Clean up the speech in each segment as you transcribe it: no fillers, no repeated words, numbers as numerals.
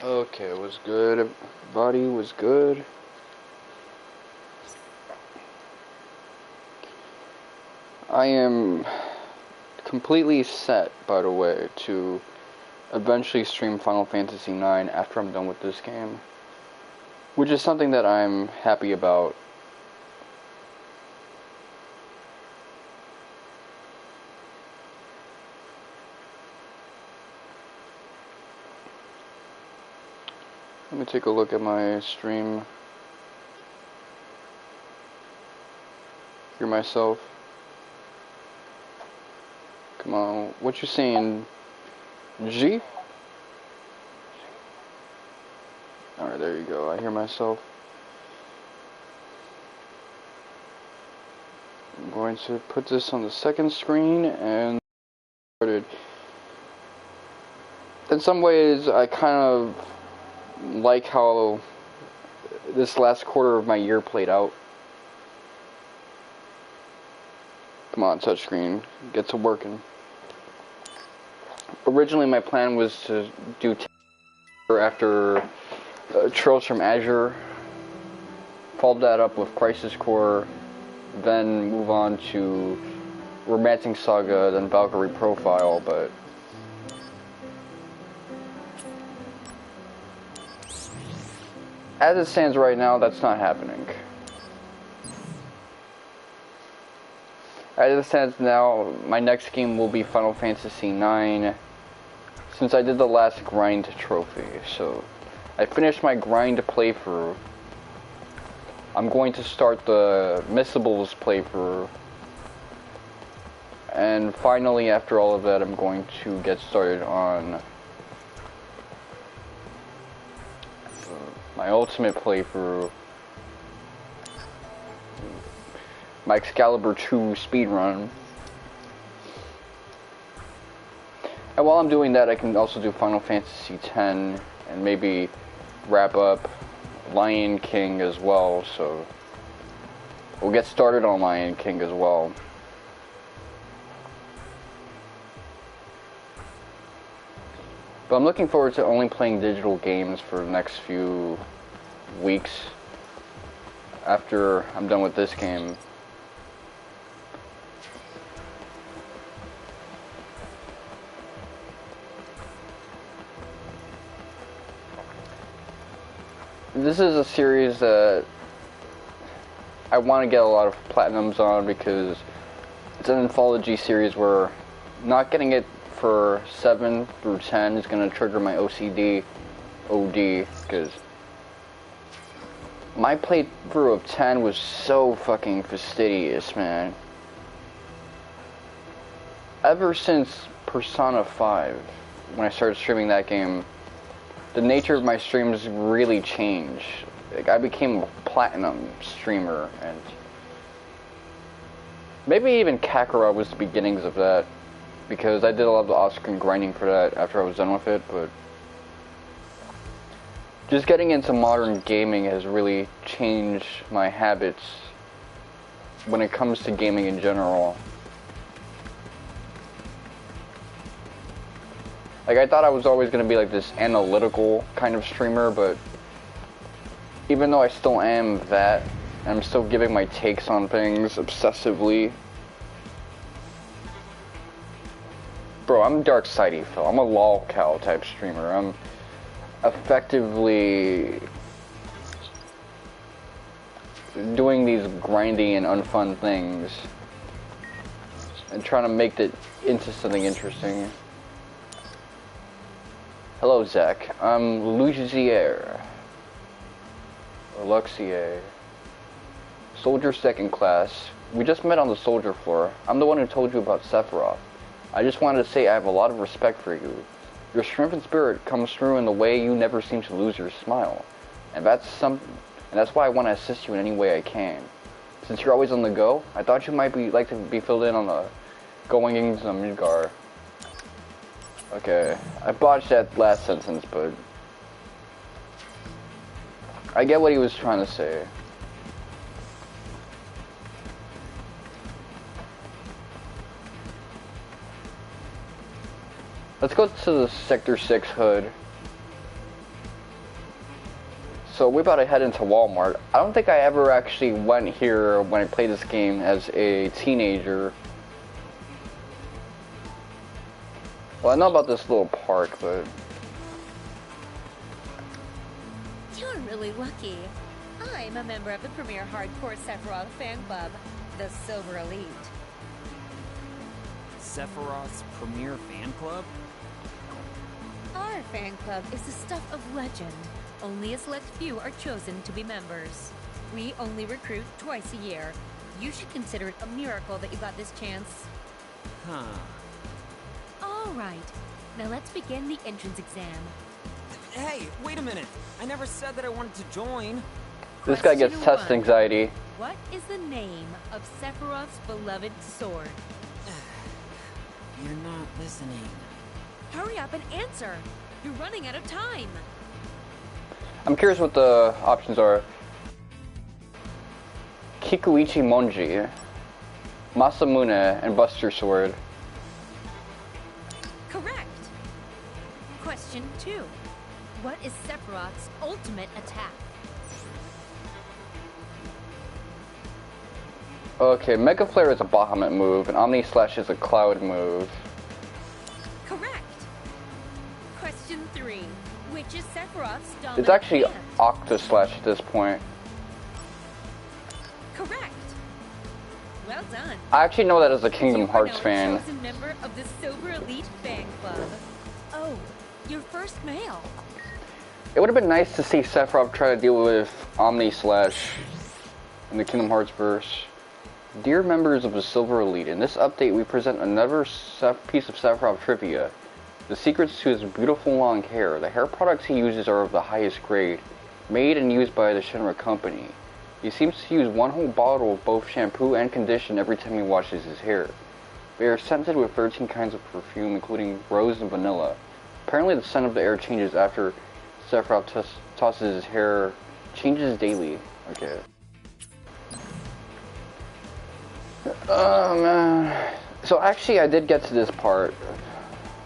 Okay, was good. Body was good. I am completely set, by the way, to eventually stream Final Fantasy IX after I'm done with this game, which is something that I'm happy about. Let me take a look at my stream. Hear myself. Come on, what you saying, G? Alright, there you go. I hear myself. I'm going to put this on the second screen and started. In some ways, I kind of like how this last quarter of my year played out. Come on, touchscreen, get to working. Originally, my plan was to do after Trails from Azure, followed that up with Crisis Core, then move on to Romancing Saga, then Valkyrie Profile, but as it stands right now, that's not happening. As it stands now, my next game will be Final Fantasy IX, since I did the last grind trophy, so I finished my grind playthrough. I'm going to start the Missables playthrough, and finally, after all of that, I'm going to get started on my ultimate playthrough, my Excalibur 2 speedrun. And while I'm doing that, I can also do Final Fantasy X and maybe wrap up Lion King as well, so we'll get started on Lion King as well. But I'm looking forward to only playing digital games for the next few weeks after I'm done with this game. This is a series that I want to get a lot of platinums on because it's an anthology series where not getting it for 7 through 10 is going to trigger my OCD OD, because my playthrough of 10 was so fucking fastidious, man. Ever since Persona 5, when I started streaming that game, the nature of my streams really changed. Like, I became a platinum streamer, and maybe even Kakarot was the beginnings of that, because I did a lot of the off-screen grinding for that after I was done with it, but just getting into modern gaming has really changed my habits when it comes to gaming in general. Like, I thought I was always going to be like this analytical kind of streamer, but even though I still am that, and I'm still giving my takes on things obsessively. Bro, I'm dark sidey Phil. I'm a lolcow type streamer. I'm effectively doing these grindy and unfun things and trying to make it into something interesting. Hello, Zack. I'm Lugier. Or Luxier. Soldier second class. We just met on the soldier floor. I'm the one who told you about Sephiroth. I just wanted to say I have a lot of respect for you. Your strength and spirit comes through in the way you never seem to lose your smile. And that's why I want to assist you in any way I can. Since you're always on the go, I thought you might like to be filled in on the going into Midgar. Okay, I botched that last sentence, but I get what he was trying to say. Let's go to the Sector 6 hood. So we're about to head into Walmart. I don't think I ever actually went here when I played this game as a teenager. Well, I know about this little park, but... You're really lucky. I'm a member of the premier hardcore Sephiroth fan club, the Silver Elite. Sephiroth's premier fan club? Our fan club is the stuff of legend. Only a select few are chosen to be members. We only recruit twice a year. You should consider it a miracle that you got this chance. Huh. All right. Now let's begin the entrance exam. Hey, wait a minute. I never said that I wanted to join. This guy gets Question test one. anxiety. What is the name of Sephiroth's beloved sword? You're not listening. Hurry up and answer. You're running out of time. I'm curious what the options are. Kikuichi Monji, Masamune, and Buster Sword. Correct. Question 2. What is Sephiroth's ultimate attack? Okay, Mega Flare is a Bahamut move, and Omni Slash is a Cloud move. Correct. Question 3. Which is Sephiroth's dominant It's actually hand? Octa Slash at this point. Correct. Well done. I actually know that as a Kingdom You are Hearts now a fan. chosen member of the Silver Elite fan club. Oh, your first male. It would have been nice to see Sephiroth try to deal with Omni Slash in the Kingdom Hearts verse. Dear members of the Silver Elite, in this update we present another piece of Sephiroth trivia. The secrets to his beautiful long hair. The hair products he uses are of the highest grade, made and used by the Shinra company. He seems to use one whole bottle of both shampoo and conditioner every time he washes his hair. They are scented with 13 kinds of perfume, including rose and vanilla. Apparently the scent of the air changes after Sephiroth tosses his hair, changes daily. Okay. Oh man. So actually I did get to this part.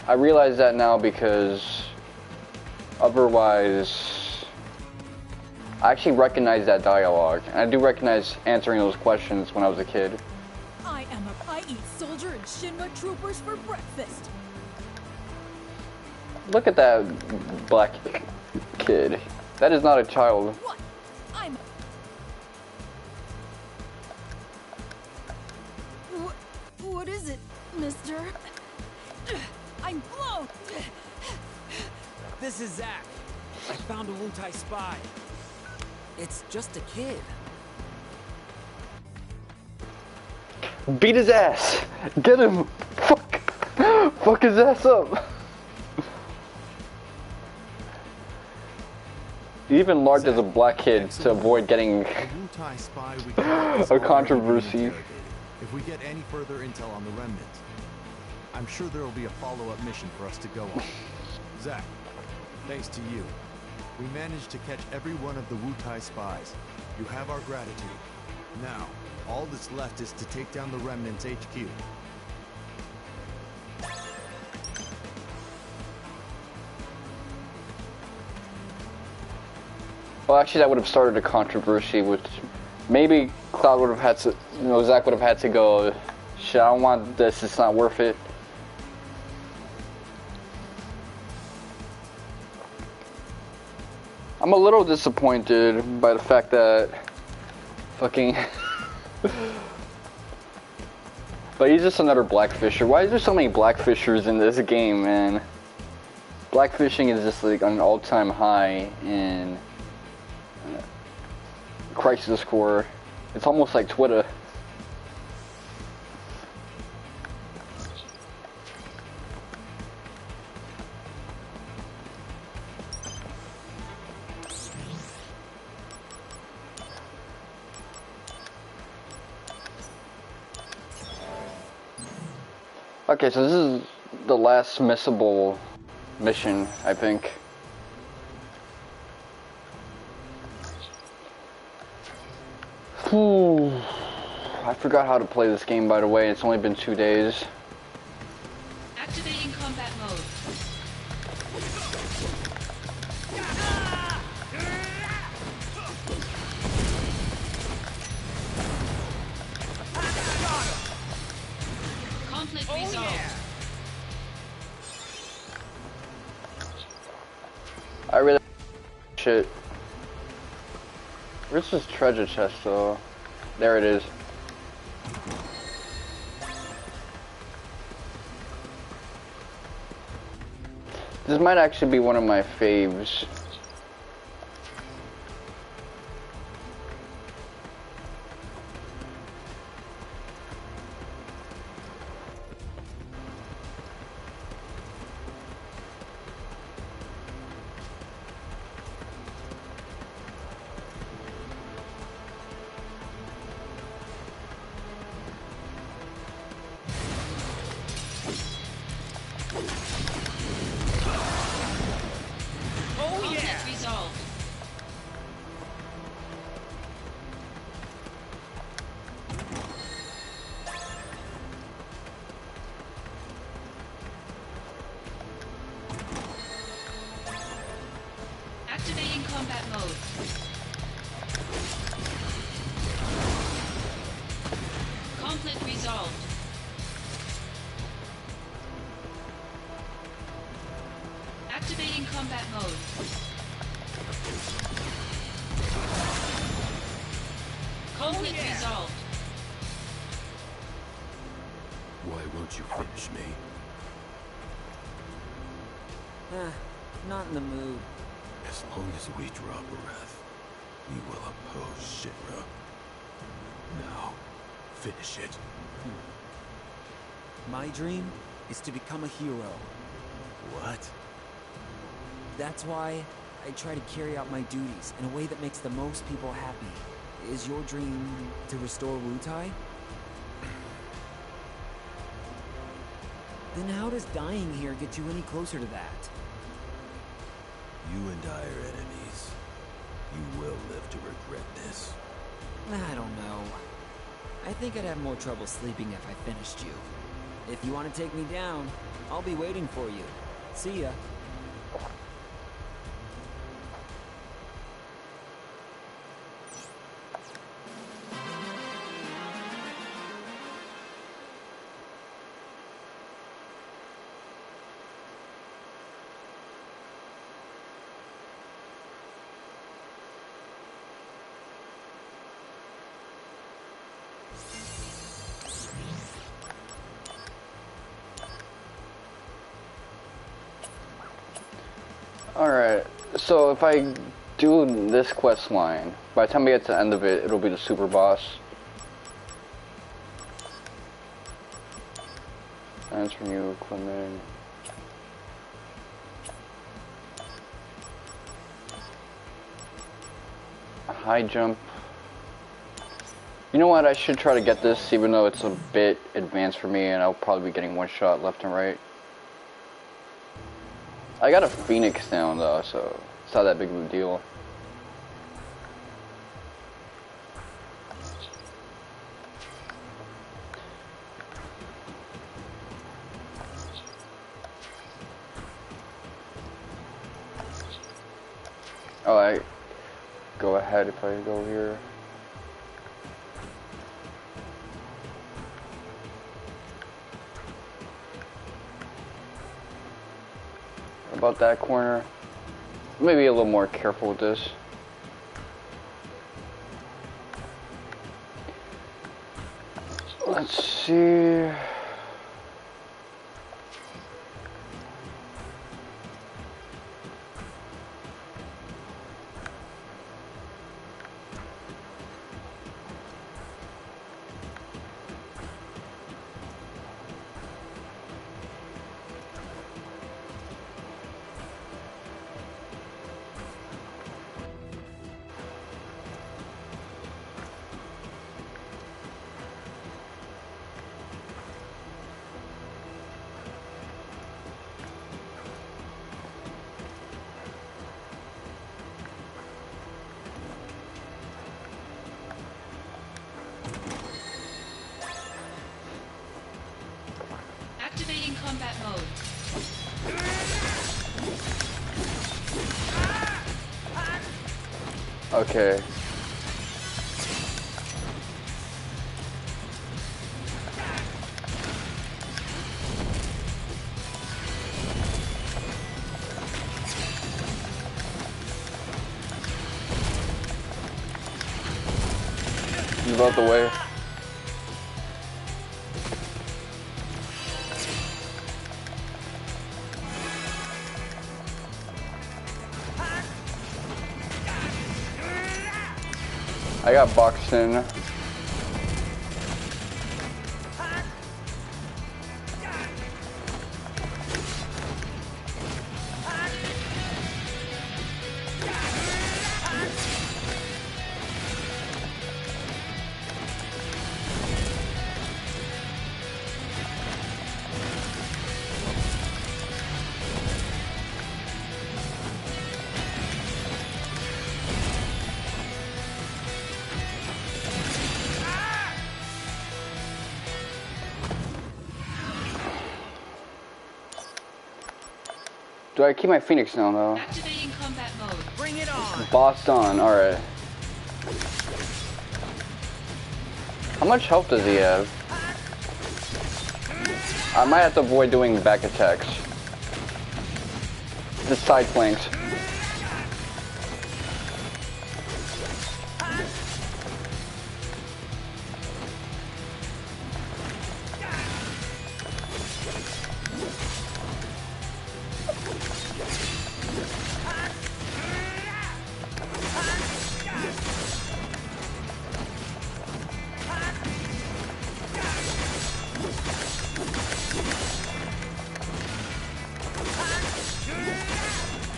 I realize that now because otherwise I actually recognize that dialogue. And I do recognize answering those questions when I was a kid. I eat soldier and Shinra troopers for breakfast. Look at that black kid. That is not a child. What? What is it, mister? I'm blown! This is Zack. I found a Wutai spy. It's just a kid. Beat his ass! Get him! Fuck his ass up! He even large as a black kid to avoid getting a controversy. If we get any further intel on the remnant, I'm sure there will be a follow-up mission for us to go on. Zack, thanks to you, we managed to catch every one of the Wutai spies. You have our gratitude. Now, all that's left is to take down the remnant's HQ. Well, actually, that would have started a controversy, which maybe Cloud would have had to, Zack would have had to go, shit, I don't want this, it's not worth it. I'm a little disappointed by the fact that fucking... But he's just another blackfisher. Why is there so many blackfishers in this game, man? Blackfishing is just like an all-time high in Crisis Core. It's almost like Twitter. Okay, so this is the last missable mission, I think. I forgot how to play this game, by the way. It's only been 2 days. Activating combat mode. I really shit. Where's this treasure chest though? There it is. This might actually be one of my faves. Not in the mood. As long as we draw breath, we will oppose Shinra. Now, finish it. My dream is to become a hero. What? That's why I try to carry out my duties in a way that makes the most people happy. Is your dream to restore Wutai? Then how does dying here get you any closer to that? You and I are enemies. You will live to regret this. I don't know. I think I'd have more trouble sleeping if I finished you. If you want to take me down, I'll be waiting for you. See ya. Alright, so if I do this quest line, by the time we get to the end of it, it'll be the super boss. Transfer new equipment. A high jump. You know what, I should try to get this even though it's a bit advanced for me and I'll probably be getting one shot left and right. I got a Phoenix down though, so it's not that big of a deal. Oh, I go ahead if I go here. About that corner. Maybe a little more careful with this. Let's see. Activating combat mode. Okay. Move out the way. I got boxed in. Do I keep my Phoenix now, though? Activating combat mode. Bring it on! Boss on, alright. How much health does he have? I might have to avoid doing back attacks. The side flanks.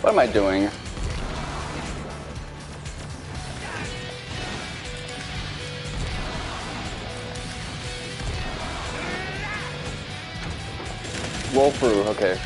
What am I doing? Roll through, okay.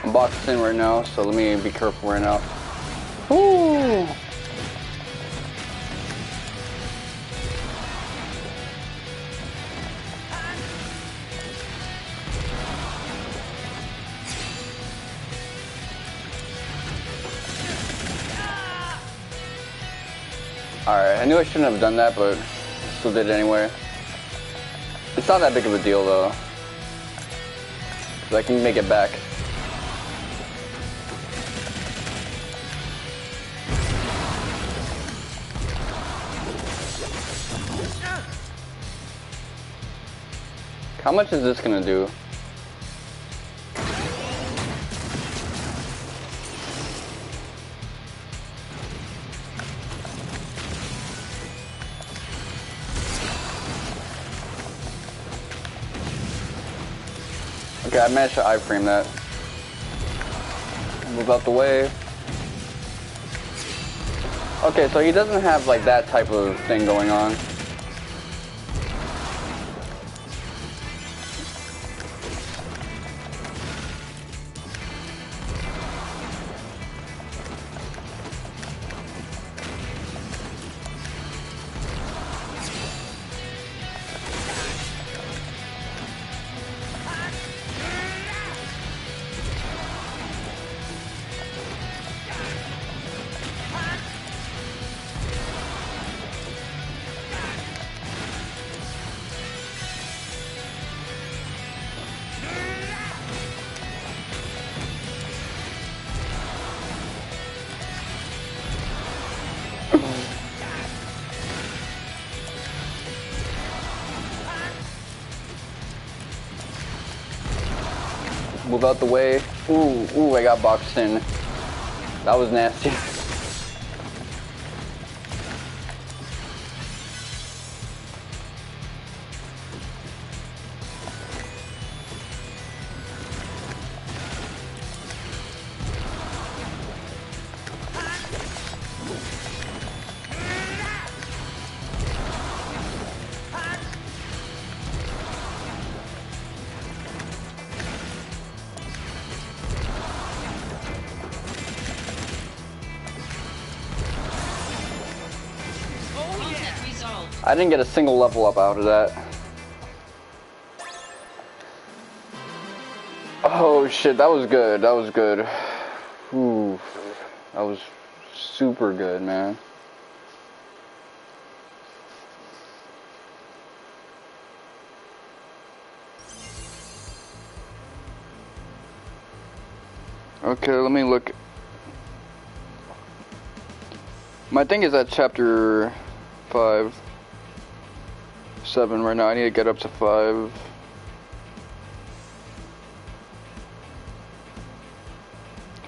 I'm boxed in right now, so let me be careful right now. Woo! Alright, I knew I shouldn't have done that, but still did it anyway. It's not that big of a deal though. 'Cause I can make it back. How much is this gonna do? Okay, I managed to iframe that. Move out the way. Okay, so he doesn't have like that type of thing going on. Move out the way. Ooh, I got boxed in. That was nasty. Contact resolved. I didn't get a single level up out of that. Oh shit, that was good. That was good. Ooh, that was super good, man. Okay, let me look. My thing is at chapter 5, 7 right now. I need to get up to 5.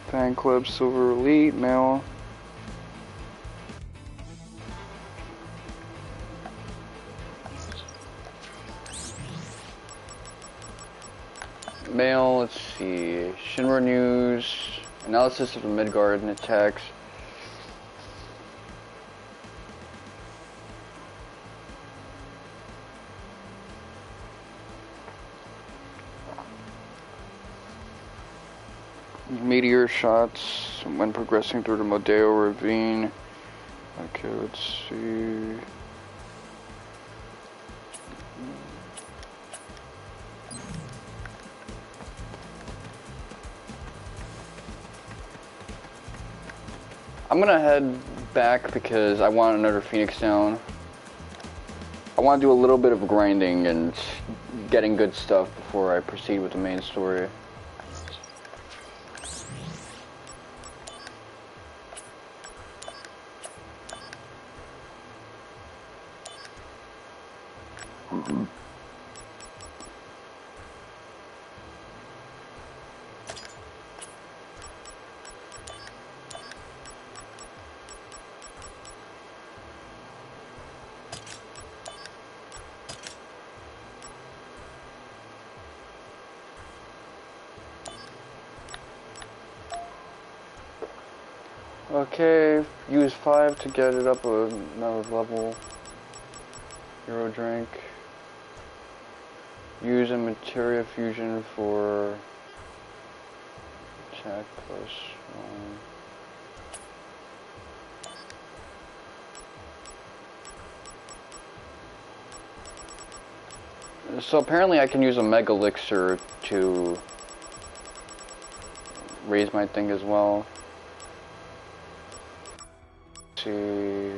Fan Club, Silver Elite, Mail. Mail, let's see. Shinra News, analysis of the Midgard attacks. Meteor shots when progressing through the Modeoheim ravine. Okay, let's see. I'm gonna head back because I want another Phoenix down. I want to do a little bit of grinding and getting good stuff before I proceed with the main story. Okay, use 5 to get it up another level. Hero drink. Use a materia fusion for attack +1. So apparently I can use a mega elixir to raise my thing as well. Let's see.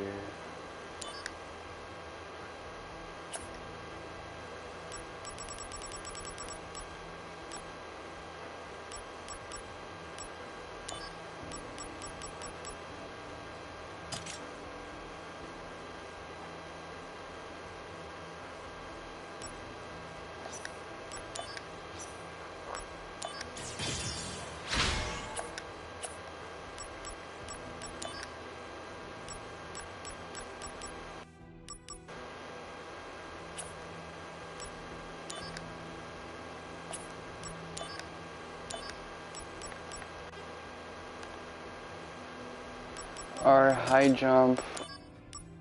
Our high jump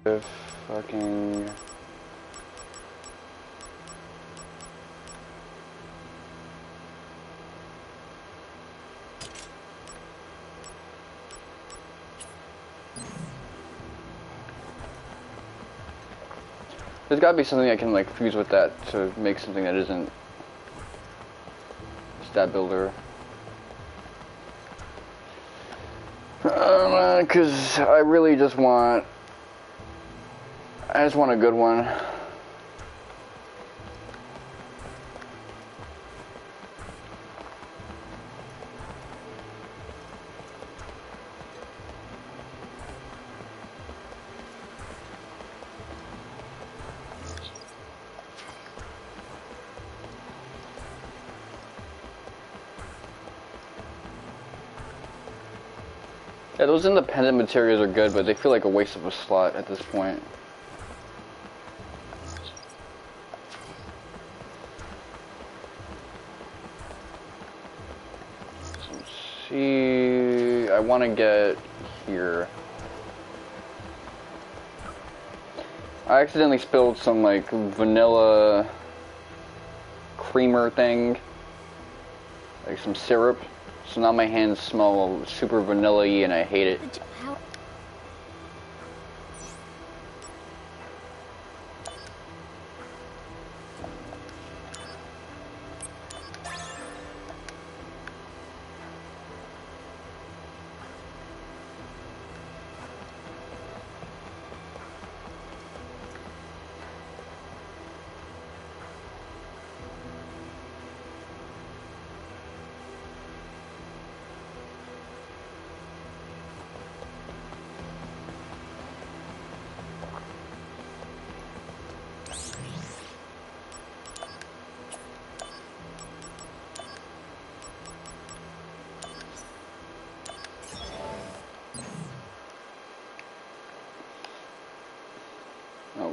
with fucking there's gotta be something I can like fuse with that to make something that isn't stat builder. Because I really just want, I just want a good one. Yeah, those independent materials are good, but they feel like a waste of a slot at this point. Let's see, I want to get here. I accidentally spilled some like vanilla creamer thing, like some syrup. So now my hands smell super vanilla-y and I hate it.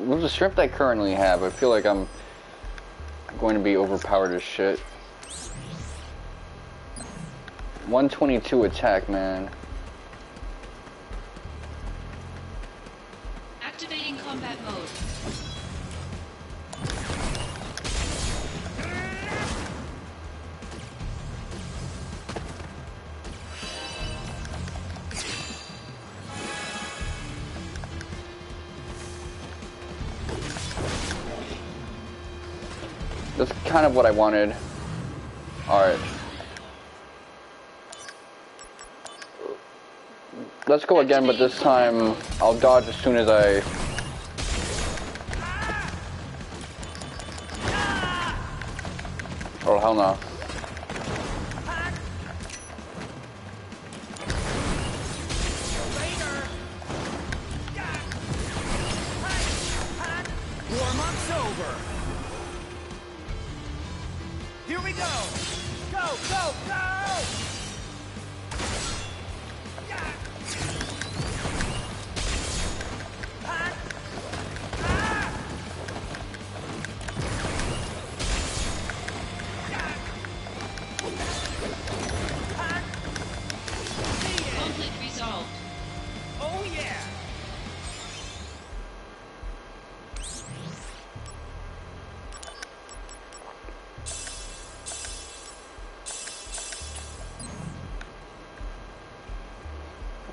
With the strength I currently have, I feel like I'm going to be overpowered as shit. 122 attack, man. Activating combat mode. That's kind of what I wanted. Alright. Let's go again, but this time I'll dodge as soon as I... Oh, hell no. Warm-up's over. Here we go! Go, go, go! Conflict resolved. Oh yeah!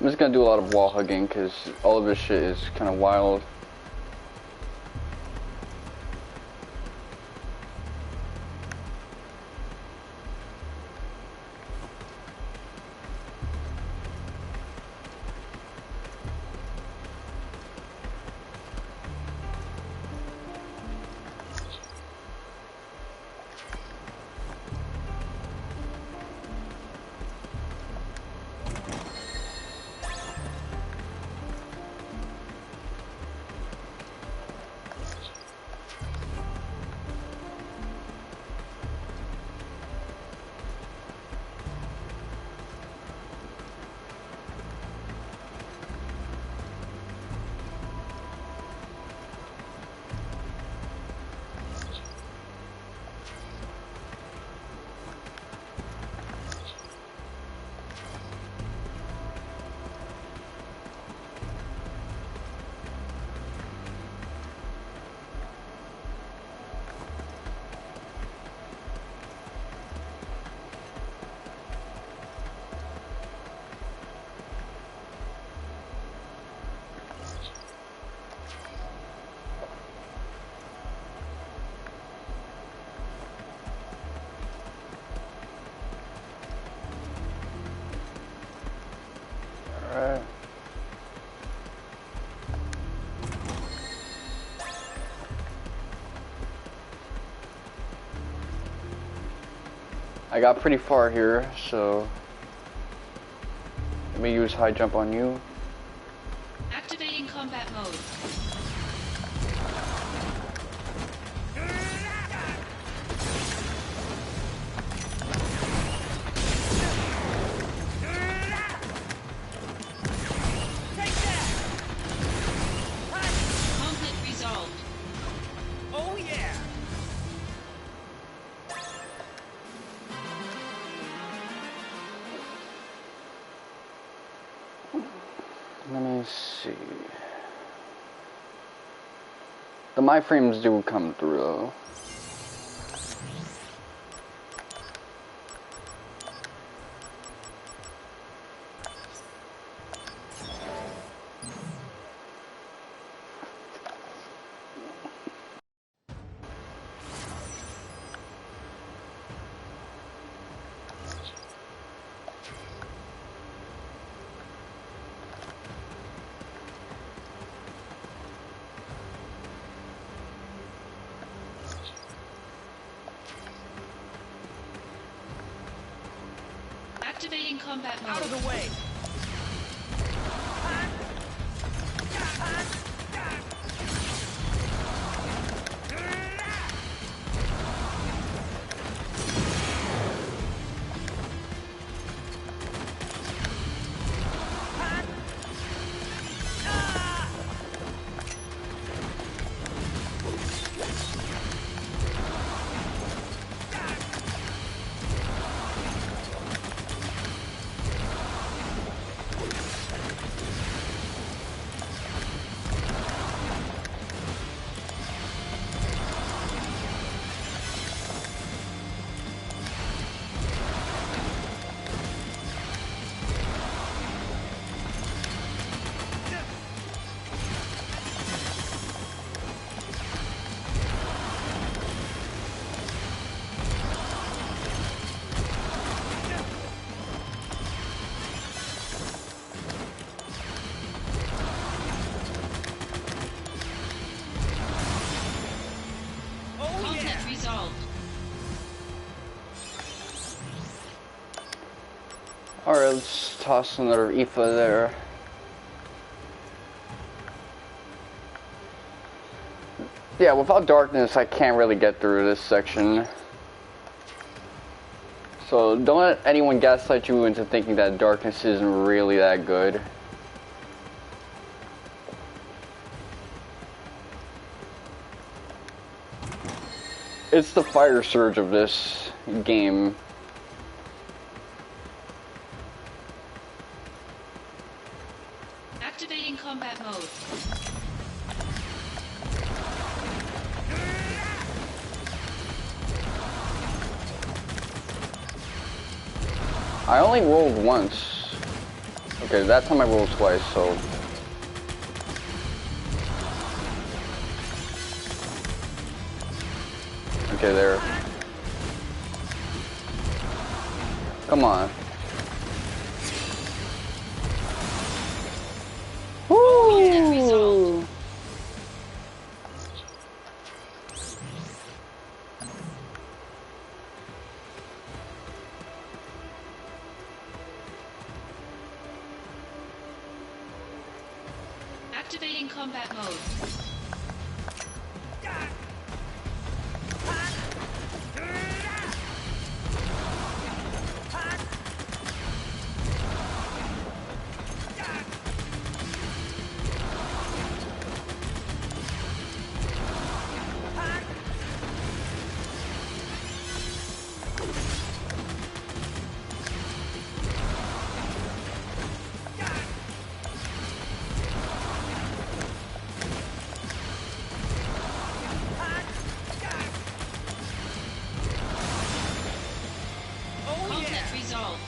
I'm just gonna do a lot of wall hugging because all of this shit is kind of wild. Alright. I got pretty far here, so let me use high jump on you. Activating combat mode. Let me see. The my frames do come through though. Activating combat mode. Out of the way! Conflict resolved. Alright, let's toss another IFA there. Yeah, without darkness, I can't really get through this section. So don't let anyone gaslight you into thinking that darkness isn't really that good. It's the fire surge of this game. Activating combat mode. I only rolled once. Okay, that time I rolled twice, so... Okay, there. Come on. Conflict resolved. Activating combat mode. Conflict resolved.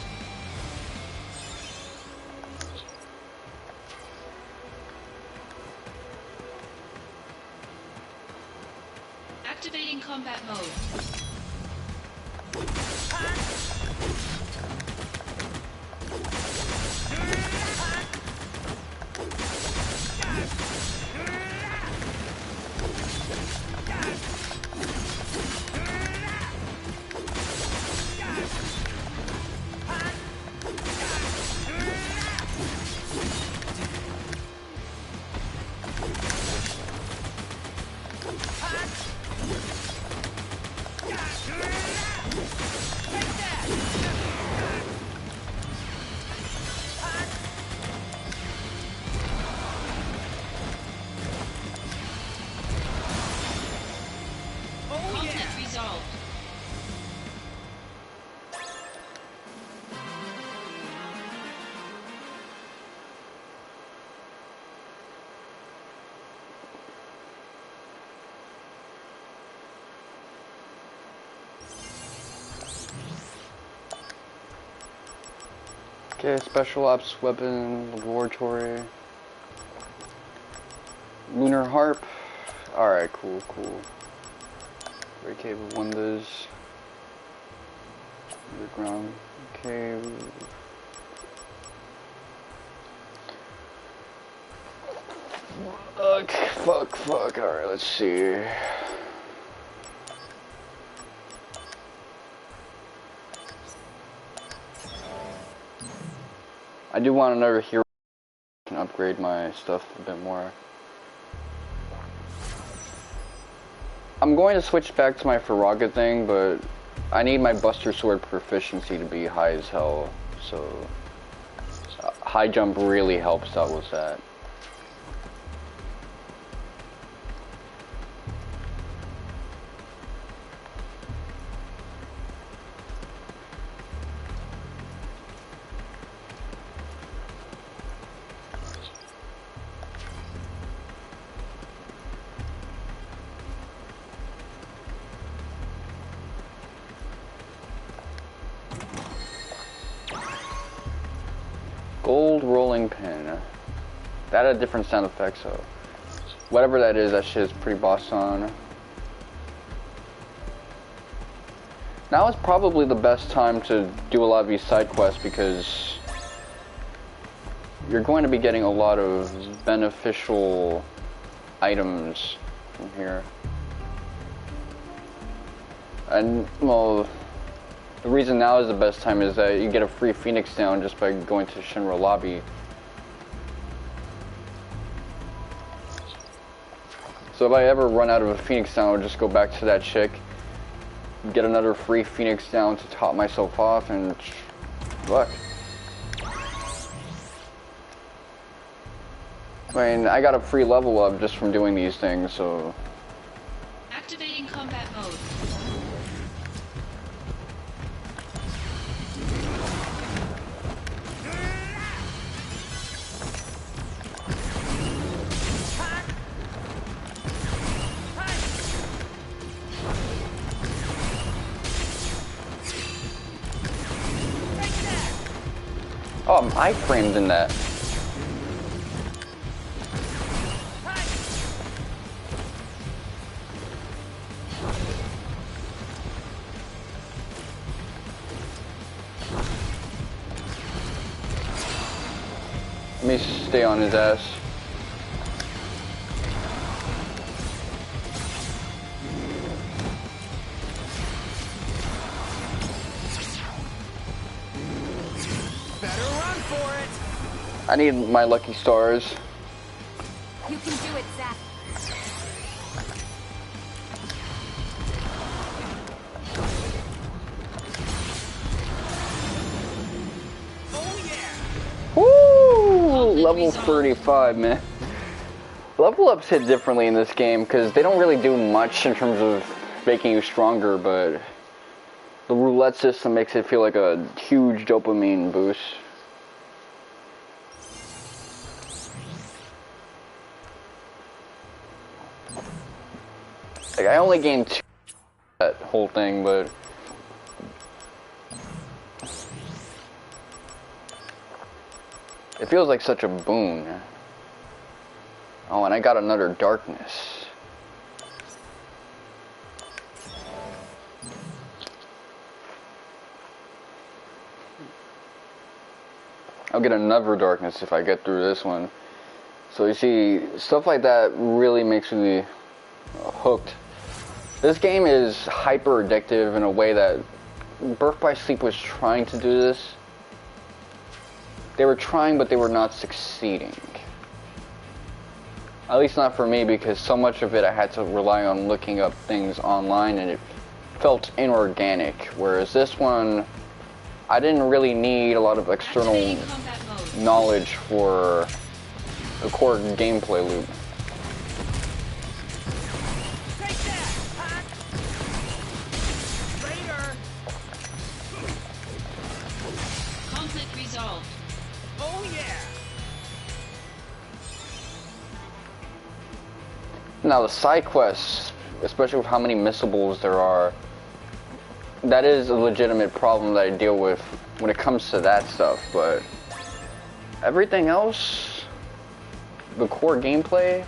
Activating combat mode. Conflict resolved. Okay, special ops weapon, laboratory. Lunar harp. Alright, cool. Very capable windows. Underground. Okay. Fuck. Alright, let's see. I do want another hero to upgrade my stuff a bit more. I'm going to switch back to my Faraga thing, but I need my Buster Sword proficiency to be high as hell, so high jump really helps out with that. Gold rolling pin. That had a different sound effect, so whatever that is, that shit is pretty boss on. Now is probably the best time to do a lot of these side quests because you're going to be getting a lot of beneficial items from here. And, well, the reason now is the best time is that you get a free Phoenix down just by going to Shinra lobby. So if I ever run out of a Phoenix down, I'll just go back to that chick, get another free Phoenix down to top myself off, and look. I mean, I got a free level up just from doing these things, so... Activating combat mode. Oh, I'm iframed in that. Let me stay on his ass. I need my lucky stars. You can do it, Zack. Woo! Level 35, man. Level ups hit differently in this game because they don't really do much in terms of making you stronger, but the roulette system makes it feel like a huge dopamine boost. Like, I only gained 2 that whole thing, but it feels like such a boon. Oh, and I got another darkness. I'll get another darkness if I get through this one. So you see, stuff like that really makes me hooked. This game is hyper addictive in a way that Birth by Sleep was trying to do this. They were trying, but they were not succeeding. At least not for me, because so much of it I had to rely on looking up things online and it felt inorganic. Whereas this one, I didn't really need a lot of external knowledge for the core gameplay loop. Now the side quests, especially with how many missables there are, that is a legitimate problem that I deal with when it comes to that stuff, but everything else, the core gameplay,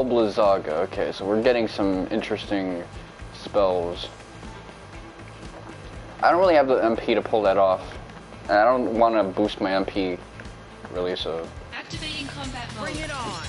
Blizzaga. Okay, so we're getting some interesting spells. I don't really have the MP to pull that off, and I don't want to boost my MP, really, so... Activating combat mode. Bring it on!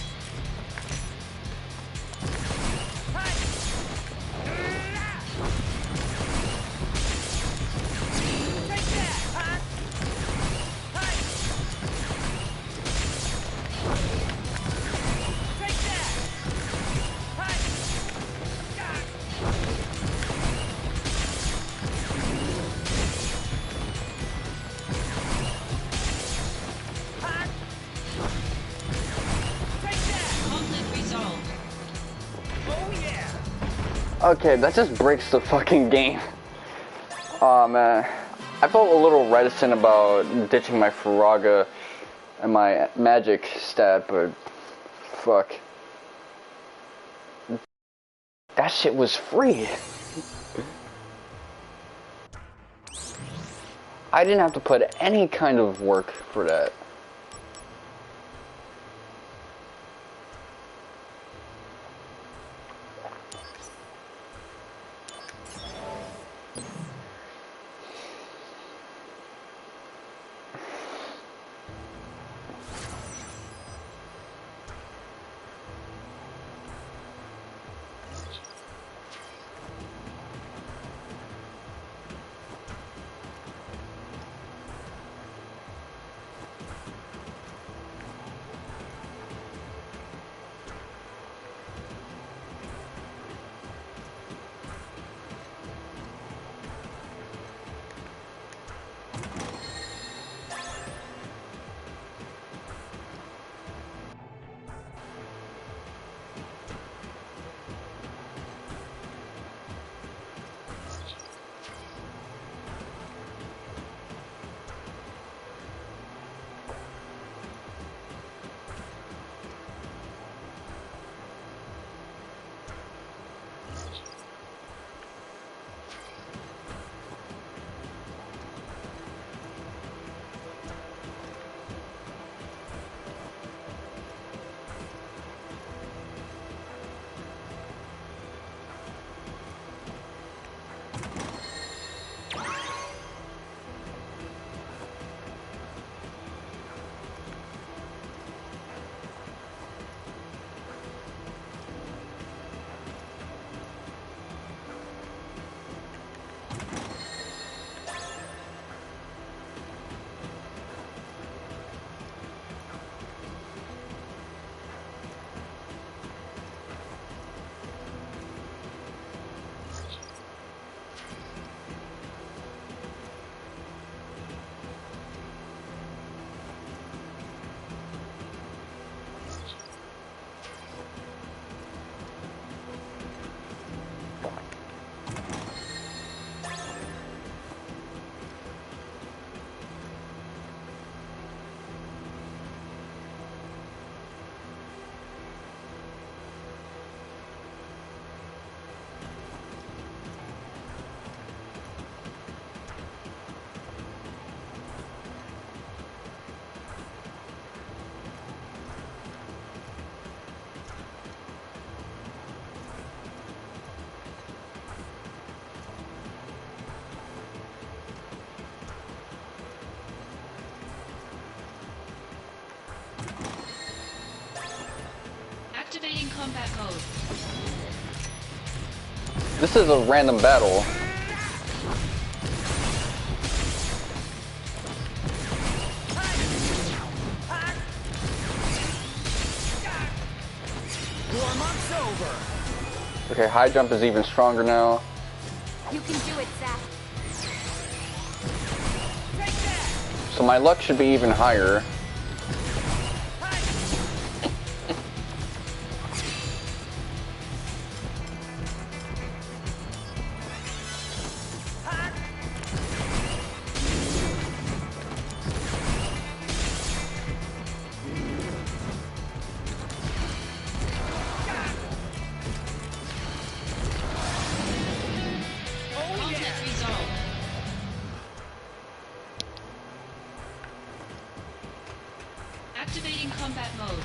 Okay, that just breaks the fucking game. Aw, man. I felt a little reticent about ditching my Faraga and my magic stat, but fuck. That shit was free. I didn't have to put any kind of work for that. Activating combat mode. This is a random battle. Okay, high jump is even stronger now. You can do it, Zack. So my luck should be even higher. Conflict resolved. Activating combat mode.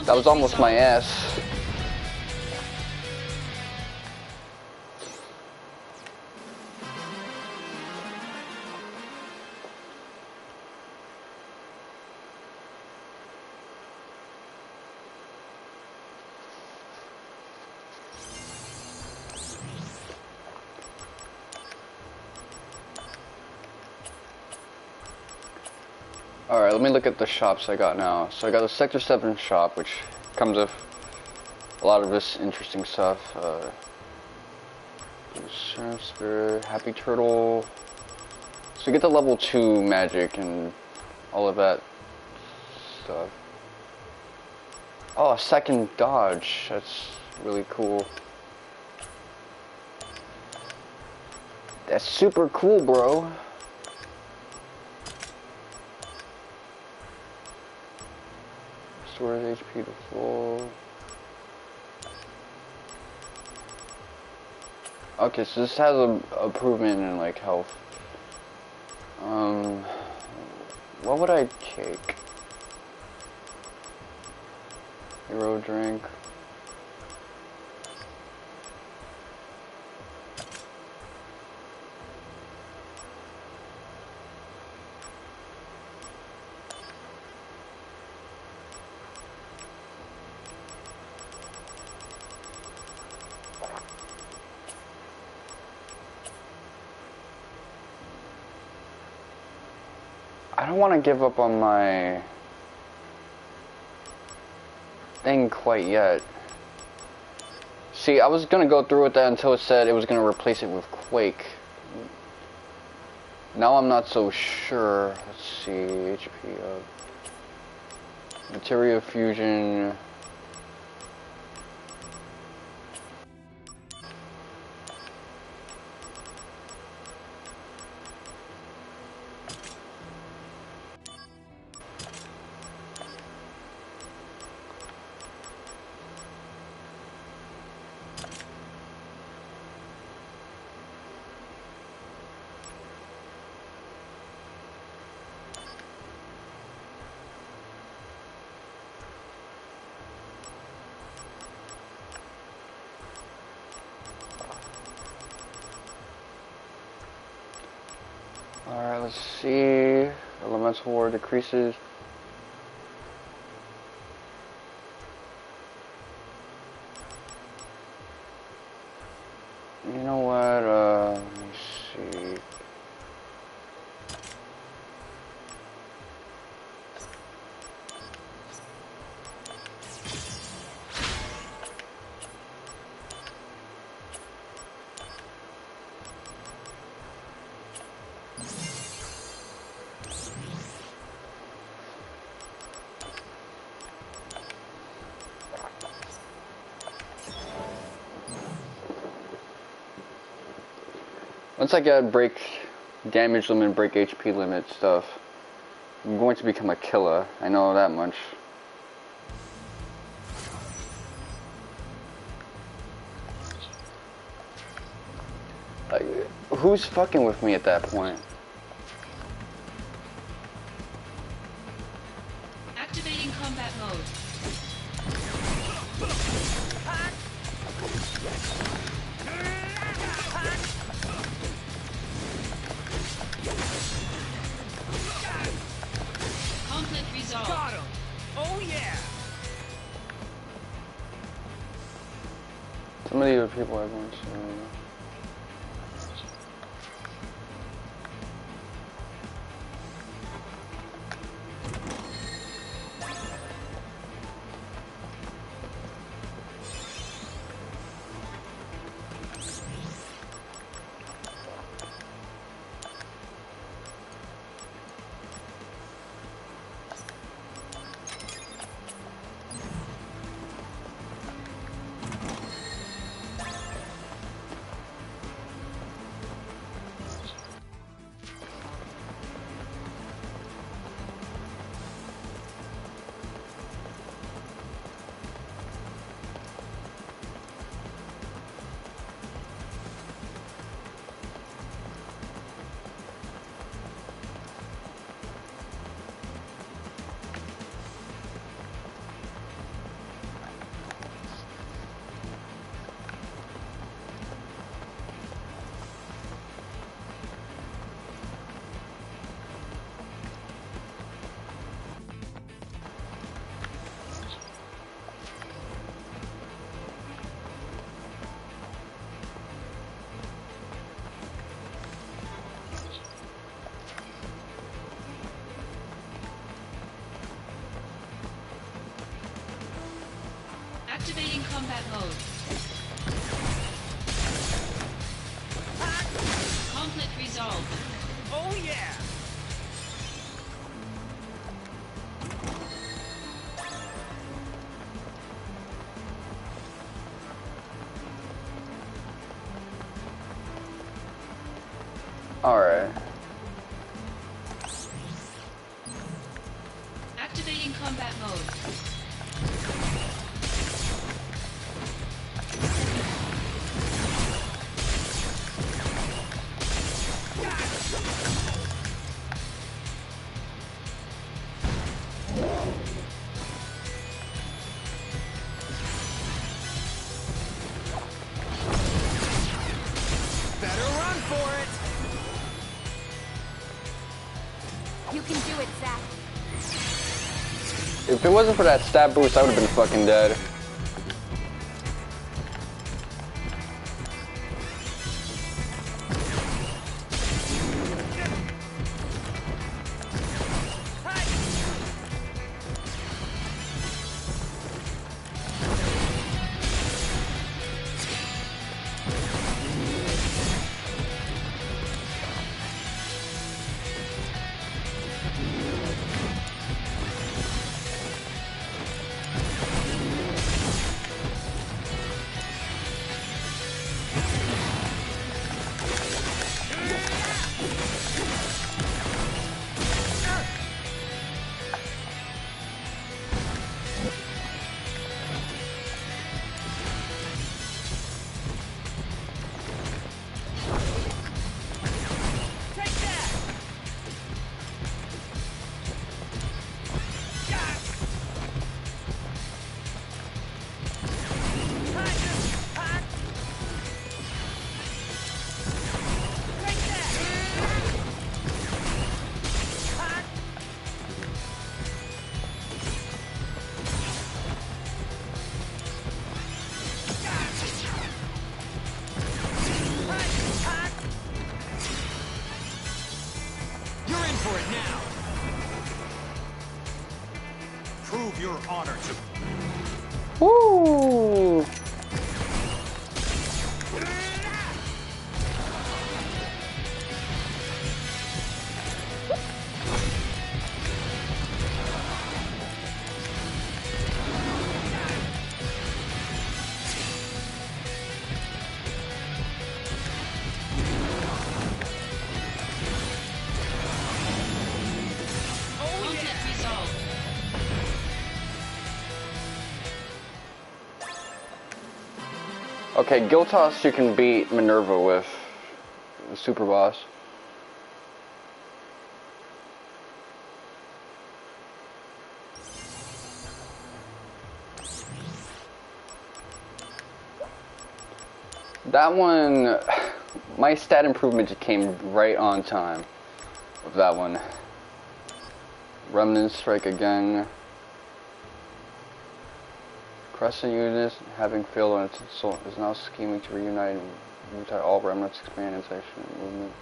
That was almost my ass. Alright, let me look at the shops I got now. So I got a Sector 7 shop, which comes with a lot of this interesting stuff. Sheriff Spirit, Happy Turtle. So you get the level 2 magic and all of that stuff. Oh, a second dodge. That's really cool. That's super cool, bro. Restores HP to full. Okay, so this has a improvement in like health. What would I take? Hero drink. I don't want to give up on my thing quite yet. See, I was going to go through with that until it said it was going to replace it with Quake. Now I'm not so sure. Let's see, HP up. Materia fusion. Alright, let's see. Elemental War decreases. You know what? Let me see. Once I get break damage limit, break HP limit stuff, I'm going to become a killer. I know that much. who's fucking with me at that point? Activating combat mode. Conflict resolved. Got him! Oh yeah! Some of the people are going to... Activating combat mode. Conflict resolved. Oh yeah! Alright. Activating combat mode. Better run for it! You can do it, Zack. If it wasn't for that stat boost, I would have been fucking dead. For it now! Prove your honor to... Woo! Conflict resolved. Okay, Guild Toss you can beat Minerva with. the super boss. That one, my stat improvement came right on time with that one. Remnant strike again. Crescent unit, having failed on its assault, is now scheming to reunite and retire all remnants, expand its action and movement.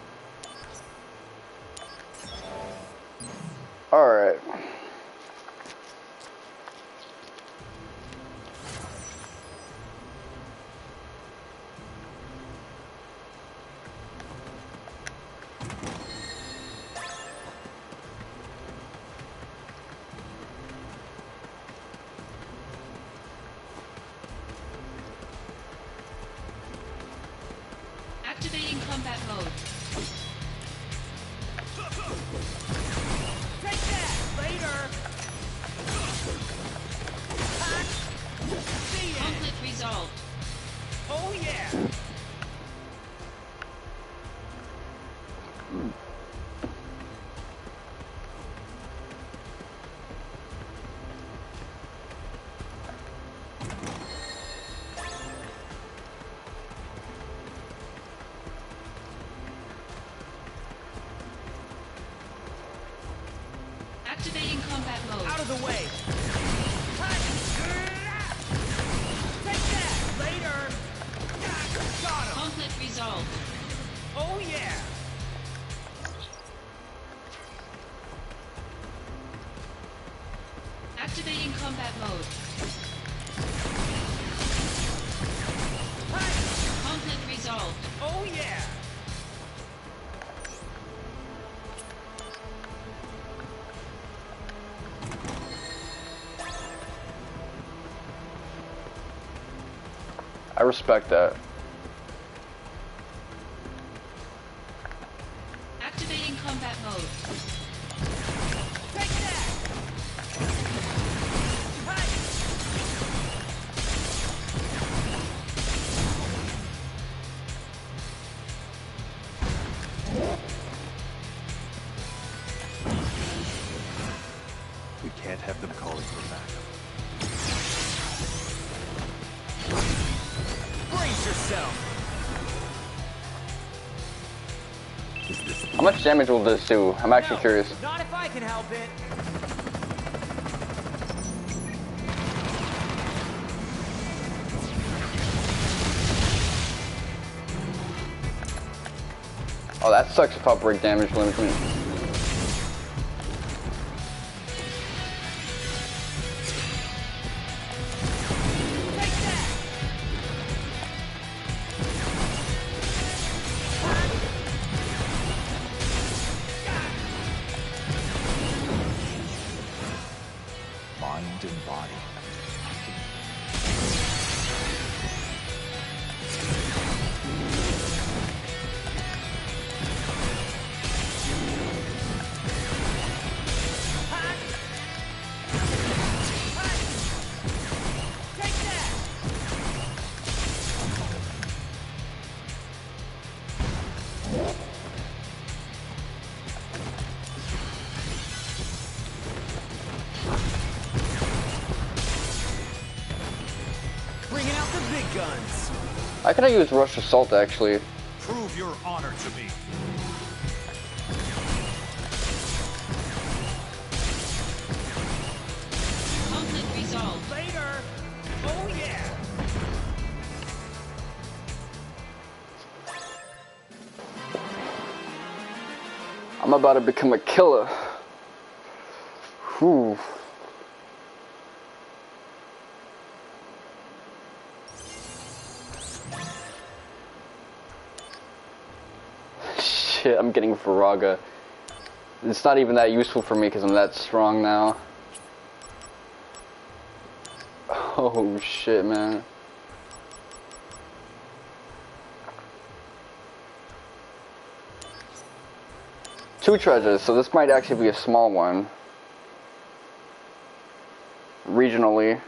Alright. Activating combat mode. Take that! Later! See ya! Conflict resolved. Oh yeah! Activating combat mode. Out of the way! Take that! Later! Got him! Conflict resolved. Oh yeah! Activating combat mode. Conflict resolved. Oh yeah! I respect that. Activating combat mode. Take that! We can't have them calling for backup. Brace yourself! How much damage will this do? I'm actually curious. Not if I can help it! Oh, that sucks if I'll break damage limit. Mind and body. Bringing out the big guns! I could have used Rush Assault actually. Prove your honor to me. Conflict resolved. Later! Oh yeah! I'm about to become a killer. Whew. Shit, I'm getting Viraga. It's not even that useful for me because I'm that strong now. Oh shit, man. Two treasures, so this might actually be a small one. Regionally.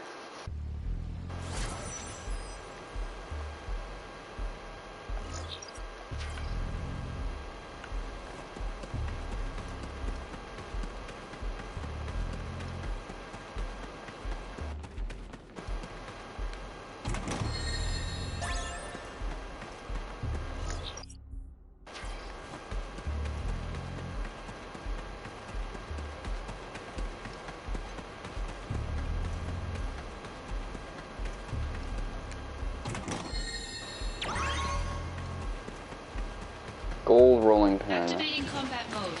Activating combat mode.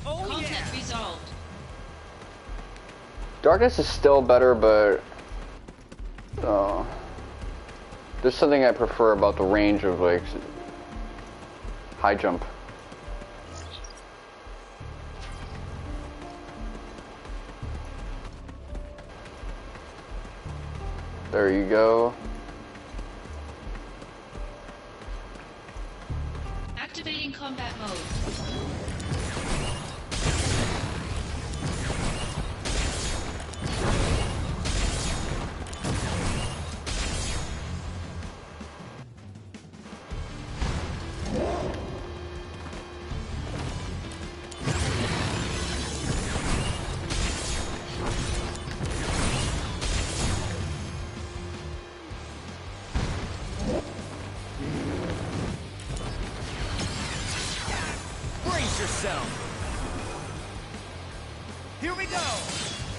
Oh Conflict yeah! resolved. Darkness is still better, but there's something I prefer about the range of like high jump. There you go. Activating combat mode. Brace yourself! Here we go!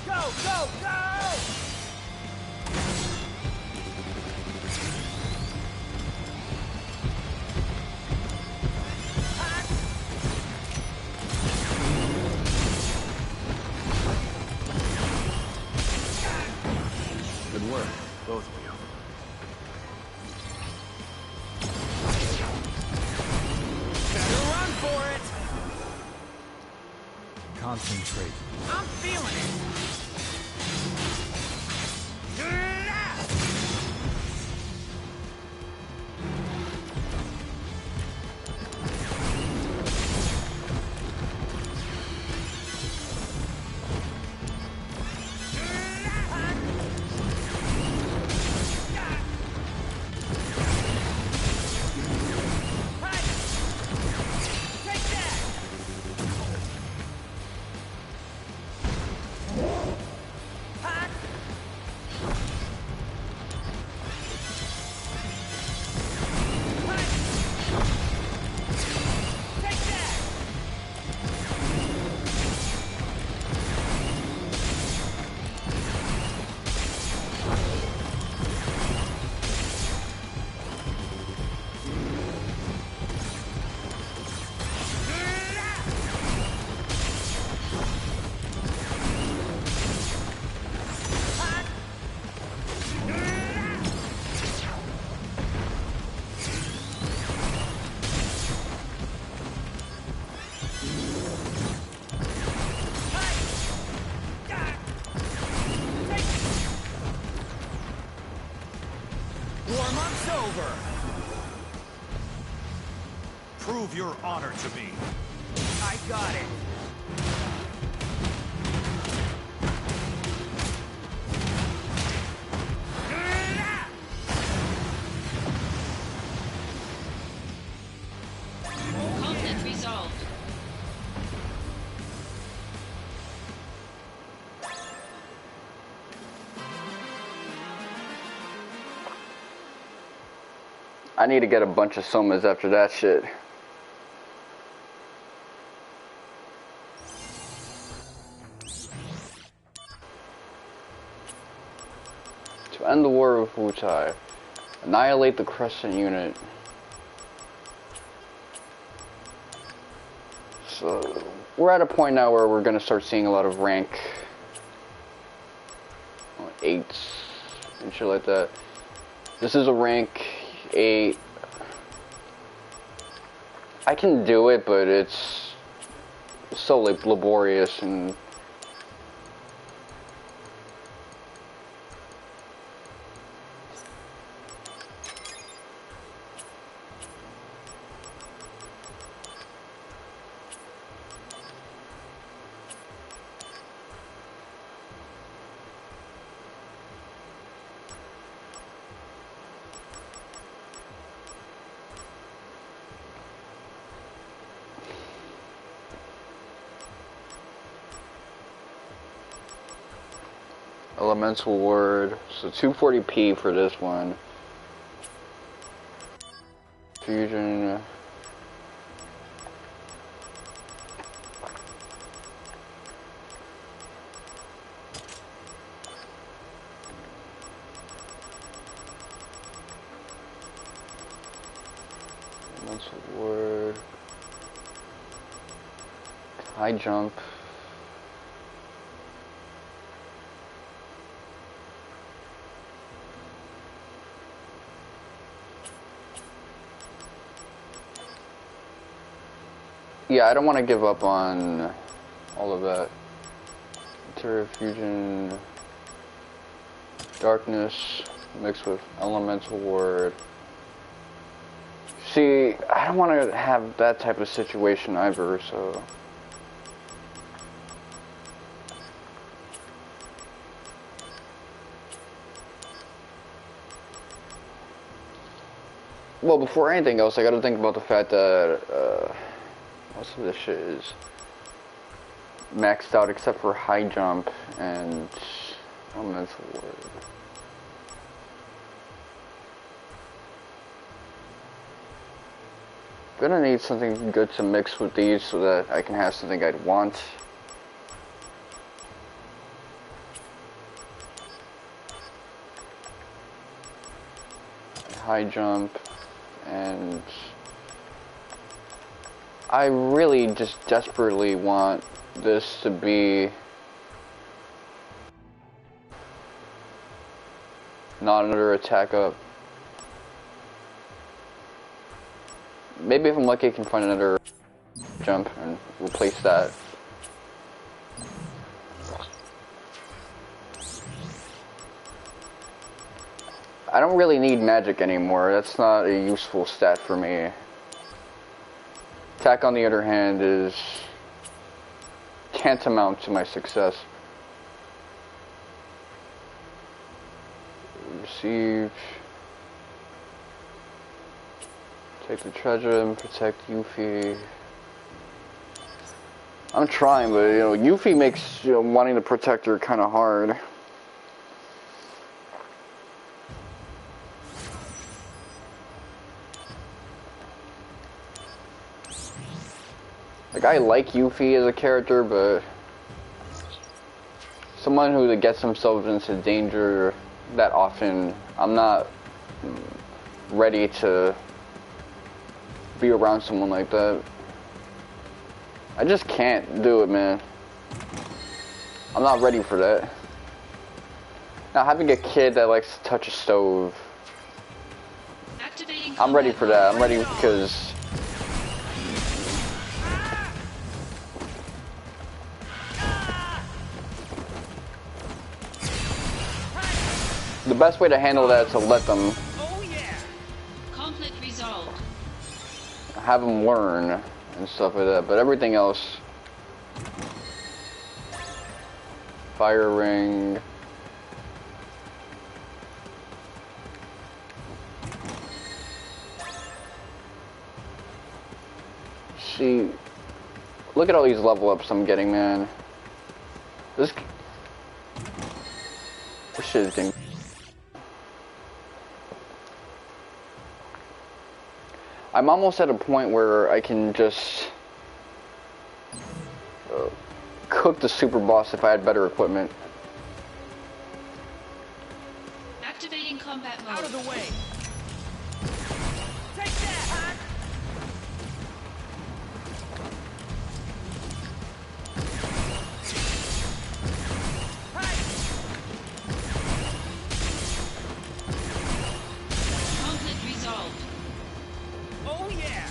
Go, go, go! Good work, both of you. Better run for it! Concentrate. I'm feeling it! Take that! Take that! Warm-up's over! Prove your honor to me. I got it! Conflict resolved. I need to get a bunch of somas after that shit. To end the war with Wutai, annihilate the Crescent unit. So we're at a point now where we're gonna start seeing a lot of rank 8s and shit like that. This is a rank 8. I can do it, but it's so like laborious and elemental word. So 240p for this one. Fusion. Mental word. High jump. Yeah, I don't want to give up on all of that. Material fusion, darkness mixed with elemental word. See, I don't want to have that type of situation either, so. Well, before anything else, I gotta think about the fact that, most of this shit is maxed out except for high jump and elemental word. Gonna need something good to mix with these so that I can have something I'd want. High jump, and I really just desperately want this to be not another attack up. Maybe if I'm lucky I can find another jump and replace that. I don't really need magic anymore. That's not a useful stat for me. Attack, on the other hand, is tantamount to my success. Receive. Take the treasure and protect Yuffie. I'm trying, but Yuffie makes wanting to protect her kind of hard. Like, I like Yuffie as a character, but someone who gets themselves into danger that often, I'm not ready to be around someone like that. I just can't do it, man. I'm not ready for that. Now, having a kid that likes to touch a stove, I'm ready for that. I'm ready because the best way to handle that is to let them have them learn and stuff like that, but everything else, fire ring, see, look at all these level ups I'm getting, man. This shit is getting. I'm almost at a point where I can just cook the super boss if I had better equipment. Activating combat mode. Out of the way. Take that. Conflict resolved. Oh yeah.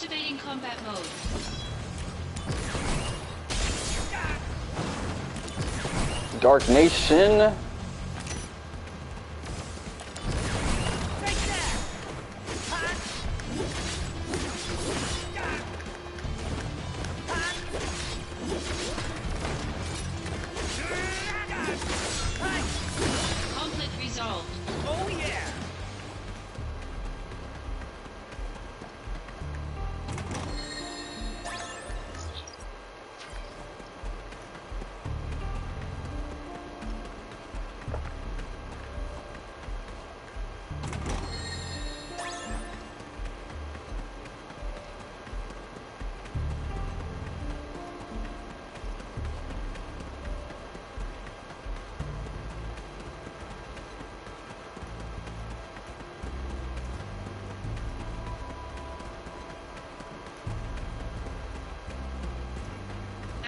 Activating combat mode. Dark Nation. Take that! Hot! Conflict resolved. Oh yeah!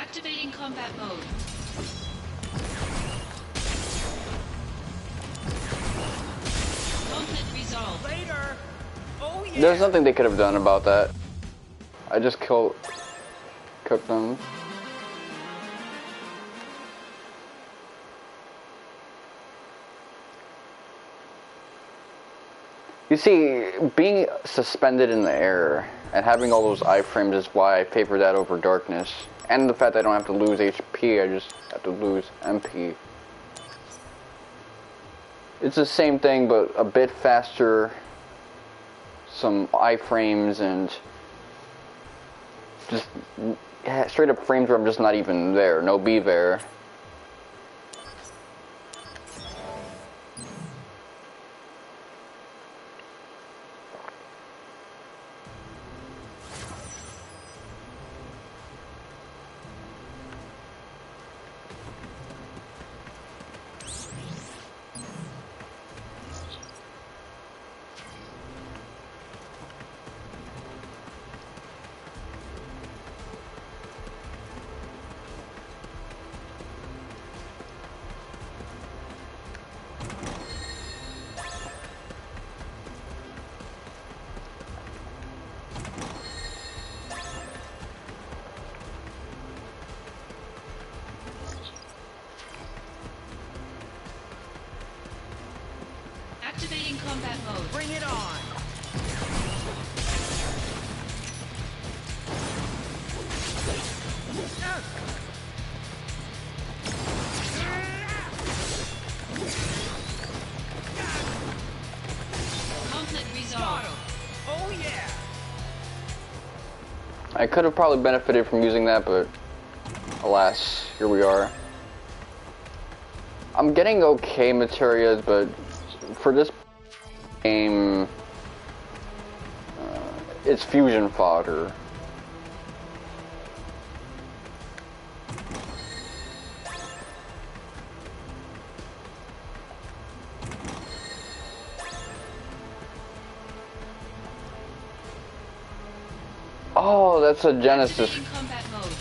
Activating combat mode. Conflict resolved. Later! Oh yeah! There's nothing they could have done about that. I just cooked them. You see, being suspended in the air and having all those iframes is why I favor that over darkness. And the fact that I don't have to lose HP, I just have to lose MP. It's the same thing, but a bit faster. Some iframes and just straight up frames where I'm just not even there. No be there. Activating combat mode. Bring it on! Conflict Got resolved. him! Oh yeah! I could have probably benefited from using that, but alas, here we are. I'm getting okay materials, but for this game, it's fusion fodder. Oh, that's a Genesis. Activating combat mode.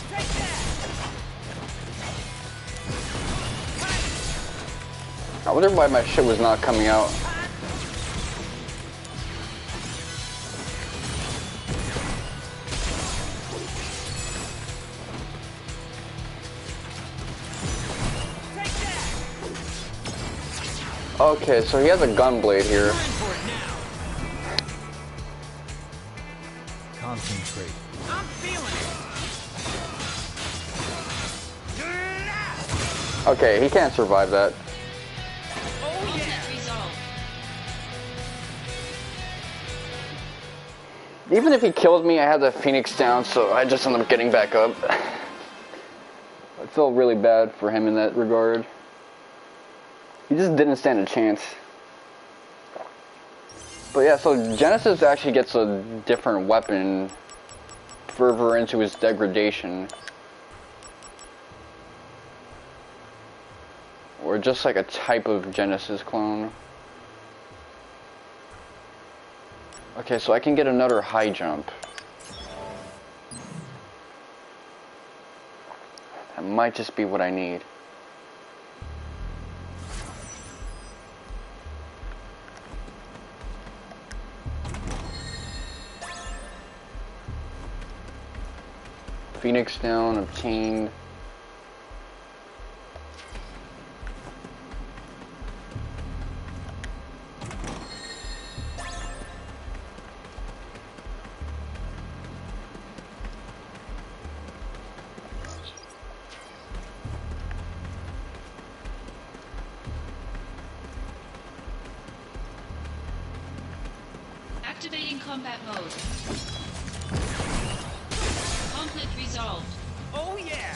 Take that! I wonder why my shit was not coming out. Take that! Okay, so he has a gun blade here. We're in for it now! Concentrate. I'm feeling it! Okay, he can't survive that. Oh yeah! Conflict resolved. Even if he killed me, I had the Phoenix down, so I just end up getting back up. I felt really bad for him in that regard. He just didn't stand a chance. But yeah, so Genesis actually gets a different weapon further into his degradation. Or just like a type of Genesis clone. Okay, so I can get another high jump. That might just be what I need. Phoenix down, obtained. Activating combat mode. Conflict resolved. Oh yeah!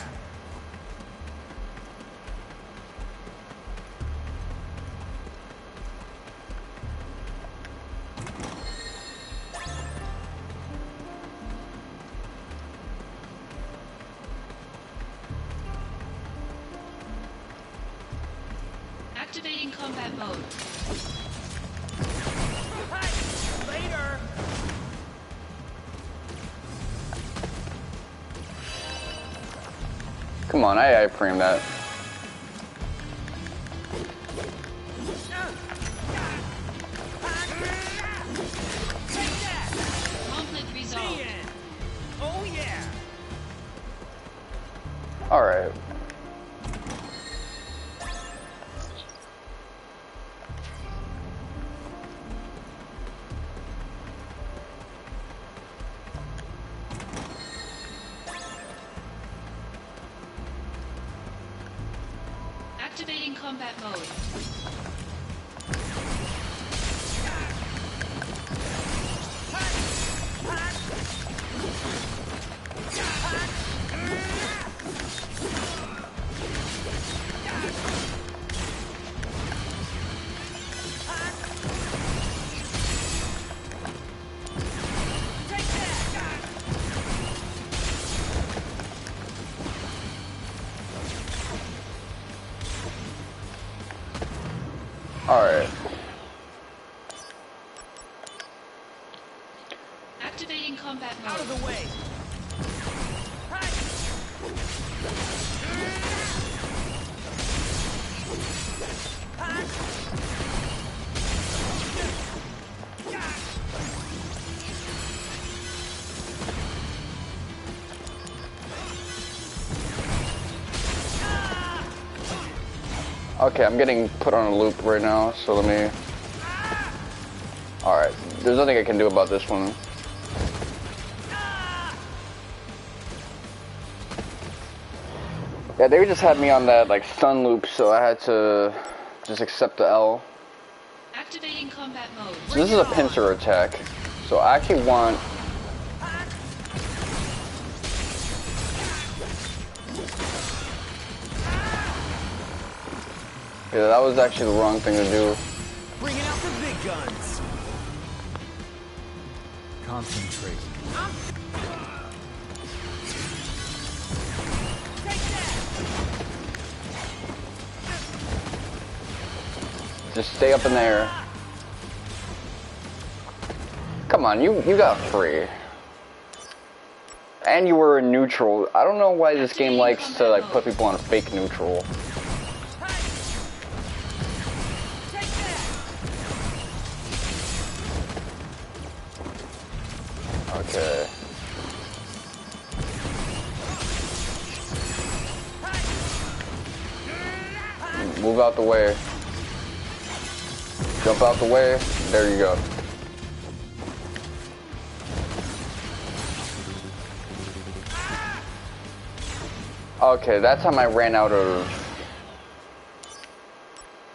Activating combat mode. Hi! Later! Come on, I framed that. Conflict resolved. Oh yeah! Alright. Activating combat mode. Alright. Activating combat mode. Out of the way! Okay, I'm getting put on a loop right now, so let me... Alright, there's nothing I can do about this one. Yeah, they just had me on that, like, stun loop, so I had to just accept the L. Activating combat mode. So this is a pincer attack, so I actually want... Yeah, that was actually the wrong thing to do. Bringing out the big guns! Concentrate. Just stay up in there. Come on, you got free. And you were in neutral. I don't know why this game likes to like put people on fake neutral. Okay. Move out the way. Jump out the way. There you go. Okay, that time I ran out of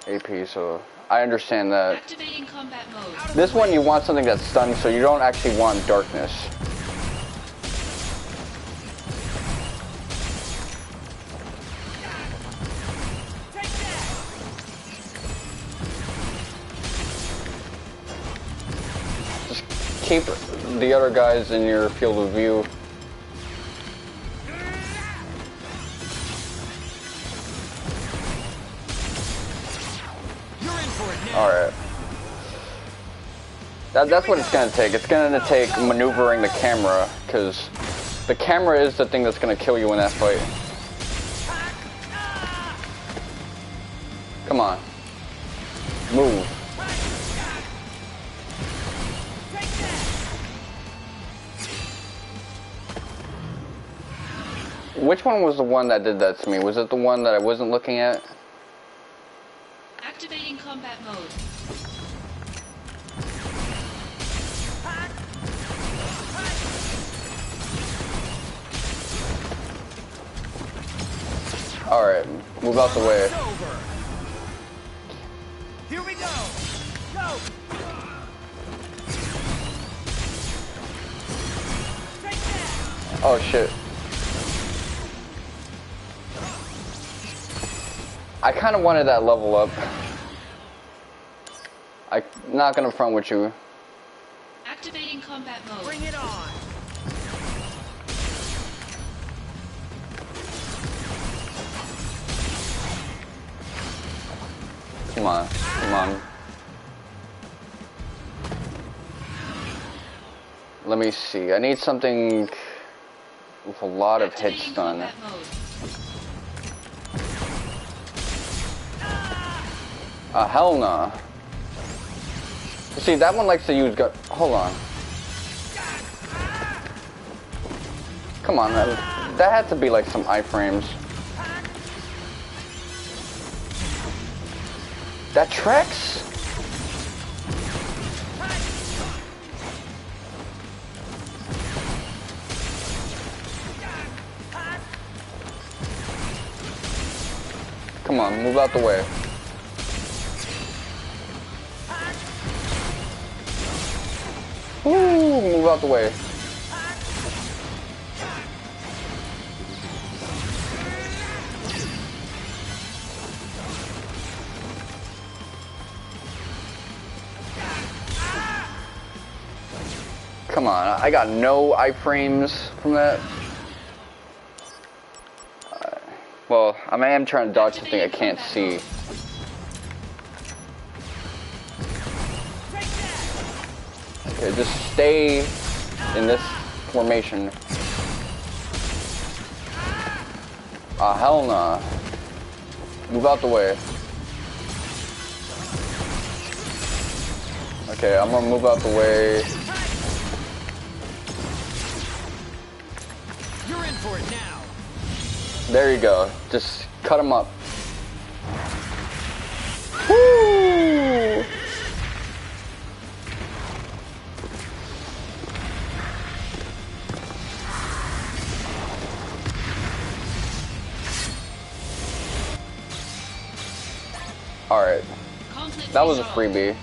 AP, so I understand that. Activating combat mode. This one you want something that's stunned, so you don't actually want darkness. Just keep the other guys in your field of view. Alright. That's what it's gonna take. It's gonna take maneuvering the camera, because the camera is the thing that's gonna kill you in that fight. Come on. Move. Which one was the one that did that to me? Was it the one that I wasn't looking at? Activating combat mode. Alright, move out the way. Here we go! Go! Take that! Oh shit. I kind of wanted that level up. I'm not gonna front with you. Activating combat mode. Bring it on! Come on, come on. Let me see. I need something with a lot of hit Activating stun. combat mode. Hell nah. See, that one likes to use gun. Hold on. Come on, that had to be like some iframes. That tracks? Come on, move out the way. Woo, move out the way. Come on, I got no iframes from that. Well, I am trying to dodge something I can't see. Okay, just stay in this formation. Hell nah. Move out the way. Okay, I'm gonna move out the way. You're in for it now! There you go. Just cut him up. Woo! Alright. That was a freebie.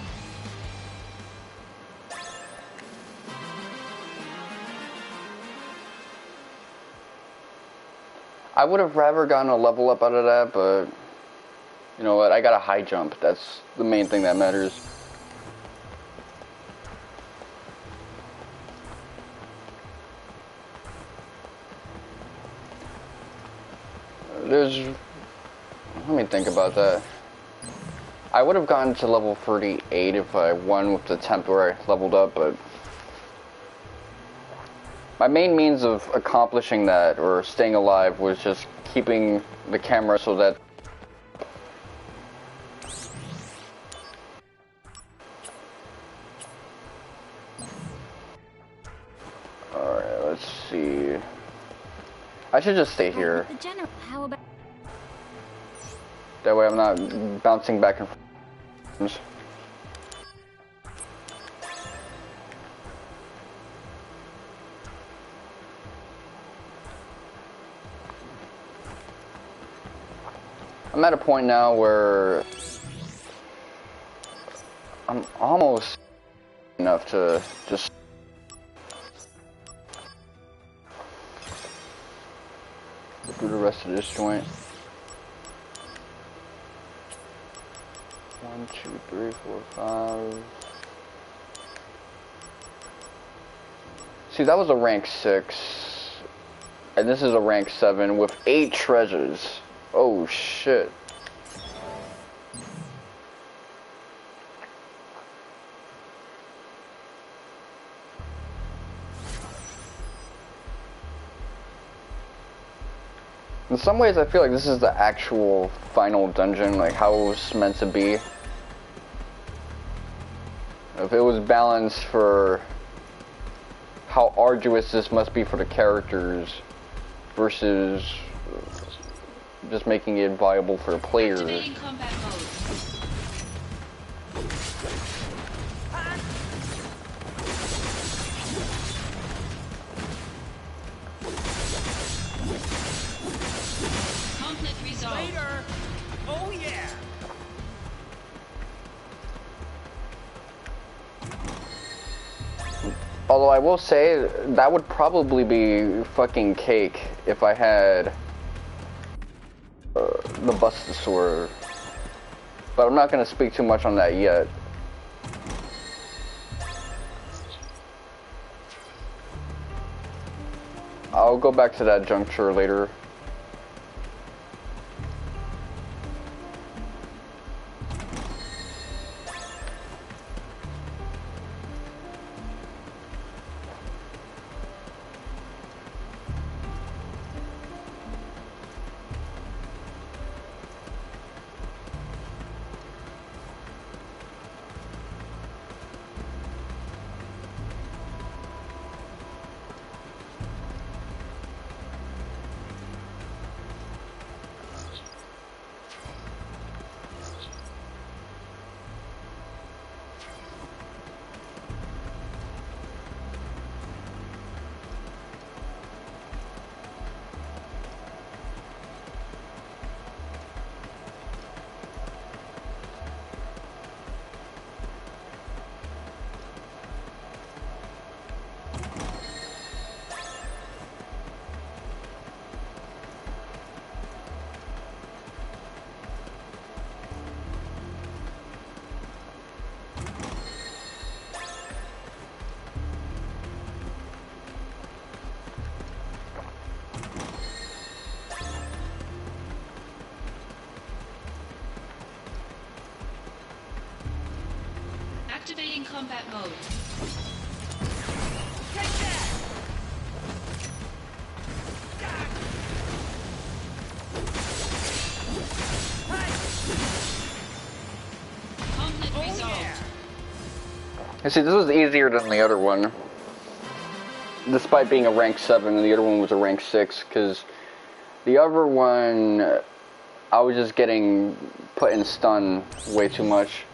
I would have rather gotten a level up out of that, but you know what? I got a high jump. That's the main thing that matters. Let me think about that. I would have gotten to level 38 if I won with the attempt where I leveled up, but my main means of accomplishing that, or staying alive, was just keeping the camera so that alright, let's see. I should just stay here. How about That way I'm not bouncing back and forth. I'm at a point now where I'm almost enough to just do the rest of this joint. 1, 2, 3, 4, 5. See, that was a rank 6. And this is a rank 7 with 8 treasures. Oh shit. In some ways, I feel like this is the actual final dungeon, like how it was meant to be. If it was balanced for how arduous this must be for the characters versus just making it viable for the players. Activating combat mode. Conflict resolved. Later. Oh yeah. Although I will say, that would probably be fucking cake if I had the busted sword. But I'm not going to speak too much on that yet. I'll go back to that juncture later. Activating combat mode. Take that. Conflict Oh resolved. yeah. You see, this was easier than the other one. Despite being a rank 7 and the other one was a rank 6, because the other one, I was just getting put in stun way too much.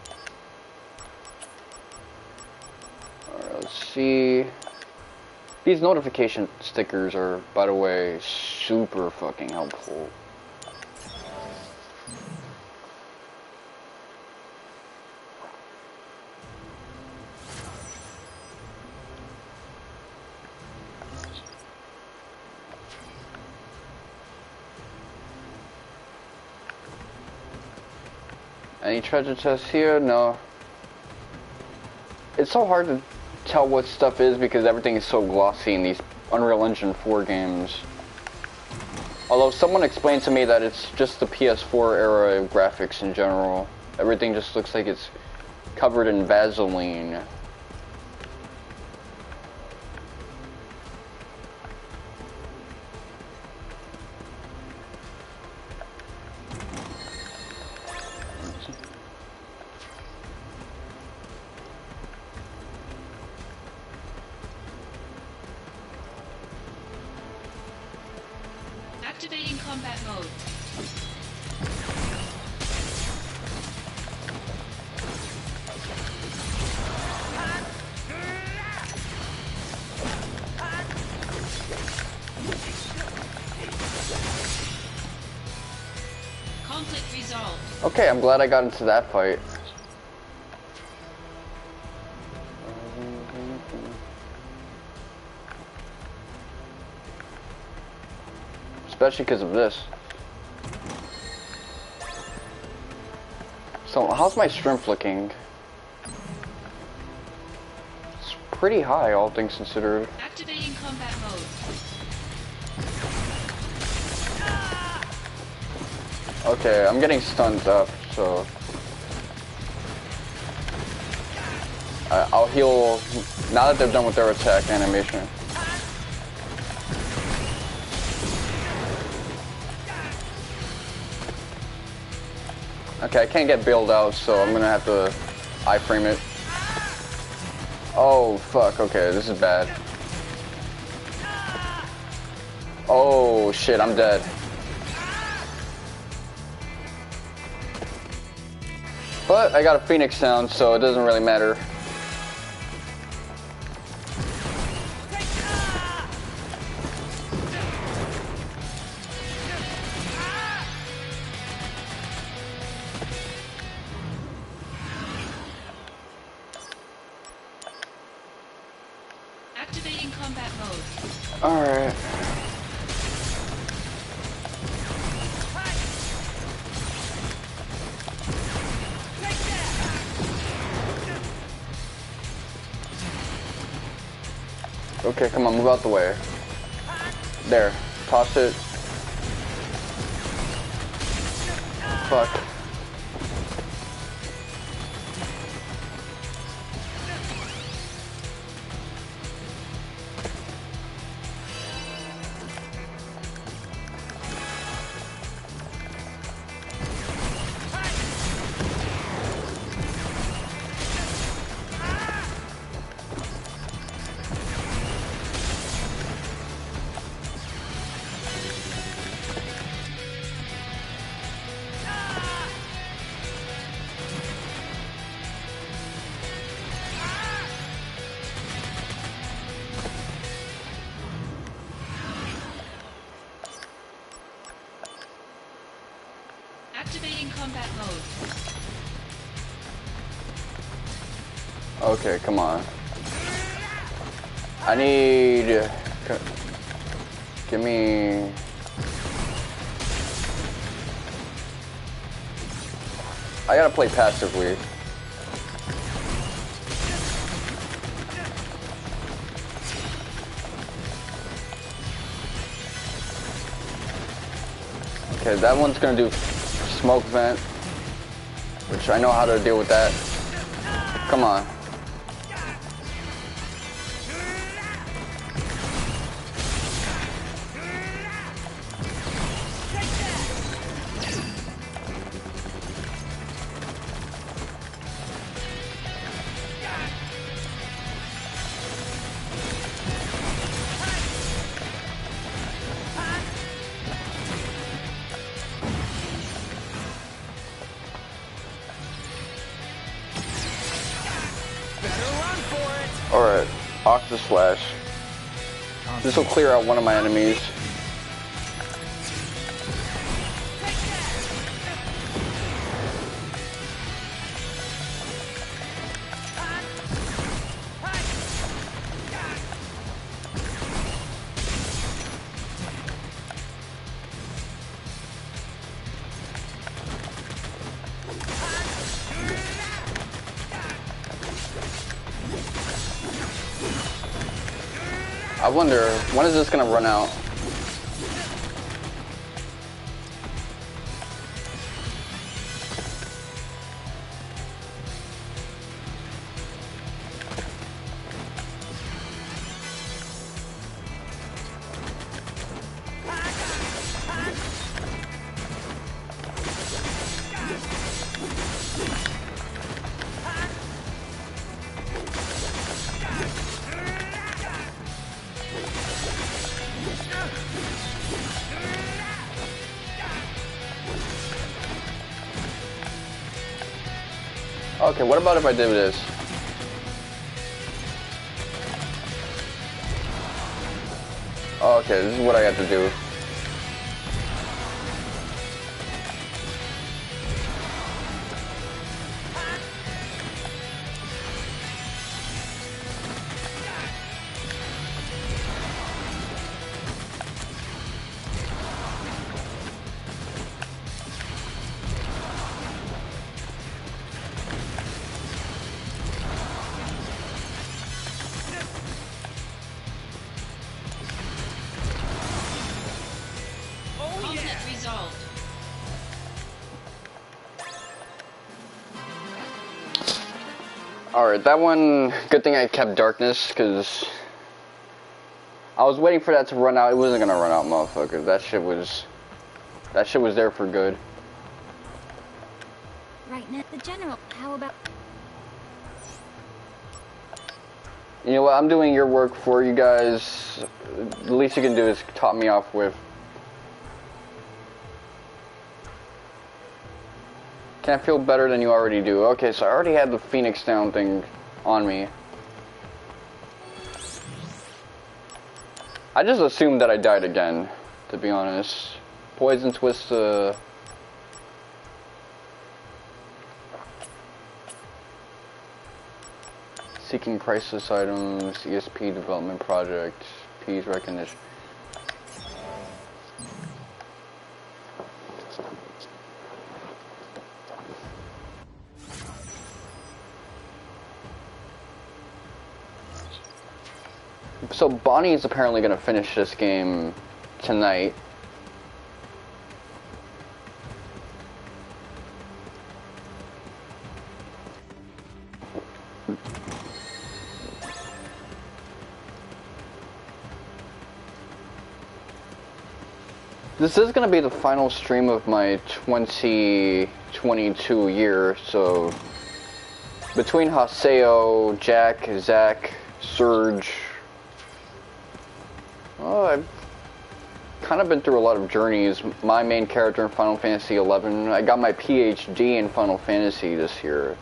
Alright, let's see. These notification stickers are, by the way, super fucking helpful. Any treasure chests here? No. It's so hard to tell what stuff is because everything is so glossy in these Unreal Engine 4 games. Although someone explained to me that it's just the PS4 era graphics in general. Everything just looks like it's covered in Vaseline. Activating combat mode. Conflict resolved. Okay, I'm glad I got into that fight. Especially because of this. So, how's my strength looking? It's pretty high, all things considered. Activating combat mode. Okay, I'm getting stunned up, so... I'll heal now that they're done with their attack animation. Okay, I can't get bailed out, so I'm gonna have to iframe it. Oh, fuck, okay, this is bad. Oh, shit, I'm dead. But I got a Phoenix sound, so it doesn't really matter. Activating combat mode. Alright. Okay, come on, move out the way. There, toss it. Fuck. Activating combat mode. Okay, come on. I need... Give me... I gotta play passively. Okay, that one's gonna do smoke vent, which I know how to deal with that. Come on. Alright, Octa Slash. This will clear out one of my enemies. I wonder, when is this gonna run out? Okay, what about if I did this? Okay, this is what I have to do. Alright, that one, good thing I kept darkness, because I was waiting for that to run out. It wasn't gonna run out, motherfucker. That shit was there for good. right now. The general, how about... You know what, I'm doing your work for you guys. The least you can do is top me off with... Can't feel better than you already do. Okay, so I already had the Phoenix down thing on me. I just assumed that I died again, to be honest. Poison twist, seeking crisis items, ESP development project, P's recognition. So Bonnie is apparently going to finish this game tonight. This is going to be the final stream of my 2022 year, so between Haseo, Jack, Zack, Surge, well, I've kind of been through a lot of journeys. My main character in Final Fantasy XI, I got my PhD in Final Fantasy this year.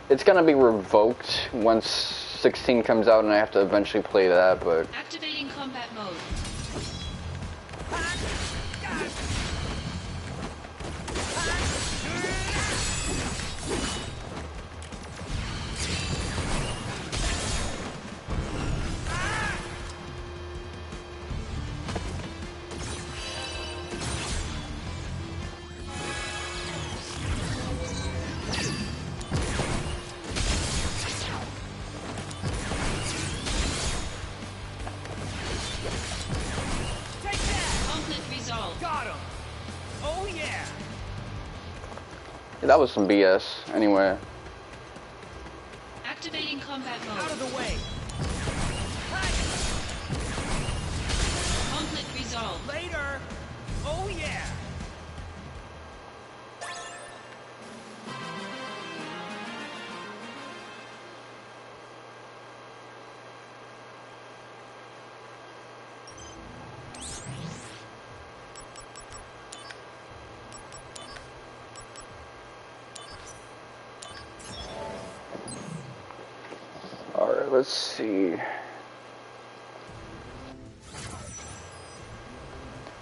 It's going to be revoked once 16 comes out and I have to eventually play that, but... Activating combat mode. That was some BS, anyway. Activating combat mode. Out of the way. Conflict resolved. Later. Oh yeah. Alright, let's see.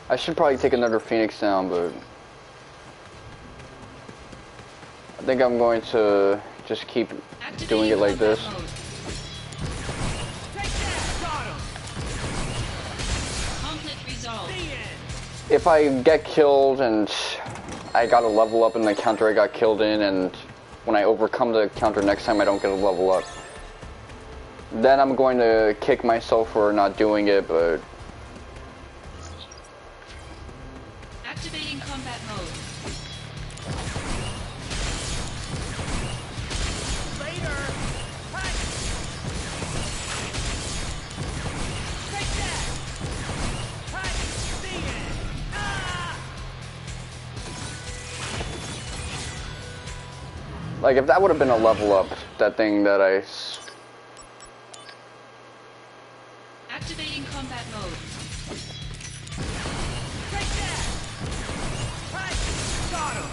I should probably take another Phoenix down, but I think I'm going to just keep doing it like this. If I get killed and I got a level up in the counter I got killed in, and when I overcome the counter next time I don't get a level up, then I'm going to kick myself for not doing it, but... Activating combat mode. Later. Hi. Take that. Hi. See it. Ah. Like, if that would have been a level up, that thing that I... Activating combat mode. Take that. Hi. Got him.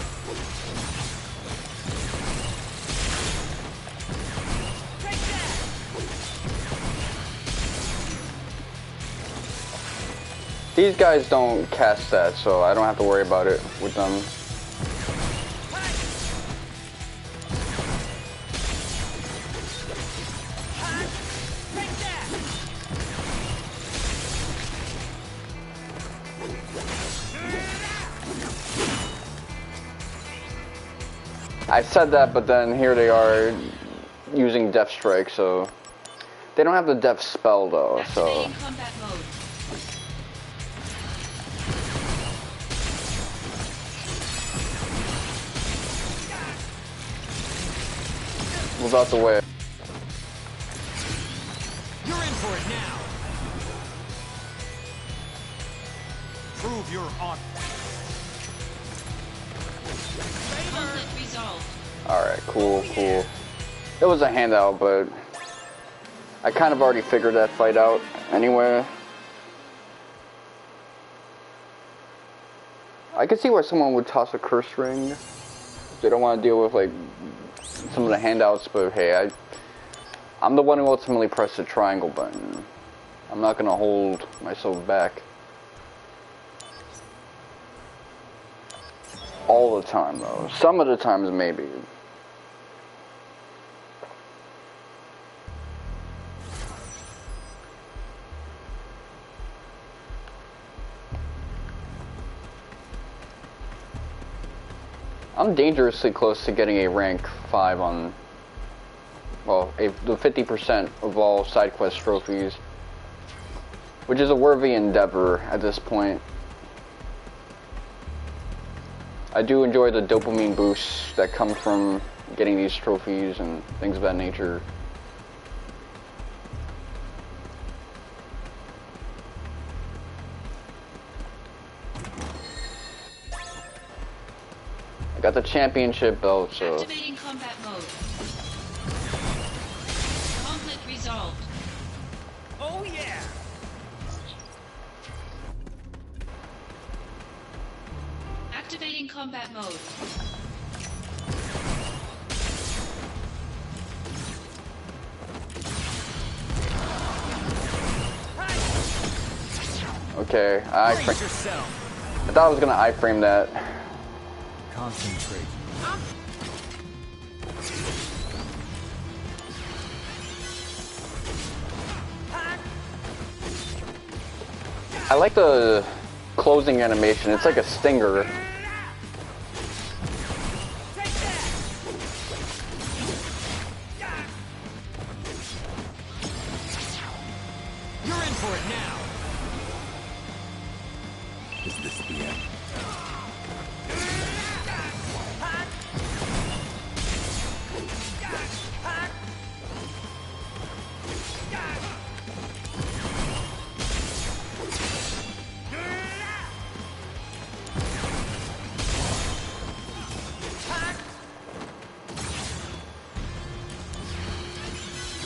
Take that. These guys don't cast that, so I don't have to worry about it with them. I said that, but then here they are using Death Strike, so they don't have the Death spell though, so. Activating combat mode. Move out the way. You're in for it now. Prove you're on. Conflict resolved. Alright, cool, cool. It was a handout, but I kind of already figured that fight out anyway. I could see why someone would toss a curse ring. They don't want to deal with like some of the handouts, but hey, I'm the one who ultimately pressed the triangle button. I'm not gonna hold myself back. All the time though. Some of the times maybe. I'm dangerously close to getting a rank 5 on, well, the 50% of all side quest trophies, which is a worthy endeavor at this point. I do enjoy the dopamine boosts that come from getting these trophies and things of that nature. I got the championship belt, so... Activating combat mode. Conflict resolved. Oh yeah! Activating combat mode. Okay, Brace yourself. I thought I was gonna iframe that. Concentrate. I like the closing animation. It's like a stinger. Take that! You're in for it now. Is this the end?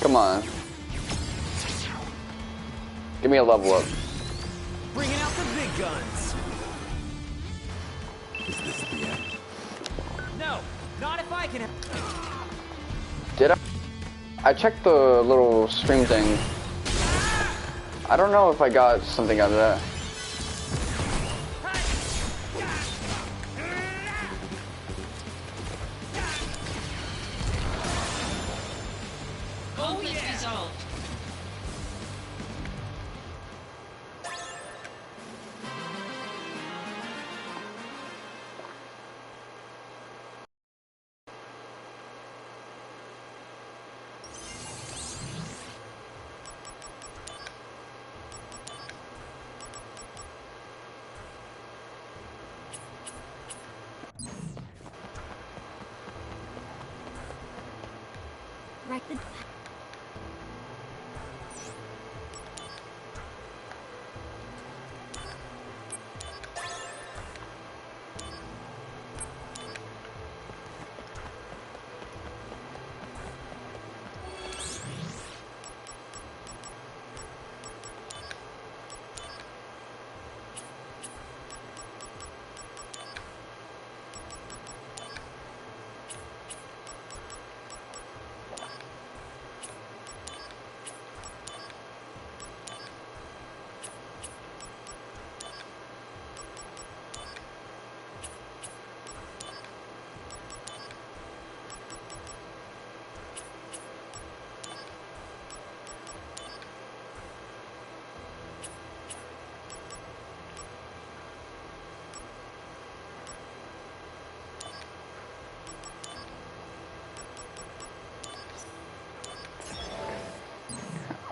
Come on. Give me a level up. Bringing out the big guns. Is this the end? No, not if I can. Did I? I checked the little stream thing. I don't know if I got something out of that. Conflict resolved. Right the...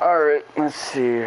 Alright, let's see.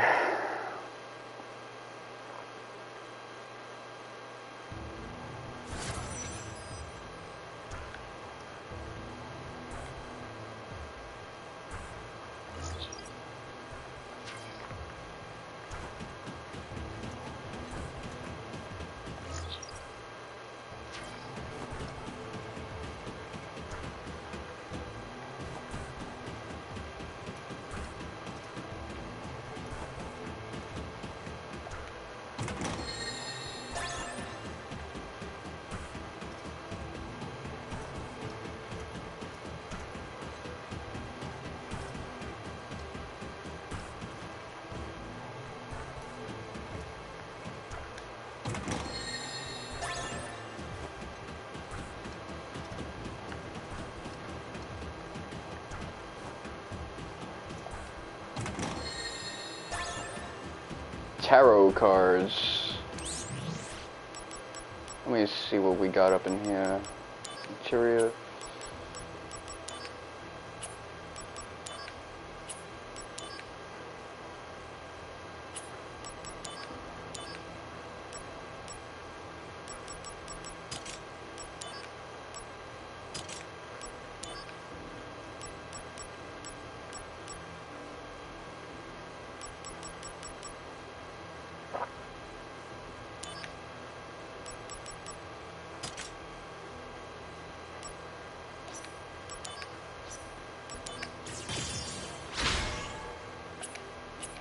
Tarot cards. Let me see what we got up in here. Materia.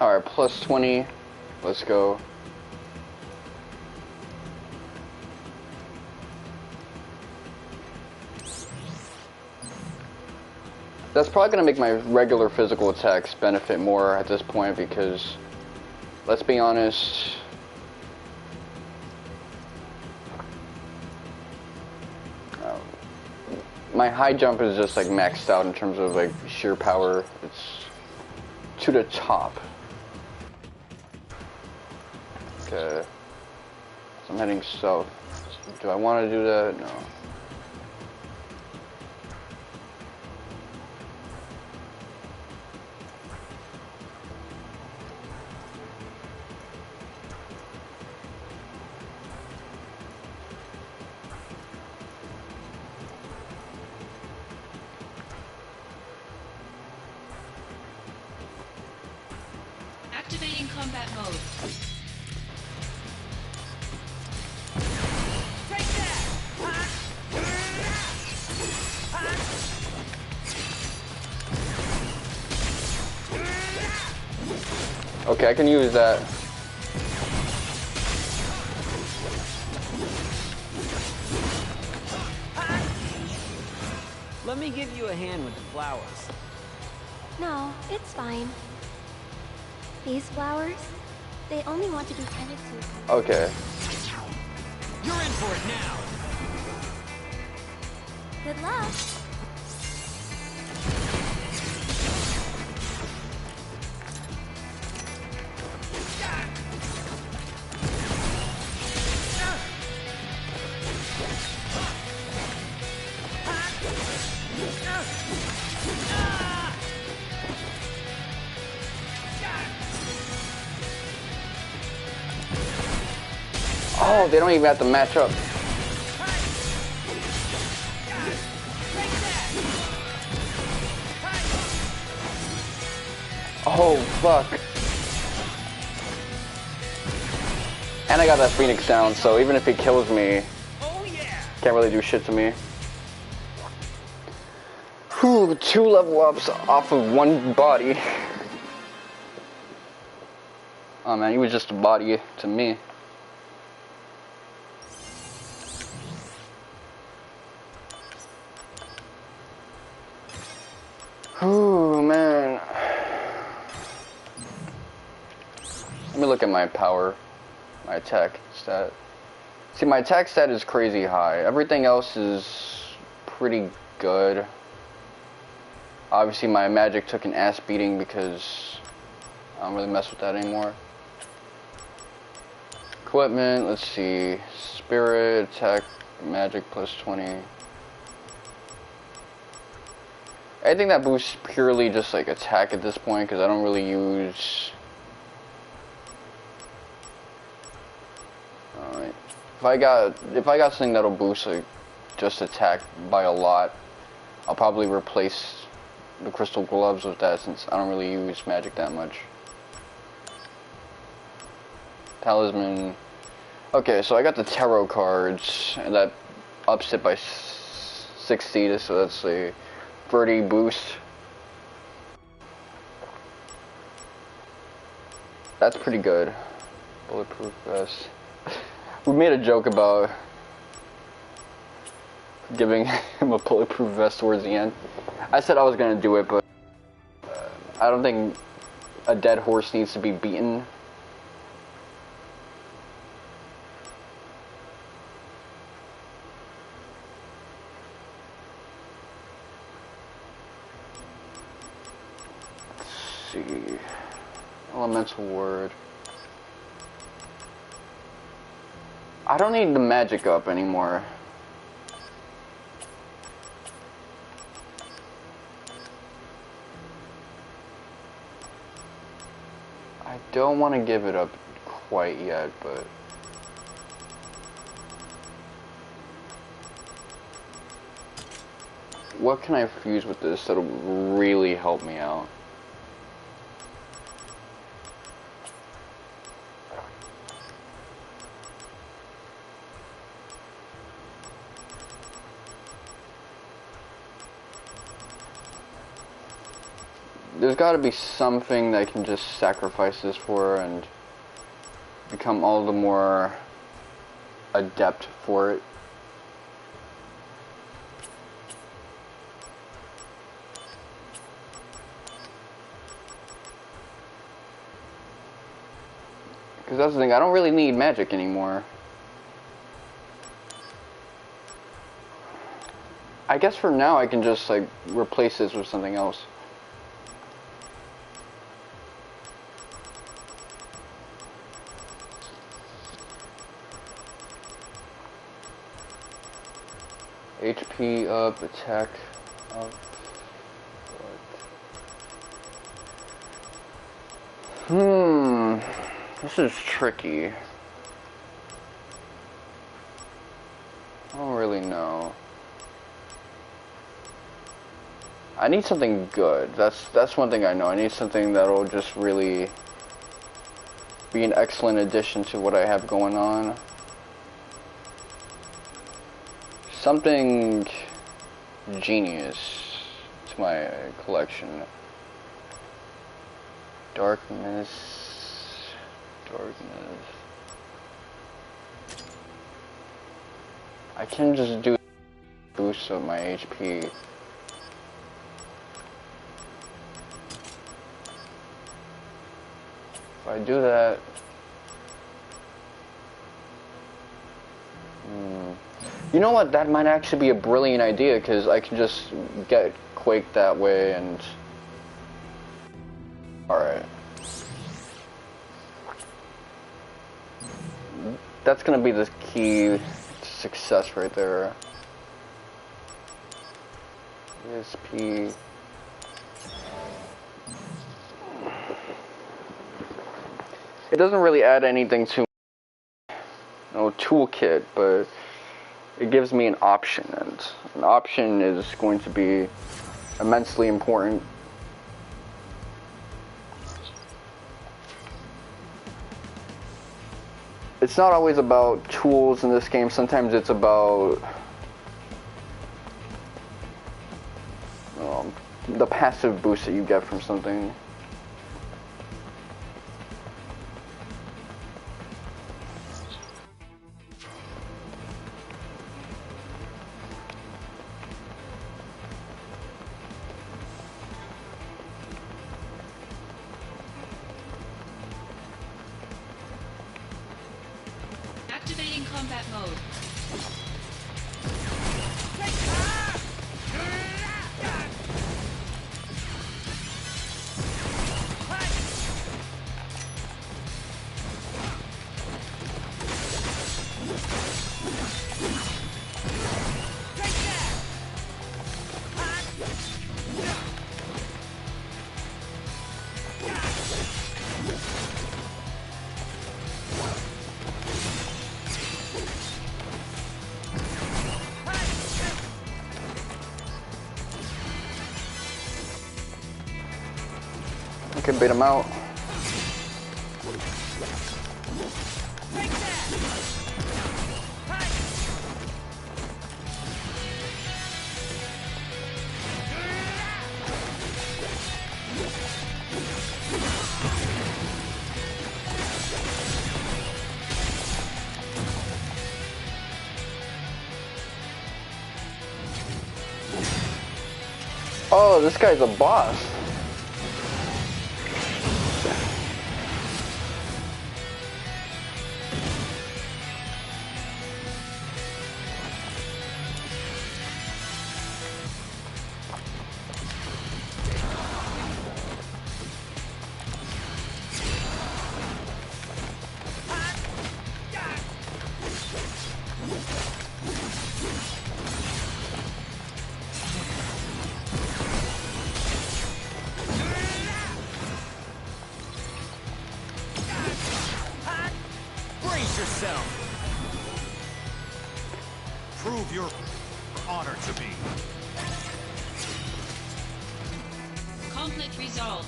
Alright, plus 20. Let's go. That's probably going to make my regular physical attacks benefit more at this point because, let's be honest, my high jump is just like maxed out in terms of like sheer power. It's to the top. Okay, so I'm heading south. Do I want to do that? No. Activating combat mode. Okay, I can use that. Let me give you a hand with the flowers. No, it's fine. These flowers, they only want to be tended to. Okay. You're in for it now. Good luck. Oh, they don't even have to match up. Oh, fuck. And I got that Phoenix down, so even if he kills me, can't really do shit to me. Whew, 2 level ups off of 1 body. Oh man, he was just a body to me. Oh man. Let me look at my power, my attack stat. See, my attack stat is crazy high. Everything else is pretty good. Obviously my magic took an ass beating because I don't really mess with that anymore. Equipment, let's see. Spirit, attack, magic plus 20. I think that boosts purely just like attack at this point because I don't really use. Alright. If I got something that'll boost like just attack by a lot, I'll probably replace the crystal gloves with that since I don't really use magic that much. Talisman. Okay, so I got the tarot cards and that ups it by 60, so that's a 30 boost. That's pretty good. Bulletproof vest. We made a joke about giving him a bulletproof vest towards the end. I said I was gonna do it, but I don't think a dead horse needs to be beaten. Let's see. Elemental word. I don't need the magic up anymore. I don't want to give it up quite yet, but... What can I fuse with this that'll really help me out? There's got to be something that I can just sacrifice this for and become all the more adept for it. Because that's the thing, I don't really need magic anymore. I guess for now I can just like replace this with something else. HP up, attack up. This is tricky. I don't really know. I need something good. That's one thing I know. I need something that'll just really be an excellent addition to what I have going on. Something genius to my collection. Darkness. I can just do boost of my HP. If I do that, you know what? That might actually be a brilliant idea because I can just get Quake that way and. Alright. That's gonna be the key to success right there. ESP. It doesn't really add anything to no toolkit, but it gives me an option, and an option is going to be immensely important. It's not always about tools in this game. Sometimes it's about the passive boost that you get from something. Activating combat mode. I can bait him out. Oh, this guy's a boss. yourself. Prove your honor to me. Conflict resolved.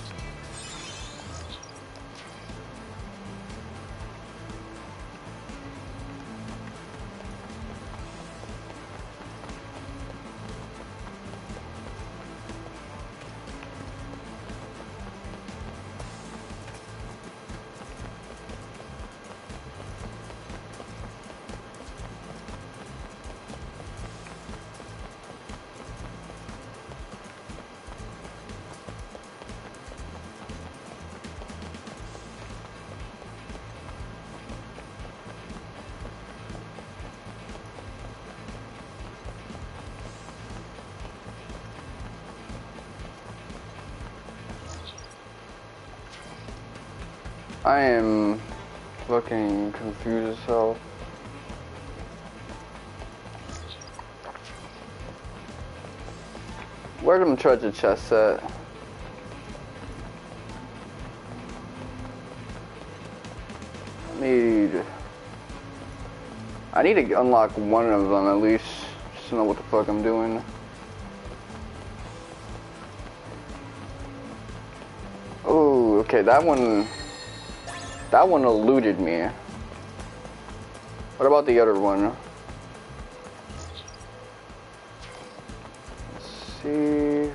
I am fucking confused as hell. Where them treasure chests at? I need to unlock one of them at least, just to know what the fuck I'm doing. Oh, okay, that one eluded me. What about the other one? Let's see.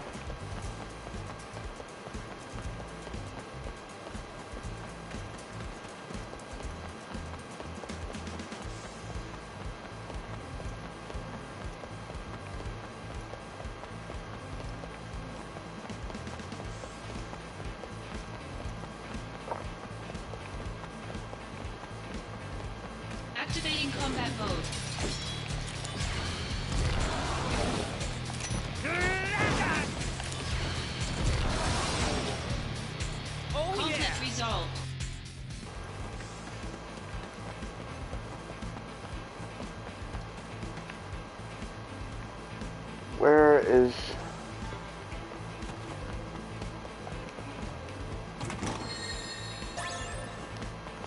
Activating combat mode. Conflict resolved. Where is...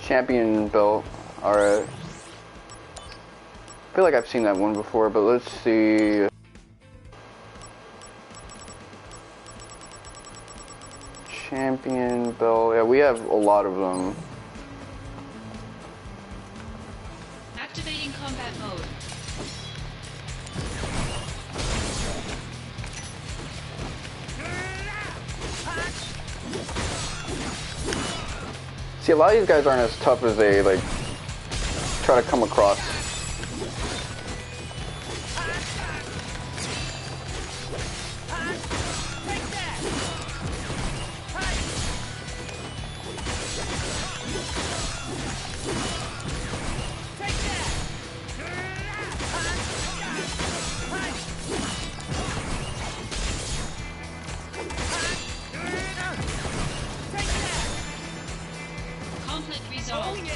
Champion belt. Alright. I feel like I've seen that one before, but let's see. Champion belt. Yeah, we have a lot of them. Activating combat mode. See, a lot of these guys aren't as tough as they like try to come across. Conflict resolved.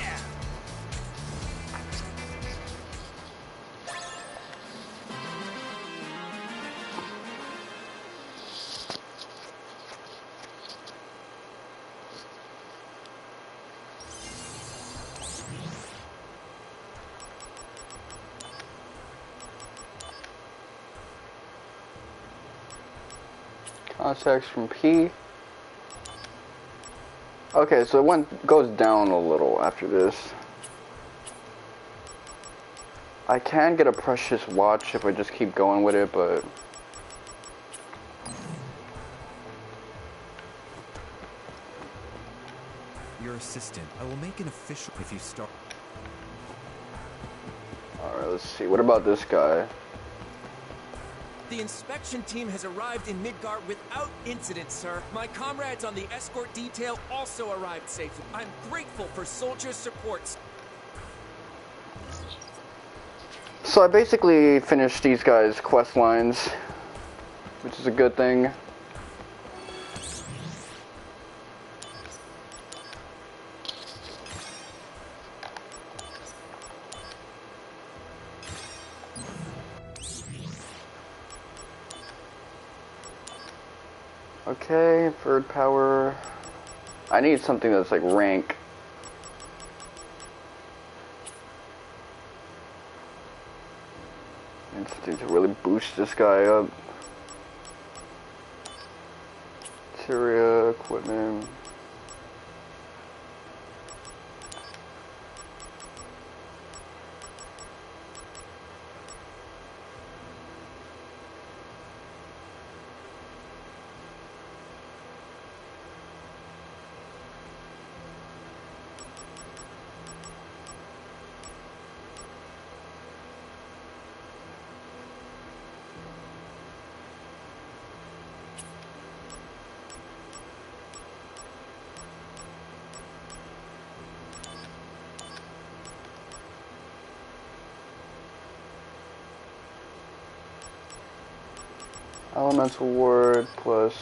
Contacts from P. Okay, so it goes down a little after this. I can get a precious watch if I just keep going with it, but... Your assistant. I will make an official if you start. Alright, let's see. What about this guy? The inspection team has arrived in Midgard without incident, sir. My comrades on the escort detail also arrived safely. I'm grateful for soldiers' support. So I basically finished these guys' quest lines, which is a good thing. Okay, third power. I need something that's like rank. To really boost this guy up. Materia, equipment. Elemental ward plus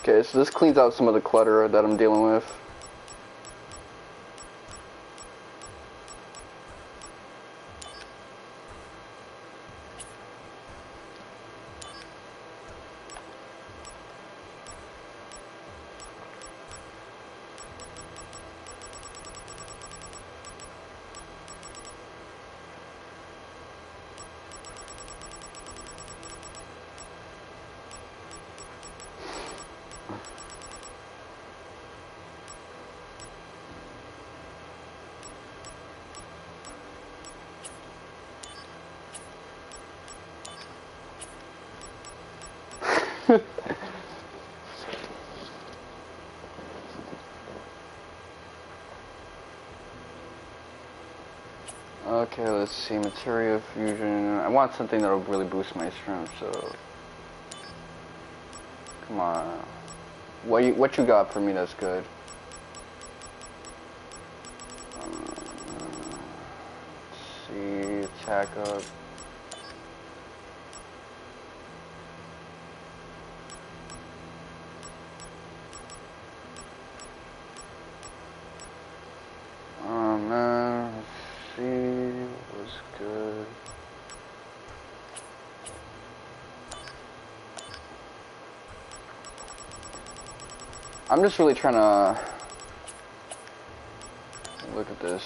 okay, so this cleans out some of the clutter that I'm dealing with. Okay, let's see, materia fusion. I want something that'll really boost my strength, so come on. What you got for me that's good? Let's see, attack up. I'm just really trying to look at this.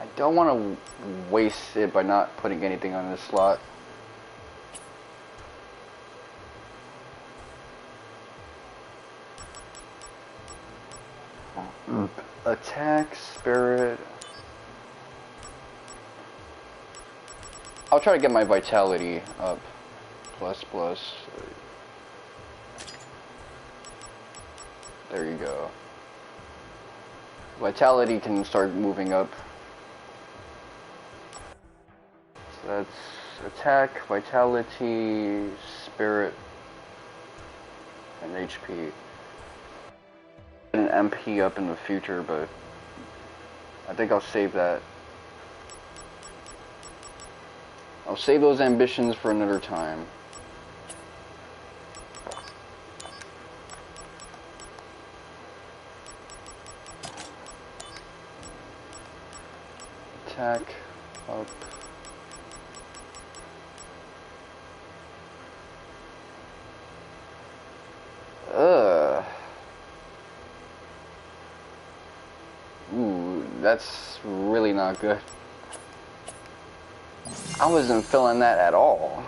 I don't want to waste it by not putting anything on this slot. Attack, spirit. I'll try to get my vitality up. Plus. There you go. Vitality can start moving up. So that's attack, vitality, spirit, and HP. An MP up in the future, but I think I'll save that. I'll save those ambitions for another time. Attack up. Ooh, that's really not good. I wasn't feeling that at all.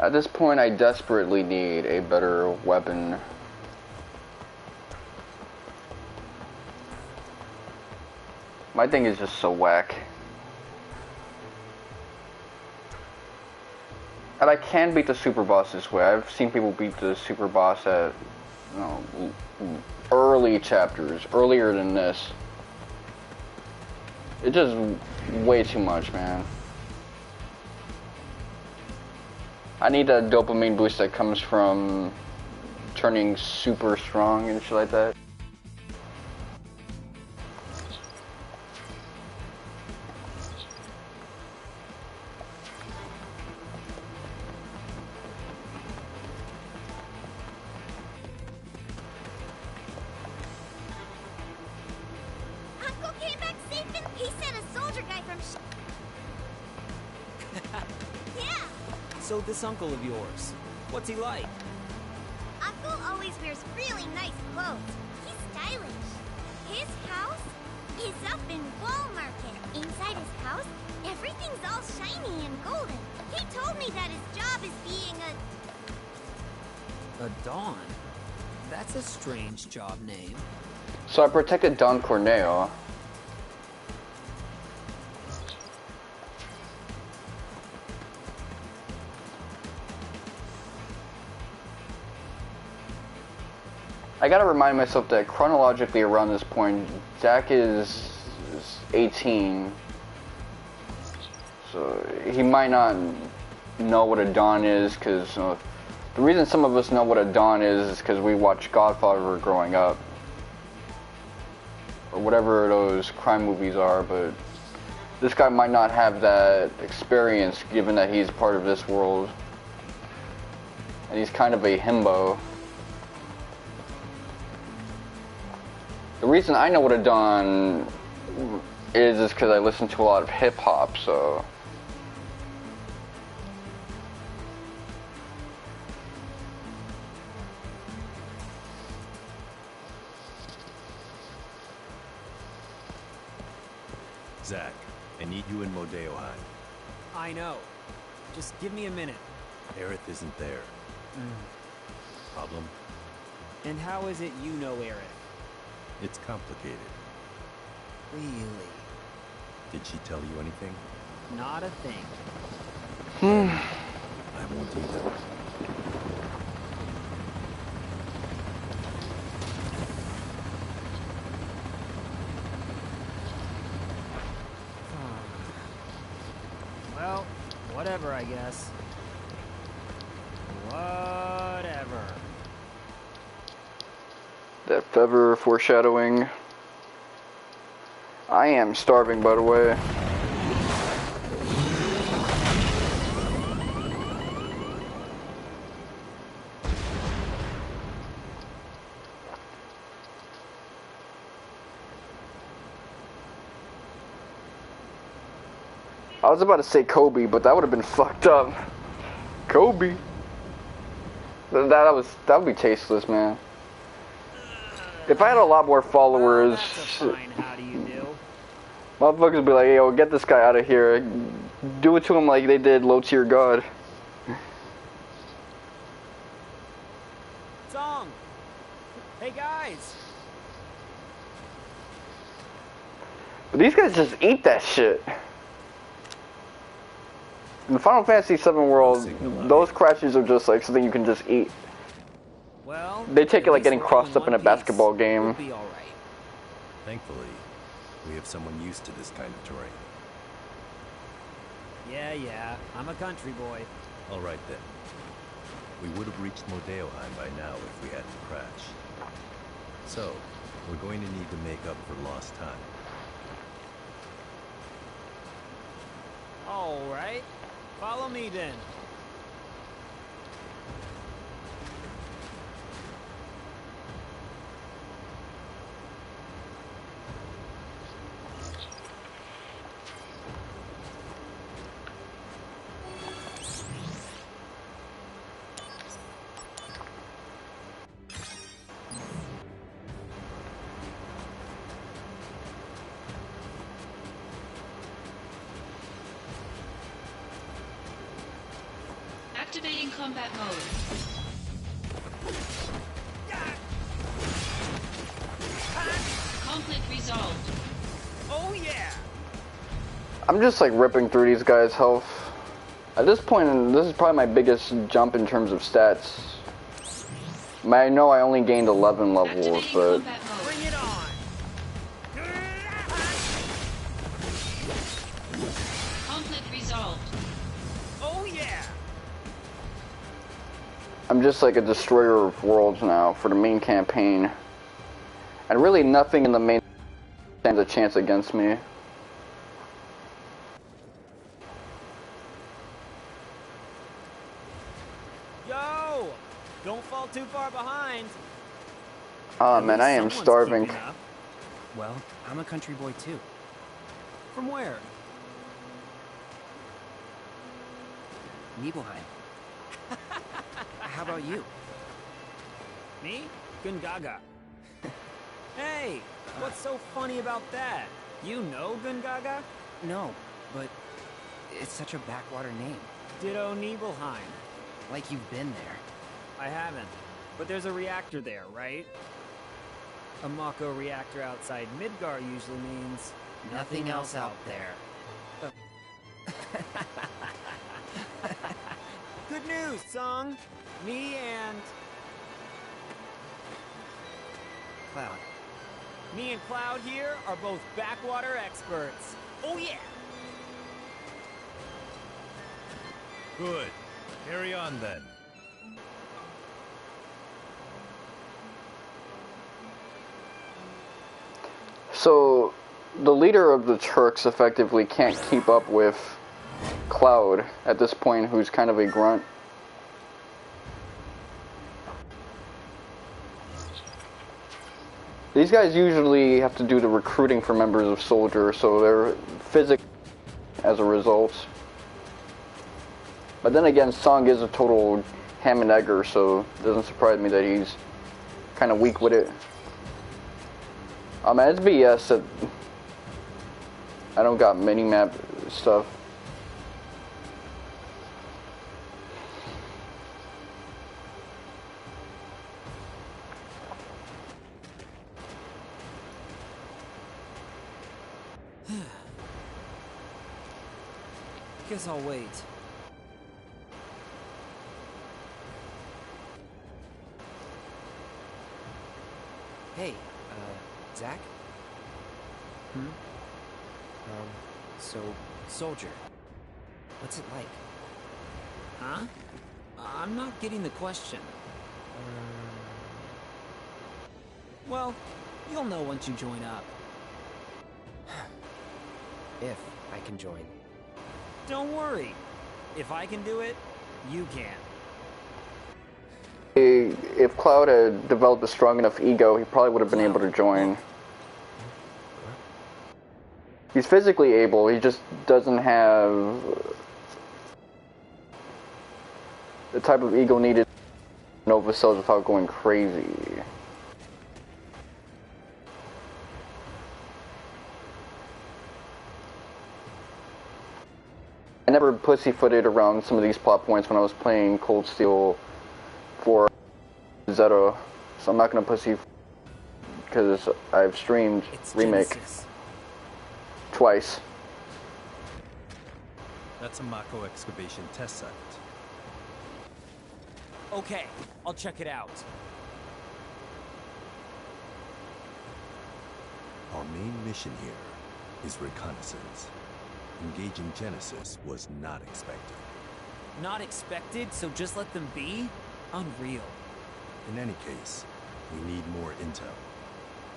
At this point, I desperately need a better weapon. My thing is just so whack. And I can beat the super boss this way. I've seen people beat the super boss at, you know, early chapters, earlier than this. It's just way too much, man. I need that dopamine boost that comes from turning super strong and shit like that. Uncle came back safe and he sent a soldier guy from Yeah! So this uncle of yours, what's he like? Uncle always wears really nice clothes. He's stylish. His house is up in Wall Market. Inside his house, everything's all shiny and golden. He told me that his job is being A Dawn? That's a strange job name. So I protected Don Corneo. I gotta remind myself that chronologically around this point, Zack is 18. So he might not know what a Dawn is, because the reason some of us know what a Dawn is because we watched Godfather growing up. Or whatever those crime movies are, but this guy might not have that experience given that he's part of this world. And he's kind of a himbo. The reason I know what a Dawn is because I listen to a lot of hip hop, so. Zack, I need you in Modeoheim. I know. Just give me a minute. Aerith isn't there. Problem? And how is it you know Aerith? It's complicated. Really? Did she tell you anything? Not a thing. I won't either. Well, whatever, I guess. Whatever. That feather foreshadowing. I am starving, by the way. I was about to say Kobe, but that would have been fucked up. Kobe. That would be tasteless, man. If I had a lot more followers, Well, that's a fine how do you do. motherfuckers would be like, yo, get this guy out of here. Do it to him like they did low tier God. Song! Hey guys! But these guys just eat that shit. In the Final Fantasy VII world, those crashes are just like something you can just eat. Well, They take it like at getting least crossed we're up in a one piece. basketball game. We'll be all right. Thankfully, we have someone used to this kind of terrain. Yeah, I'm a country boy. All right then. We would have reached Modeoheim by now if we hadn't crashed. So, we're going to need to make up for lost time. All right. Follow me then. Activating combat mode. Conflict resolved. Oh yeah! I'm just like ripping through these guys' health. At this point, this is probably my biggest jump in terms of stats. I know I only gained 11 levels, Activating but combat mode. Bring it on! Conflict resolved. Oh yeah! I'm just like a destroyer of worlds now for the main campaign. And really nothing in the main stands a chance against me. Yo! Don't fall too far behind. Oh man, I am Someone's starving. keeping up. Well, I'm a country boy too. From where? Nibelheim. How about you? Me? Gungaga. Hey, what's so funny about that? You know Gungaga? No, but it's such a backwater name. Ditto Nibelheim. Like you've been there. I haven't, but there's a reactor there, right? A Mako reactor outside Midgar usually means Nothing else out there. Good news, Sung. Me and Cloud. Me and Cloud here are both backwater experts. Oh yeah! Good. Carry on then. So, the leader of the Turks effectively can't keep up with Cloud at this point, who's kind of a grunt. These guys usually have to do the recruiting for members of Soldier, so they're physically as a result. But then again, Sung is a total ham and egger, so it doesn't surprise me that he's kind of weak with it. Oh man, it's BS that I don't got mini-map stuff. Guess I'll wait. Hey, Zack? Hmm? So, Soldier. What's it like? Huh? I'm not getting the question. Well, you'll know once you join up. If I can join. Don't worry. If I can do it, you can. If Cloud had developed a strong enough ego, he probably would have been able to join. He's physically able, he just doesn't have the type of ego needed to Nova cells without going crazy. I never pussyfooted around some of these plot points when I was playing Cold Steel for Zero, so I'm not gonna pussy because I've streamed It's Remake Genesis. twice. That's a Mako excavation test site. Okay, I'll check it out. Our main mission here is reconnaissance. Engaging Genesis was not expected. Not expected, so just let them be? Unreal. In any case, we need more intel.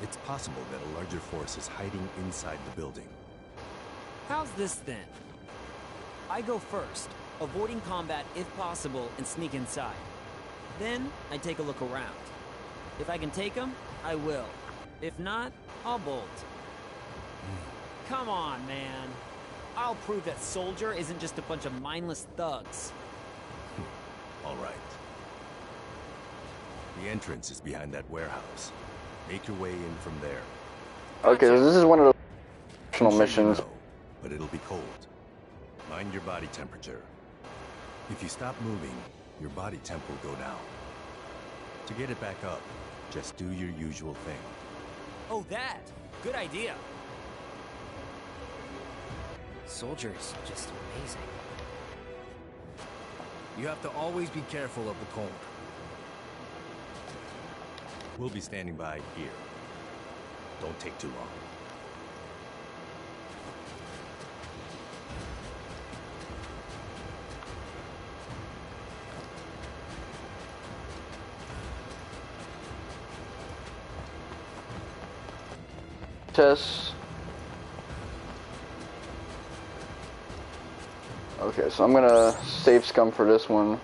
It's possible that a larger force is hiding inside the building. How's this then? I go first, avoiding combat if possible and sneak inside. Then, I take a look around. If I can take them, I will. If not, I'll bolt. Come on, man. I'll prove that Soldier isn't just a bunch of mindless thugs. All right. The entrance is behind that warehouse. Make your way in from there. Okay, so this is one of the optional I'm sure you missions. know, but it'll be cold. Mind your body temperature. If you stop moving, your body temp will go down. To get it back up, just do your usual thing. Oh, that! Good idea. Soldier's just amazing. You have to always be careful of the cold. We'll be standing by here. Don't take too long. Test. Okay, so I'm gonna save scum for this one.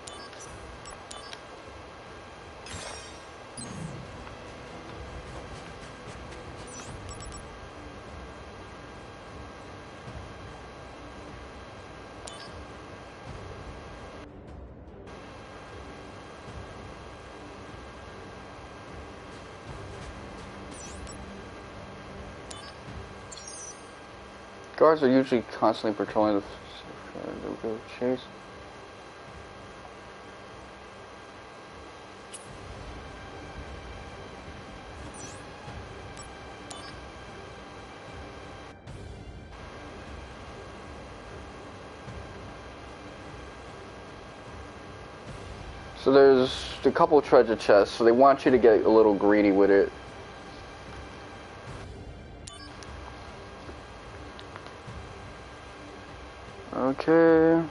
Guards are usually constantly patrolling the chase. So there's a couple treasure chests, so they want you to get a little greedy with it. Okay.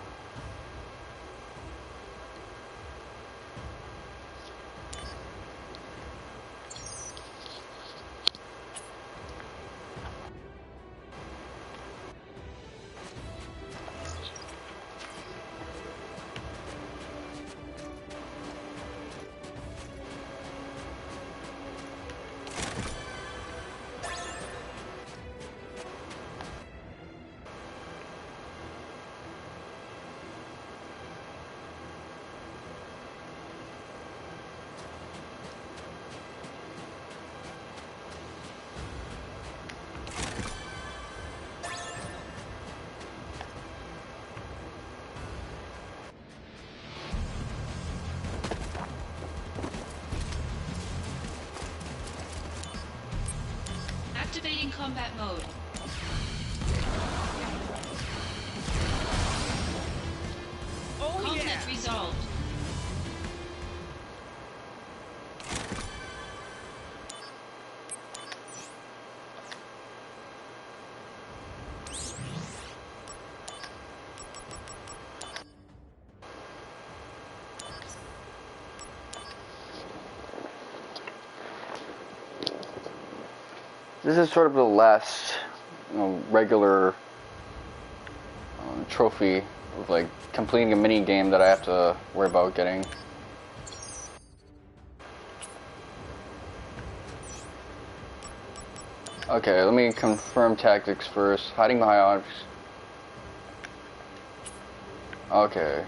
Activating combat mode. Oh, Conflict yeah! resolved. This is sort of the last, regular trophy of like completing a mini game that I have to worry about getting. Okay, let me confirm tactics first. Hiding behind objects. Okay.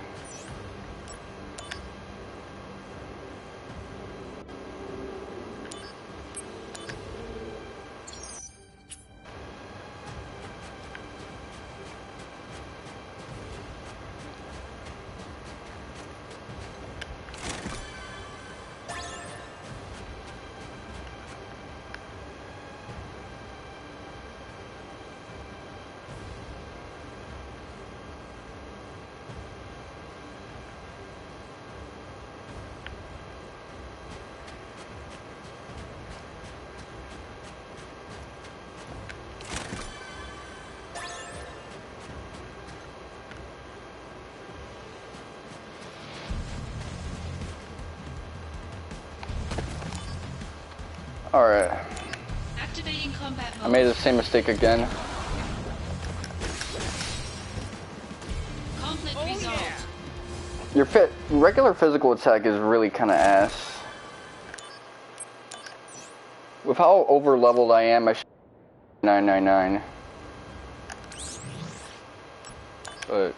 Alright. Activating combat mode. I made the same mistake again. Conflict resolved. Your regular physical attack is really kind of ass. With how over leveled I am, I should 999. But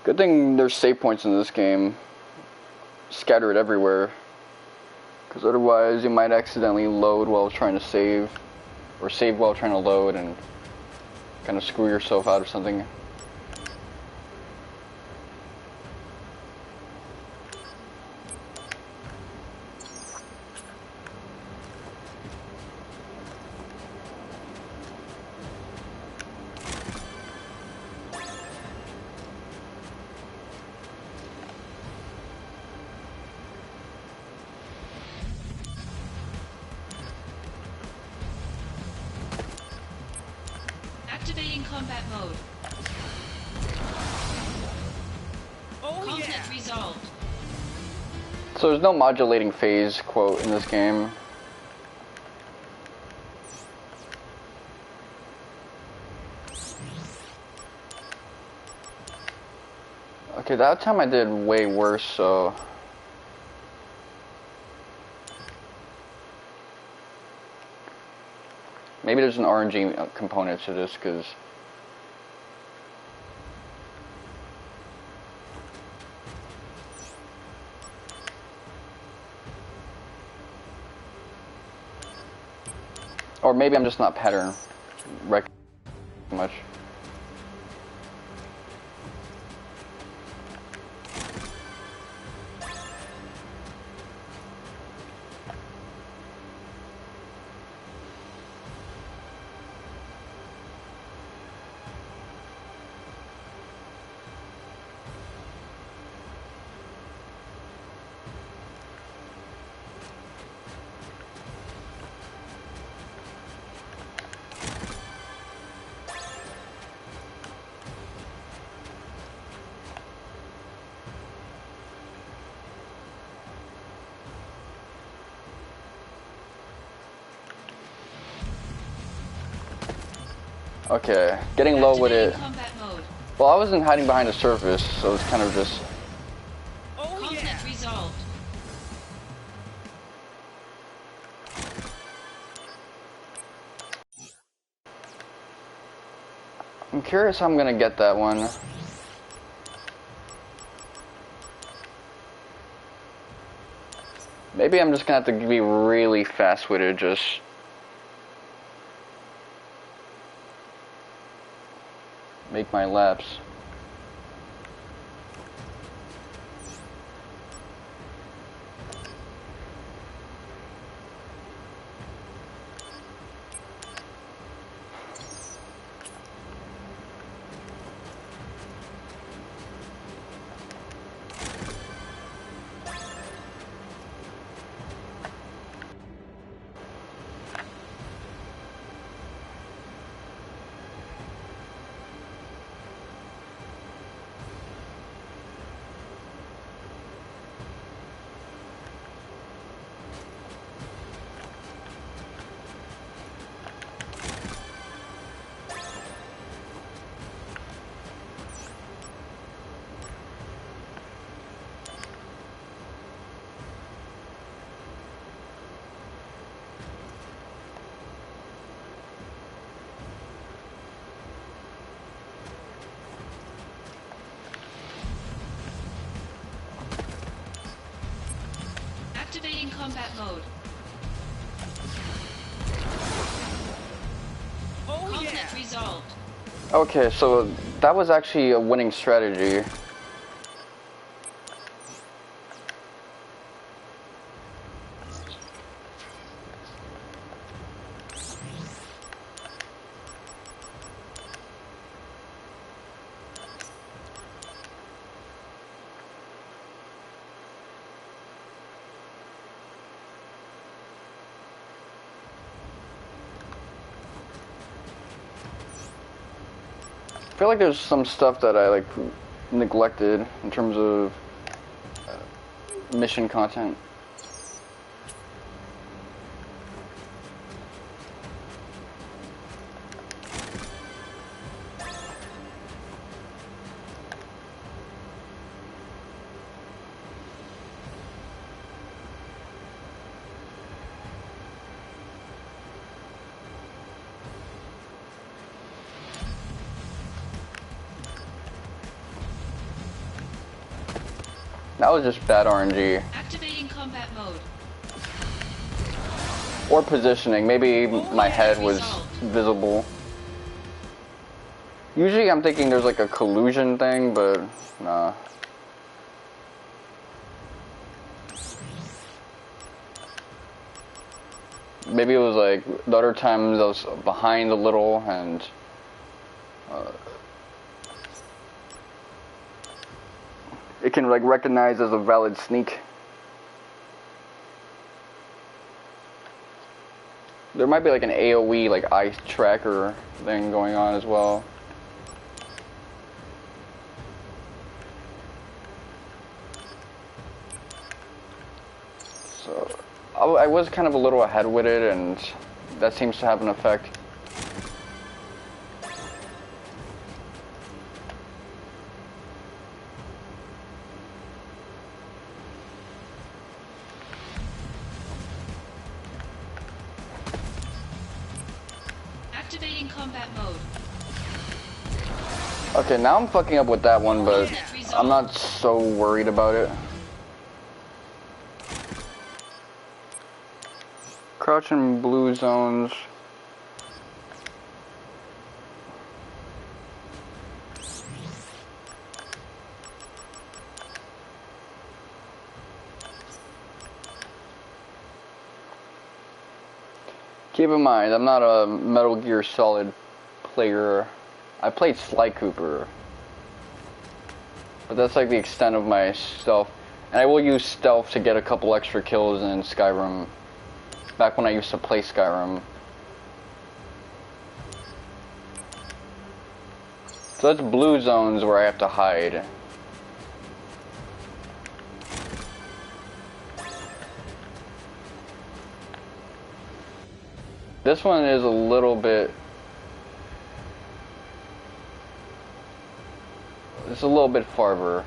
good thing there's save points in this game, scattered everywhere, because otherwise you might accidentally load while trying to save, or save while trying to load, and kind of screw yourself out of something. Activating combat mode. Oh Conflict yeah! resolved. So there's no modulating phase quote in this game. Okay, that time I did way worse, so... Maybe there's an RNG component to this, because... Or maybe I'm just not pattern rec much. Okay, getting low with it. Combat mode. Well, I wasn't hiding behind the surface, so it's kind of just... Oh yeah! Conflict resolved. I'm curious how I'm gonna get that one. Maybe I'm just gonna have to be really fast with it, just... make my laps. Activating combat mode. Oh Conflict yeah! resolved. Okay, so that was actually a winning strategy. I feel like there's some stuff that I like neglected in terms of mission content. That was just bad RNG. Activating combat mode. Or positioning. Maybe my head was visible. Usually I'm thinking there's like a collusion thing, but nah. Maybe it was like the other times I was behind a little and it can like recognize as a valid sneak. There might be like an AoE like eye tracker thing going on as well. So I was kind of a little ahead with it, and that seems to have an effect. Activating combat mode. Okay, now I'm fucking up with that one, but I'm not so worried about it. Crouch in blue zones. Keep in mind, I'm not a Metal Gear Solid player. I played Sly Cooper, but that's like the extent of my stealth. And I will use stealth to get a couple extra kills in Skyrim. Back when I used to play Skyrim. So that's blue zones where I have to hide. This one is a little bit... It's a little bit farther.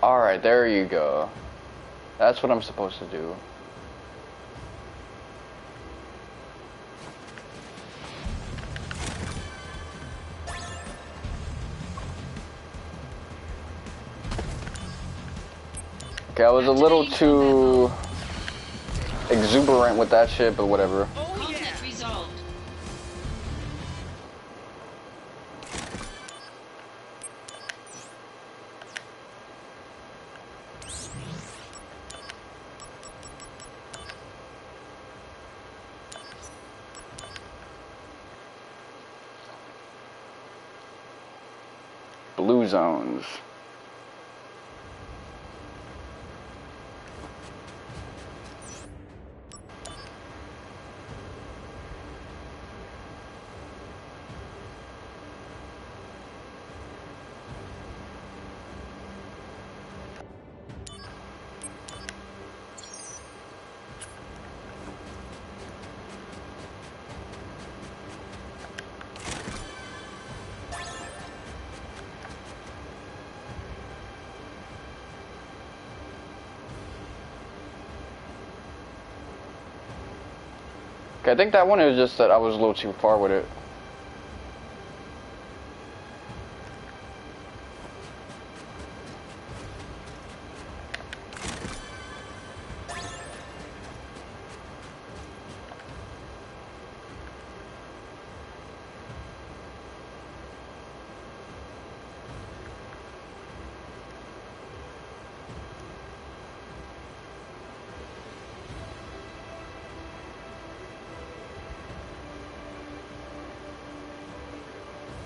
Alright, there you go. That's what I'm supposed to do. Okay, I was a little too exuberant with that shit, but whatever. Conflict resolved. Blue zones. Okay, I think that one is just that I was a little too far with it.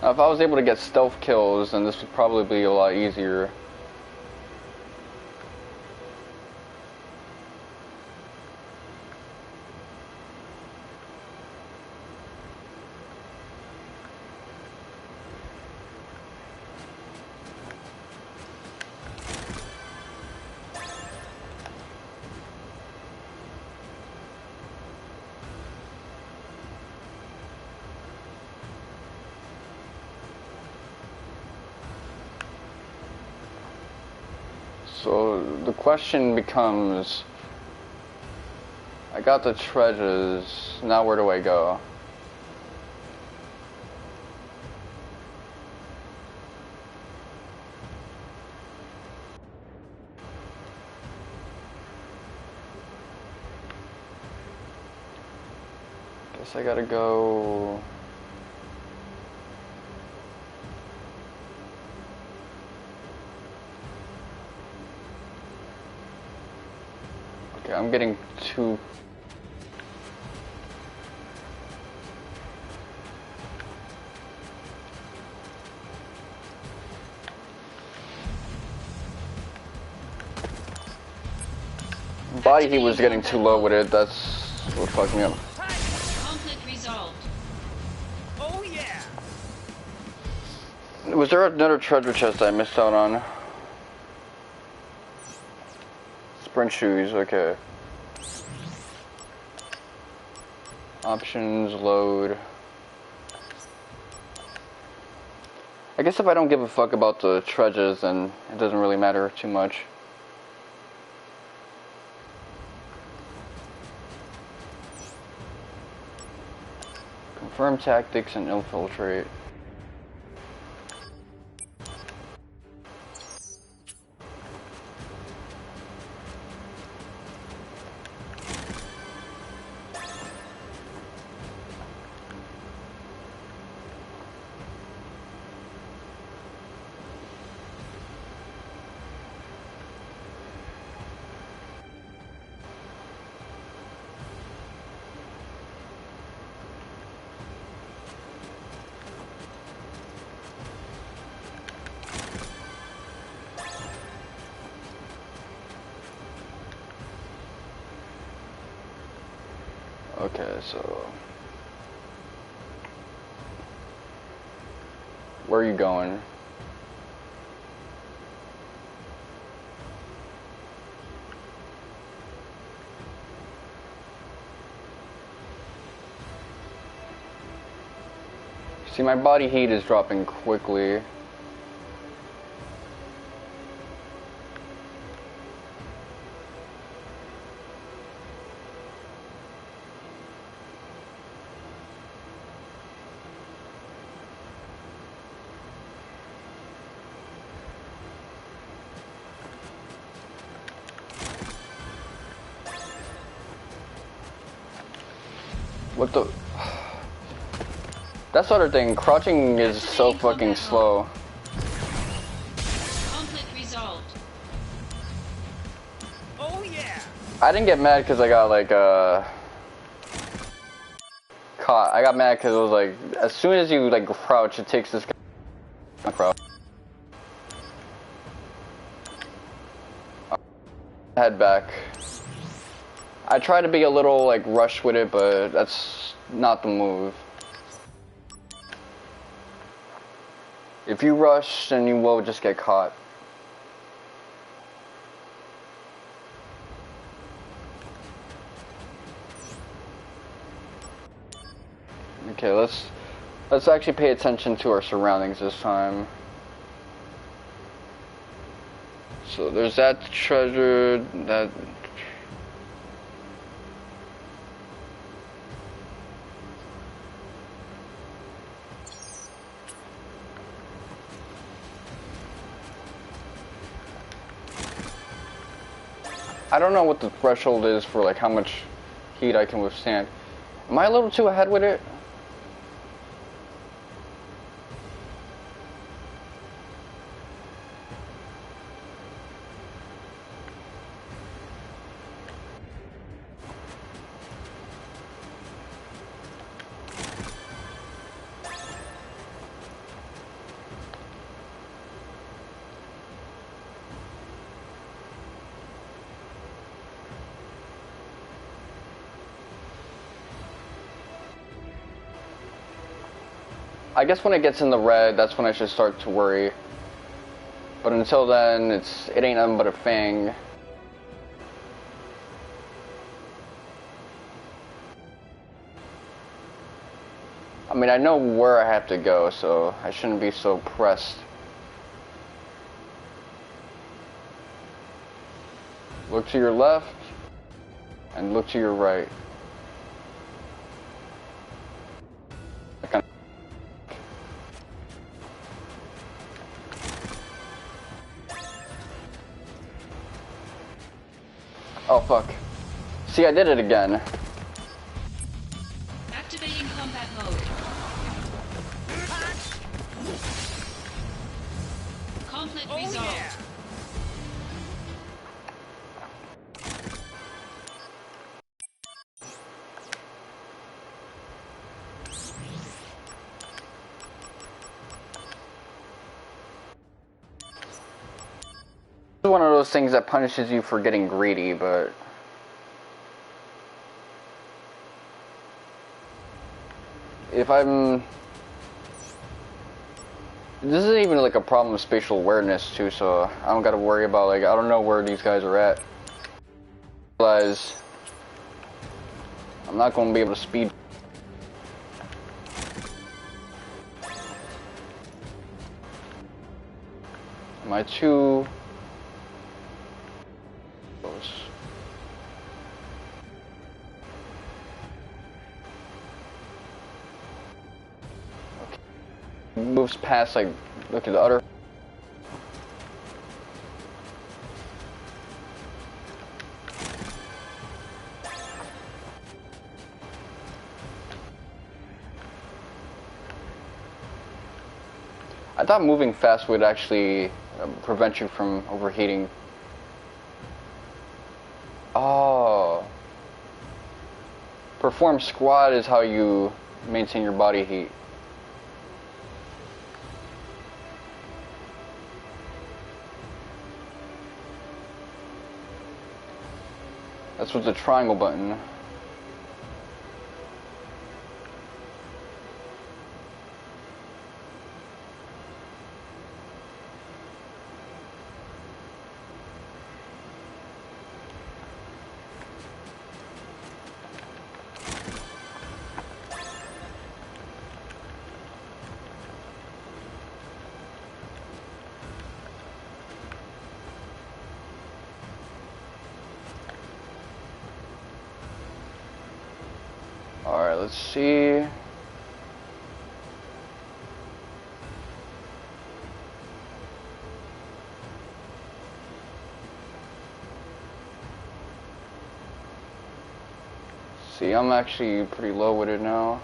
Now, if I was able to get stealth kills, then this would probably be a lot easier. So the question becomes, like, got the treasures. Now where do I go? Guess I gotta go... Okay, I'm getting too... Body heat was getting too low with it, that's what fucked me up. Conflict resolved. Oh yeah! Was there another treasure chest I missed out on? Sprint shoes, okay. Options, load. I guess if I don't give a fuck about the treasures, then it doesn't really matter too much. Confirm tactics and infiltrate. Okay, so where are you going? See, my body heat is dropping quickly. What the? That's the other thing, crouching is so fucking slow. Conflict resolved. Oh yeah! I didn't get mad because I got like caught. I got mad because it was like, as soon as you like crouch, it takes this crouch. Head back. I try to be a little like rush with it, but that's not the move. If you rush, then you will just get caught. Okay, let's actually pay attention to our surroundings this time. So there's that treasure, that... I don't know what the threshold is for like how much heat I can withstand. Am I a little too ahead with it? I guess when it gets in the red, that's when I should start to worry. But until then, it ain't nothing but a fang. I mean, I know where I have to go, so I shouldn't be so pressed. Look to your left. And look to your right. Oh fuck. See, I did it again. Activating combat mode. Conflict resolved. Yeah. This is one of those things that punishes you for getting greedy, but if I'm... This isn't even like a problem of spatial awareness too, so I don't gotta worry about like, I don't know where these guys are at. Realize I'm not gonna be able to speed. Am I too close? Moves past, like, look at the other. I thought moving fast would actually prevent you from overheating. Oh. Perform squat is how you maintain your body heat. That's with the triangle button. Alright, let's see. See, I'm actually pretty low with it now.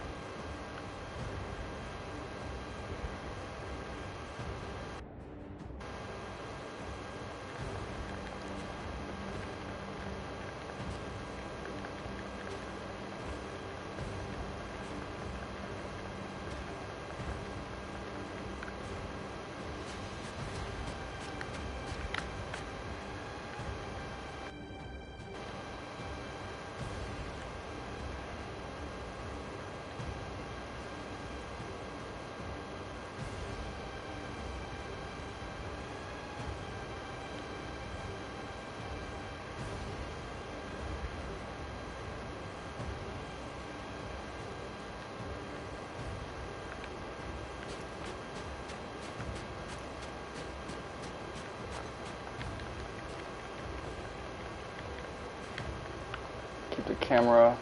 Keep the camera.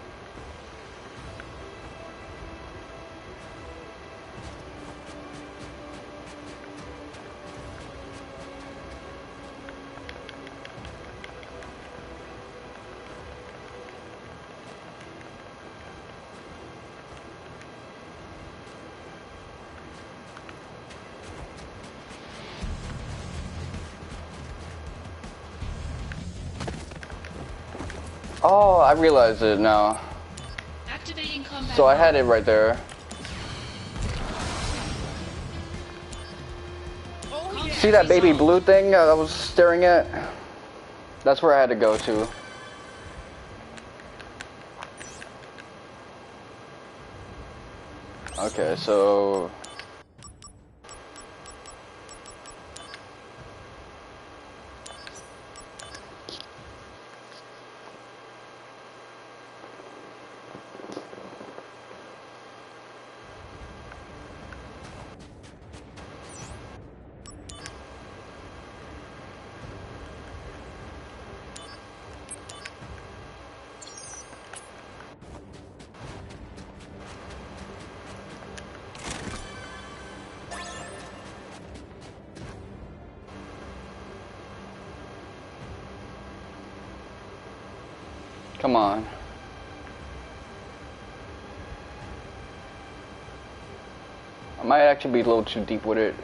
Oh, I realize it now. Activating combat So I had it right there. Oh, yeah. See that baby blue thing I was staring at? That's where I had to go to. Okay, so... Come on. I might actually be a little too deep with it.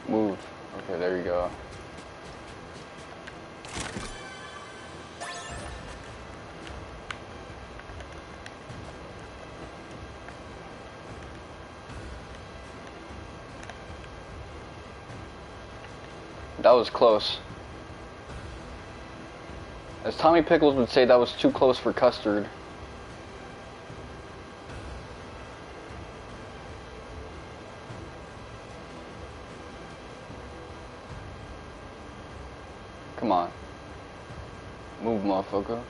Move. Okay, there you go. That was close. As Tommy Pickles would say, that was too close for custard. Come on. Move, motherfucker.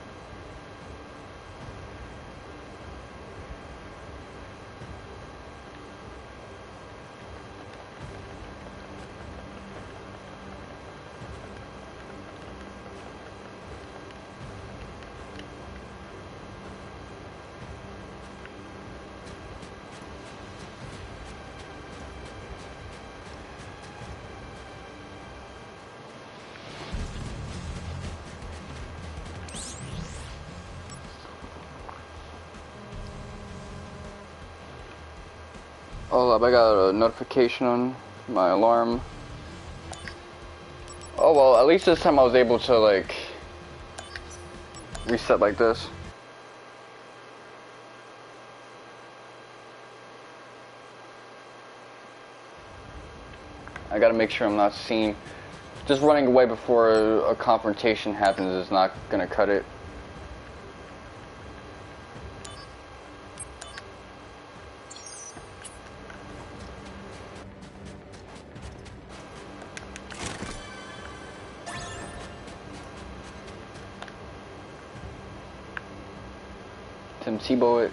Hold up, I got a notification on my alarm. Oh well, at least this time I was able to like reset like this. I gotta make sure I'm not seen. Just running away before a confrontation happens is not gonna cut it. Tim Tebow it.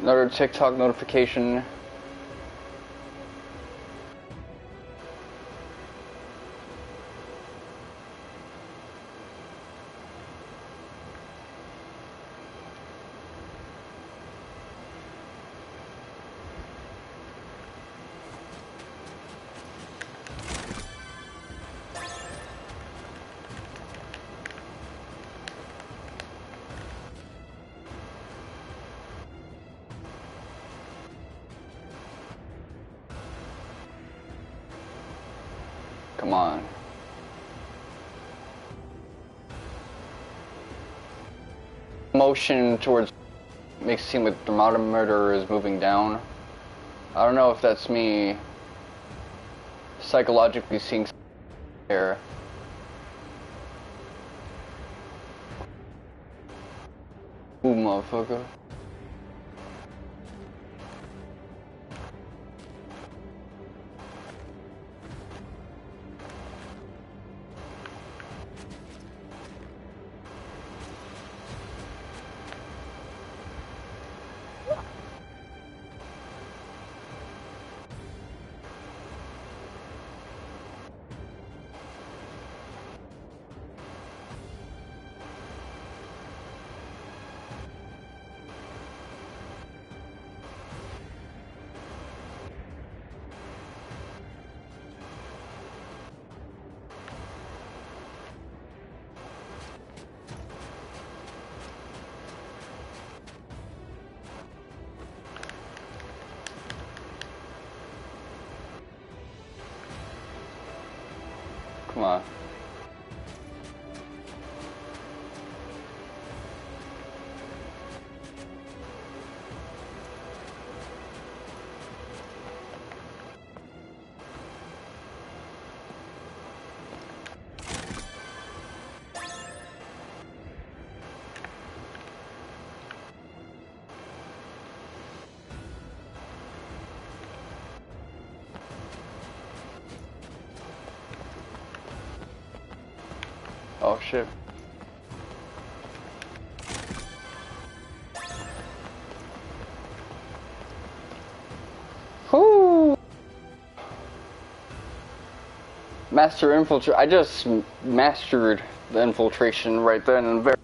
Another TikTok notification. Come on. Motion towards makes it seem like the thermometer is moving down. I don't know if that's me psychologically seeing something here. Ooh, motherfucker. Come on. Oh shit. Whoo! Master infiltrate. I just mastered the infiltration right then and very.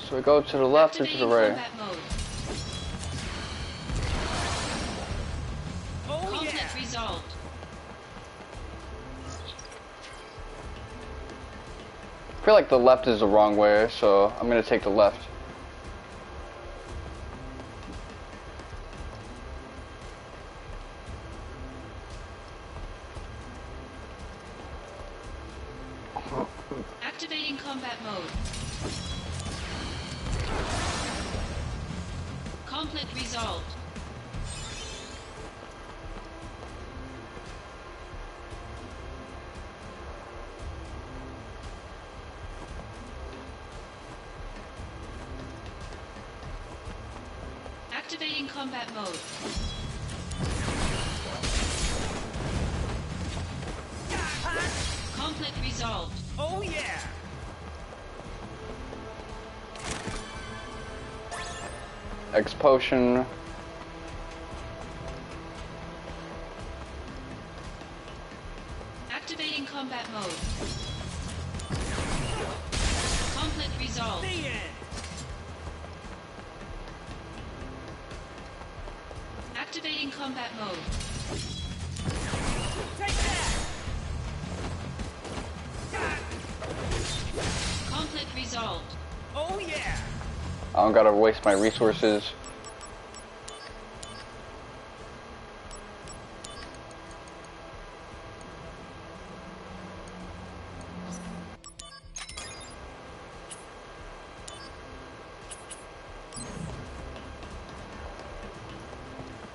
So we go to the left or to the right? Oh, conflict resolved. I feel like the left is the wrong way, so I'm gonna take the left. Activating combat mode. Conflict resolved. Activating combat mode. Conflict resolved. Oh yeah! X potion. Activating combat mode. Conflict resolved. The end! Activating combat mode. Take that! Conflict resolved. Oh yeah! I don't gotta waste my resources.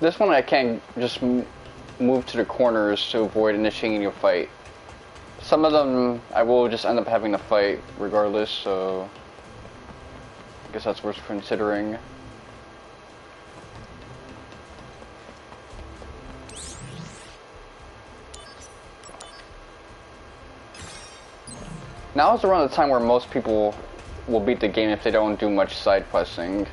This one I can't just move to the corners to avoid initiating a fight. Some of them I will just end up having to fight regardless, so I guess that's worth considering. Now is around the time where most people will beat the game if they don't do much side questing.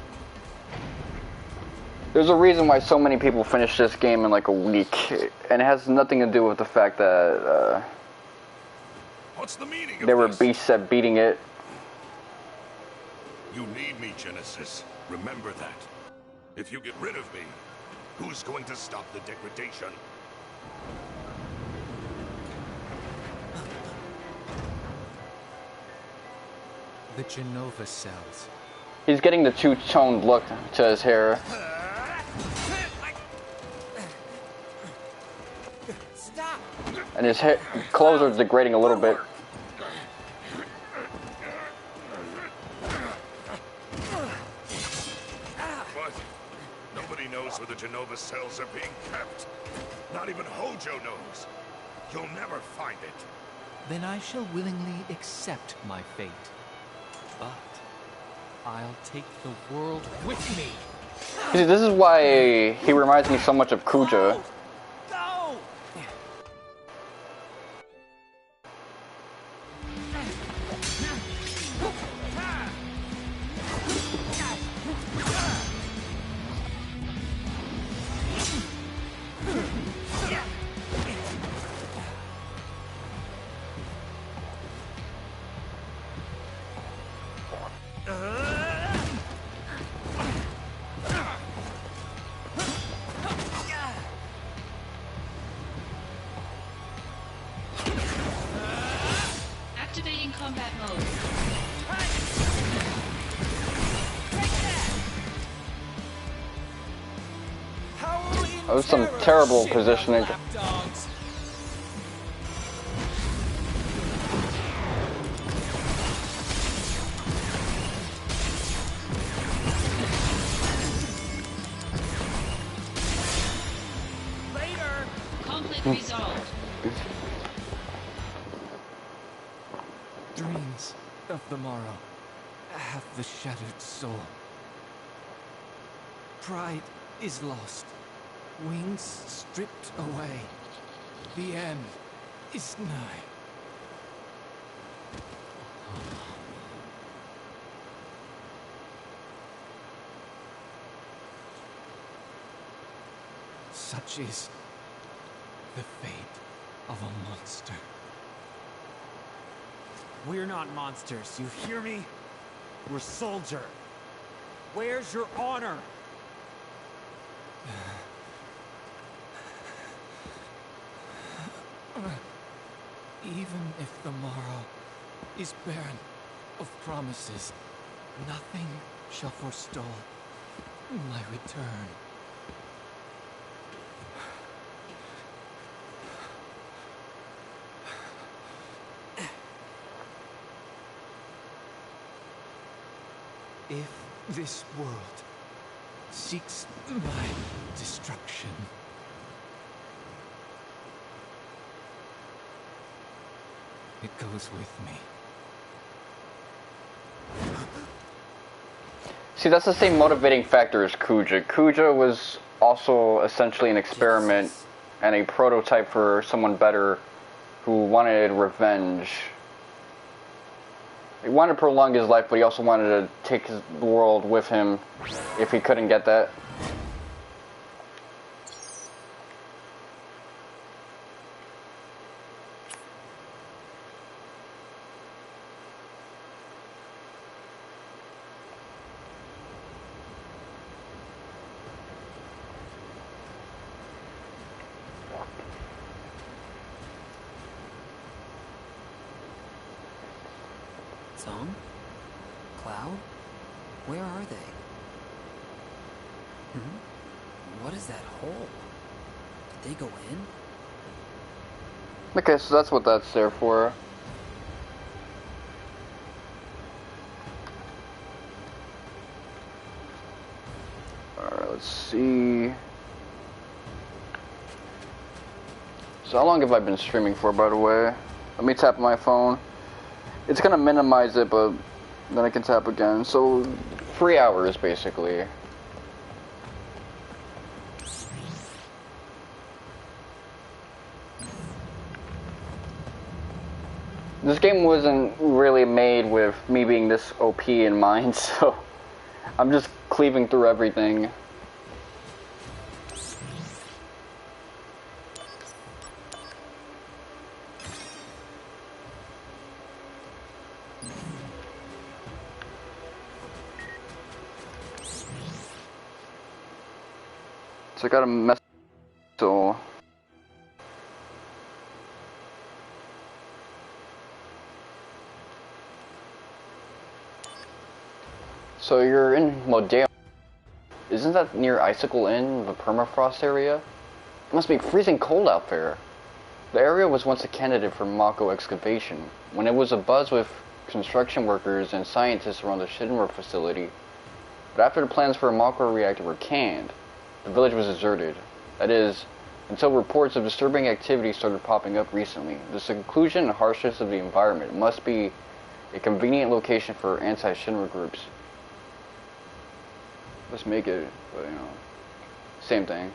There's a reason why so many people finish this game in like a week, and it has nothing to do with the fact that What's the meaning of there were this? beasts at beating it. You need me, Genesis. Remember that. If you get rid of me, who's going to stop the degradation? The Genova cells. He's getting the two-toned look to his hair. Stop! And his clothes are degrading a little bit. What? Nobody knows where the Genova cells are being kept. Not even Hojo knows. You'll never find it. Then I shall willingly accept my fate. But I'll take the world with me. See, this is why he reminds me so much of Kuja. Go! That was some terrible positioning. Lapdogs. Later. Conflict resolved. Dreams of the morrow have the shattered soul. Pride is lost. Wings stripped away. The end is nigh. Such is the fate of a monster. We're not monsters, you hear me? We're soldier. Where's your honor? Even if the morrow is barren of promises, nothing shall forestall my return. If this world seeks my destruction, it goes with me. See, that's the same motivating factor as Kuja. Kuja was also essentially an experiment and a prototype for someone better who wanted revenge. He wanted to prolong his life, but he also wanted to take his world with him if he couldn't get that. Song? Cloud? Where are they? What is that hole? Did they go in? Okay, so that's what that's there for. Alright, let's see. So how long have I been streaming for, by the way? Let me tap my phone. It's gonna minimize it, but then I can tap again. So 3 hours, basically. This game wasn't really made with me being this OP in mind, so I'm just cleaving through everything. So I got a mess. So you're in Modeoheim. Isn't that near Icicle Inn, the permafrost area? It must be freezing cold out there. The area was once a candidate for Mako excavation, when it was abuzz with construction workers and scientists around the Shinra facility. But after the plans for a Mako reactor were canned, the village was deserted. That is, until reports of disturbing activity started popping up recently. The seclusion and harshness of the environment must be a convenient location for anti-Shinra groups. Let's make it, but you know, same thing.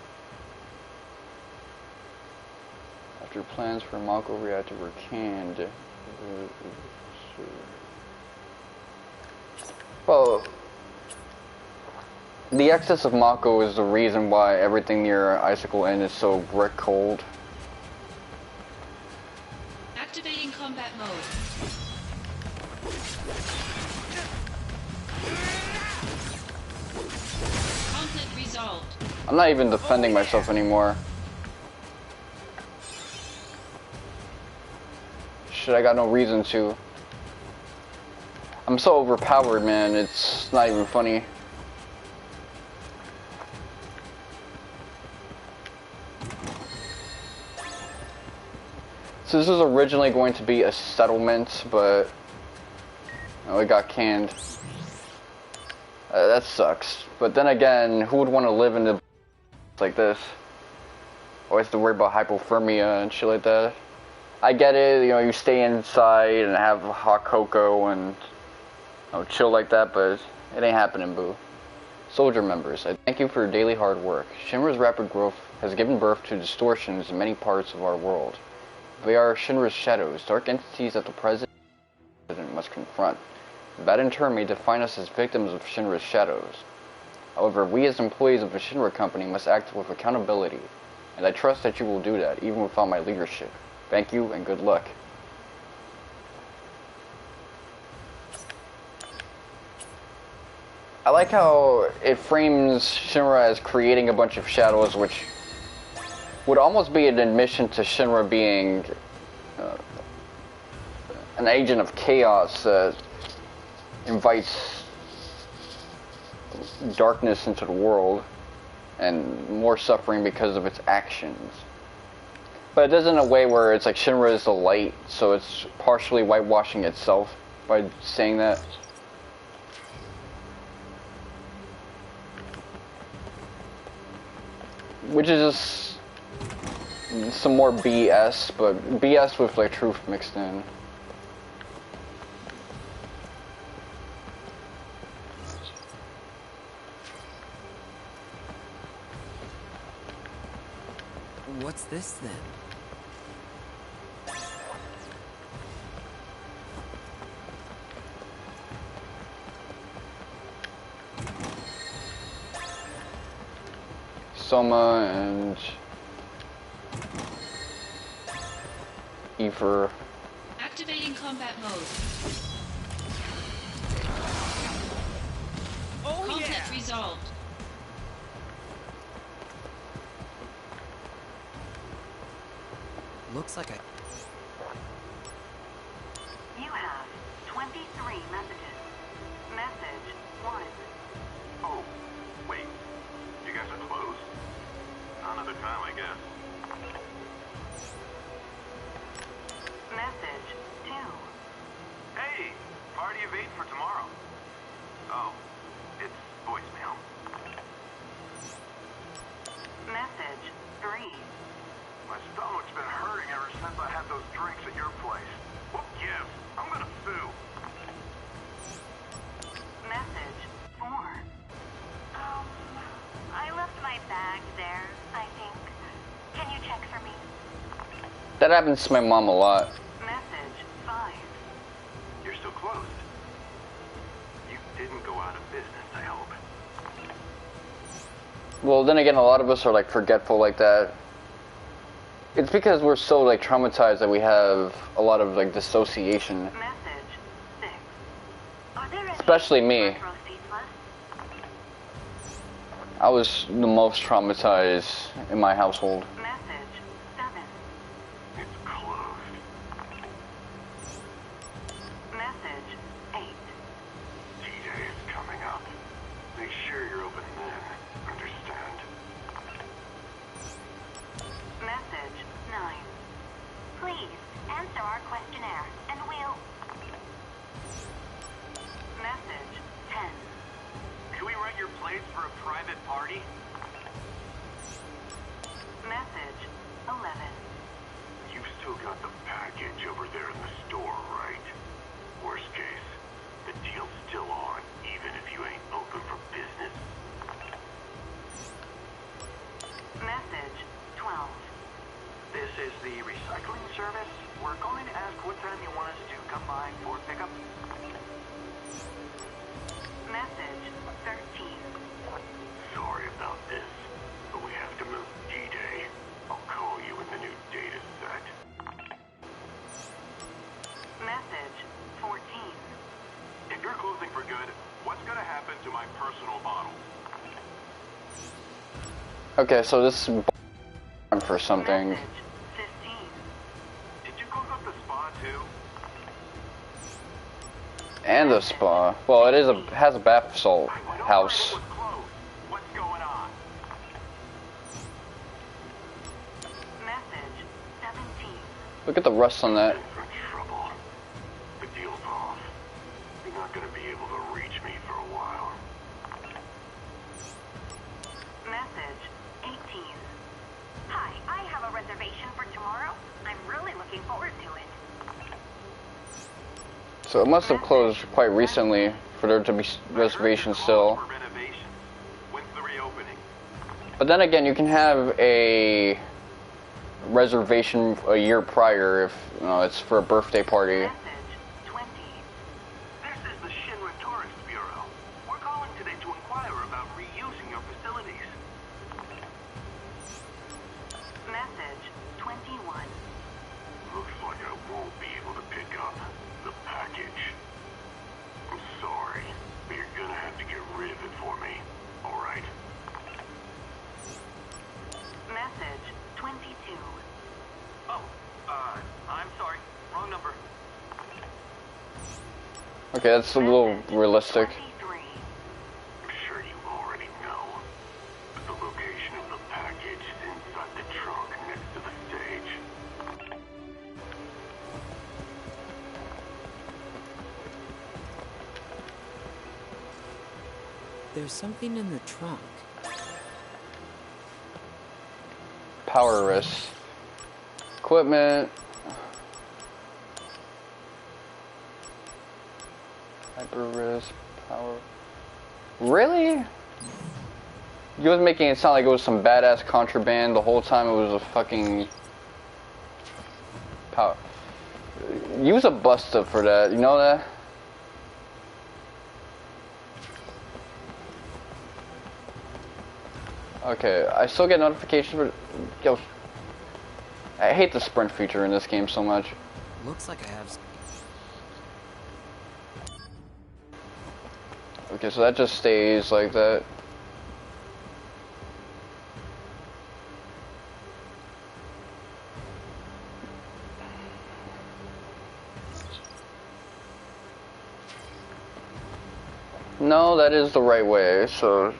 After plans for a Mako reactor were canned. Well, the excess of Mako is the reason why everything near Icicle Inn is so brick cold. Activating combat mode. Conflict resolved. I'm not even defending myself anymore. Shit, I got no reason to. I'm so overpowered, man, it's not even funny. So this was originally going to be a settlement, but it got canned. That sucks. But then again, who would want to live in a like this? Always have to worry about hypothermia and shit like that. I get it, you know, you stay inside and have hot cocoa and chill like that, but it ain't happening, boo. Soldier members, I thank you for your daily hard work. Shinra's rapid growth has given birth to distortions in many parts of our world. They are Shinra's shadows, dark entities that the president must confront. That in turn may define us as victims of Shinra's shadows. However, we as employees of the Shinra company must act with accountability, and I trust that you will do that, even without my leadership. Thank you, and good luck. I like how it frames Shinra as creating a bunch of shadows, which would almost be an admission to Shinra being an agent of chaos that invites darkness into the world and more suffering because of its actions. But it does it in a way where it's like Shinra is the light, so it's partially whitewashing itself by saying that. Which is just some more BS, but BS with like truth mixed in. What's this then? Soma and Ether. Activating combat mode. Oh, Conflict resolved. Looks like You have 23 messages. Message 1. Oh, wait. You guys are closed? Another time, I guess. Message 2. Hey, party of 8 for tomorrow. Oh, it's voicemail. Message 3. My stomach's been hurting ever since I had those drinks at your place. What gives? I'm gonna sue. Message 4. I left my bag there, I think. Can you check for me? That happens to my mom a lot. Message 5. You're still closed. You didn't go out of business, I hope. Well, then again, a lot of us are like forgetful like that. It's because we're so like traumatized that we have a lot of like dissociation. Message 6. Are there any Especially me. retro seats left? I was the most traumatized in my household. Message 7. It's closed. Message 8. D-Day is coming up. Make sure you're open then. Understand? Message 9. Please answer our questionnaire and we'll... Message 10. Can we rent your place for a private party? Message 11. You've still got the package over there in the store, right? Worst case, the deal's still on, even if you ain't open for business. Message 12. This is the recycling service. We're going to ask what time you want us to come by for pickup. Message 13. Sorry about this, but we have to move D-Day. I'll call you when the new data set. Message 14. If you're closing for good, what's gonna happen to my personal bottle? Okay, so this is for something. Message 15. Did you close up the spa too? And the spa. Well, it is has a bath salt house. What's closed? What's going on? Message 17. Look at the rust on that. For trouble. The deal's off. You're not gonna be able to reach me for a while. Message 18. Hi, I have a reservation for tomorrow. I'm really looking forward to it. So it must have closed quite recently for there to be reservations still. When's the reopening? But then again, you can have a reservation a year prior if it's for a birthday party. Message 20. This is the Shinra Tourist Bureau. We're calling today to inquire about reusing your facilities. Message 21. Looks like I won't be able to pick up the package. I'm sorry, but you're gonna have to get rid of it for me. Alright? Message 22. Oh, I'm sorry. Wrong number. Okay, that's a little realistic. 23. I'm sure you already know. But the location of the package is inside the trunk next to the stage. There's something in the trunk. Power wrist. Equipment. Hyper wrist. Power. Really? You was making it sound like it was some badass contraband the whole time. It was a fucking power. Use a busta for that. You know that? Okay, I still get notifications for. Yo, I hate the sprint feature in this game so much. Looks like I have. Okay, so that just stays like that. No, that is the right way, so.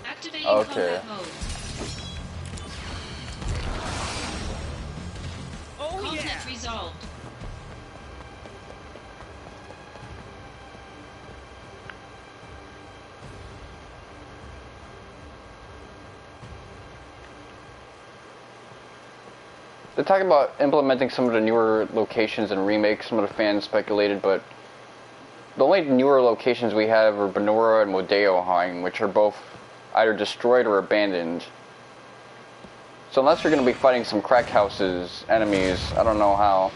Activating Okay. combat mode. Oh Conflict resolved. They're talking about implementing some of the newer locations and remakes. Some of the fans speculated, but the only newer locations we have are Benora and Modeoheim, which are both either destroyed or abandoned. So unless you're going to be fighting some crack houses, enemies, I don't know how.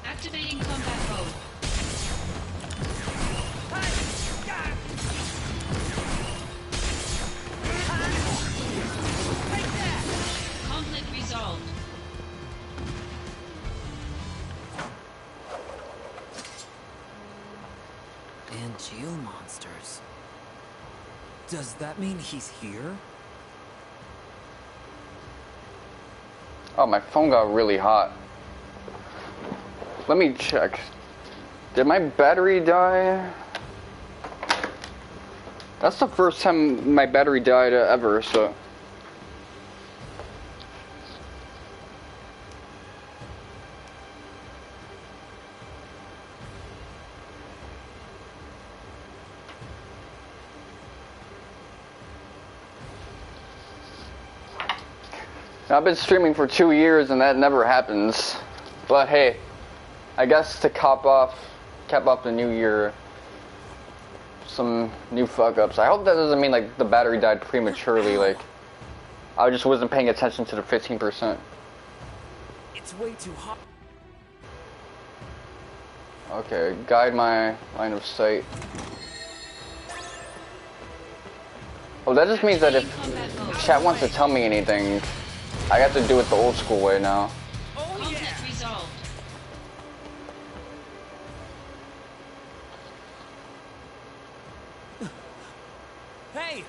Activating combat mode. Conflict resolved. Angeal monsters. Does that mean he's here? Oh, my phone got really hot. Let me check. Did my battery die? That's the first time my battery died ever, so. I've been streaming for 2 years and that never happens. But hey, I guess to cap off the new year, some new fuck ups. I hope that doesn't mean like the battery died prematurely, like I just wasn't paying attention to the 15%. It's way too hot. Okay, guide my line of sight. Oh, that just means that if chat wants to tell me anything, I have to do it the old school way now. Conflict resolved. Hey! Hey!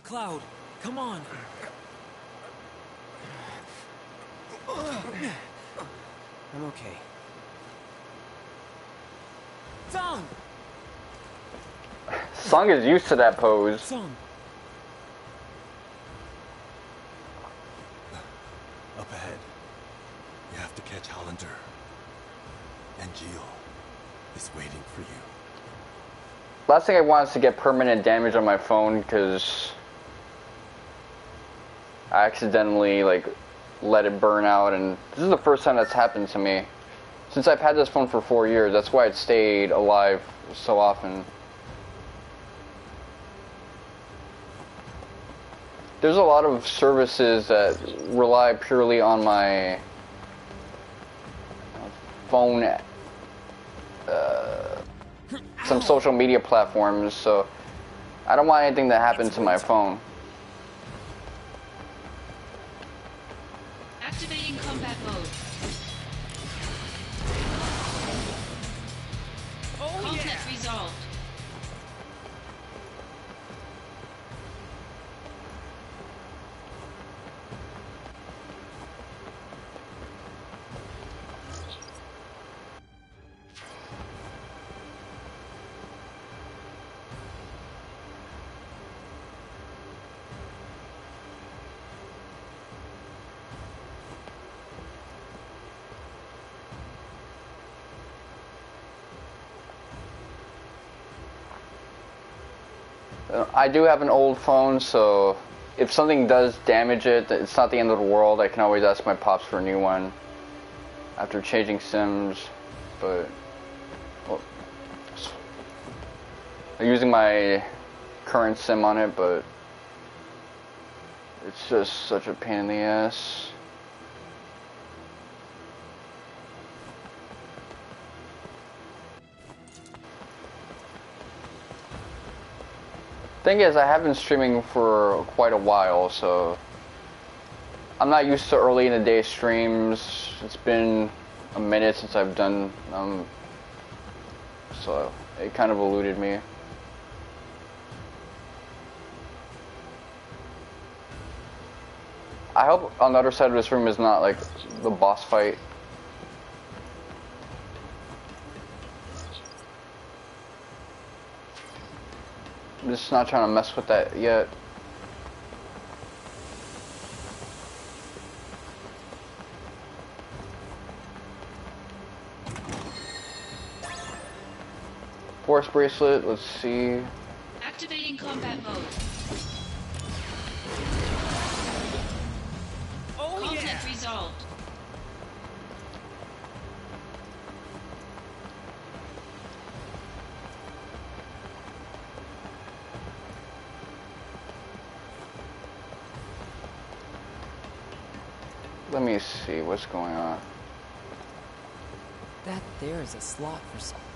Cloud, come on. I'm okay. Song! Song is used to that pose. Song. Up ahead. You have to catch Hollander. Angeal is waiting for you. Last thing I want is to get permanent damage on my phone because I accidentally like let it burn out, and this is the first time that's happened to me since I've had this phone for 4 years. That's why it stayed alive so often. There's a lot of services that rely purely on my phone, some social media platforms, so I don't want anything to happen to my phone. Activating combat mode. Conflict resolved. I do have an old phone, so if something does damage it, it's not the end of the world. I can always ask my pops for a new one after changing SIMs, but well, I'm using my current SIM on it, but it's just such a pain in the ass. Thing is, I have been streaming for quite a while, so I'm not used to early in the day streams. It's been a minute since I've done so it kind of eluded me. I hope on the other side of this room is not like the boss fight. I'm just not trying to mess with that yet. Force bracelet, let's see. Activating combat mode. Conflict resolved. Let me see what's going on. That there is a slot for something.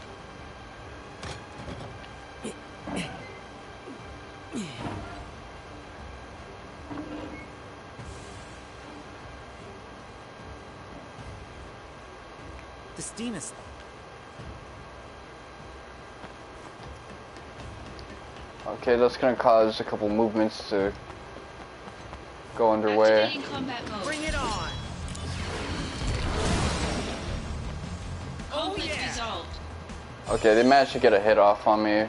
The steam is... Okay, that's gonna cause a couple movements to go underway. Activating combat mode. Bring it on! Conflict resolved. Okay, they managed to get a hit off on me.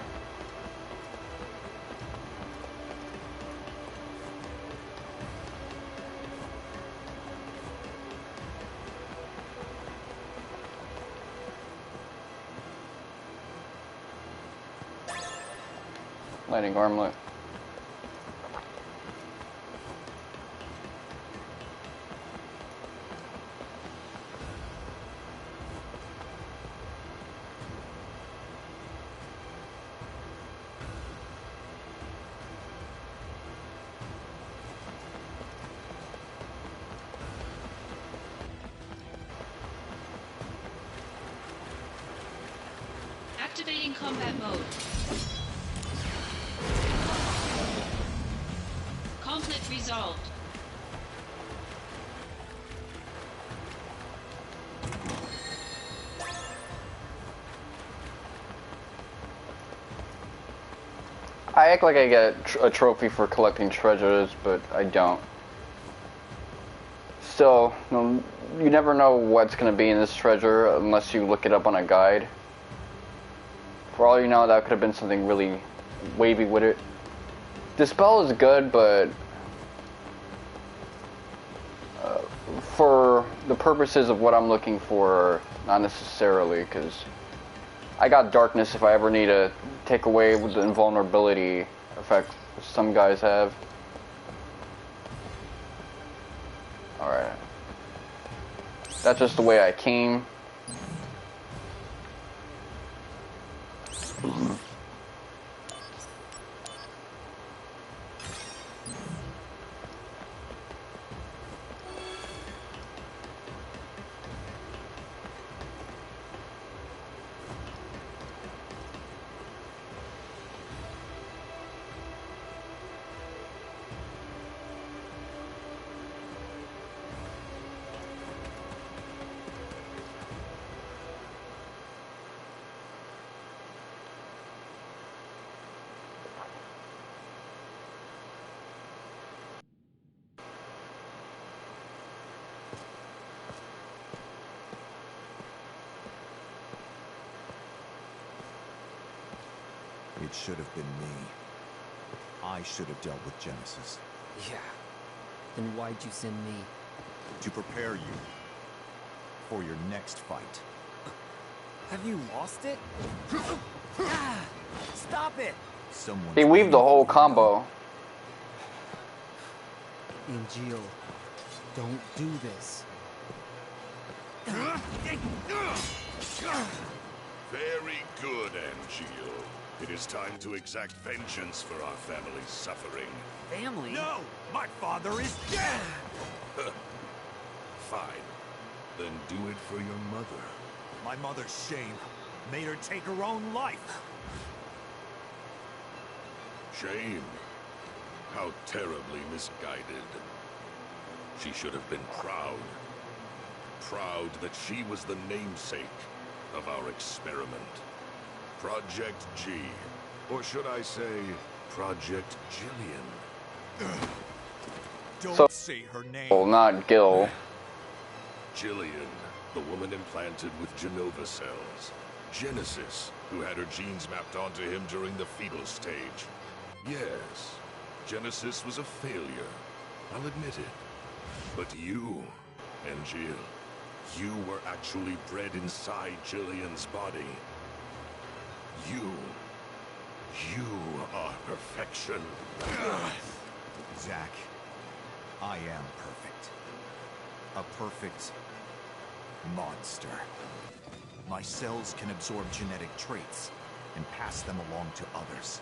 Lightning armlet. Activating combat mode. Conflict resolved. I act like I get a trophy for collecting treasures, but I don't. Still, you never know what's going to be in this treasure unless you look it up on a guide. For all you know, that could have been something really wavy with it. The spell is good, but for the purposes of what I'm looking for, not necessarily, because I got darkness if I ever need to take away the invulnerability effect some guys have. Alright. That's just the way I came. It should have been me. I should have dealt with Genesis. Yeah. Then why'd you send me? To prepare you for your next fight. Have you lost it? Stop it! Someone. They weave the whole combo. Angeal, don't do this. Very good, Angeal. It is time to exact vengeance for our family's suffering. Family? No! My father is dead! Fine. Then do it for your mother. My mother's shame made her take her own life. Shame. How terribly misguided. She should have been proud. Proud that she was the namesake of our experiment. Project G. Or should I say, Project Jillian? Don't say her name. Well, not Gil. Jillian, the woman implanted with Genova cells. Genesis, who had her genes mapped onto him during the fetal stage. Yes, Genesis was a failure. I'll admit it. But you, Angeal, you were actually bred inside Jillian's body. You are perfection. Zack, I am perfect. A perfect monster. My cells can absorb genetic traits and pass them along to others.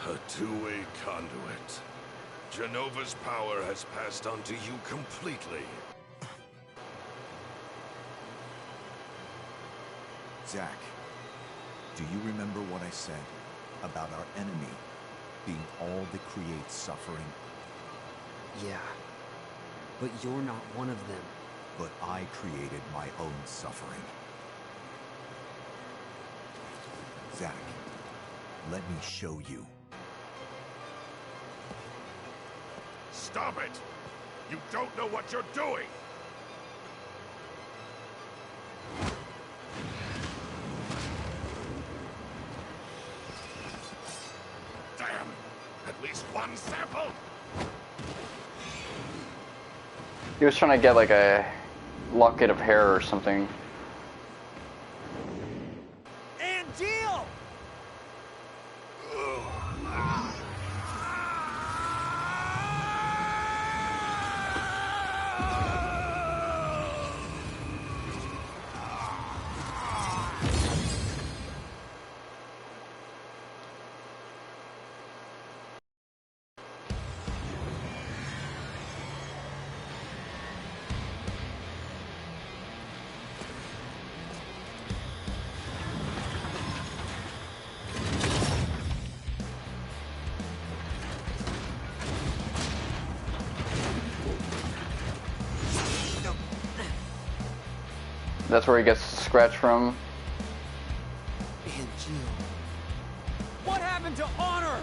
A two-way conduit. Genova's power has passed on to you completely. Zack, do you remember what I said about our enemy being all that creates suffering? Yeah. But you're not one of them. But I created my own suffering. Zack, let me show you. Stop it! You don't know what you're doing! Damn! At least one sample! He was trying to get like a locket of hair or something. Angeal! That's where he gets scratched from. Angeal. What happened happened to honor?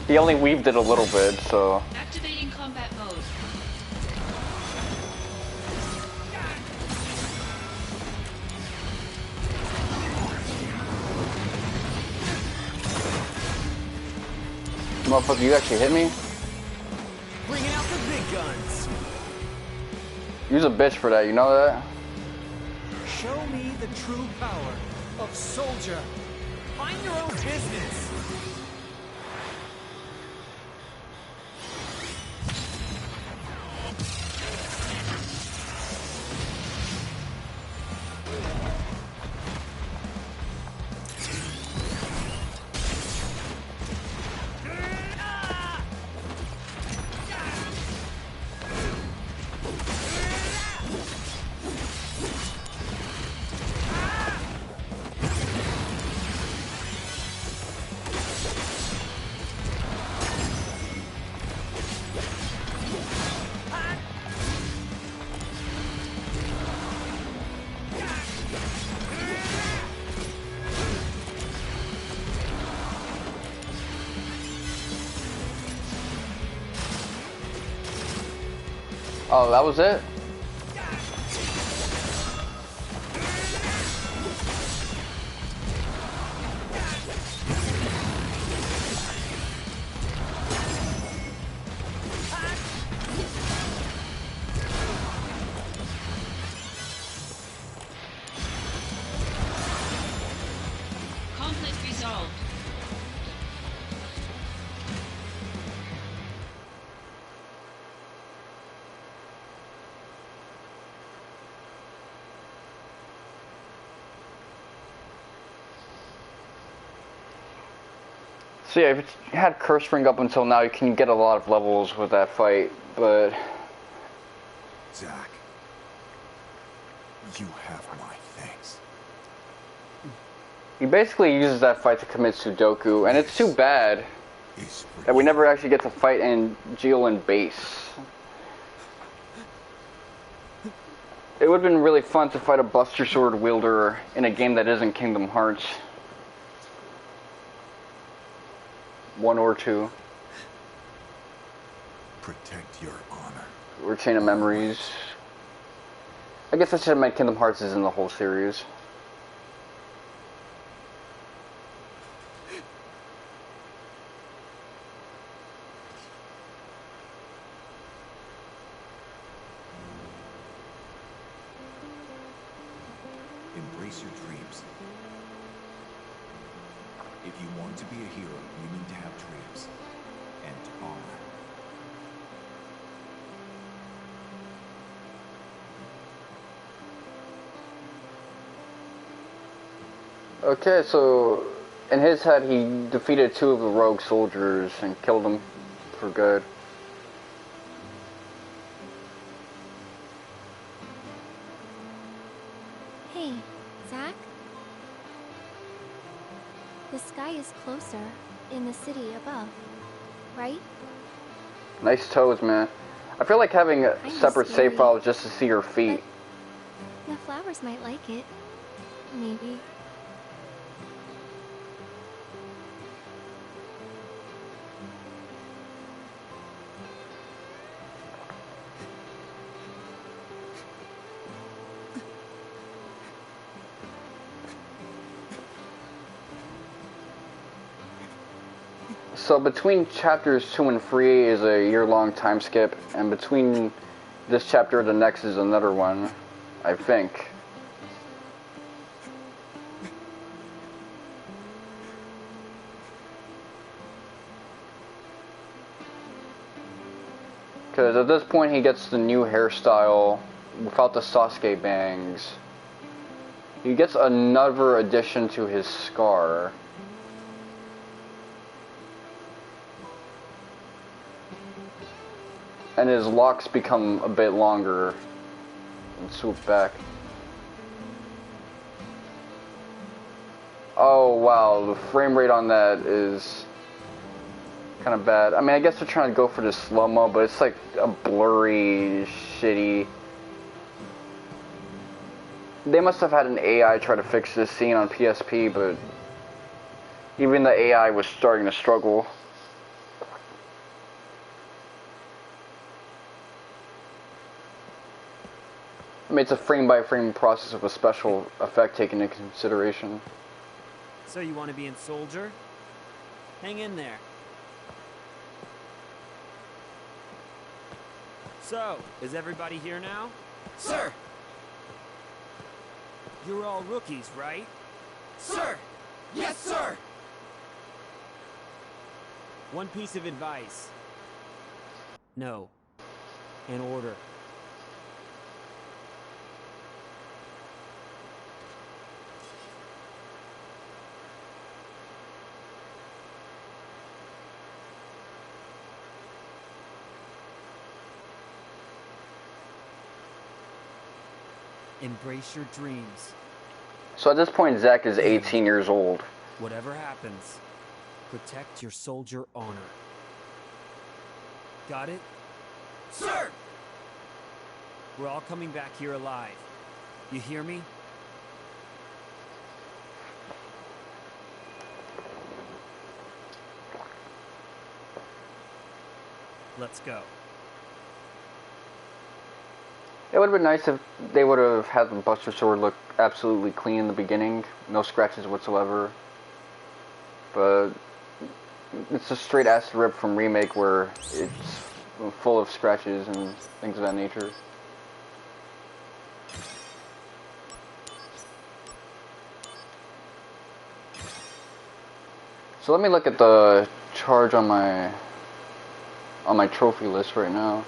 He only weaved it a little bit, so... Activating combat mode. Motherfucker, you actually hit me? Bringing out the big guns. You's a bitch for that, you know that? Show me the true power of soldier. Mind your own business. Oh, that was it? Conflict resolved. So yeah, if it's had Curse Ring up until now, you can get a lot of levels with that fight, but... Zack, you have my thanks. He basically uses that fight to commit Sudoku, and it's too bad that we never actually get to fight Angeal in base. It would have been really fun to fight a Buster Sword wielder in a game that isn't Kingdom Hearts 1 or 2. Protect your honor. Or Chain of Memories. I guess I should have meant Kingdom Hearts is in the whole series. Embrace your dreams. If you want to be a hero, you need to have dreams and honor. Okay, so in his head he defeated 2 of the rogue soldiers and killed them for good. Hey, Zack? The sky is closer in the city above, right? Nice toes, man. I feel like having a Kinda separate scary. save files just to see her feet. The flowers might like it. Maybe. So between chapters 2 and 3 is a year-long time skip, and between this chapter and the next is another one, I think. Because at this point he gets the new hairstyle without the Sasuke bangs. He gets another addition to his scar. And his locks become a bit longer and swoop back. Oh wow, the frame rate on that is kind of bad. I mean, I guess they're trying to go for the slow-mo, but it's like a blurry, shitty. They must have had an AI try to fix this scene on PSP, but even the AI was starting to struggle. I mean, it's a frame-by-frame process with a special effect taken into consideration. So you want to be in Soldier? Hang in there. So, is everybody here now? Sir! You're all rookies, right? Sir! Yes, sir! One piece of advice. No. An order. Embrace your dreams. So at this point, Zack is 18 years old. Whatever happens, protect your soldier honor. Got it? Sir! We're all coming back here alive. You hear me? Let's go. It would have been nice if they would have had the Buster Sword look absolutely clean in the beginning. No scratches whatsoever. But it's a straight acid rip from Remake where it's full of scratches and things of that nature. So let me look at the charge on my trophy list right now.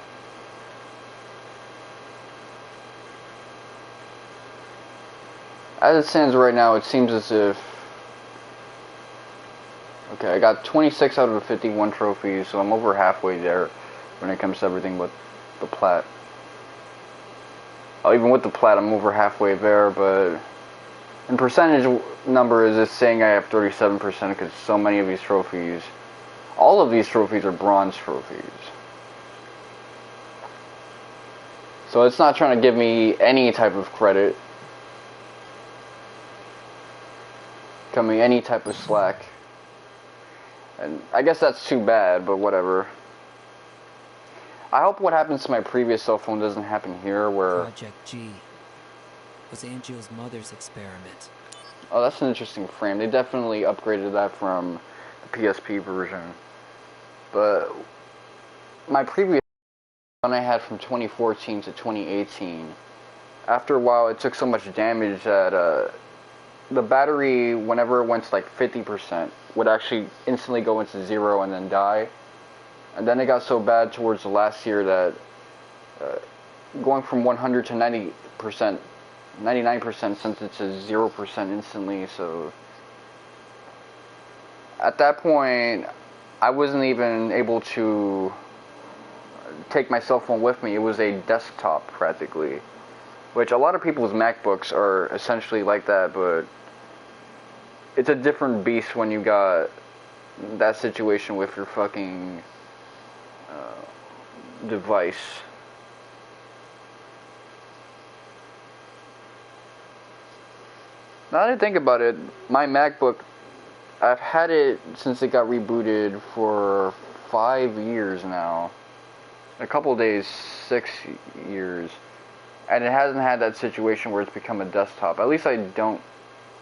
As it stands right now, it seems as if... Okay, I got 26 out of the 51 trophies, so I'm over halfway there when it comes to everything with the plat. Oh, even with the plat, I'm over halfway there, but... in percentage numbers, it's saying I have 37% because so many of these trophies... all of these trophies are bronze trophies. So it's not trying to give me any type of credit. Cut me any type of slack. And I guess that's too bad, but whatever. I hope what happens to my previous cell phone doesn't happen here, where... Project G was Angeal's mother's experiment. Oh, that's an interesting frame. They definitely upgraded that from the PSP version. But my previous one I had from 2014 to 2018, after a while it took so much damage that the battery, whenever it went to like 50%, would actually instantly go into 0 and then die. And then it got so bad towards the last year that going from 100 to 90%, 99% sent it to 0% instantly, so at that point I wasn't even able to take my cell phone with me. It was a desktop practically, which a lot of people's MacBooks are essentially like that, but it's a different beast when you got that situation with your fucking device. Now that I think about it, my MacBook, I've had it since it got rebooted for 5 years now. In a couple of days, 6 years. And it hasn't had that situation where it's become a desktop. At least I don't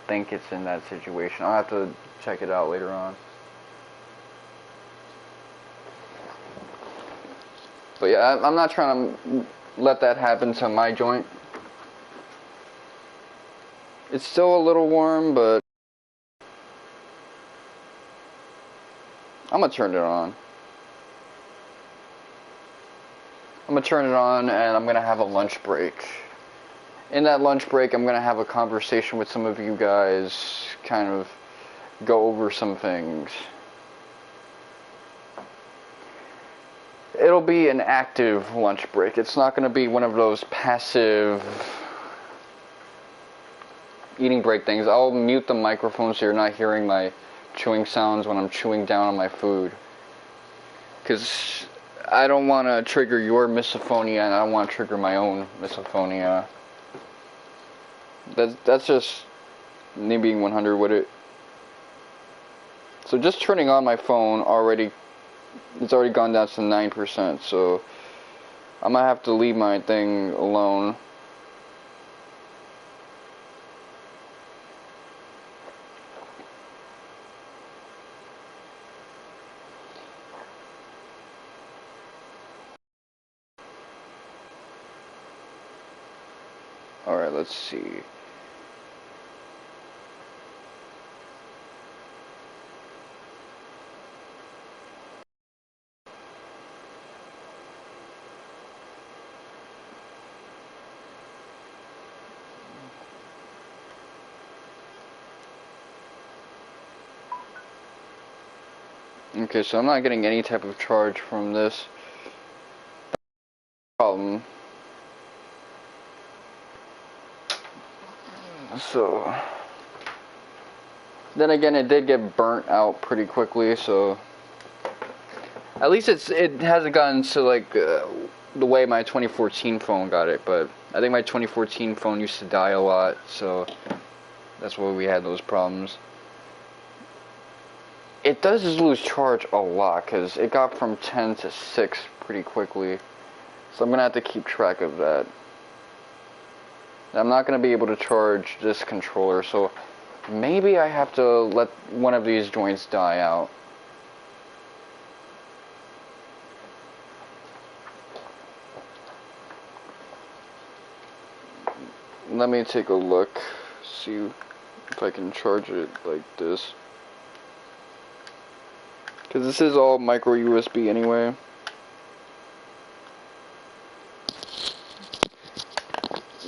think it's in that situation. I'll have to check it out later on. But yeah, I'm not trying to let that happen to my joint. It's still a little warm, but I'm gonna turn it on. I'm gonna turn it on and I'm gonna have a lunch break. In that lunch break, I'm gonna have a conversation with some of you guys, kind of go over some things. It'll be an active lunch break. It's not gonna be one of those passive eating break things. I'll mute the microphone so you're not hearing my chewing sounds when I'm chewing down on my food. Because I don't want to trigger your misophonia and I don't want to trigger my own misophonia. That's just me being 100 with it. So just turning on my phone it's already gone down to 9%, so I might have to leave my thing alone. Alright, let's see. Okay, so I'm not getting any type of charge from this. Problem. So then again, it did get burnt out pretty quickly, so at least it hasn't gotten to like the way my 2014 phone got it, but I think my 2014 phone used to die a lot, so that's why we had those problems. It does lose charge a lot, because it got from 10 to 6 pretty quickly. So I'm going to have to keep track of that. I'm not going to be able to charge this controller, so maybe I have to let one of these joints die out. Let me take a look, see if I can charge it like this. Because this is all micro USB anyway.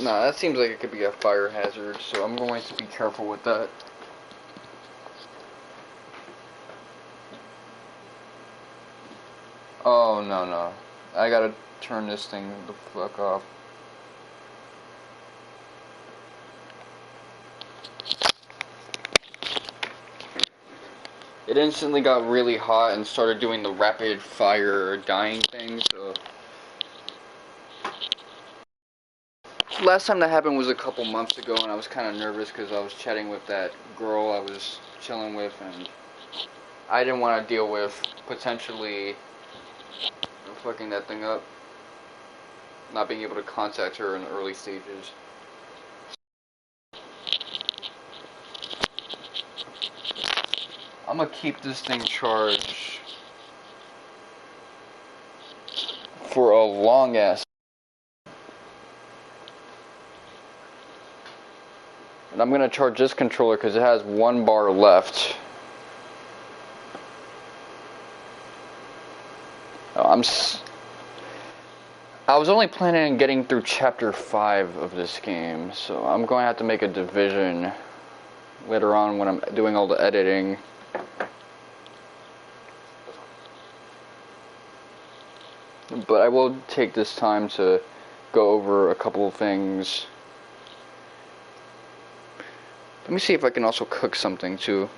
Nah, that seems like it could be a fire hazard, so I'm going to be careful with that. Oh, no. I gotta turn this thing the fuck off. It instantly got really hot and started doing the rapid fire dying thing, so last time that happened was a couple months ago, and I was kind of nervous because I was chatting with that girl I was chilling with, and I didn't want to deal with potentially fucking that thing up, not being able to contact her in the early stages. I'm gonna keep this thing charged for a long ass. And I'm gonna charge this controller because it has 1 bar left. I was only planning on getting through chapter 5 of this game, so I'm going to have to make a division later on when I'm doing all the editing. But I will take this time to go over a couple of things. Let me see if I can also cook something too.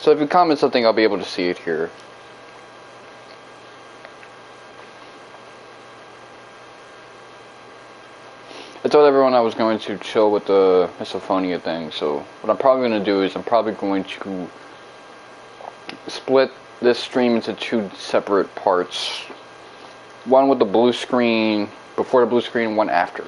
So if you comment something, I'll be able to see it here. I told everyone I was going to chill with the misophonia thing, so what I'm probably going to do is I'm probably going to split this stream into 2 separate parts. One with the blue screen, before the blue screen, one after.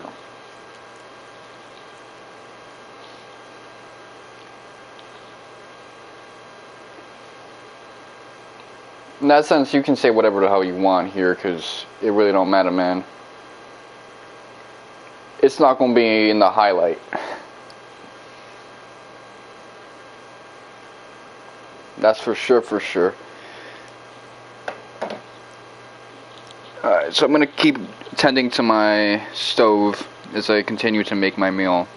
In that sense, you can say whatever the hell you want here, because it really don't matter, man. It's not going to be in the highlight. That's for sure, for sure. Alright, so I'm going to keep tending to my stove as I continue to make my meal.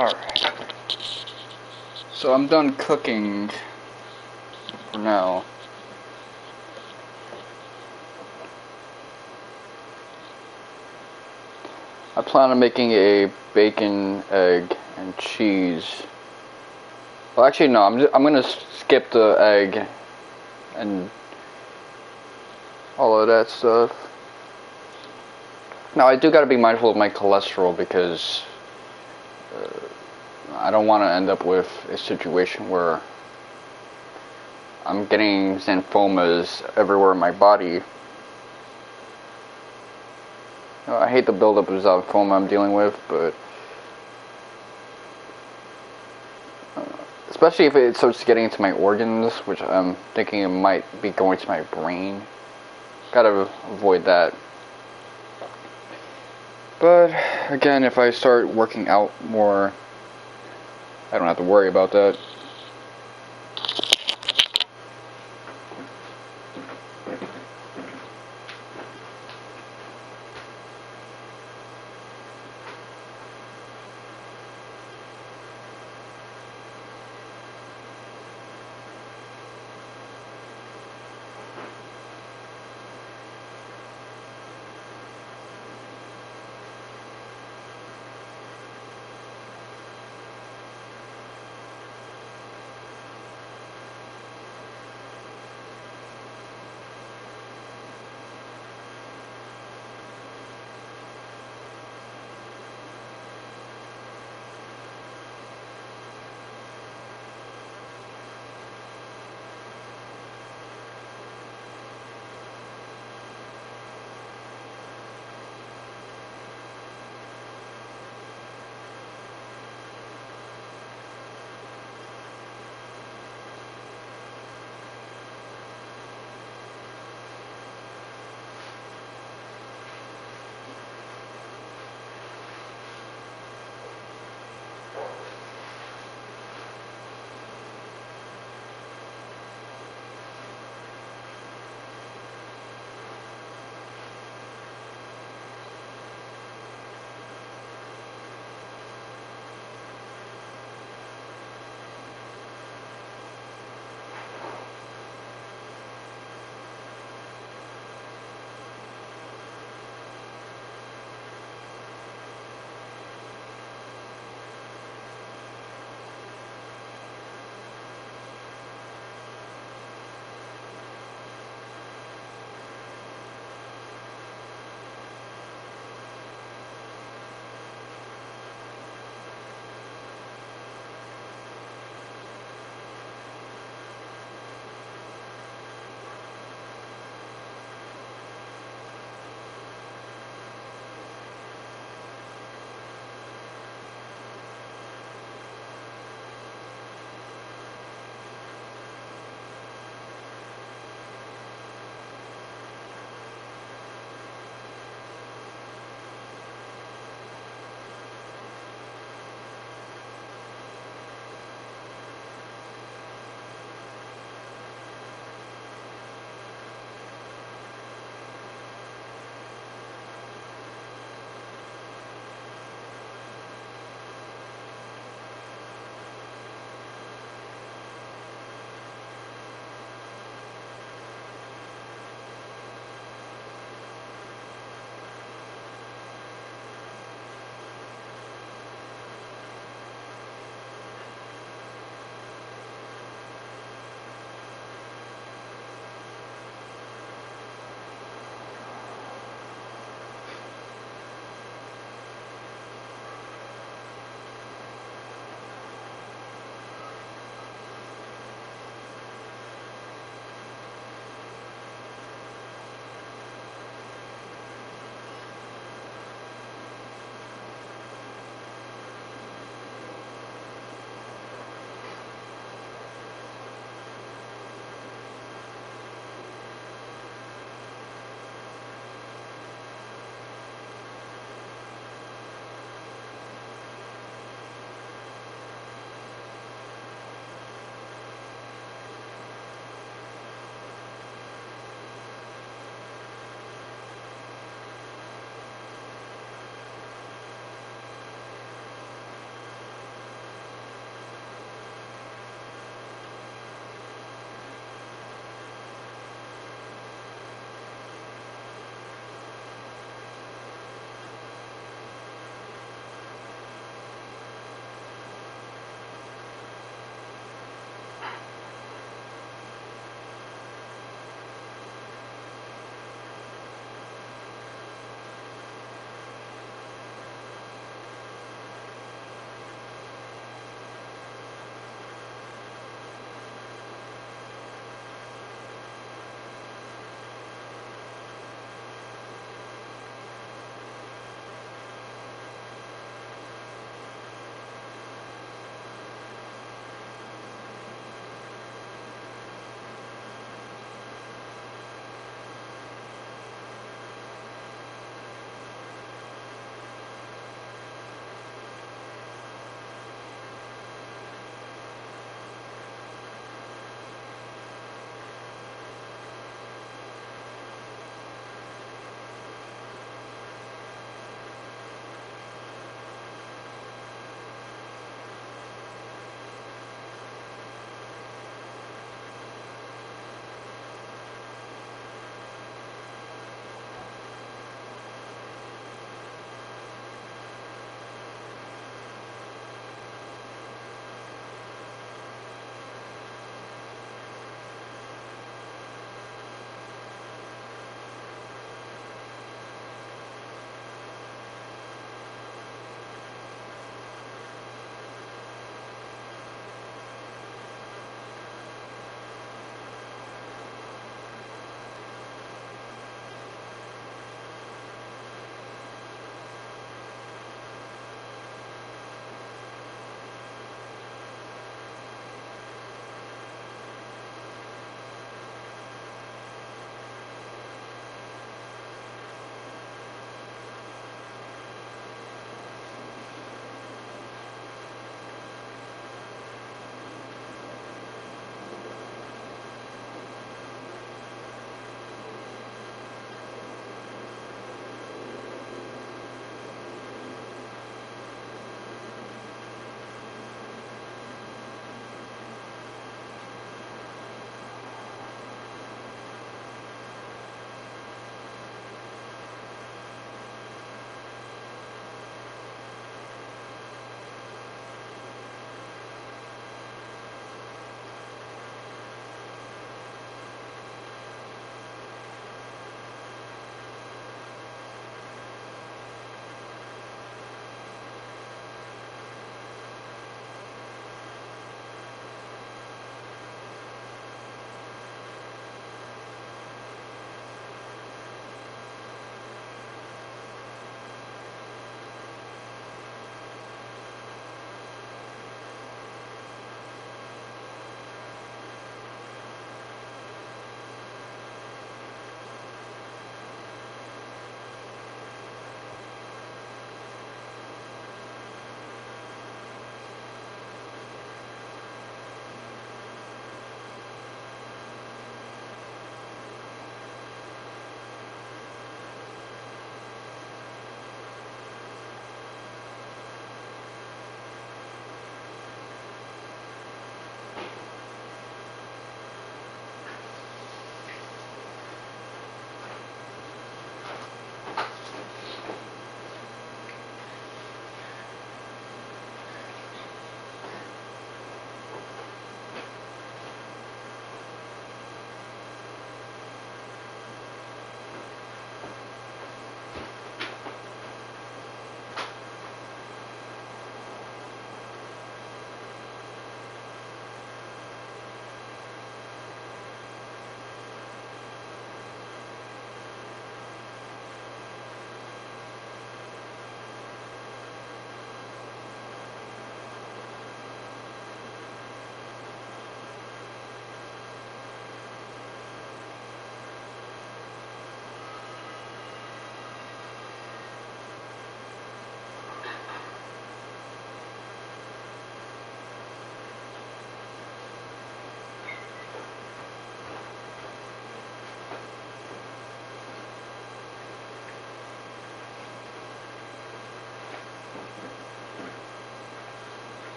Alright. So I'm done cooking for now. I plan on making a bacon, egg, and cheese. Well, actually, no. I'm gonna skip the egg and all of that stuff. Now, I do gotta be mindful of my cholesterol because I don't want to end up with a situation where I'm getting xanthomas everywhere in my body. I hate the buildup of xanthoma I'm dealing with, but especially if it starts getting into my organs, which I'm thinking it might be going to my brain. Gotta avoid that. But again, if I start working out more, I don't have to worry about that.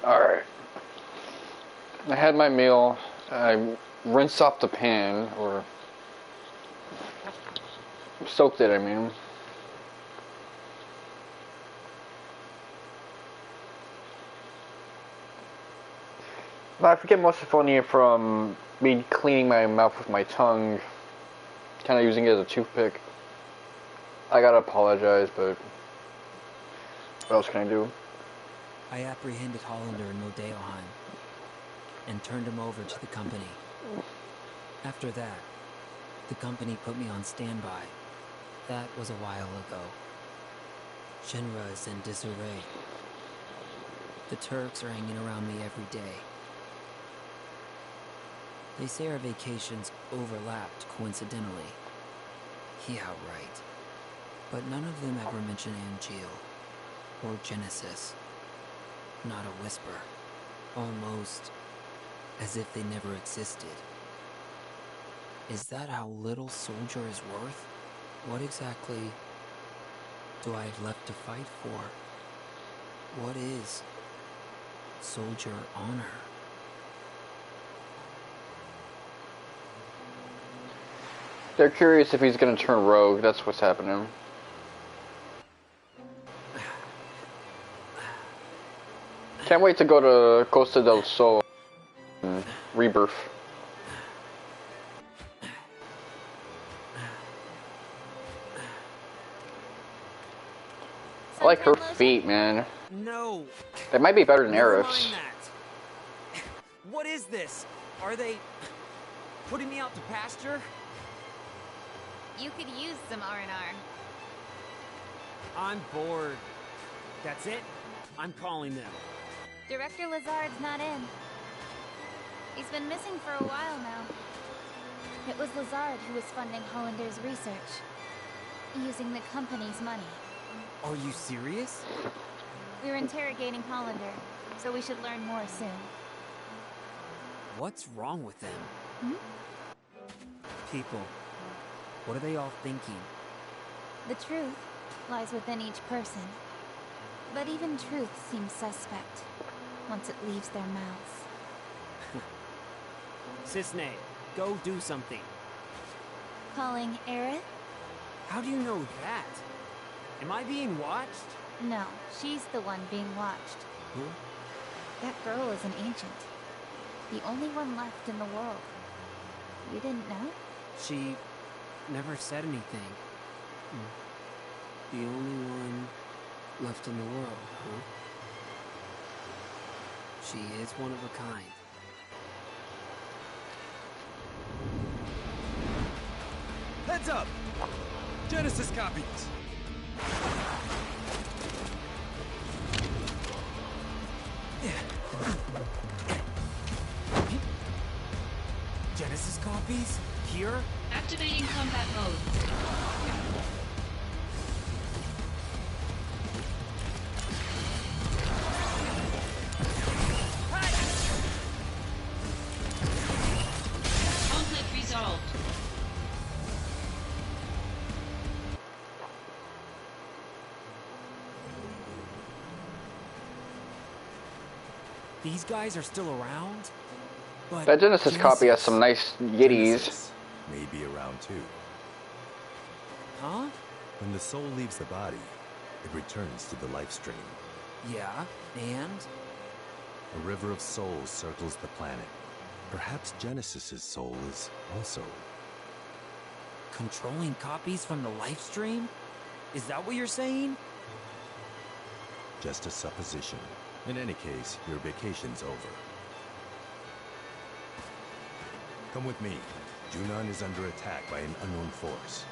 Alright. I had my meal. I rinsed off the pan, or soaked it, I mean. I forget most of only from me cleaning my mouth with my tongue, kind of using it as a toothpick. I gotta apologize, but what else can I do? I apprehended Hollander in Modeoheim and turned him over to the company. After that, the company put me on standby. That was a while ago. Shinra is in disarray. The Turks are hanging around me every day. They say our vacations overlapped coincidentally. Yeah, right. But none of them ever mention Angeal or Genesis. Not a whisper. Almost as if they never existed. Is that how little Soldier is worth? What exactly do I have left to fight for? What is Soldier honor? They're curious if he's gonna turn rogue, that's what's happening. Can't wait to go to Costa del Sol and Rebirth. I like her feet, man. No. They might be better than Never Arif's. mind that. What is this? Are they putting me out to pasture? You could use some R&R. I'm bored. That's it? I'm calling them. Director Lazard's not in. He's been missing for a while now. It was Lazard who was funding Hollander's research, using the company's money. Are you serious? We're interrogating Hollander, so we should learn more soon. What's wrong with them? Hmm? People. What are they all thinking? The truth lies within each person. But even truth seems suspect once it leaves their mouths. Cisne, go do something. Calling Aerith? How do you know that? Am I being watched? No, she's the one being watched. Huh? That girl is an ancient. The only one left in the world. You didn't know? She never said anything. The only one left in the world, huh? She is one of a kind. Heads up! Genesis copies! Genesis copies? Here? Activating combat mode. Conflict resolved. These guys are still around? But That Genesis copy has some nice yitties. Genesis may be around too. Huh? When the soul leaves the body, it returns to the life stream. Yeah, and? A river of souls circles the planet. Perhaps Genesis's soul is also Controlling copies from the live stream? Is that what you're saying? Just a supposition. In any case, your vacation's over. Come with me. Junon is under attack by an unknown force.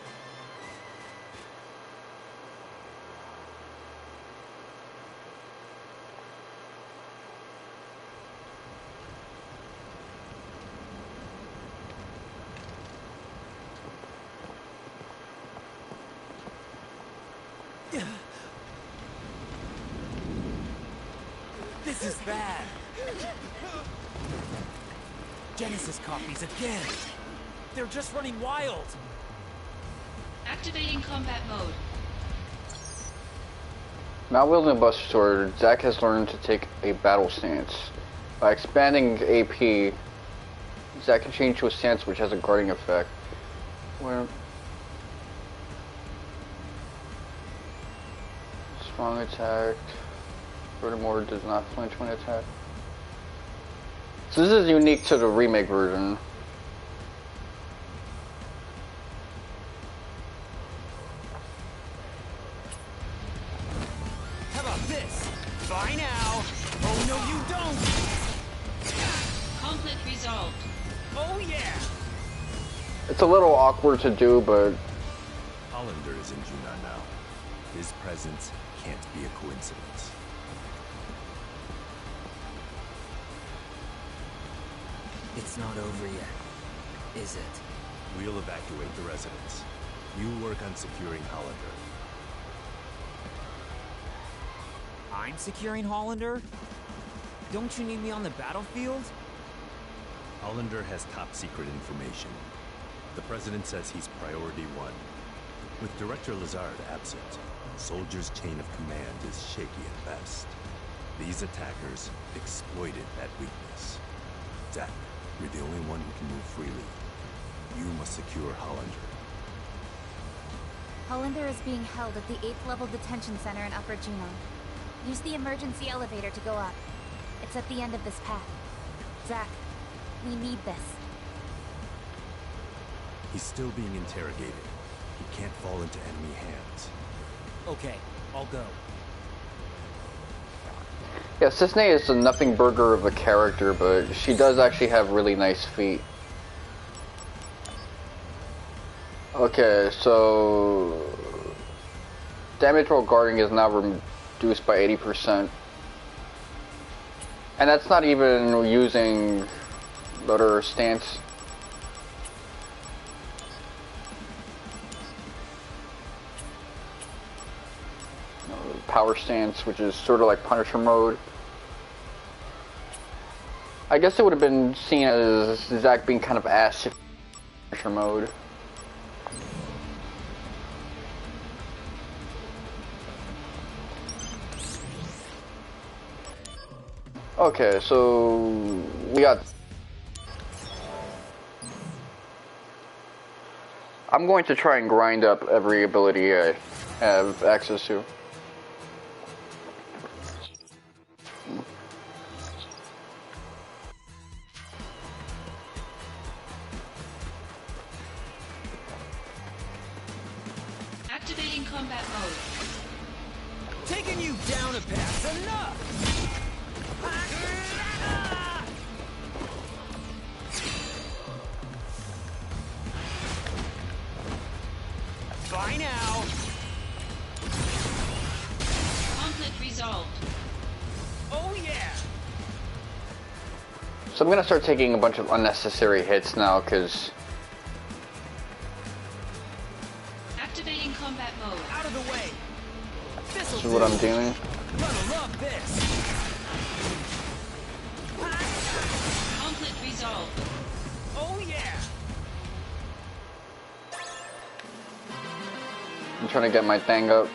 This is bad. Genesis copies again. They're just running wild. Activating combat mode. Now wielding a Buster Sword, Zack has learned to take a battle stance. By expanding AP, Zack can change to a stance which has a guarding effect. Where strong attack. Furthermore, does not flinch when attacked. So this is unique to the remake version. How about this? Bye now. Oh no, you don't. Conflict resolved. Oh yeah. It's a little awkward to do, but Hollander is in Junon now. His presence can't be a coincidence. It's not over yet, is it? We'll evacuate the residence. You work on securing Hollander. I'm securing Hollander? Don't you need me on the battlefield? Hollander has top secret information. The president says he's priority one. With Director Lazard absent, Soldier's chain of command is shaky at best. These attackers exploited that weakness. Zack, you're the only one who can move freely. You must secure Hollander. Hollander is being held at the 8th level detention center in Upper Junon. Use the emergency elevator to go up. It's at the end of this path. Zack, we need this. He's still being interrogated. He can't fall into enemy hands. Okay, I'll go. yeah, Cisne is a nothing burger of a character, but she does actually have really nice feet. Okay, so damage roll guarding is now reduced by 80%. And that's not even using other stance. Power stance, which is sort of like Punisher mode. I guess it would have been seen as Zack being kind of ass if Punisher mode. Okay, so we got. I'm going to try and grind up every ability I have access to. Activating combat mode. Taking you down a path, enough! Bye now! Conflict resolved. Oh yeah! So I'm gonna start taking a bunch of unnecessary hits now, because Activating combat mode. Out of the way! this is what I'm doing. Gonna love this! Conflict resolved. Oh yeah! I'm trying to get my thing up.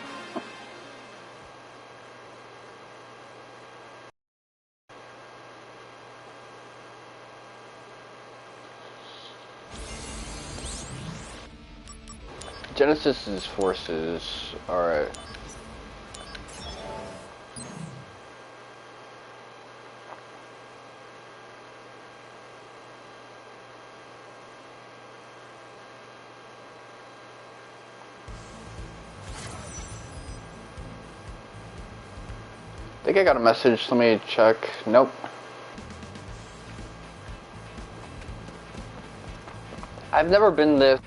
Genesis's forces, alright. think I got a message. Let me check. Nope. I've never been this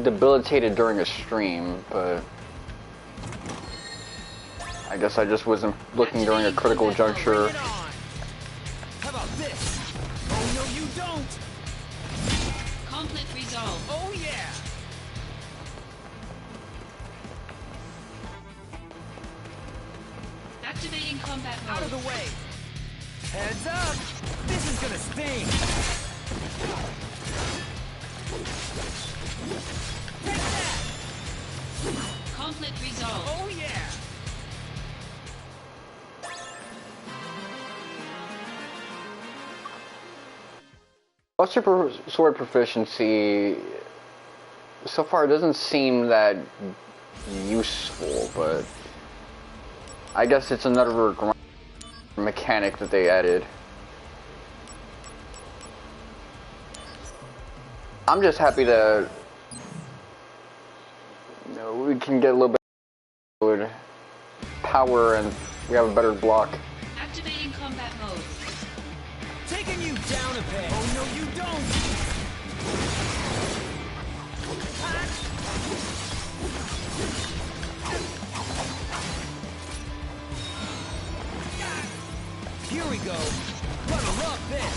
debilitated during a stream, but I guess I just wasn't looking during a critical juncture. How about this? Oh no, you don't! Conflict resolved. Oh yeah! Activating combat mode. Out of the way! Heads up! This is gonna sting! Take that! Conflict resolved. Oh yeah! Super sword proficiency, so far it doesn't seem that useful, but I guess it's another mechanic that they added. I'm just happy that we can get a little bit of power and we have a better block. Activating combat mode. Taking you down a peg. Oh no, you don't. Here we go. Gonna love this.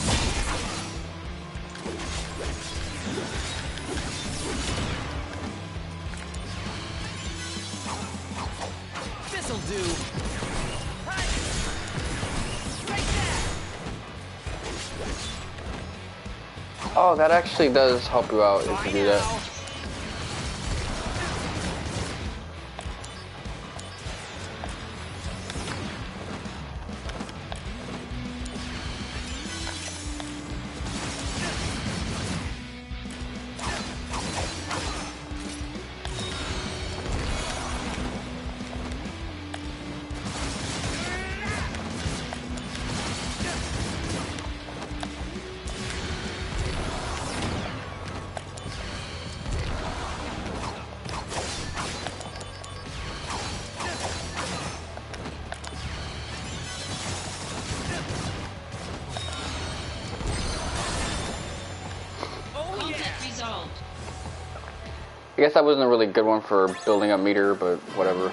This'll do. Oh, that actually does help you out if you do that. I guess that wasn't a really good one for building up meter, but whatever.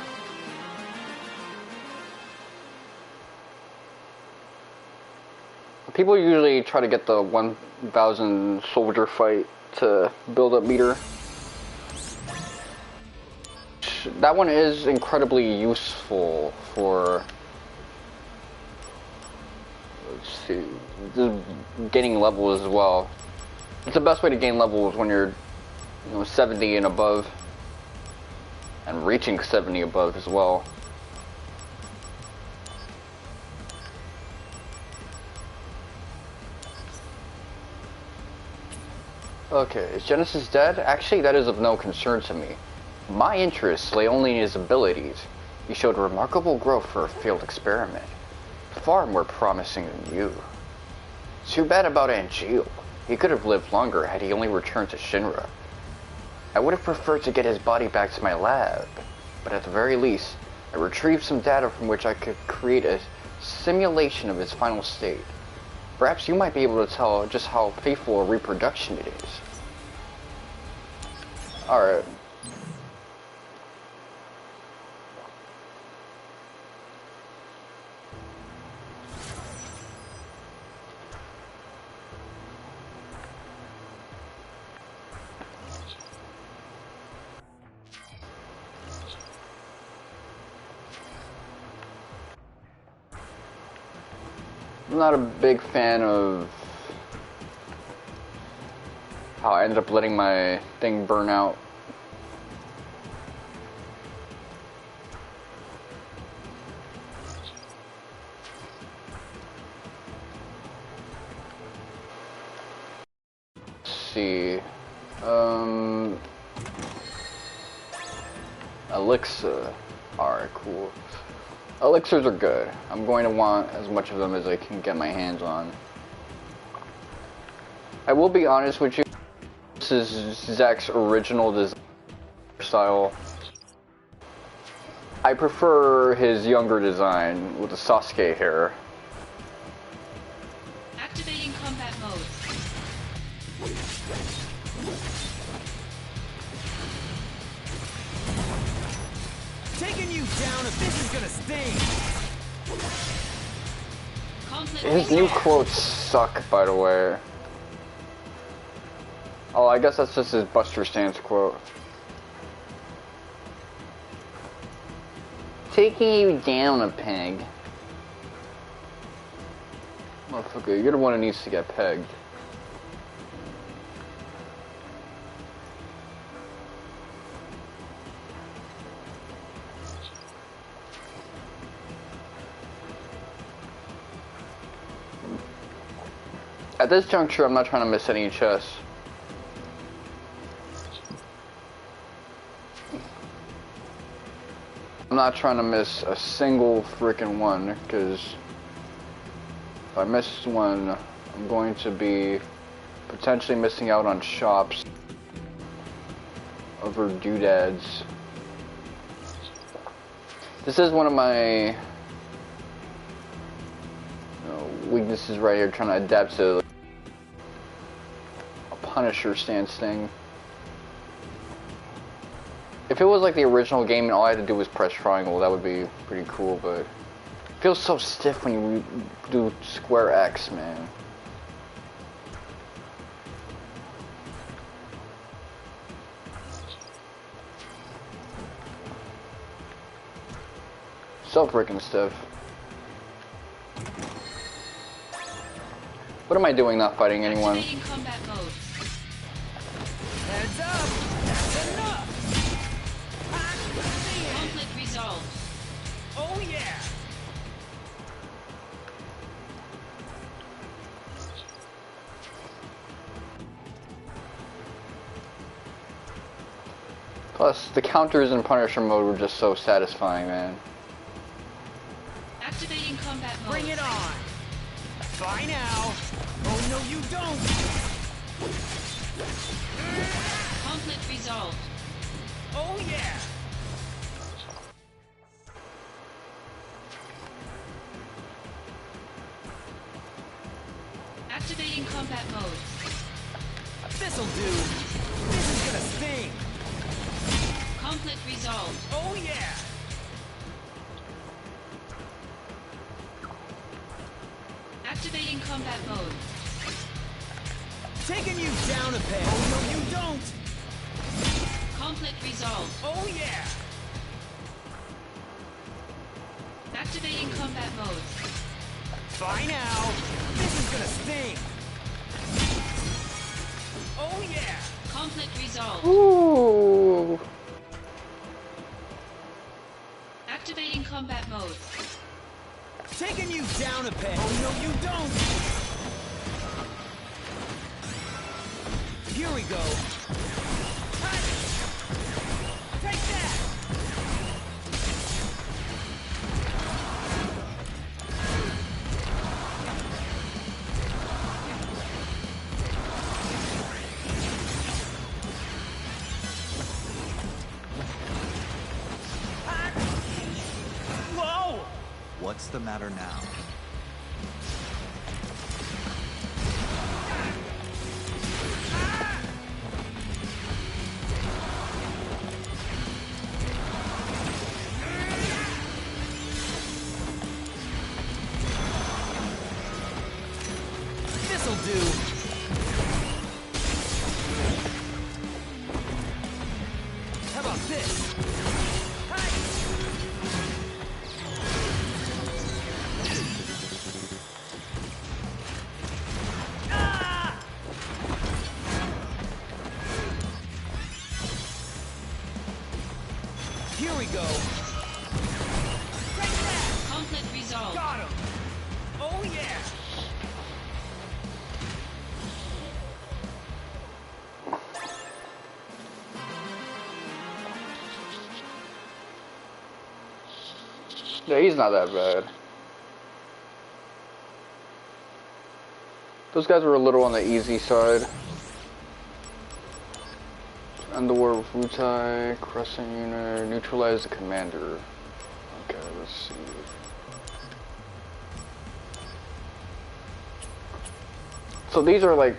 People usually try to get the 1,000 soldier fight to build up meter. That one is incredibly useful for, let's see, just gaining level as well. It's the best way to gain levels when you're 70 and above, and reaching 70 above as well. Okay, is Genesis dead? Actually, that is of no concern to me. My interests lay only in his abilities. He showed remarkable growth for a failed experiment. Far more promising than you. Too bad about Angeal. He could have lived longer had he only returned to Shinra. I would have preferred to get his body back to my lab, but at the very least, I retrieved some data from which I could create a simulation of his final state. Perhaps you might be able to tell just how faithful a reproduction it is. Alright. I'm not a big fan of how I ended up letting my thing burn out. Let's see. Elixir. Alright, cool. Elixirs are good. I'm going to want as much of them as I can get my hands on. I will be honest with you, this is Zack's original design style. I prefer his younger design with the Sasuke hair. Activating combat mode. Taking you down if this is gonna sting. His new quotes suck, by the way. Oh, I guess that's just his Buster Stance quote. Taking you down a peg. Motherfucker, you're the one who needs to get pegged. At this juncture, I'm not trying to miss any chests. I'm not trying to miss a single freaking one, because if I miss one, I'm going to be potentially missing out on shops over doodads. This is one of my weaknesses right here, trying to adapt to a Punisher stance thing. If it was like the original game and all I had to do was press triangle, that would be pretty cool, but it feels so stiff when you do square X, man. So freaking stiff. What am I doing not fighting anyone? Activating combat mode. Heads up! That's enough! Conflict resolved. Oh yeah! Plus, the counters in Punisher mode were just so satisfying, man. Activating combat mode. Bring it on! Bye now! Oh no you don't! Conflict resolved. Oh yeah! Activating combat mode. This'll do! This is gonna sting! Conflict resolved. Oh yeah! Activating combat mode. Taking you down a peg! Oh no you don't! Conflict resolved. Oh yeah! Activating combat mode. Bye now! This is gonna sting! Oh yeah! Conflict resolved. Ooh. Activating combat mode. Taking you down a peg! Oh no you don't! Here we go! Take that! Whoa! What's the matter now? This'll do! How about this? Here we go! Take that! Conflict resolved. Got him! Oh yeah! Yeah, he's not that bad. Those guys were a little on the easy side. Underworld Futai, Crescent Unit, neutralize the commander. Let's see. So these are like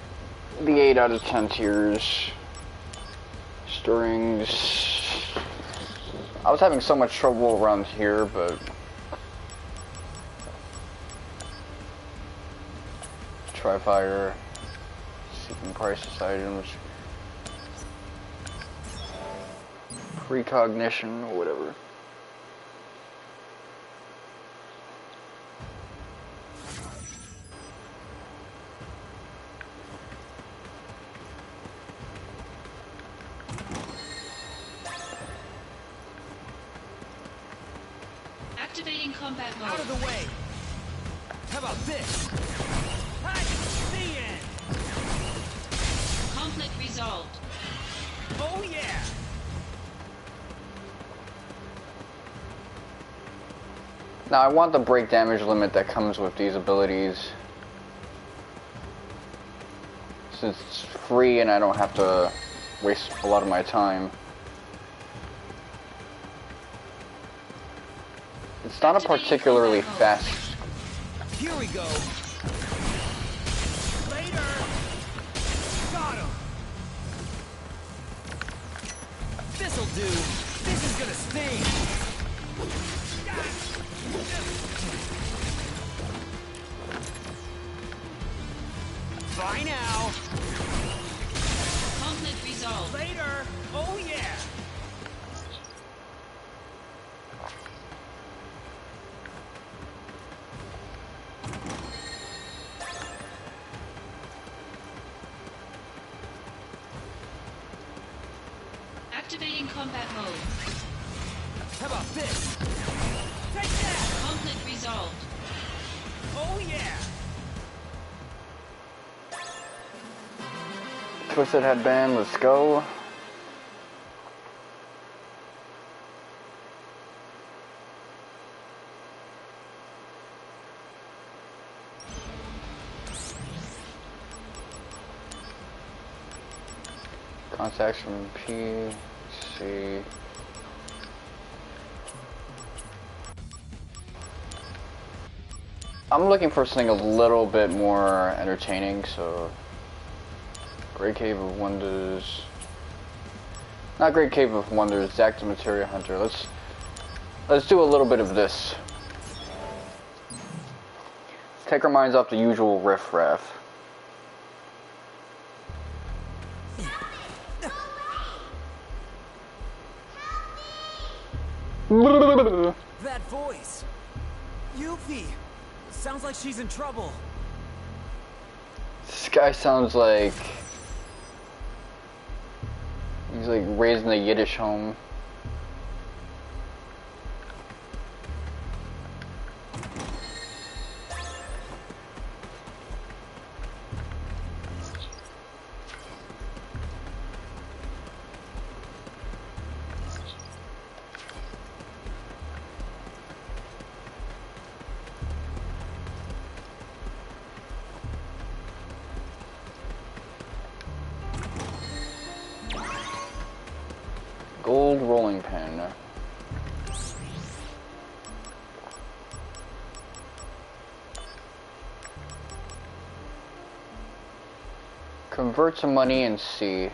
the 8 out of 10 tiers. Stirrings. I was having so much trouble around here, but Tri-Fire, seeking priceless items, precognition, or whatever. Activating combat mode. Out of the way! How about this? Hi, the end! Conflict resolved. Oh yeah! Now I want the break damage limit that comes with these abilities. Since it's free and I don't have to waste a lot of my time. It's not a particularly fast. Here we go. Later. Got him. This'll do. This is gonna sting. Bye now. Conflict resolved. Later. Oh yeah. Activating combat mode. How about this? Take that! Conflict resolved. Oh yeah! Twisted headband, let's go. Contacts from P, C. I'm looking for something a little bit more entertaining, so Great Cave of Wonders. Not Great Cave of Wonders, Zack the Materia Hunter. Let's do a little bit of this. Take our minds off the usual riff-raff. That voice! Yuffie! Sounds like she's in trouble. This guy sounds like he's like raised in a Yiddish home. Gold rolling pin. Convert to money and see.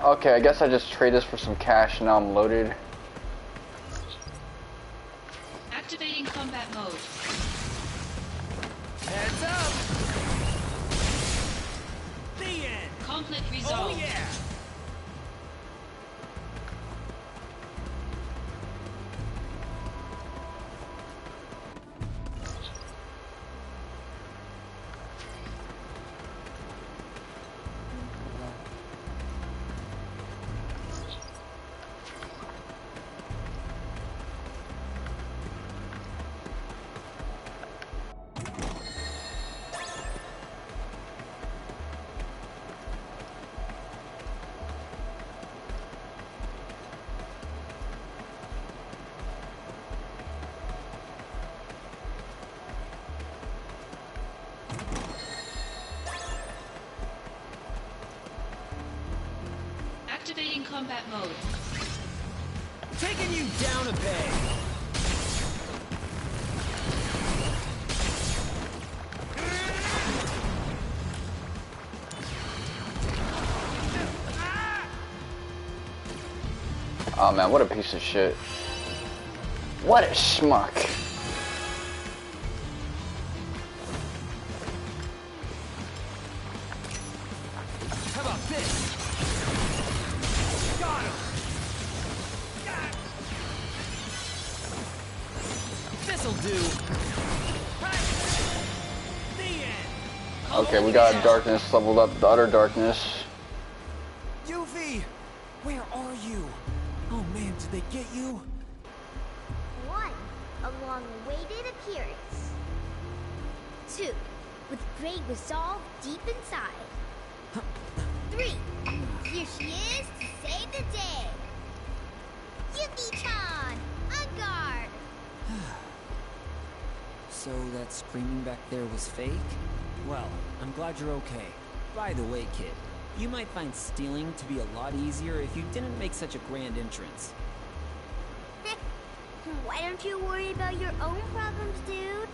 Okay, I guess I just trade this for some cash and now I'm loaded. Activating combat mode. Heads up! The end! Conflict resolved. Oh yeah! Activating combat mode. Taking you down a peg. Oh man, what a piece of shit. What a schmuck. How about this? Got him. This'll do. The end. Okay, we got darkness leveled up, the utter darkness. Yuffie! Where are you? Oh man, did they get you? 1. A long-awaited appearance. 2. With great resolve deep inside. 3. Here she is to save the day. Yuffie-chan! On guard! So that screaming back there was fake? Well, I'm glad you're okay. By the way, kid, you might find stealing to be a lot easier if you didn't make such a grand entrance. Why don't you worry about your own problems, dude?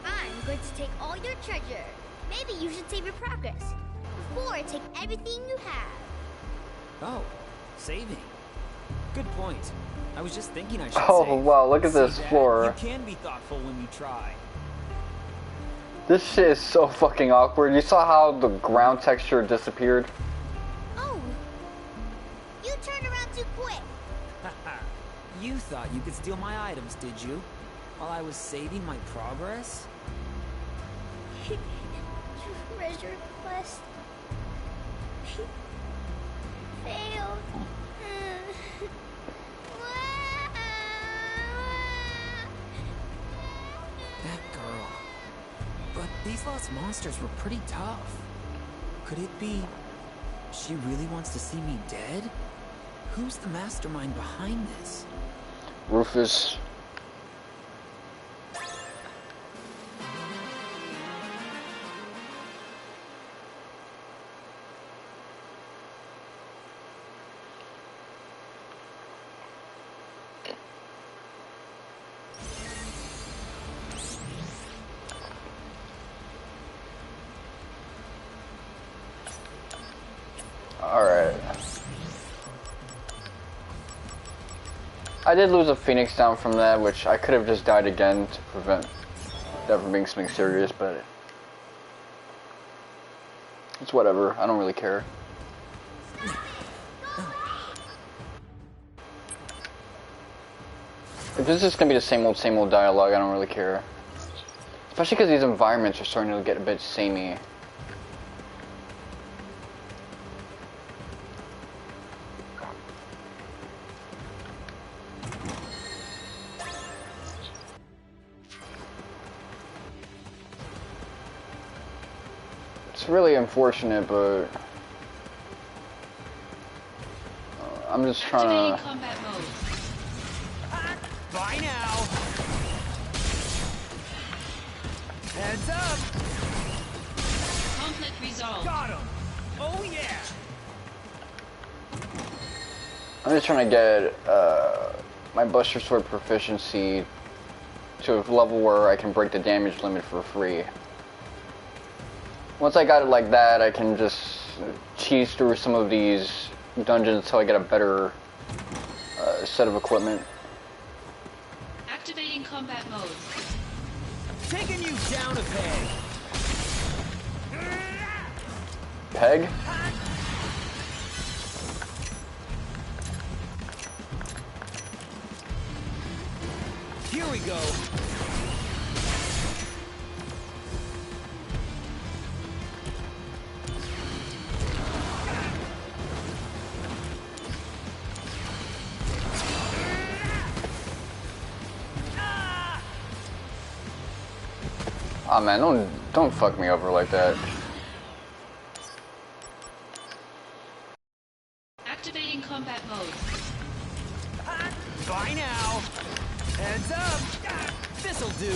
I'm going to take all your treasure. Maybe you should save your progress. Before I take everything you have. Oh, saving. Good point. I was just thinking I should Oh save. wow, look at See, this Dad? floor. You can be thoughtful when you try. This shit is so fucking awkward. You saw how the ground texture disappeared? Oh! You turned around too quick. You thought you could steal my items, did you? While I was saving my progress? Treasure quest failed. That girl. But these lost monsters were pretty tough. Could it be she really wants to see me dead? Who's the mastermind behind this? Rufus. Alright. I did lose a phoenix down from that, which I could have just died again to prevent that from being something serious, but it's whatever. I don't really care. If this is gonna be the same old dialogue, I don't really care. Especially because these environments are starting to get a bit samey. It's really unfortunate, but I'm just trying to. Combat mode. Bye now. Heads up. Conflict resolved. Got him. Oh yeah. I'm just trying to get my Buster Sword proficiency to a level where I can break the damage limit for free. Once I got it like that, I can just cheese through some of these dungeons until I get a better set of equipment. Activating combat mode. Taking you down a peg. Peg? Here we go. Aw man, don't fuck me over like that. Activating combat mode. Bye now. Heads up. This'll do.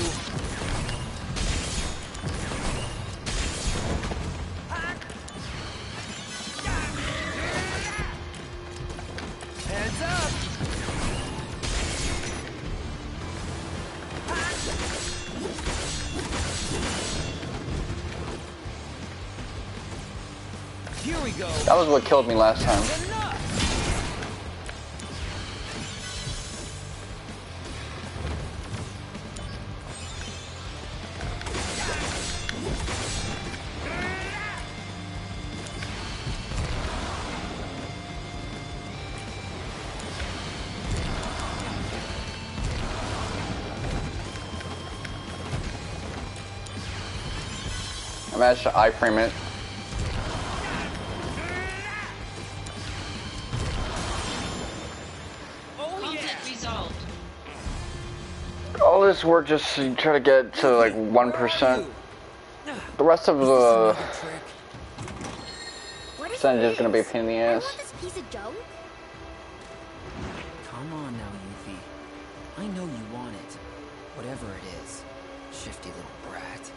Heads up. go. That was what killed me last time. I managed to iframe it. All this work just to try to get to like 1%. The rest of the percentage is gonna be a pain in the ass. Come on now, Yuffie. I know you want it. Whatever it is. Shifty little brat.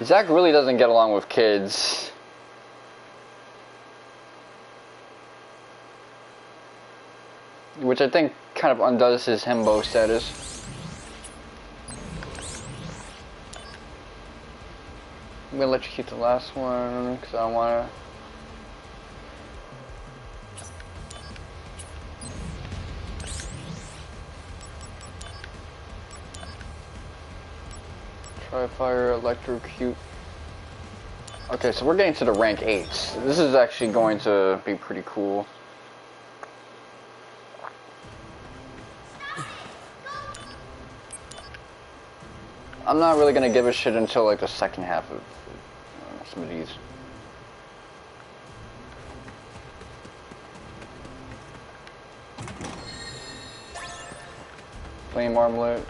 Zack really doesn't get along with kids. Which I think kind of undoes his himbo status. I'm gonna let you keep the last one, because I don't wanna... Tri-fire, electrocute. Okay, so we're getting to the rank 8s. This is actually going to be pretty cool. I'm not really gonna give a shit until like the second half of some of these. Flame armlet.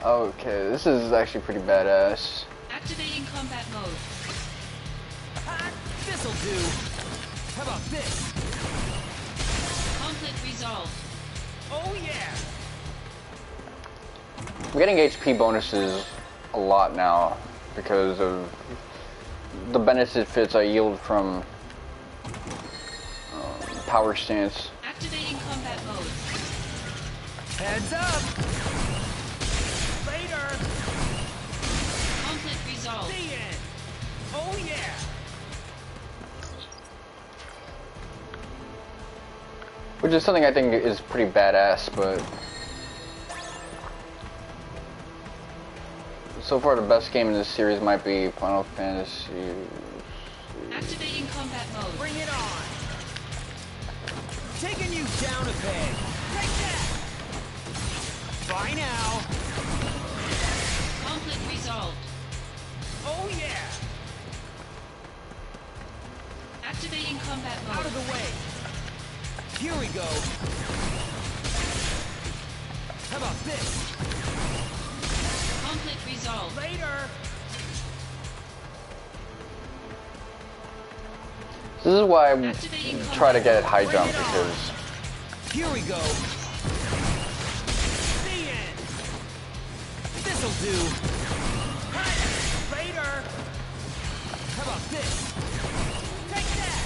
Okay, this is actually pretty badass. Activating combat mode. This'll do. How about this? Conflict resolved. Oh yeah. I'm getting HP bonuses a lot now because of the benefits I yield from power stance. Activating combat mode. Heads up. Resolved. Oh yeah. Which is something I think is pretty badass, but so far the best game in this series might be Final Fantasy. Activating combat mode. Bring it on. Taking you down a peg. Take that. Bye now. Conflict resolved. Oh yeah! Activating combat mode. Out of the way. Here we go. How about this? Conflict resolved. Later. This is why I try to get high jump because. Here we go. The end. This'll do. Later! How about this? Take that!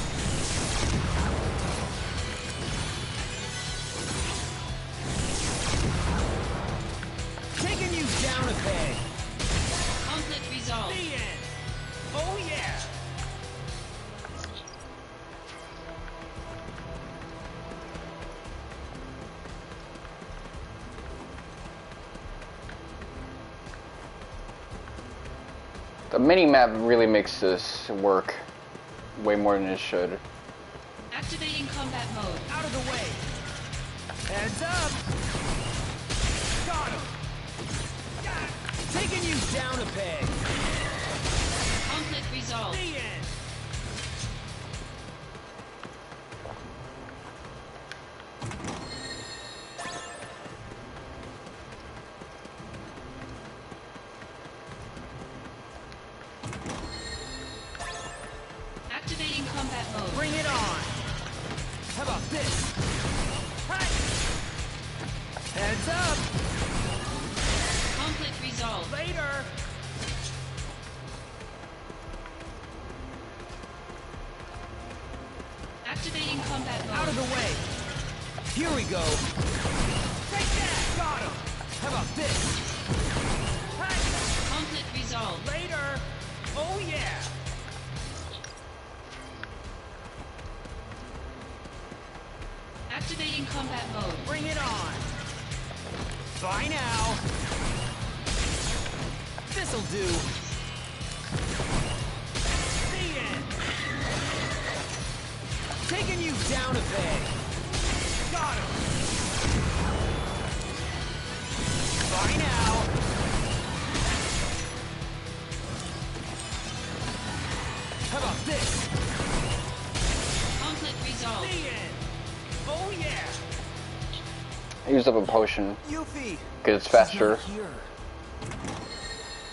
Taking you down a peg. Conflict resolved. The end. Oh yeah! The mini-map really makes this work way more than it should. Activating combat mode. Out of the way. Heads up. Got him. Taking you down a peg. Conflict resolved. The end. Activating combat mode. Bring it on. How about this? Hi. Heads up. Conflict resolved. Later. Out of the way! Here we go! Take that! Got him! How about this? Conflict resolved. Later! Oh yeah! Activating combat mode. Bring it on! Bye now! This'll do! The end! Taking you down a peg! Got him! Bye now! How about this? Conflict resolved. The end! Oh yeah! I used up a potion. Yuffie! Because it's faster.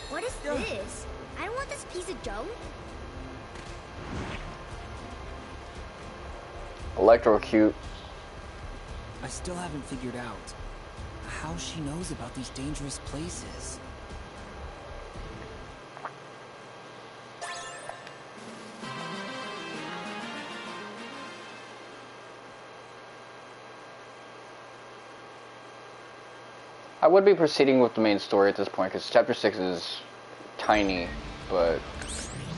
What is this? I don't want this piece of junk. Electrocute. I still haven't figured out how she knows about these dangerous places. I would be proceeding with the main story at this point because chapter 6 is tiny, but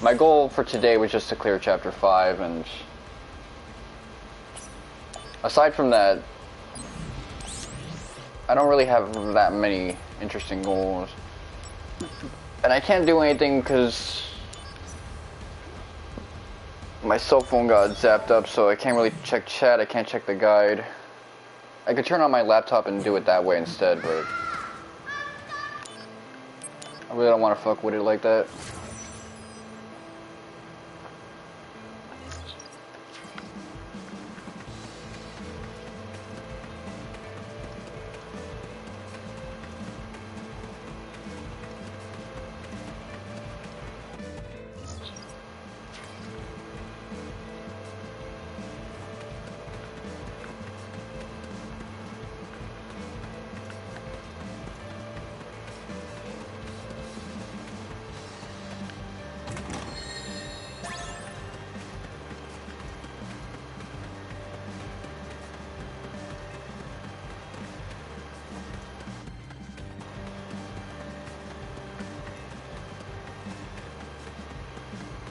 my goal for today was just to clear chapter 5, and aside from that, I don't really have that many interesting goals. And I can't do anything because my cell phone got zapped up, so I can't really check chat, I can't check the guide. I could turn on my laptop and do it that way instead, but I really don't want to fuck with it like that.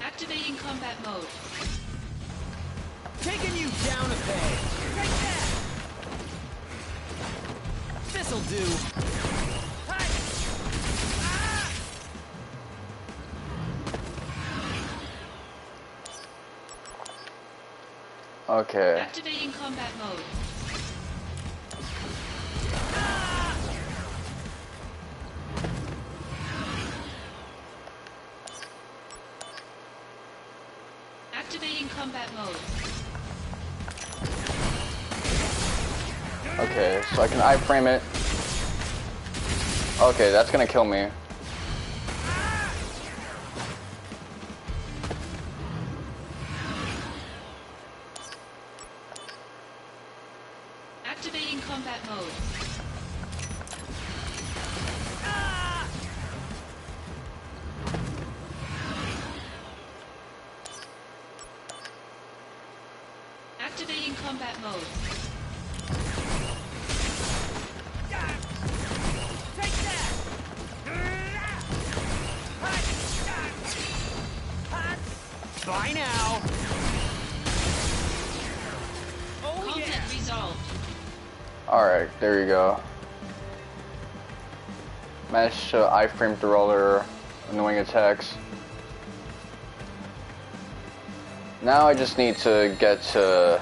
Activating combat mode. Taking you down a peg. Take that! This'll do. Hi! Ah! Okay. Activating combat mode. Activating combat mode. Okay, so I can iframe it. Okay, that's gonna kill me. Activating combat mode. Activating combat mode. Take that! Bye now! Oh Conflict yeah! resolved. Alright, there you go. Managed to iframe through all their annoying attacks. Now I just need to get to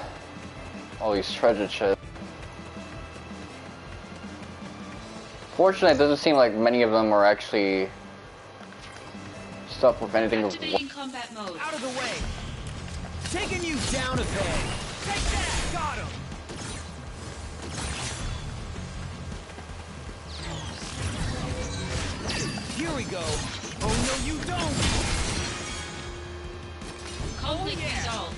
all these treasure chests. Fortunately, it doesn't seem like many of them are actually stuff with anything of Activating combat mode. Out of the way! Taking you down a peg! Take that! Got him! Here we go! Oh no you don't! Conflict Oh, yeah. resolved.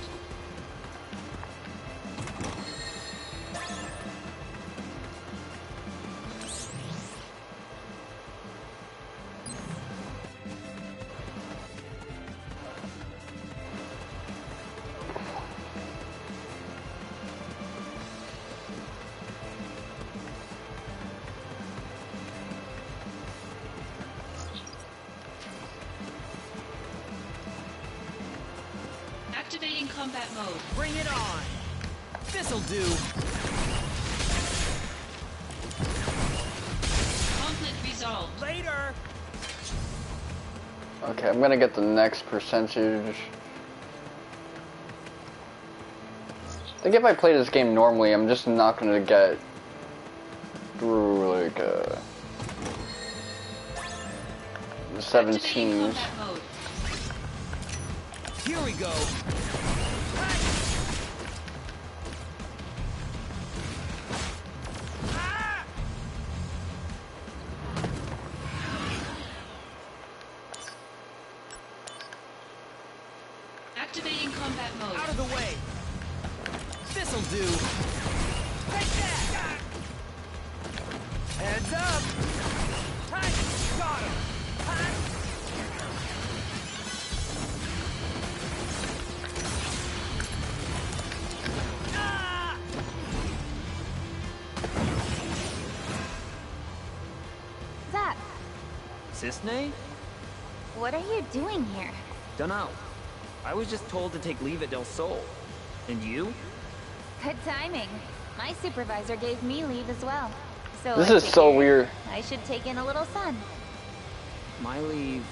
Activating combat mode. Bring it on! This'll do! Conflict resolved. Later! Okay, I'm gonna get the next percentage. I think if I play this game normally, I'm just not gonna get through like the 17s. Here we go. Activating combat mode. Out of the way. This'll do. Take that. Heads up. Hey, got him. Zack, Cisne? what are you doing here? Dunno. I was just told to take leave at Del Sol. And you? Good timing. My supervisor gave me leave as well. So This I is so figured weird. I should take in a little sun. My leave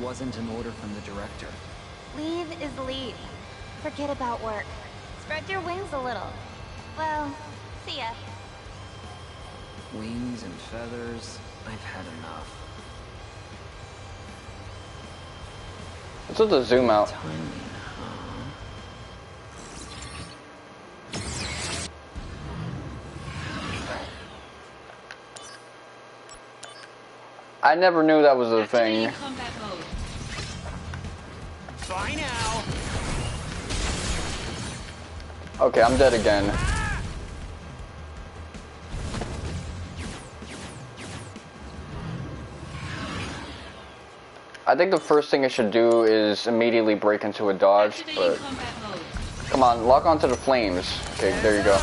wasn't an order from the director. Leave is leave. Forget about work. Spread your wings a little. Well, see ya. Wings and feathers. I've had enough. What's with the zoom out? Timing, huh? I never knew that was a thing. Activating combat mode. Bye now. Okay, I'm dead again. I think the first thing I should do is immediately break into a dodge, but come on, lock onto the flames. Okay, there you go.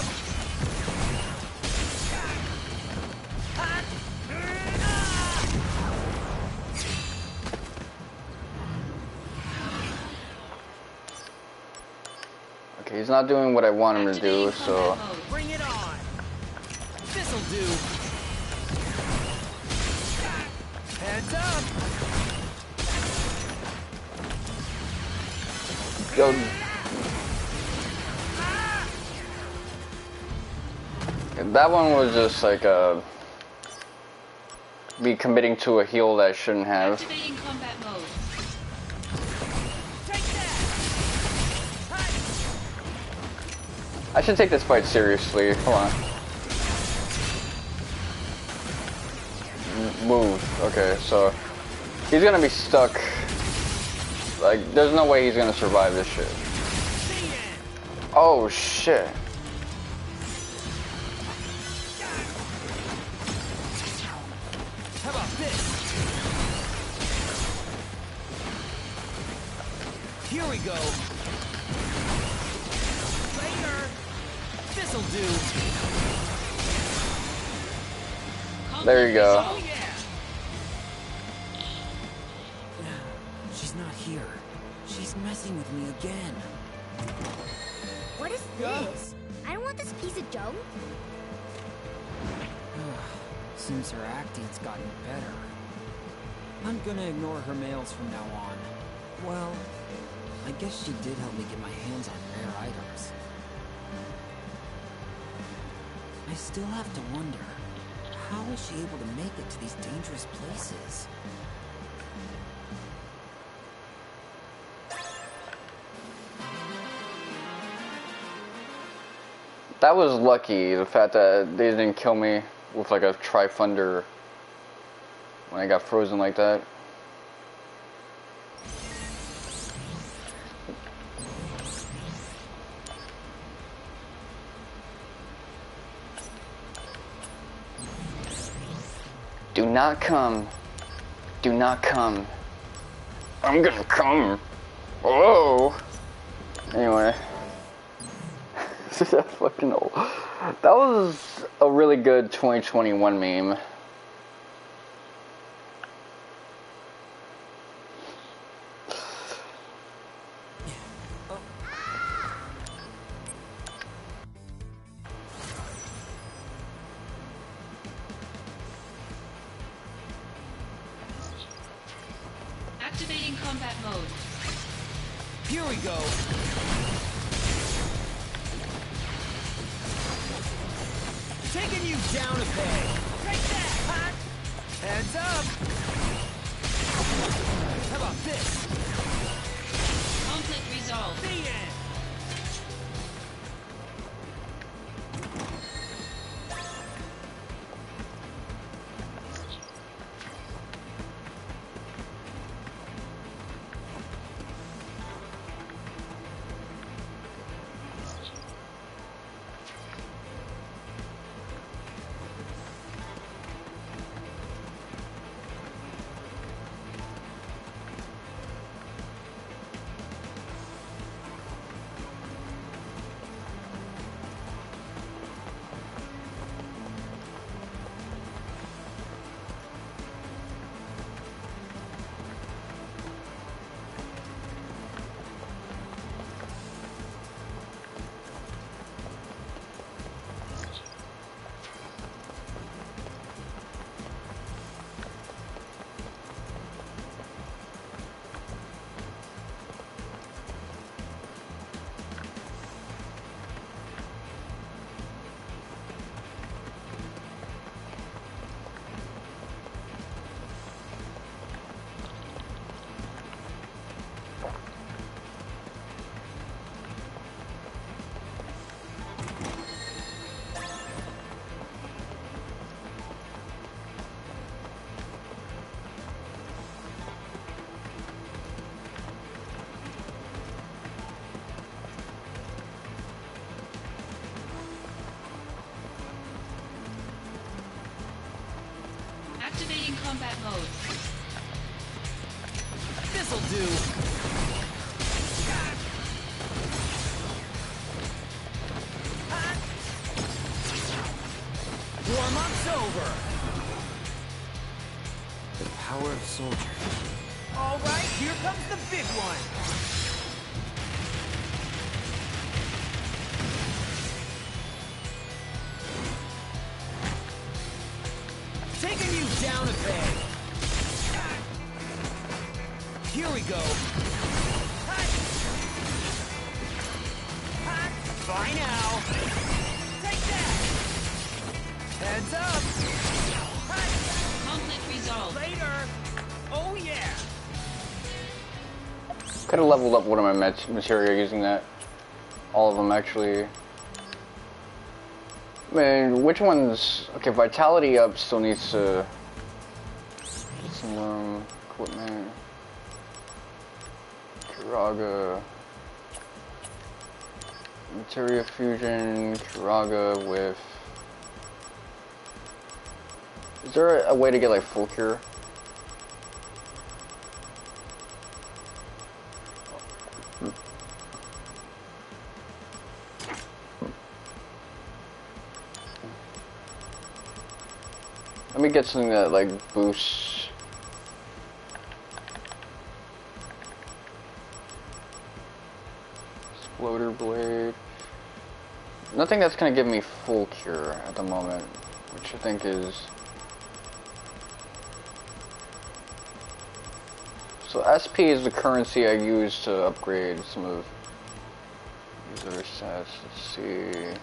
Okay, he's not doing what I want him to do, so... Bring it on. This'll do. Heads up. Yo. That one was just like me committing to a heal that I shouldn't have. Activating combat mode. I should take this fight seriously. Hold on. Move. Okay, so he's gonna be stuck. Like, there's no way he's gonna survive this shit. Oh shit. How about this? Here we go. Later. This'll do. There you go. Oh, yeah. She's not here. She's messing with me again. What is this? I don't want this piece of junk. Since her acting's gotten better, I'm gonna ignore her mails from now on. Well, I guess she did help me get my hands on rare items. I still have to wonder, how is she able to make it to these dangerous places? That was lucky, the fact that they didn't kill me with like a tri-thunder when I got frozen like that. Do not come. Do not come. I'm gonna come. Whoa. Anyway. That fucking old. That was a really good 2021 meme. combat mode. Here we go. Taking you down a peg. Take that, hot. Heads up. How about this? Conflict resolved. The end. Activating combat mode. This'll do. Warm-up's over. The power of soldiers. All right, here comes the big one. Taking you down a peg. Here we go. Bye now. Take that. Heads up. Conflict resolved. Later. Oh yeah. Could have leveled up one of my materia using that. All of them, actually. I mean, which ones? Okay, vitality up still needs to get some equipment. Kiraga. Materia fusion, Kiraga with. Is there a way to get like full cure? Let me get something that like boosts. Exploder blade. Nothing that's gonna give me full cure at the moment, which I think is. So SP is the currency I use to upgrade some of these other stats. Let's see.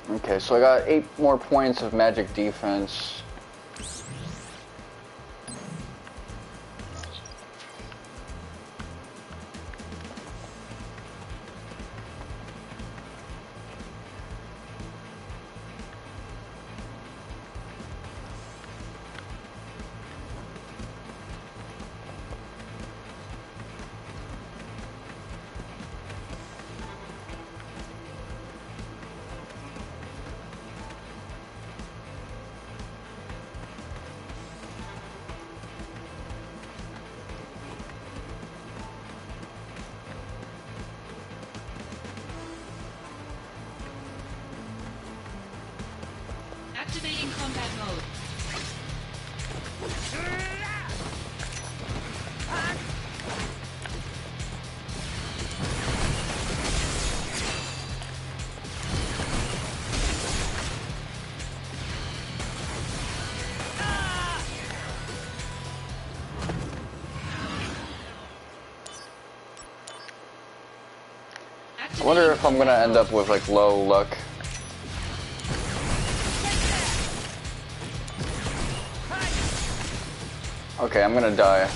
Okay, so I got 8 more points of magic defense. Activating combat mode. I wonder if I'm gonna end up with like low luck. Okay, I'm gonna die.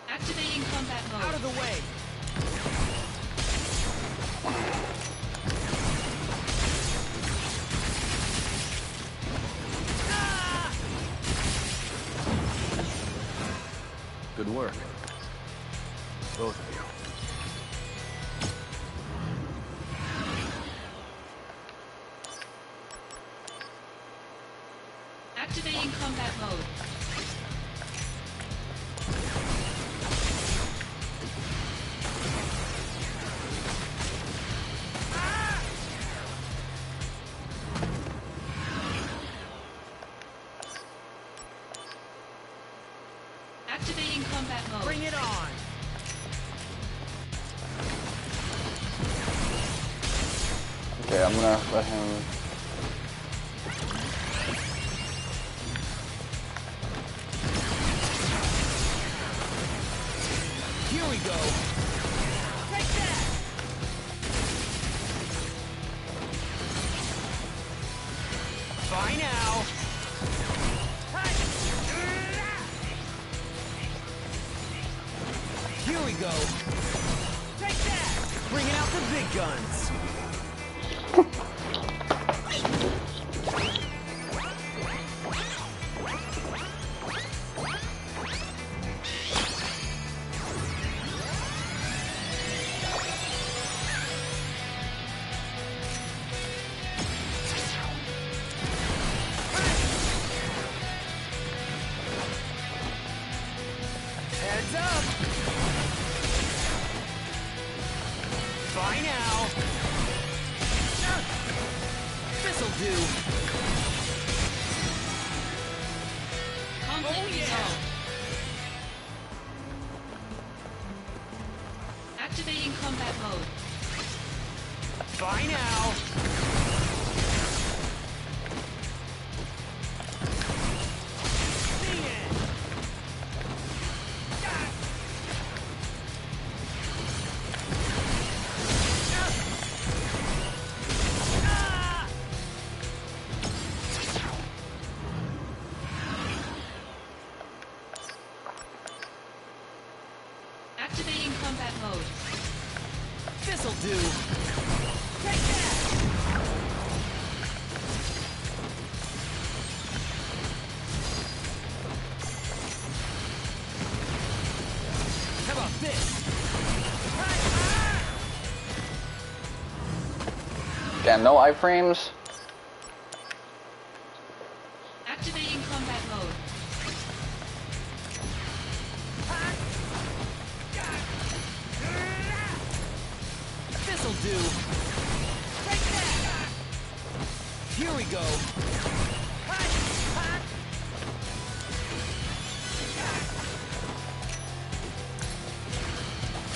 Activating combat mode. Out of the way. Good work. Both of you. Activating combat mode. Activating combat mode. Bring it on. Okay, I'm gonna let him. Here we go. Take that. Bye now. Here we go. Take that. Bringing out the big guns. Heads up. Bye now. This'll do. Conflict resolved. Activating combat mode. Bye now. See it. Activating combat mode. This'll do. Take that. How about this? Damn, no iframes? Activating combat mode. This'll do. Take that. Here we go.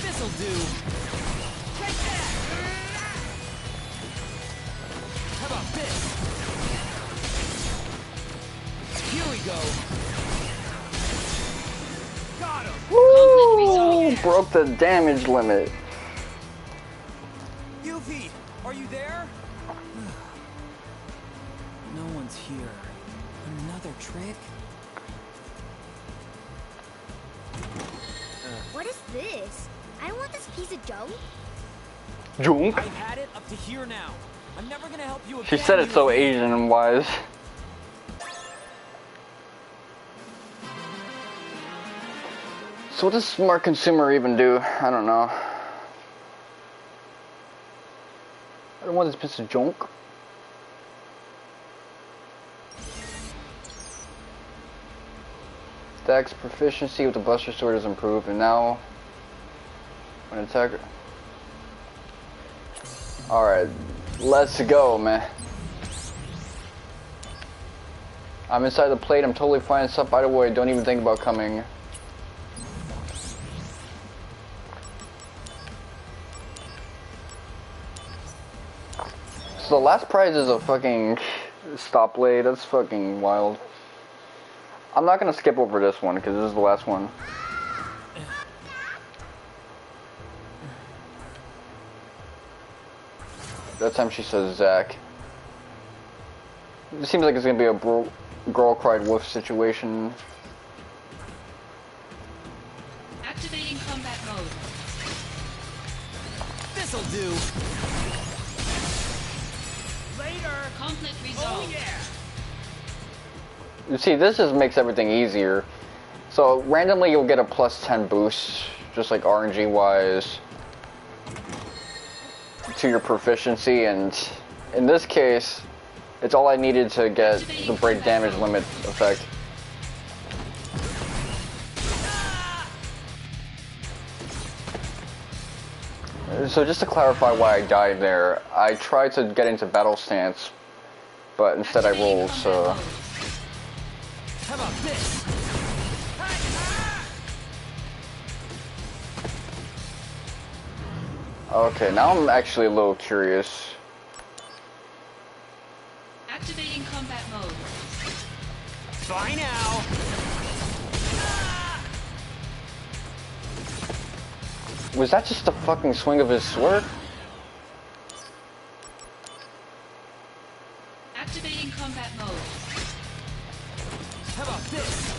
This'll do. Take that. How about this? Here we go. Got him. Woo! Broke the damage limit. UV, are you there? No one's here. Another trick? What is this? I don't want this piece of junk. Junk? I've had it up to here now. I'm never gonna help you again. She said it so Asian wise. So what does smart consumer even do? I don't know. I don't want this piece of junk. Zack's proficiency with the Buster Sword is improved, and now When attack. Alright, let's go, man. I'm inside the plate, I'm totally fine. Stop by the way, don't even think about coming. So the last prize is a fucking stop blade, that's fucking wild. I'm not gonna skip over this one, because this is the last one. That time she says Zack. It seems like it's gonna be a girl cried wolf situation. Activating combat mode. This'll do. Later. Conflict resolved. Oh yeah. You see, this just makes everything easier. So randomly you'll get a +10 boost, just like RNG wise, to your proficiency, and in this case, it's all I needed to get the break damage limit effect. So just to clarify why I died there, I tried to get into battle stance, but instead I rolled, so... How about this? Okay, now I'm actually a little curious. Activating combat mode. Bye now. Was that just the fucking swing of his sword? Activating combat mode. How about this?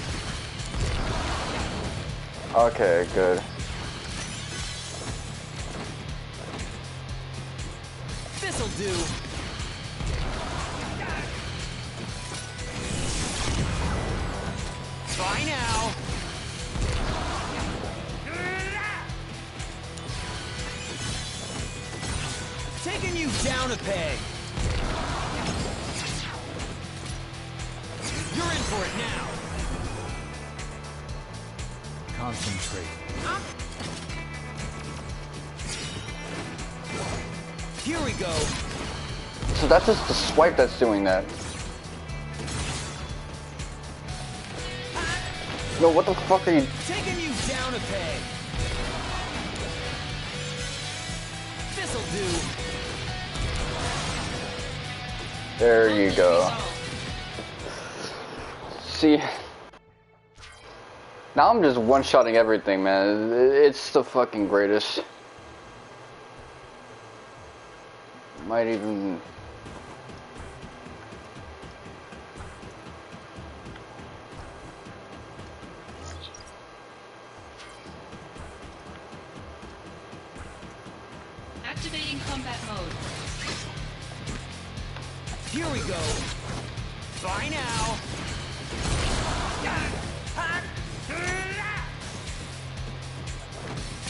Okay, good. This'll do. Bye now. Taking you down a peg. You're in for it now. Concentrate. Here we go. So that's just the swipe that's doing that. No, what the fuck are you... Taking you down a peg. This'll do. There you go. See... Now I'm just one-shotting everything, man. It's the fucking greatest. Might even... Activating combat mode. Here we go. Bye now.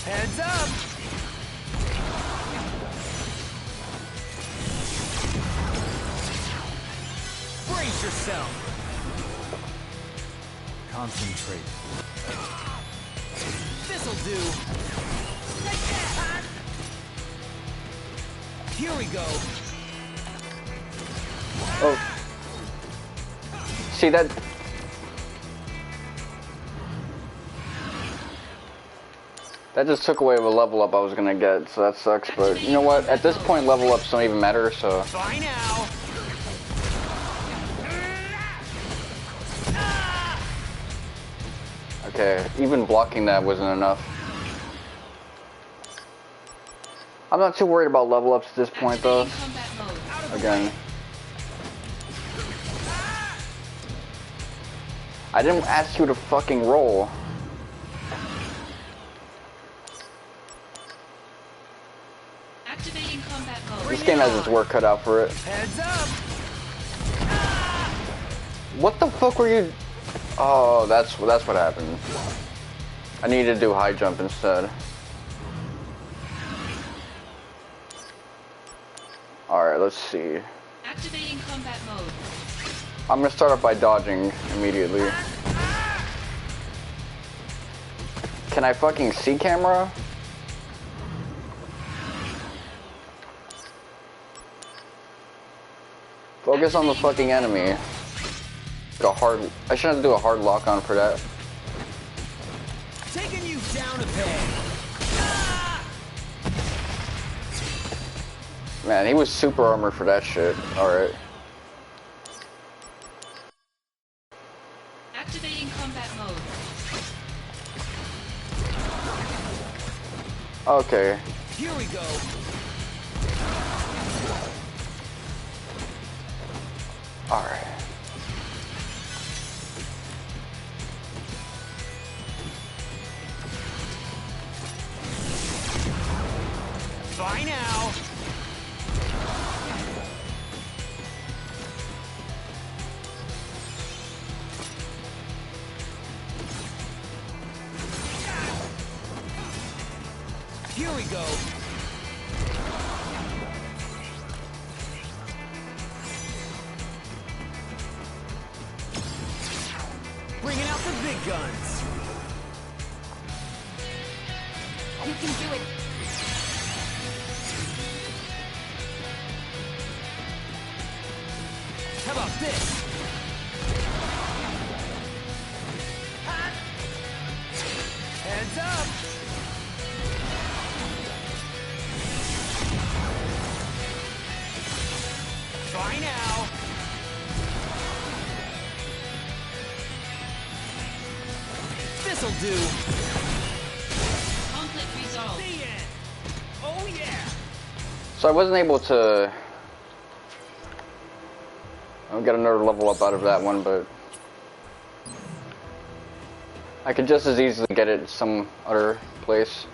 Heads up. Brace yourself. Concentrate. This'll do. Here we go. Oh. See that? That just took away the level up I was gonna get, so that sucks, but you know what? At this point, level ups don't even matter, so... Bye now. Okay, even blocking that wasn't enough. I'm not too worried about level ups at this point, though. Again. I didn't ask you to fucking roll. Activating combat mode. This game has its work cut out for it. Heads up. What the fuck were you... Oh, that's what happened. I needed to do high jump instead. Alright, let's see. Activating combat mode. I'm gonna start off by dodging immediately. Can I fucking see camera? Focus on the fucking enemy. I shouldn't have to do a hard lock on for that. Taking you down a peg. Man, he was super armored for that shit. Alright. Activating combat mode. Okay. Here we go. Alright. Bye now. Here we go. Bringing out the big guns. You can do it. How about this? Hands up. Try now. This'll do. Conflict resolved. The end. Oh yeah. So I wasn't able to get another level up out of that one, but I could just as easily get it some other place.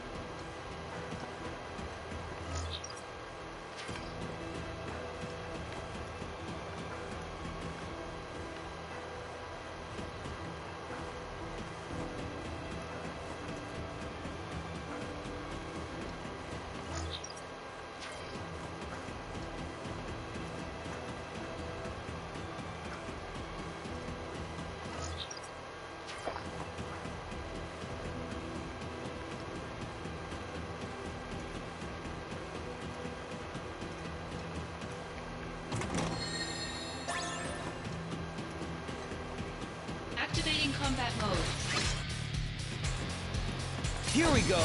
Activating combat mode. Here we go.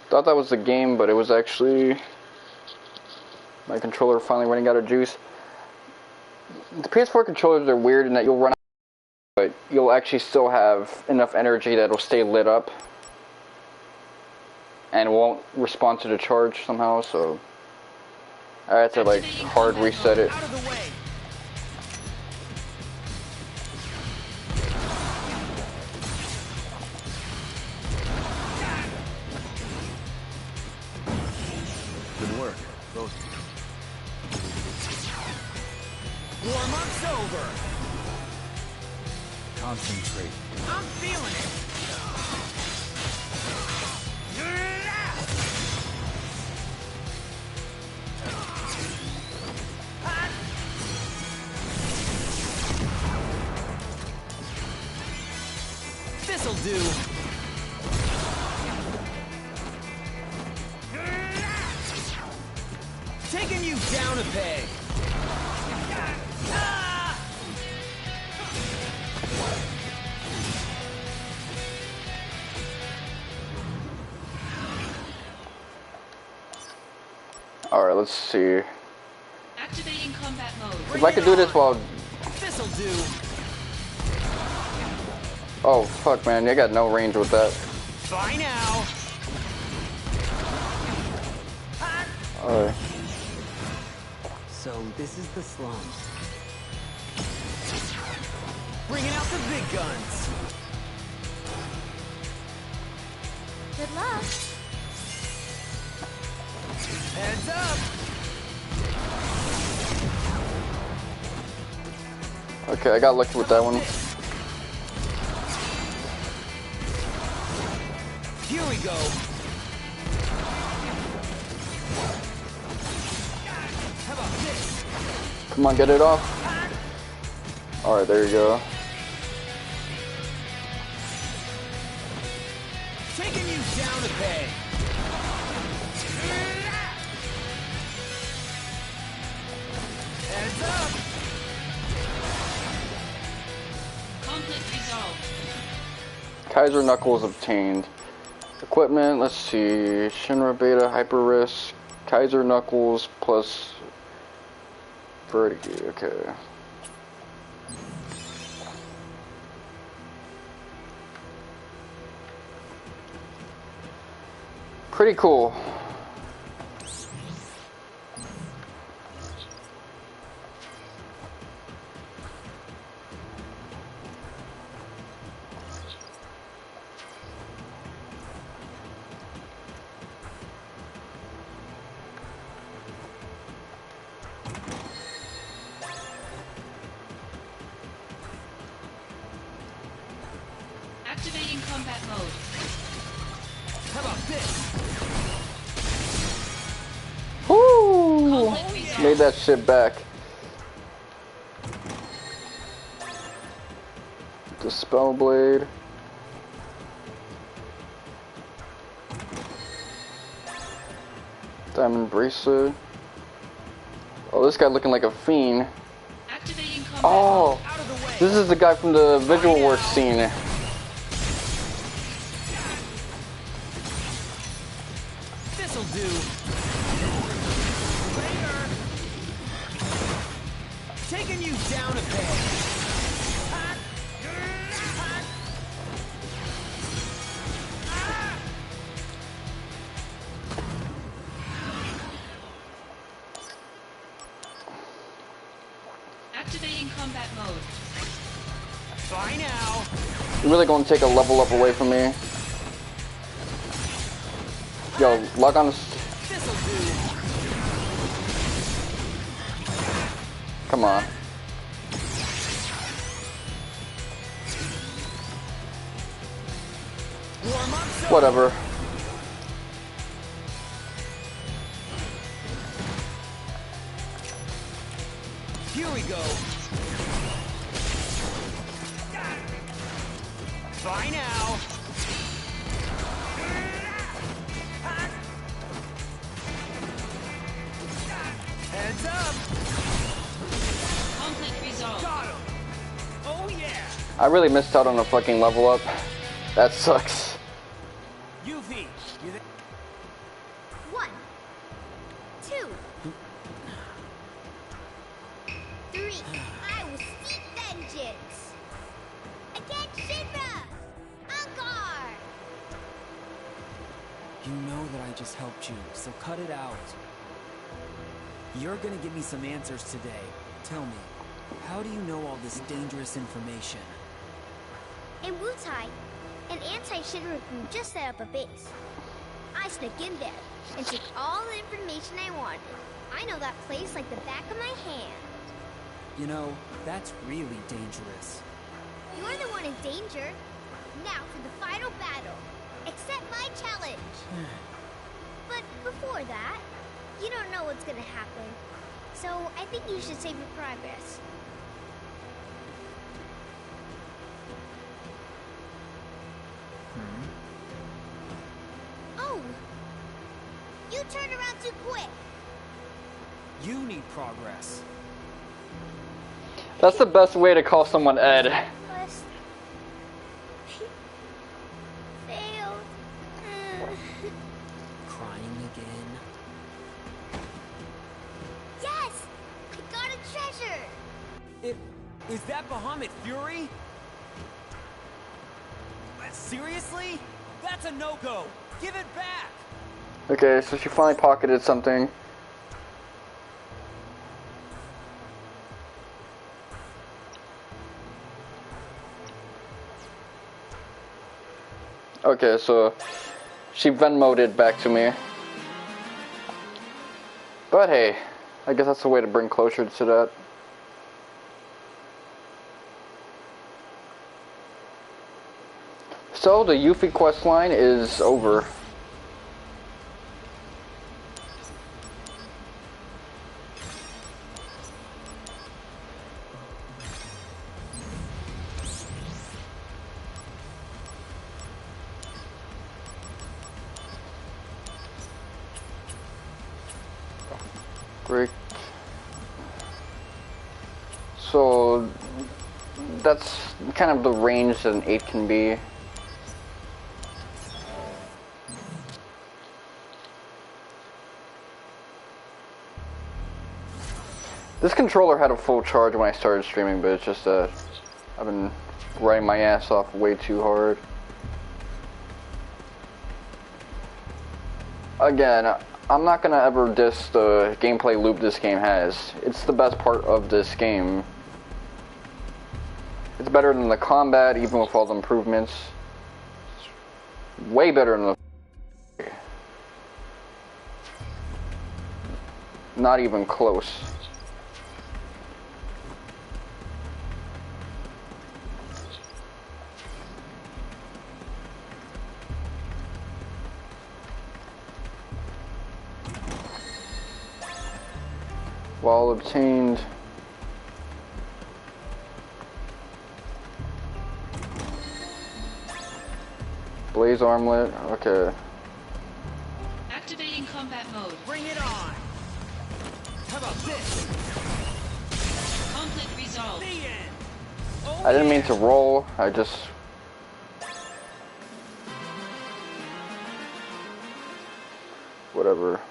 Thought that was the game, but it was actually my controller finally running out of juice. The PS4 controllers are weird in that you'll run out, but you'll actually still have enough energy that it'll stay lit up and won't respond to the charge somehow, so I had to like hard reset it. Out of the way. Good work, both. Warm-up's over. Concentrate. I'm feeling it. This'll do. Taking you down a peg. Alright, let's see. Activating combat mode. If I could do this while... This'll do. Oh, fuck, man. I got no range with that. Bye now. Alright. So this is the slum. Bringing out the big guns. Good luck. Heads up. Okay, I got lucky with that one. Here we go. How about this? Come on, get it off. Alright, there you go. Taking you down a peg. Heads up. Conflict resolved. Kaiser Knuckles obtained. Equipment, let's see. Shinra Beta, Hyper Risk, Kaiser Knuckles plus Vertigo, okay. Pretty cool. Activating combat mode. How about this? Woo! Made that shit back. Dispel Blade. Diamond Bracelet. Oh, this guy looking like a fiend. Activating combat Oh! mode. Out of the way. This is the guy from the visual works scene. This'll do. Later. Taking you down a peg. Activating combat mode. Bye now. You're really gonna take a level up away from me. Yo, lock on this. This'll do. Come on. Warm up zone. Whatever. Here we go. Bye now. Heads up. Conflict resolved. Got him. Oh yeah. I really missed out on a fucking level up. That sucks. UV. You there? 1, 2, 3. I will seek vengeance against Shinra. Encore. You know that I just helped you, so cut it out. You're gonna give me some answers today. Tell me, how do you know all this dangerous information? In Wutai, an anti-Shinra group just set up a base. I snuck in there and took all the information I wanted. I know that place like the back of my hand. You know, that's really dangerous. You're the one in danger. Now for the final battle. Accept my challenge. But before that, you don't know what's gonna happen. So I think you should save your progress. Oh! You turned around too quick. You need progress. That's the best way to call someone Ed. Quest. Failed. Crying again. Is that Bahamut Fury? Seriously? That's a no-go! Give it back! Okay, so she finally pocketed something. Okay, so she Venmo'd it back to me. But hey, I guess that's the way to bring closure to that. So the Yuffie quest line is over. Great. So that's kind of the range that an 8 can be. This controller had a full charge when I started streaming, but it's just that I've been riding my ass off way too hard. Again, I'm not gonna ever diss the gameplay loop this game has. It's the best part of this game. It's better than the combat, even with all the improvements. It's way better than the... Not even close. While obtained blaze armlet, okay. Activating combat mode. Bring it on! How about this? Conflict resolved. The end. Oh, I didn't mean to roll, I just... Whatever.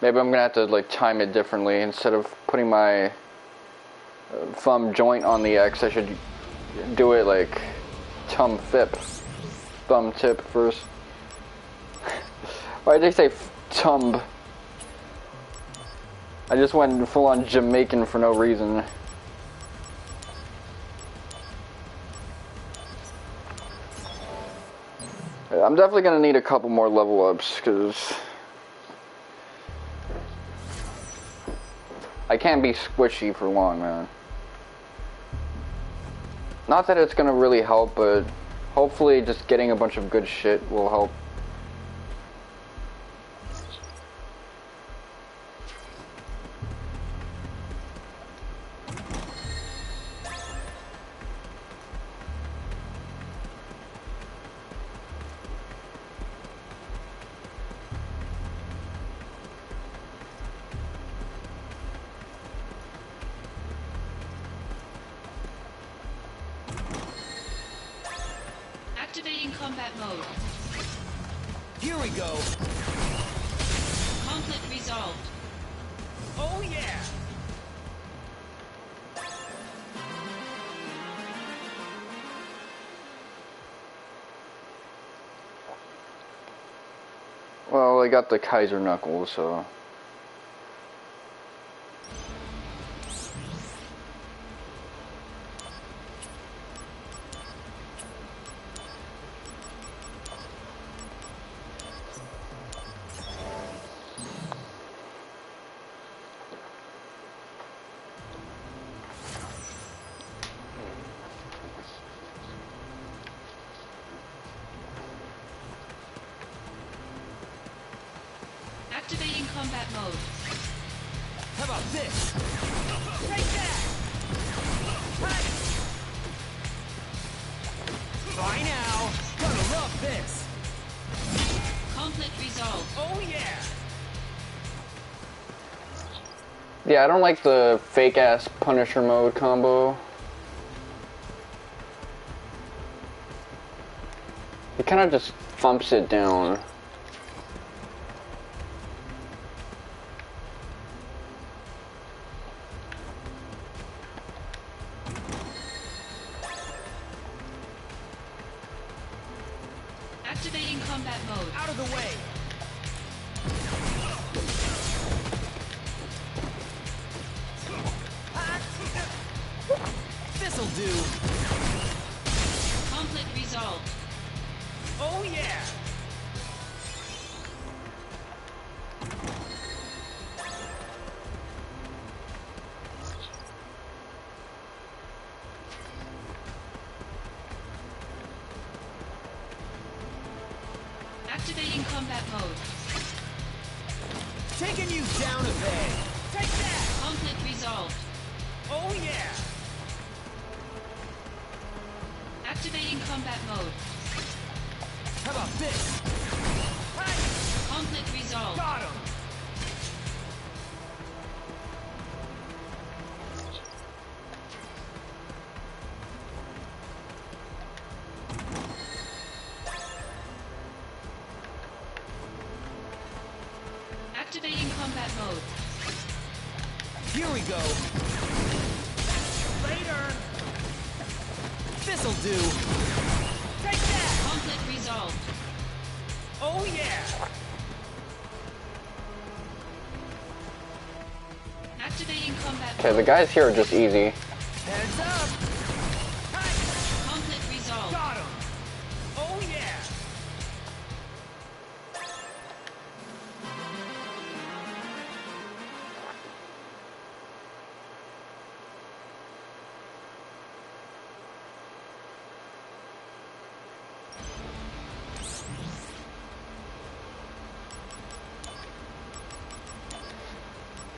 Maybe I'm gonna have to like time it differently. Instead of putting my thumb joint on the X, I should do it like thumb tip first. Why did they say thumb? I just went full on Jamaican for no reason. I'm definitely gonna need a couple more level ups because I can't be squishy for long, man. Not that it's gonna really help, but hopefully just getting a bunch of good shit will help. Activating combat mode. Here we go. Conflict resolved. Oh yeah. Well, I got the Kaiser Knuckles, so... Activating combat mode. How about this? Take that! Hey! Bye now! Gonna love this! Conflict resolved. Oh yeah! Yeah, I don't like the fake-ass Punisher mode combo. He kind of just thumps it down. Activating combat mode. Out of the way! This'll do! Conflict resolved. Oh yeah! Activating combat mode. Taking you down a bit! Take that! Conflict resolved. Oh yeah! Activating combat mode. How about this? Hey! Conflict resolved. Got him! Activating combat mode. Here we go! Later! This'll do! Take that! Conflict resolved. Oh yeah! Activating combat Okay, mode. the guys here are just easy. Heads up! Hey! Conflict resolved. Got him! Oh yeah!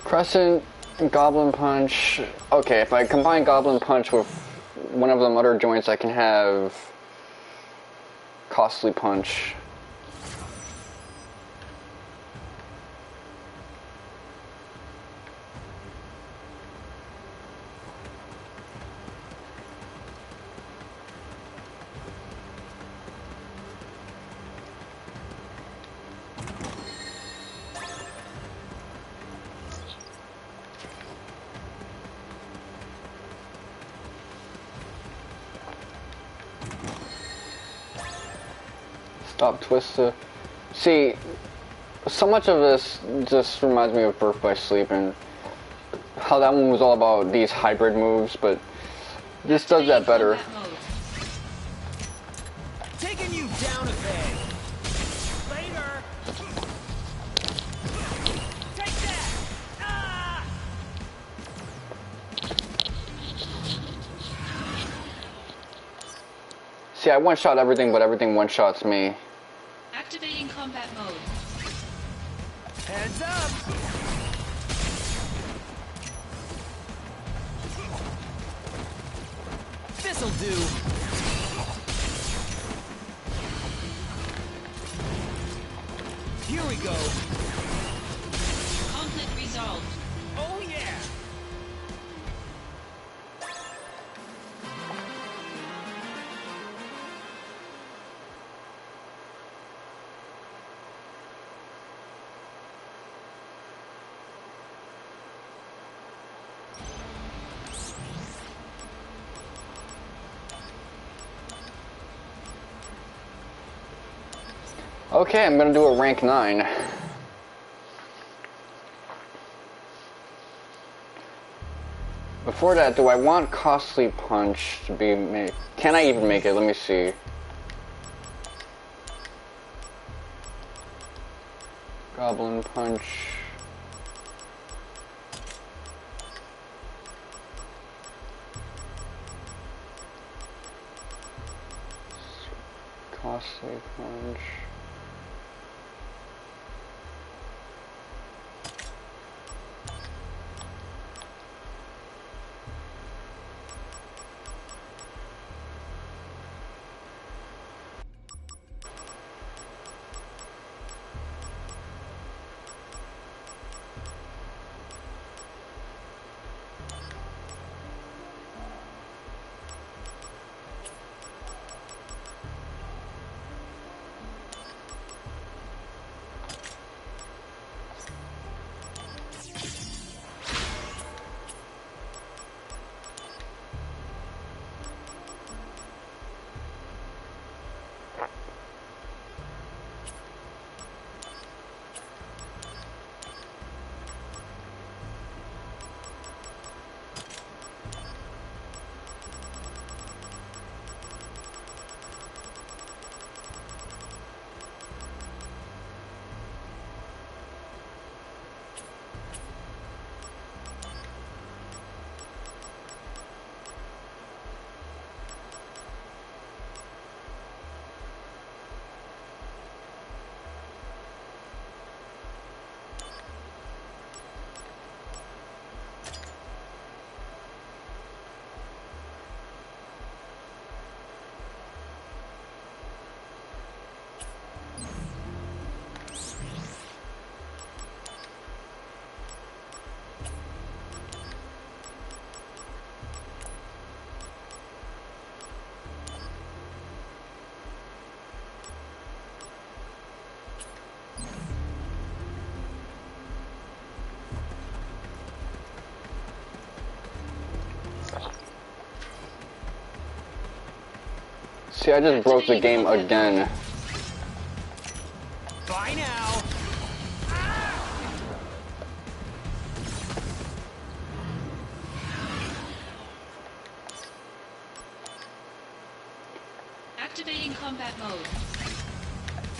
Crescent, Goblin Punch. Okay, if I combine Goblin Punch with one of them other joints, I can have Costly Punch. Stop Twister. See, so much of this just reminds me of Birth by Sleep and how that one was all about these hybrid moves, but this does that better. Taking you down a bit. Later. Take that. Ah! See, I one-shot everything, but everything one-shots me. Activating combat mode. Heads up. This'll do. Here we go. Conflict resolved. Oh yeah. Okay, I'm gonna do a rank 9. Before that, do I want Costly Punch to be made? Can I even make it? Let me see. Goblin Punch. Costly Punch. See, I just broke the game again. Bye now. Activating combat mode.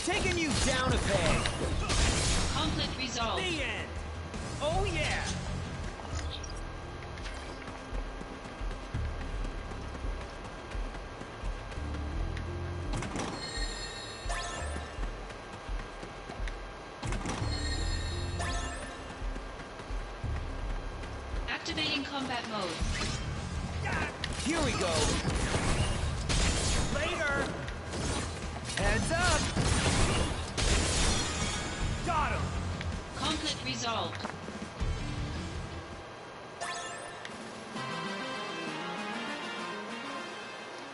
Taking you down a peg. Conflict resolved. The end. Oh yeah. Activating combat mode. Here we go. Later. Heads up. Got him. Conflict resolved.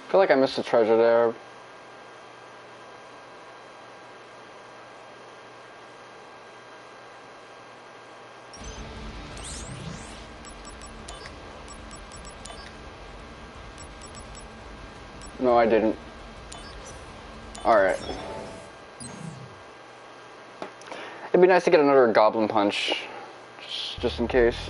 I feel like I missed a treasure there. No, I didn't. Alright. It'd be nice to get another goblin punch, just in case.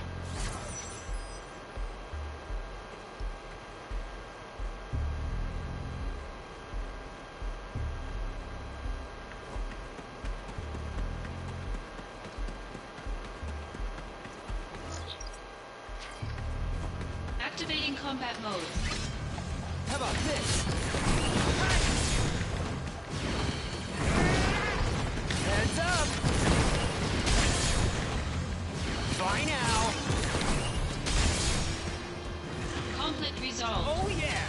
Activating combat mode. How about this? Heads up! Bye now! Conflict resolved. Oh yeah!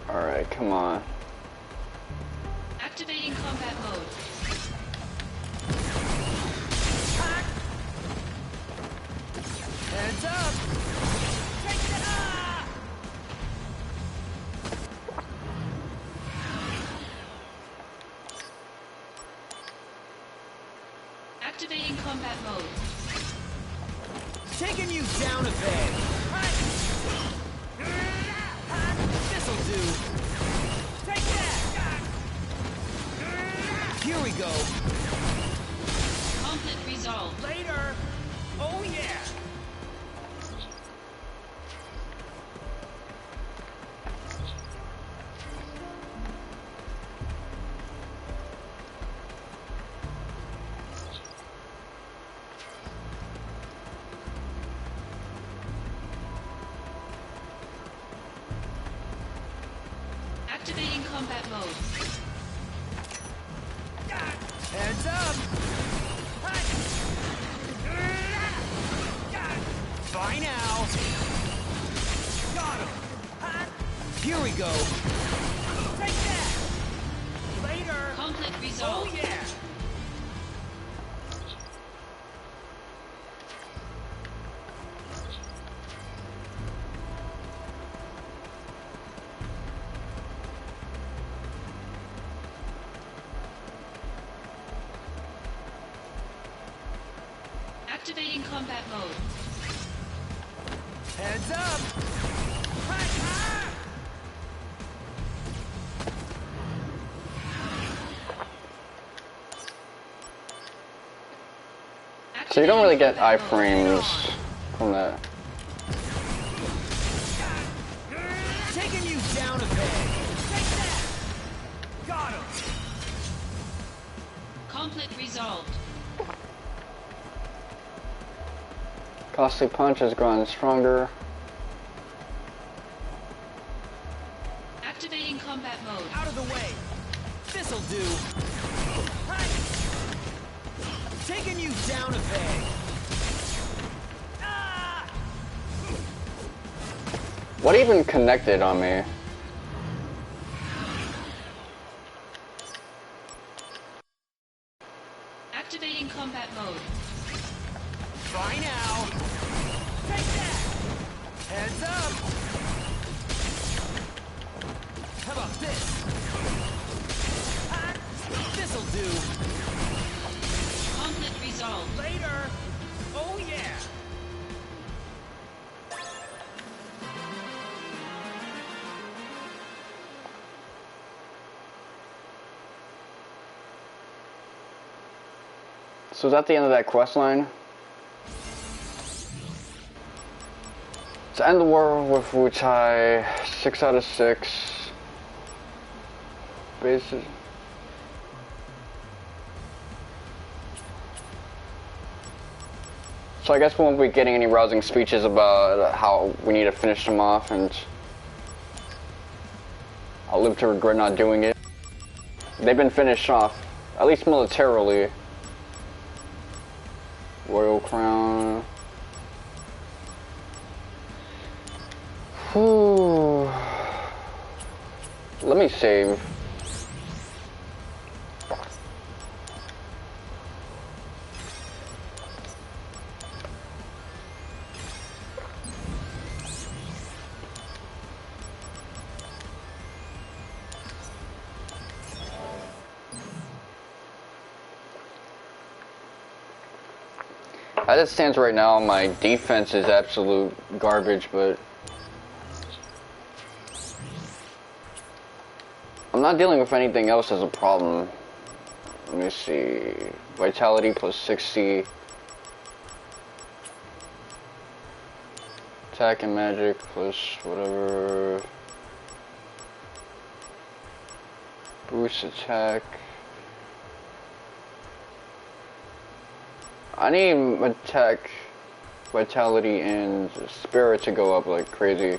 Alright, come on. Activating combat mode. Heads up! Take that! Activating combat mode. Taking you down a peg. This'll do. Take that! Here we go. Conflict resolved. Later. Oh yeah. Activating combat mode. Heads up. Bye now. Got him. Here we go. Take that. Later. Conflict resolved. Oh yeah. Activating combat mode. Heads up. So you don't really get iframes from that. Taking you down a peg. Take that. Got him. Conflict resolved. Costly punch has grown stronger. Activating combat mode. Out of the way. This'll do. Taking you down a peg. What even connected on me? Activating combat mode. Try now. Take that. Heads up. How about this? Ah, this'll do. Conflict resolved. Later. Oh yeah. So is that the end of that quest line? To end the war with Wutai, 6 out of 6. Bases. So I guess we won't be getting any rousing speeches about how we need to finish them off, and I'll live to regret not doing it. They've been finished off, at least militarily. Royal Crown. Whew. Let me save. As it stands right now, my defense is absolute garbage, but I'm not dealing with anything else as a problem. Let me see. Vitality plus 60. Attack and magic plus whatever. Boost attack. I need attack, vitality, and spirit to go up like crazy.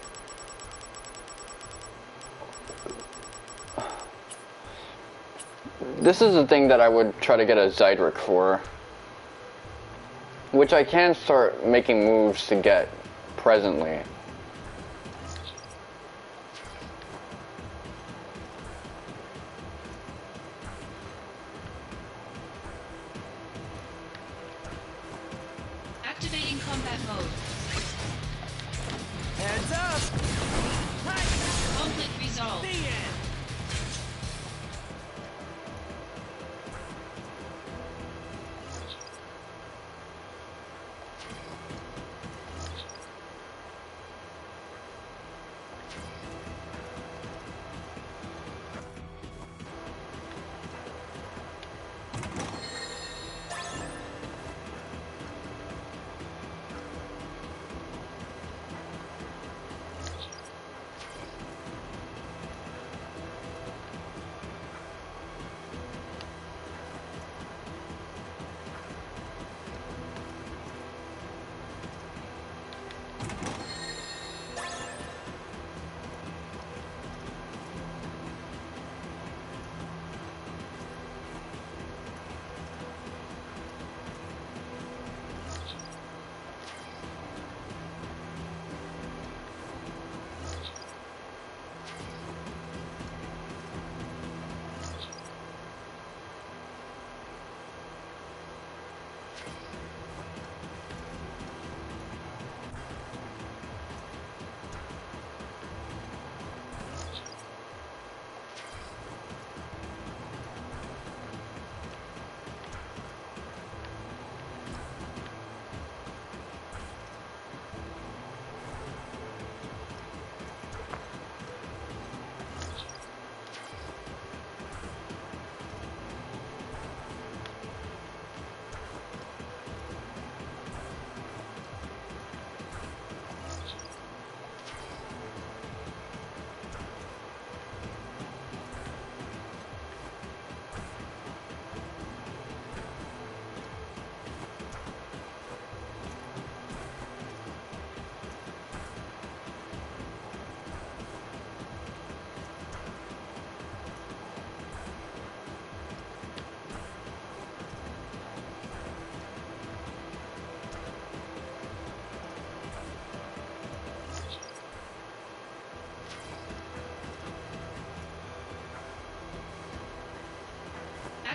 This is the thing that I would try to get a Zydric for, which I can start making moves to get presently. Activating combat mode. Heads up. Conflict resolved. The end.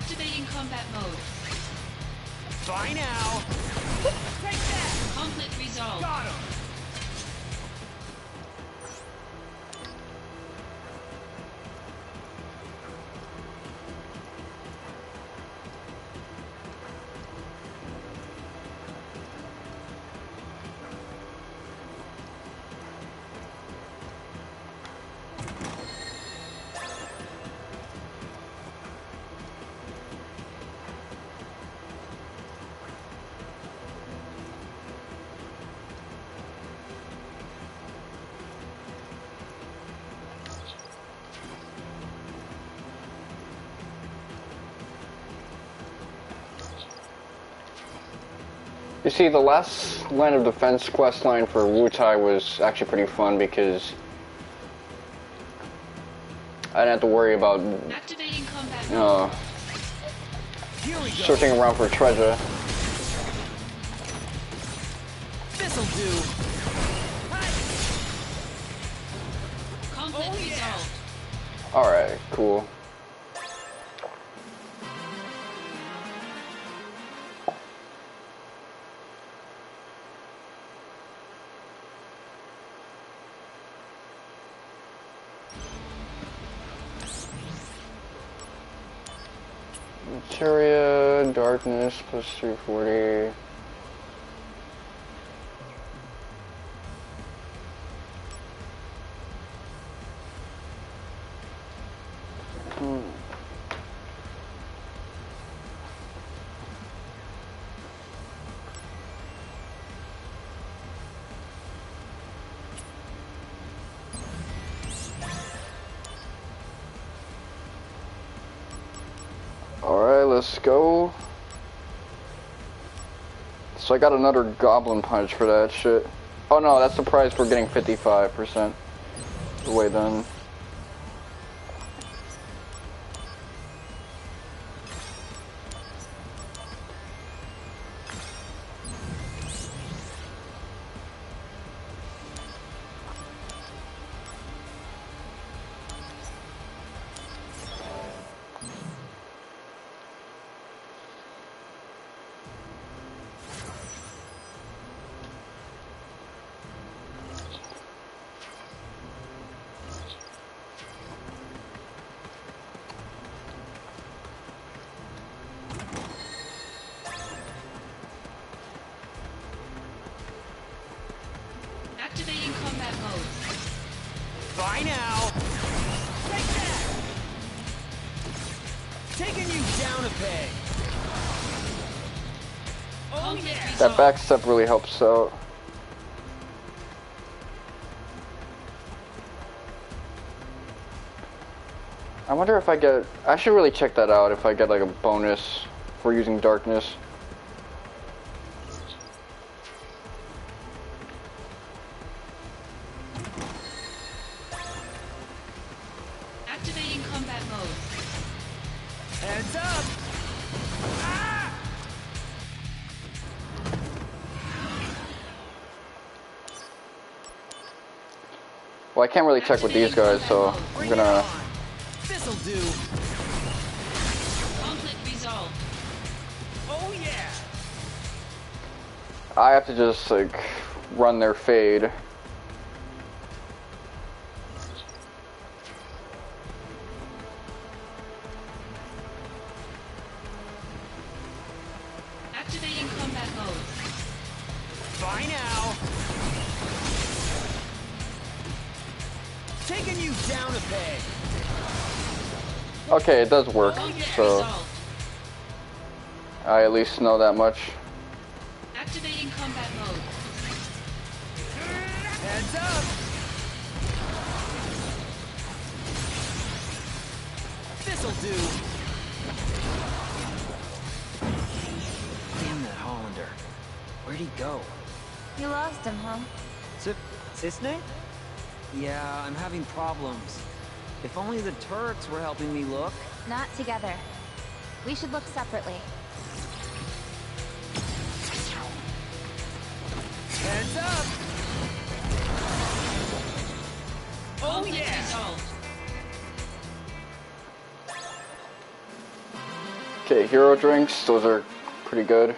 Activating combat mode. Bye now. Take that. Conflict resolved. Got him. You see, the last line of defense quest line for Wutai was actually pretty fun because I didn't have to worry about searching around for treasure. This'll do. Conflict resolved. Alright, cool. Materia, darkness, plus 340. Alright, let's go. So I got another goblin punch for that shit. Oh no, that's the price for getting 55%. The way then. Activating combat mode. Bye now. Take that. Taking you down a peg. Oh yeah. That back step really helps out. I wonder if I get... I should really check that out if I get like a bonus for using darkness. Activating combat mode. Heads up. Ah! Well, I can't really check with these guys, so I'm gonna... This'll do. Conflict resolved. Oh yeah. I have to just like run their fade. Activating combat mode. Bye now. Taking you down a peg. Okay, it does work, so I at least know that much. Activating combat mode. Heads up. This'll do. Damn that Hollander. Where'd he go? You lost him, huh? Cisne? Yeah, I'm having problems. If only the Turks were helping me look. Not together. We should look separately. Heads up. Oh Conflict yeah. resolved. Okay, hero drinks, those are pretty good.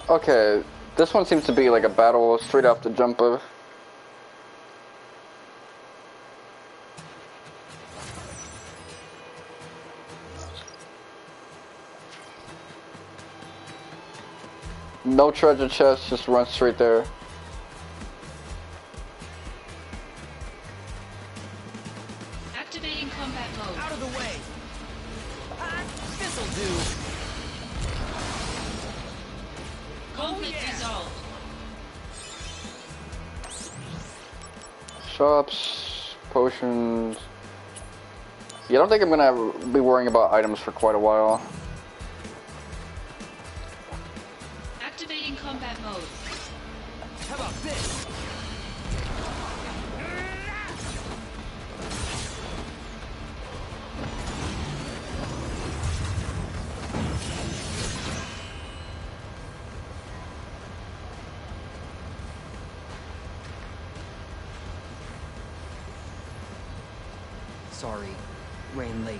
Okay, this one seems to be like a battle straight off the jump of. No treasure chest, just run straight there. Activating combat mode. Out of the way. This'll do. Conflict resolved. Shops, potions. Yeah, I don't think I'm gonna be worrying about items for quite a while. Activating combat mode. How about this? Sorry, ran late.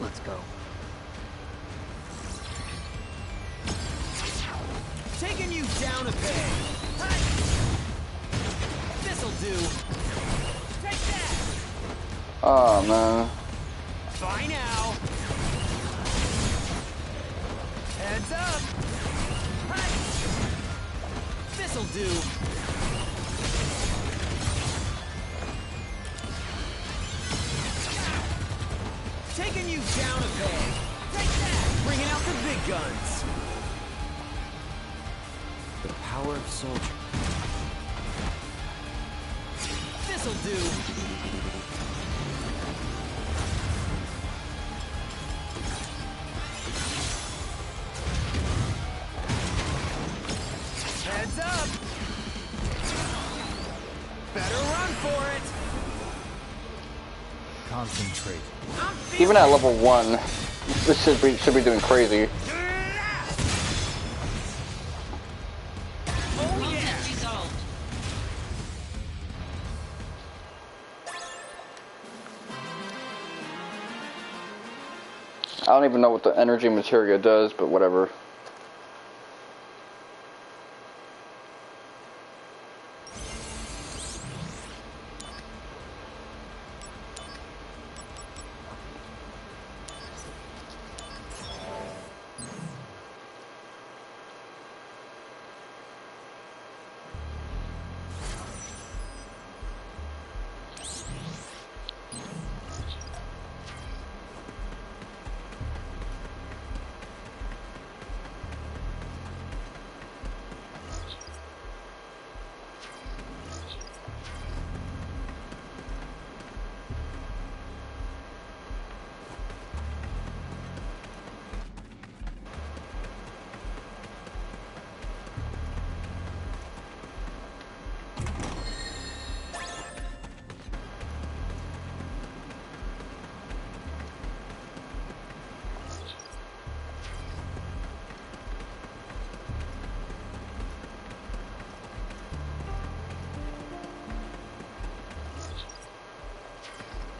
Let's go. Taking you down a peg. This'll do. Take that. Oh man. Bye now. Heads up. This'll do. Taking you down a peg. Take that. Bringing out the big guns. The power of soldier. This'll do. Heads up. Better run for it. Concentrate. Even at level 1, this should be doing crazy. Conflict resolved. I don't even know what the energy materia does, but whatever.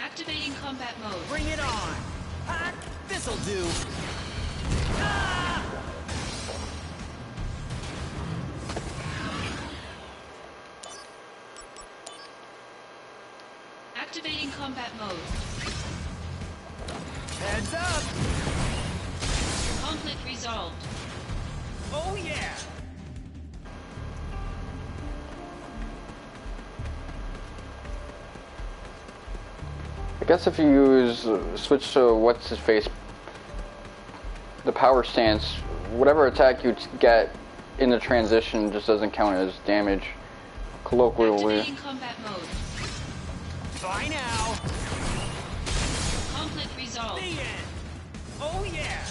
Activating combat mode. Bring it on. This'll do. Ah! Activating combat mode. Heads up. Conflict resolved. Oh yeah. I guess if you use switch to what's his face, the power stance, whatever attack you get in the transition just doesn't count as damage, colloquially. Activating combat mode. Bye now. Conflict resolved. The end. Oh yeah.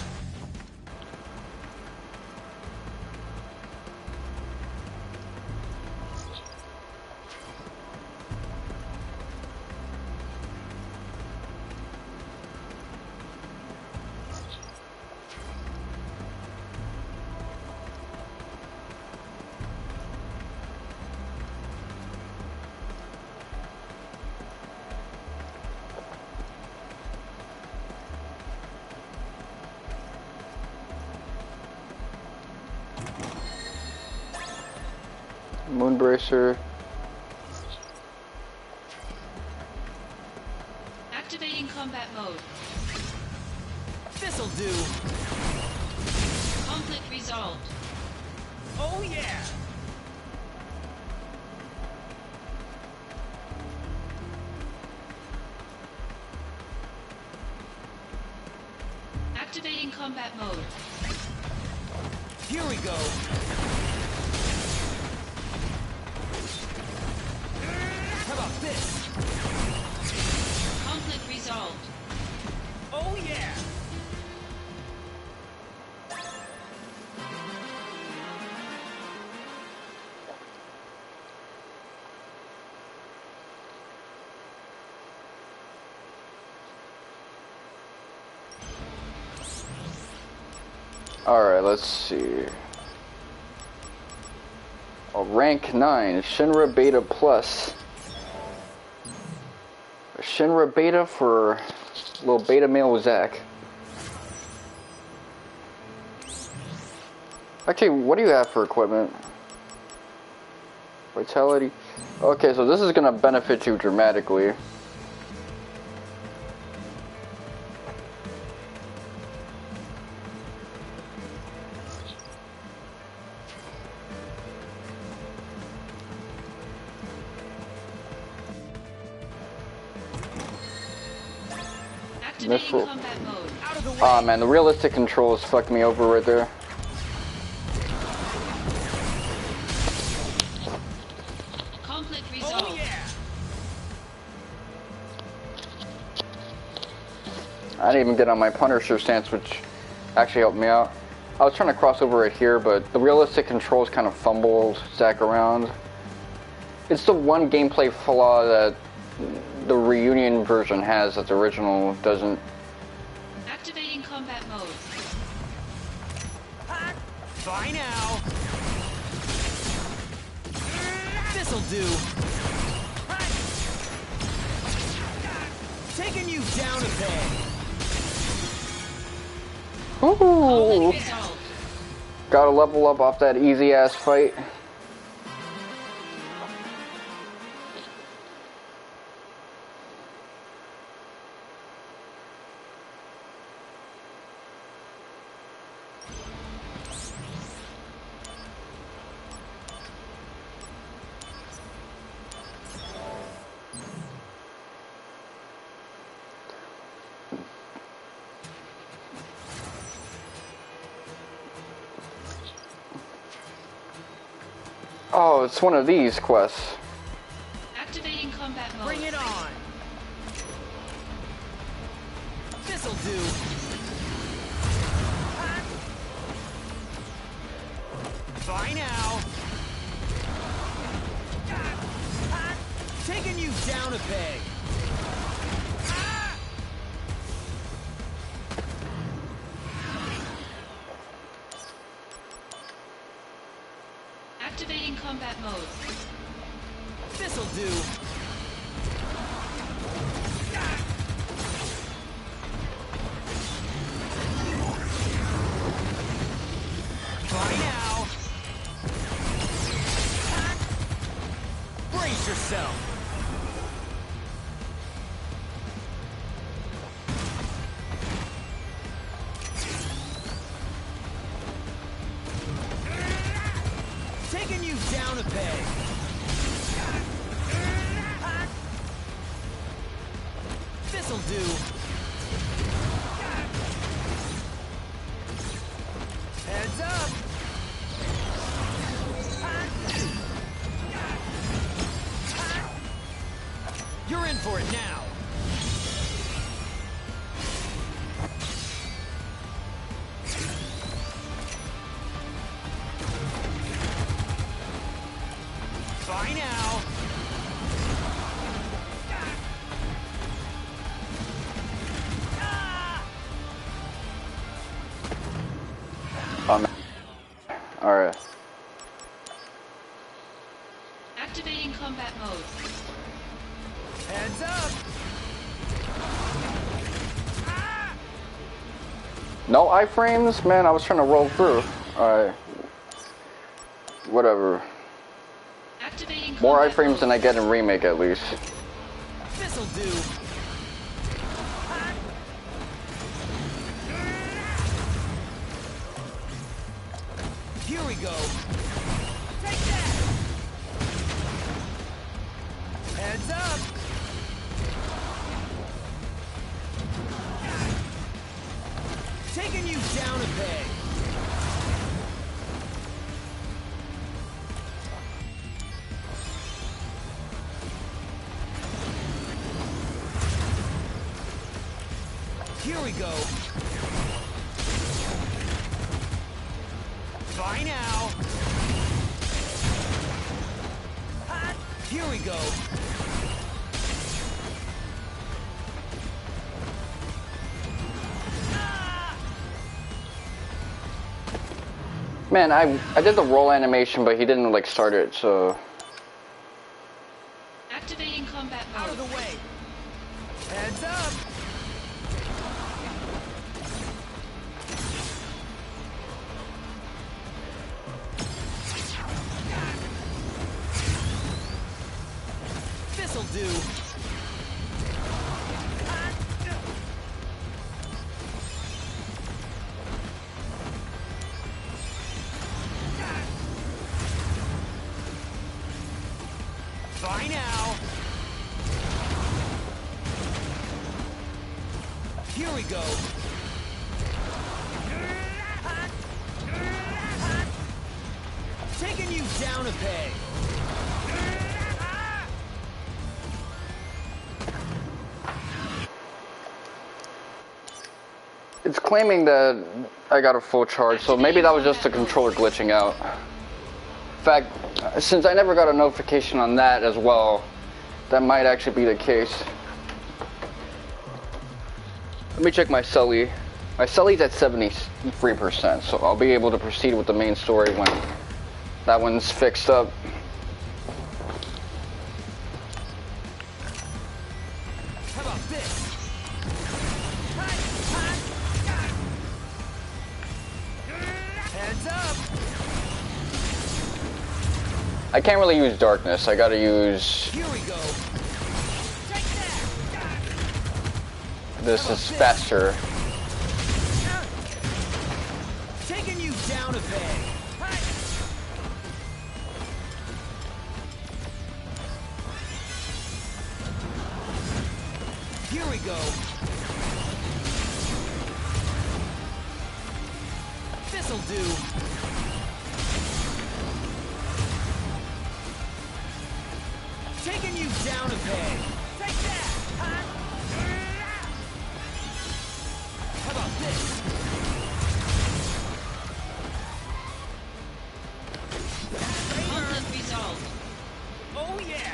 Moonbracer. Activating combat mode. This'll do. Conflict resolved. Oh yeah! Activating combat mode. Here we go. How about this? Conflict resolved. Oh yeah! Alright, let's see. Oh, rank 9, Shinra Beta Plus. A Shinra Beta for little beta male Zack. Actually, what do you have for equipment? Vitality. Okay, so this is gonna benefit you dramatically. Activating combat mode. Out of the way. Aw man, the realistic controls fucked me over right there. Conflict resolved. Oh yeah! I didn't even get on my Punisher stance, which actually helped me out. I was trying to cross over right here, but the realistic controls kind of fumbled Zack around. It's the one gameplay flaw that the reunion version has that the original doesn't. Activating combat mode. Bye now. This'll do. Taking you down a peg. Ooh. Conflict resolved. Gotta level up off that easy ass fight. Oh, it's one of these quests. Activating combat mode. Bring it on. This'll do. Bye now. Taking you down a peg. Activating combat mode. This'll do. Bye now. Brace yourself. Taking you down a peg. This'll do. Heads up. You're in for it now. Bye now. Alright. Activating combat mode. Heads up. No iframes? Man, I was trying to roll through. Alright. Whatever. More iframes than I get in Remake, at least. This'll do. Here we go. Take that. Heads up. Taking you down a peg. Here we go. Bye now. Here we go. Man, I did the roll animation, but he didn't like start it, so. Activating combat mode. Out of the way. Heads up. This'll do. Bye now. Here we go. Taking you down a peg. It's claiming that I got a full charge, so maybe that was just the controller glitching out. In fact, since I never got a notification on that as well, that might actually be the case. Let me check my Sully. My Sully's at 73%, so I'll be able to proceed with the main story when that one's fixed up. How about this? Heads up. I can't really use darkness. I gotta use. Here we go. Take that. This is faster. Taking you down a peg. Here we go. This'll do. Taking you down a peg. Take that. How about this? Conflict resolved. Oh yeah.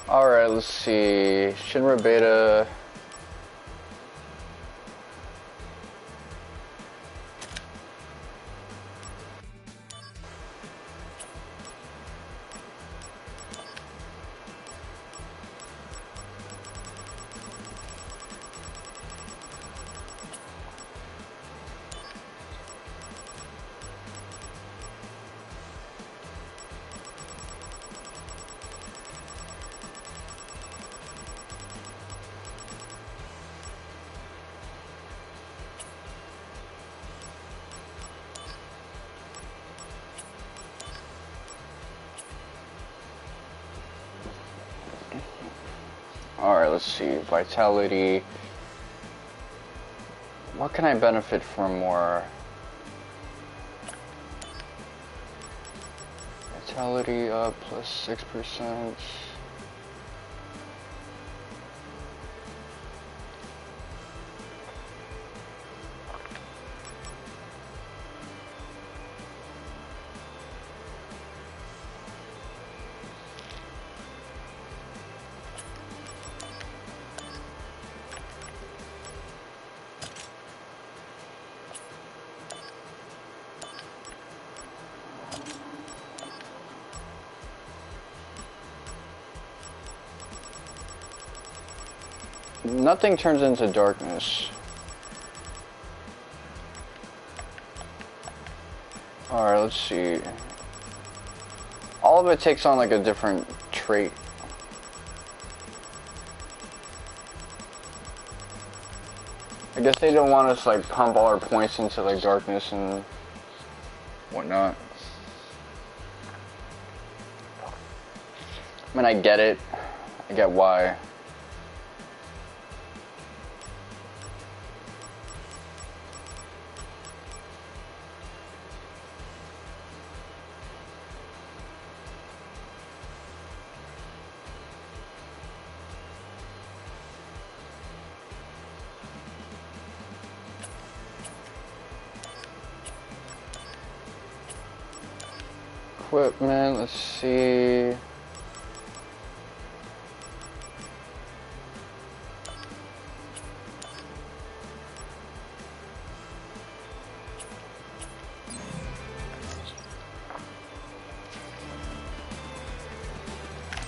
Alright, let's see. Shinra Beta. Alright, let's see. Vitality. What can I benefit from more? Vitality up plus 6%. Nothing turns into darkness. Alright, let's see. All of it takes on like a different trait. I guess they don't want us to like pump all our points into like darkness and whatnot. I mean, I get it. I get why. Equipment, let's see.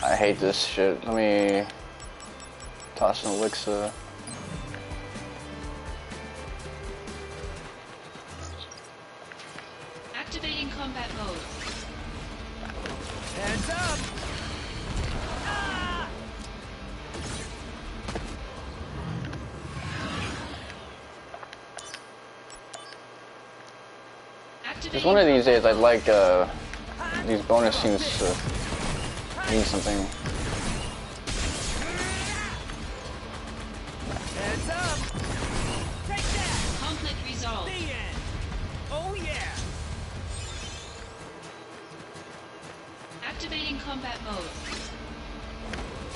I hate this shit. Let me toss an elixir. Activating combat mode. Hands up! Ah! Just one of these days, I'd like these bonus scenes to mean something. Hands up! Take that! Conflict resolved. The end! Oh yeah! Activating combat mode.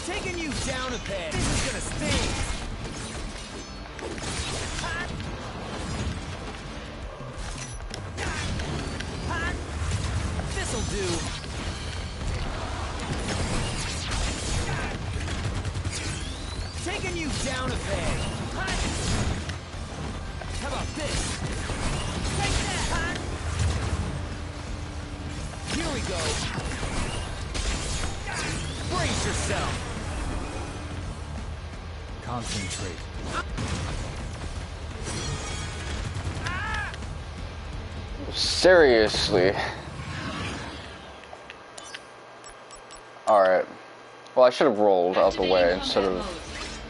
Taking you down a peg. This is gonna sting! This'll do. Taking you down a peg. How about this? Take that! Here we go. Brace yourself. Concentrate. Seriously. Alright. Well, I should have rolled out the way instead of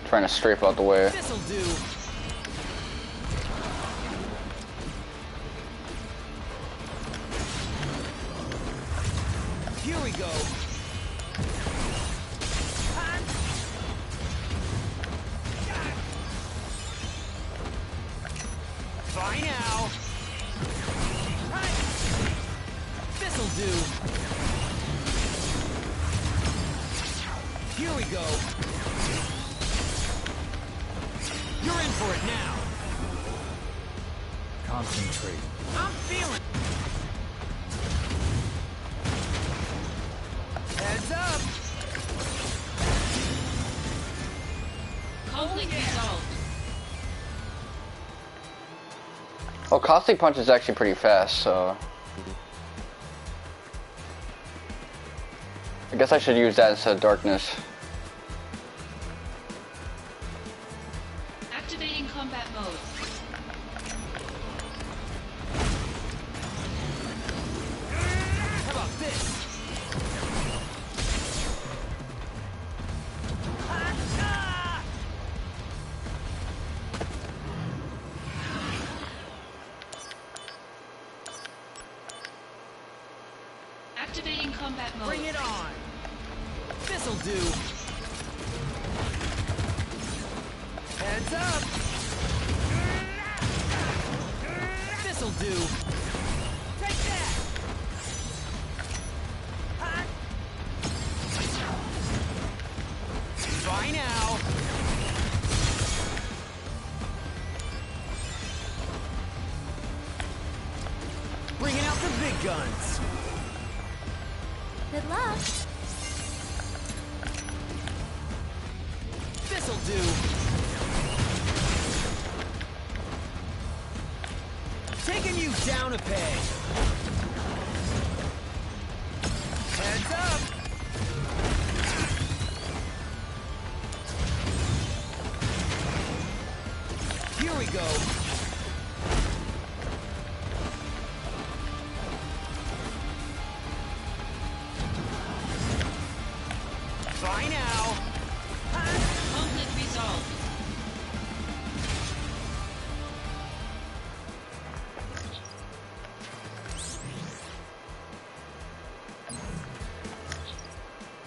trying to strafe out the way. This'll do. Here we go. Fine now. This'll do. Here we go. You're in for it now. Concentrate. I'm feeling. Heads up. Conflict resolved. Well, Caustic Punch is actually pretty fast, so I guess I should use that instead of Darkness. Activating combat mode. How about this? Activating combat mode. Bring it on. This'll do. Heads up. This'll do. Take that. Bye now. Bringing out the big guns. Good luck. This'll do. Taking you down a peg. Heads up. Here we go.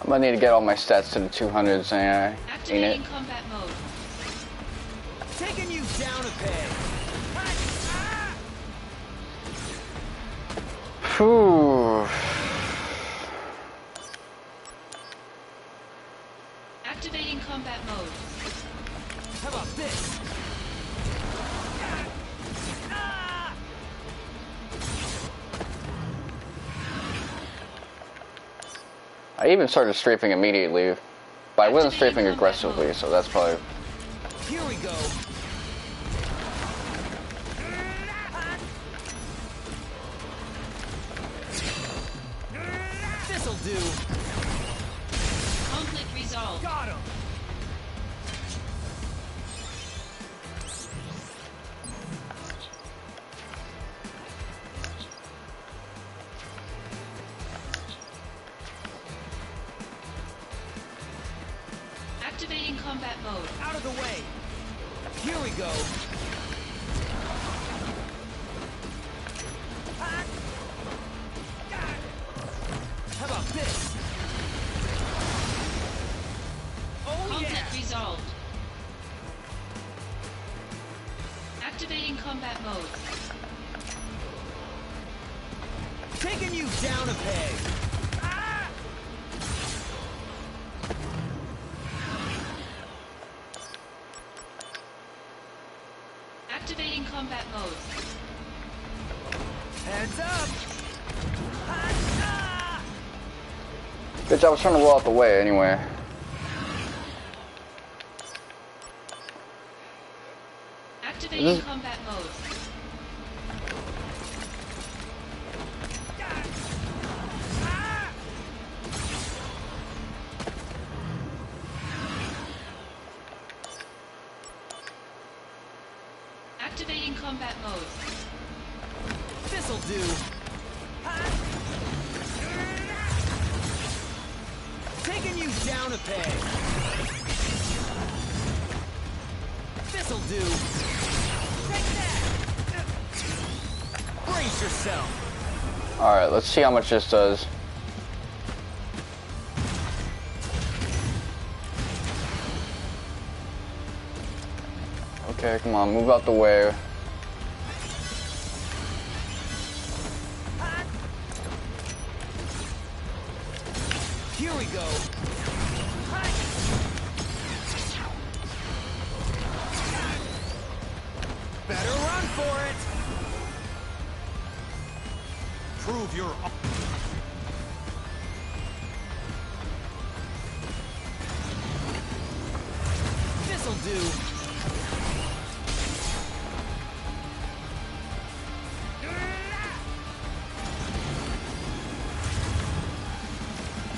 I'm gonna need to get all my stats to the 200s, ain't it? Activating combat mode. Taking you down a peg. Phew. Activating combat mode. How about this? I even started strafing immediately, but I wasn't strafing aggressively, so that's probably... Here we go. This'll do. Conflict resolved. Got him. Activating combat mode. Out of the way. Here we go. How about this? Oh, Conflict resolved. Activating combat mode. Taking you down a peg. Activating combat mode. Heads up. Bitch, I was trying to roll out the way anyway. Activating combat mode. Activating combat mode. This'll do. Taking you down a peg. This'll do. Take that. Brace yourself. Alright, let's see how much this does. Okay, come on, move out the way. Here we go. Better run for it. Prove your... This'll do.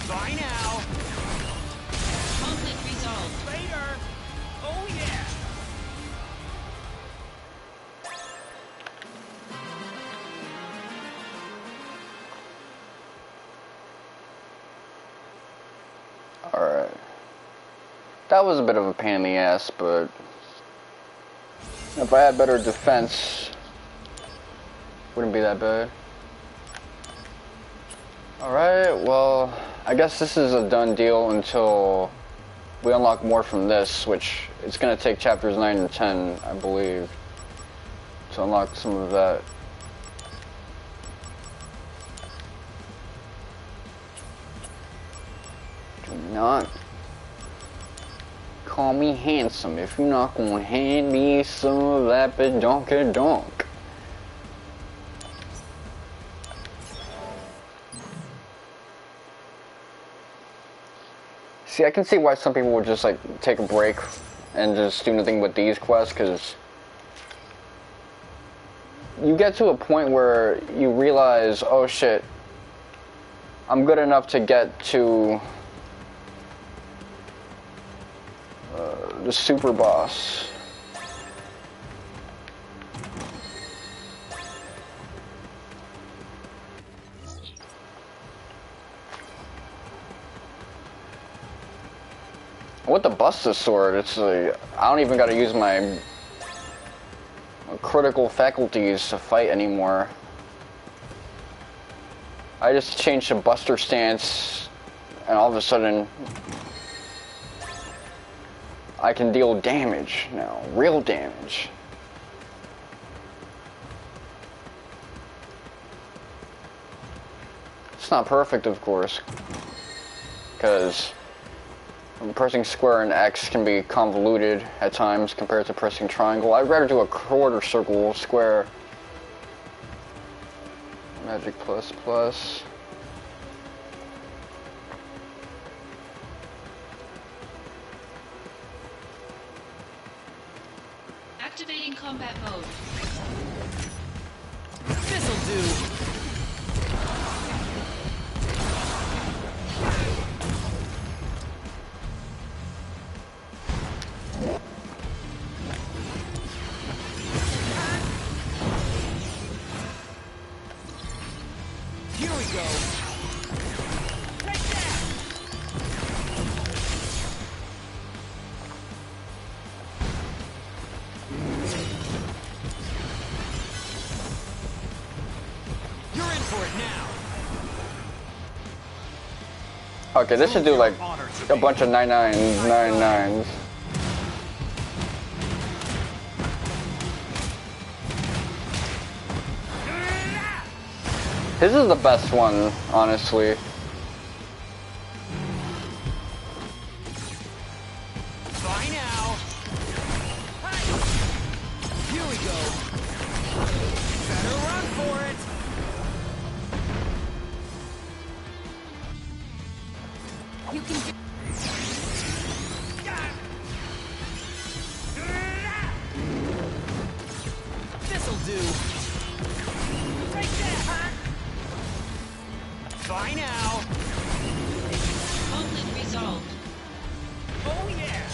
Bye now. Conflict resolved. Later. Oh yeah. Alright. That was a bit of a pain in the ass, but if I had better defense, wouldn't be that bad. Alright, well, I guess this is a done deal until we unlock more from this, which it's going to take chapters 9 and 10, I believe, to unlock some of that. Do not call me handsome if you're not going to hand me some of that badonkadonk. See, I can see why some people would just like take a break and just do nothing with these quests, because you get to a point where you realize, oh shit, I'm good enough to get to the super boss. With the Buster Sword, it's like, I don't even gotta use my critical faculties to fight anymore. I just change to Buster stance and all of a sudden I can deal damage now, real damage. It's not perfect, of course, because pressing square and X can be convoluted at times compared to pressing triangle. I'd rather do a quarter circle, square. Magic plus plus. Activating combat mode. This'll do. Here we go. Take that. You're in for it now. Okay, this should do like a bunch of 9999s. This is the best one, honestly. Fly now. Hey. Here we go. Better run for it. You can do. This'll do. Take that. Fly now. Conflict resolved. Oh yeah.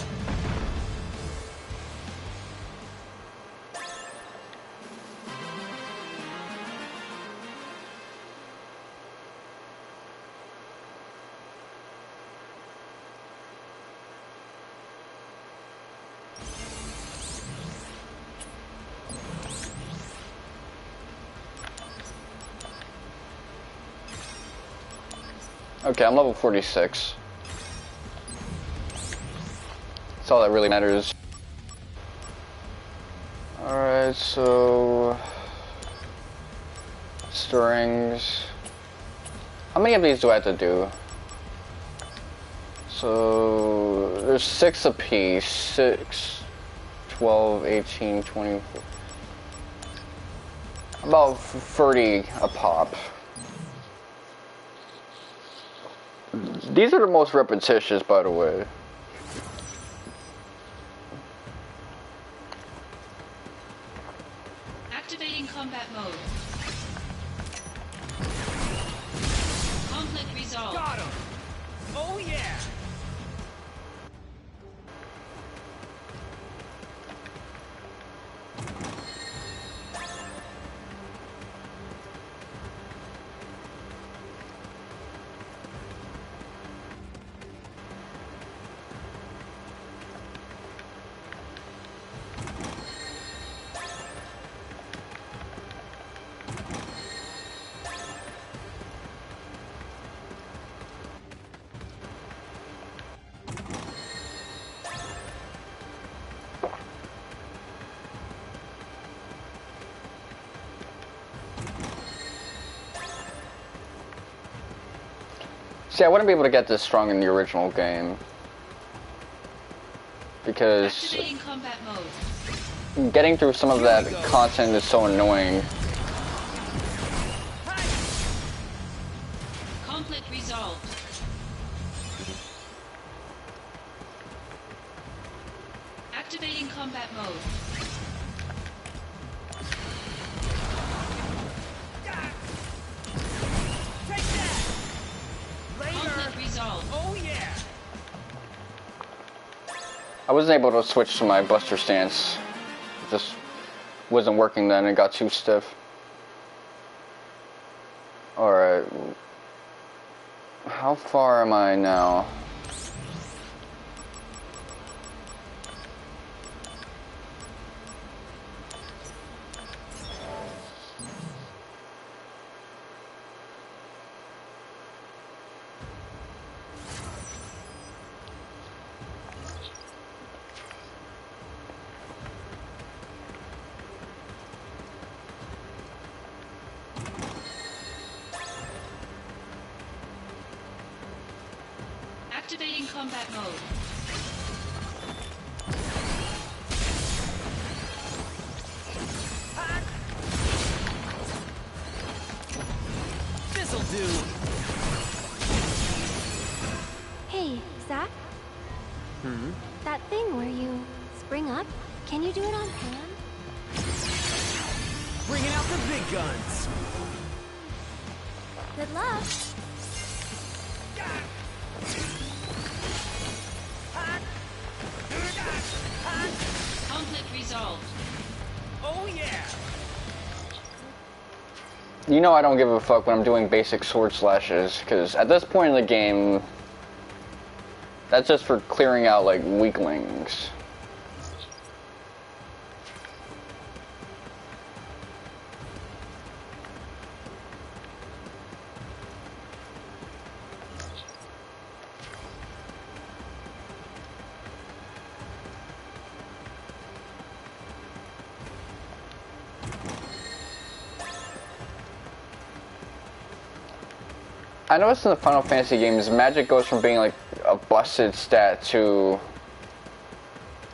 Okay, I'm level 46. That's all that really matters. Alright, so... Stirrings... How many of these do I have to do? So... There's 6 apiece. 6, 12, 18, 24... About 30 a pop. These are the most repetitious, by the way. Activating combat mode. Conflict resolved. Got him. Oh yeah. See, I wouldn't be able to get this strong in the original game. Because Activating combat mode. getting through some of that content is so annoying. Conflict resolved. Activating combat mode. Take that. Conflict resolved. Oh yeah. I wasn't able to switch to my buster stance. It just wasn't working then, it got too stiff. Alright. How far am I now? Activating combat mode. This'll do. Hey, Zack? That thing where you spring up, can you do it on Pan? Bringing out the big guns. Good luck. Conflict resolved. Oh yeah. You know I don't give a fuck when I'm doing basic sword slashes, because at this point in the game, that's just for clearing out, like, weaklings. I noticed in the Final Fantasy games, magic goes from being like a busted stat to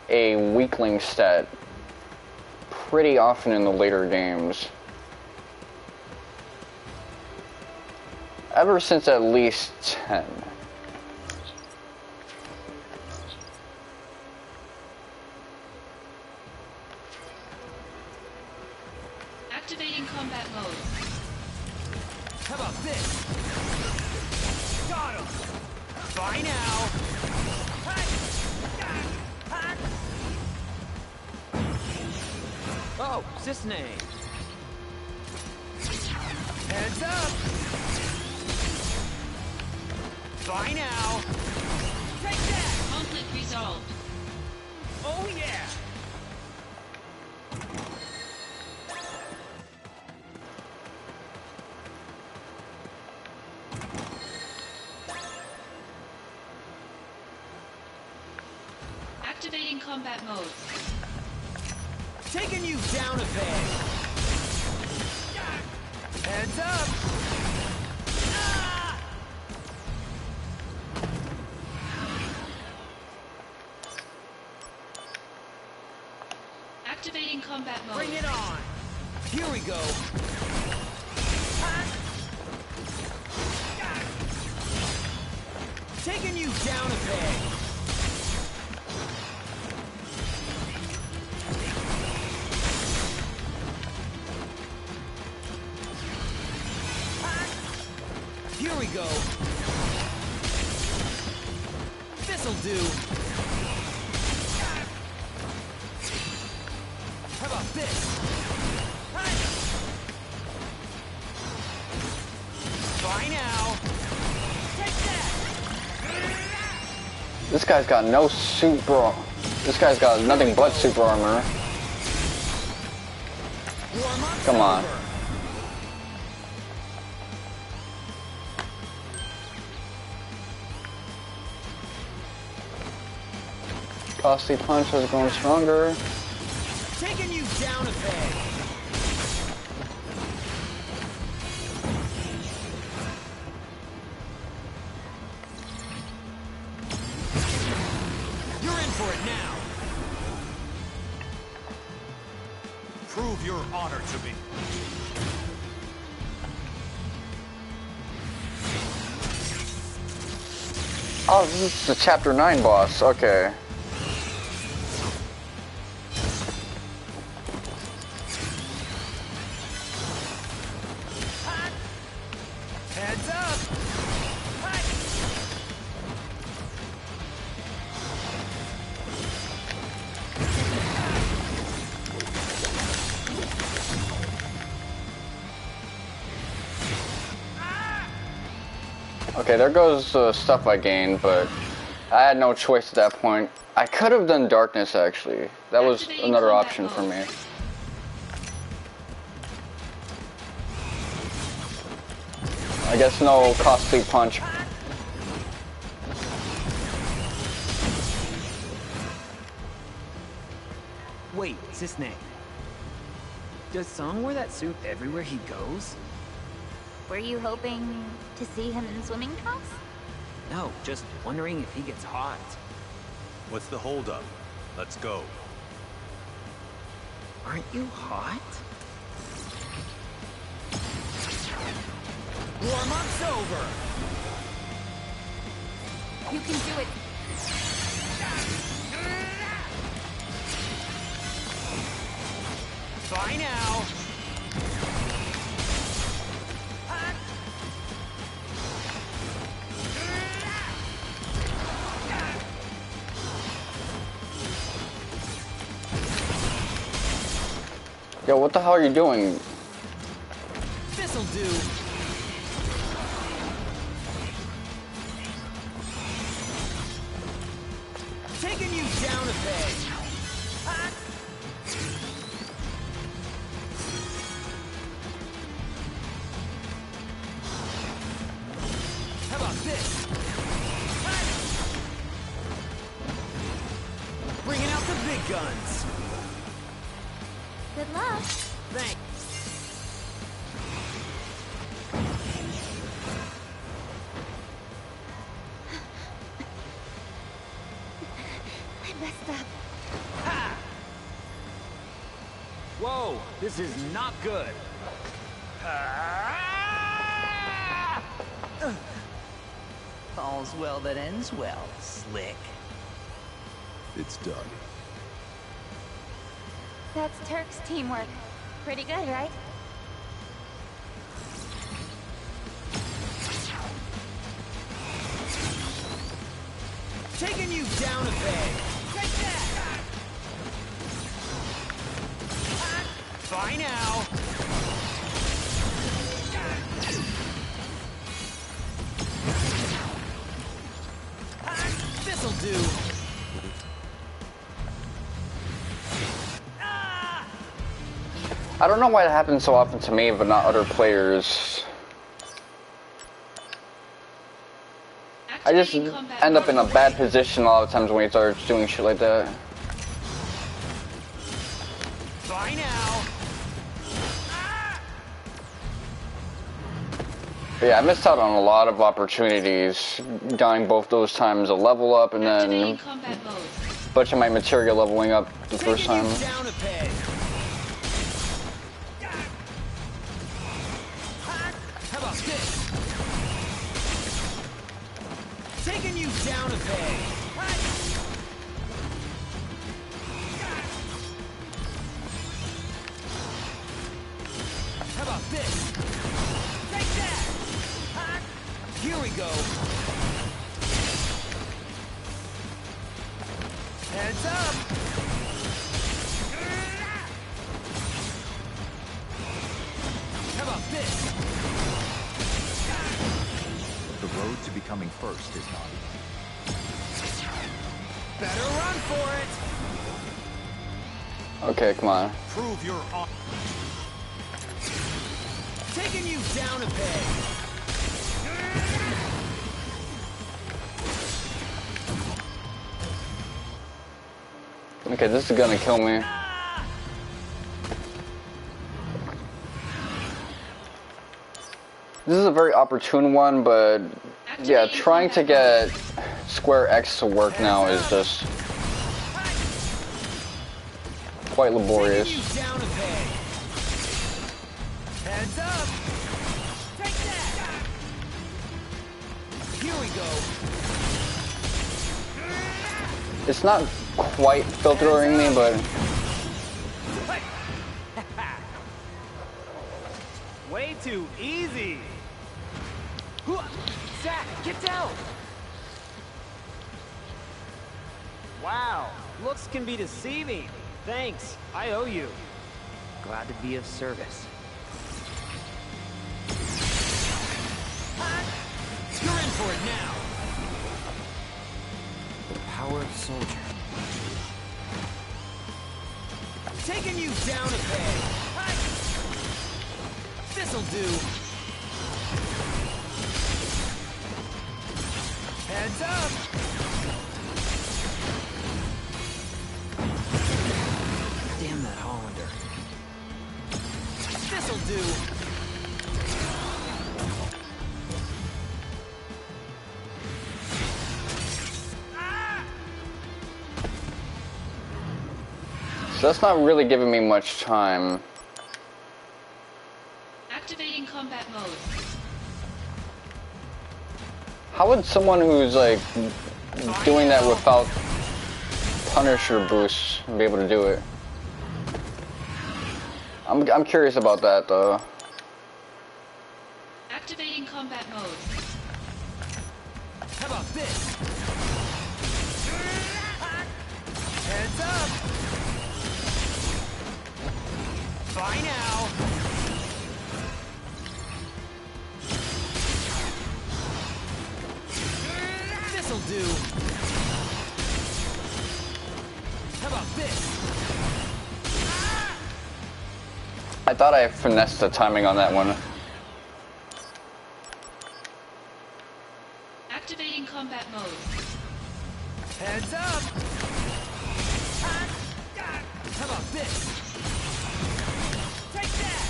a weakling stat pretty often in the later games. Ever since at least 10. Activating combat mode. How about this? Got him! Bye now! Oh, Cisne! Heads up! Bye now! Take that! Conflict resolved. Oh yeah! Activating combat mode. Taking you down a peg. Heads up. Ah! Activating combat mode. Bring it on. Here we go. Taking you down a peg. Here we go. This'll do. How about this? Bye now. Take that. This guy's got no super... This guy's got nothing but super armor. Come on. Costly punch has grown stronger. Taking you down a peg. You're in for it now. Prove your honor to me. Oh, this is the Chapter 9 boss. Okay. Heads up. Okay, there goes the stuff I gained, but I had no choice at that point. I could have done darkness, actually. That was another option for me. I guess no costly punch. Wait, Cisne. Does Song wear that suit everywhere he goes? Were you hoping to see him in swimming trunks? No, just wondering if he gets hot. What's the holdup? Let's go. Aren't you hot? Warm-up's over! You can do it. Bye now! Yo, what the hell are you doing? This'll do. Taking you down a peg. How about this? Bringing out the big guns. Good luck. Thanks. I messed up. Ha! Whoa, this is not good. All's well that ends well, Slick. It's done. That's Turks teamwork. Pretty good, right? Taking you down a peg. Take that! Bye now! This'll do. I don't know why it happens so often to me, but not other players. I just end up in a bad position a lot of times when he starts doing shit like that. Bye now. But yeah, I missed out on a lot of opportunities, dying both those times, a level up and then a bunch of my material leveling up the first time. Down a peg. How about this? Taking you down a peg. How about this? Take that! Here we go. Heads up! How about this? The road to becoming first is not easy. Better run for it! Okay, come on. Prove your honor. Taking you down a peg. Okay, this is gonna kill me. This is a very opportune one, but yeah, trying to get Square X to work now is just quite laborious. Down a peg. Heads up. Take that. Here we go. It's not quite filtering me, but way too easy. Zack, get down. Wow, looks can be deceiving. Thanks, I owe you. Glad to be of service. You're in for it now. The power of soldier. Taking you down a peg. This'll do. Heads up. Damn that Hollander. This'll do. So that's not really giving me much time. Activating combat mode. How would someone who's like doing that without Punisher boosts be able to do it? I'm curious about that though. Activating combat mode. How about this? Heads up! Bye now! This'll do! How about this? I thought I finessed the timing on that one. Activating combat mode. Heads up! How about this? Take that!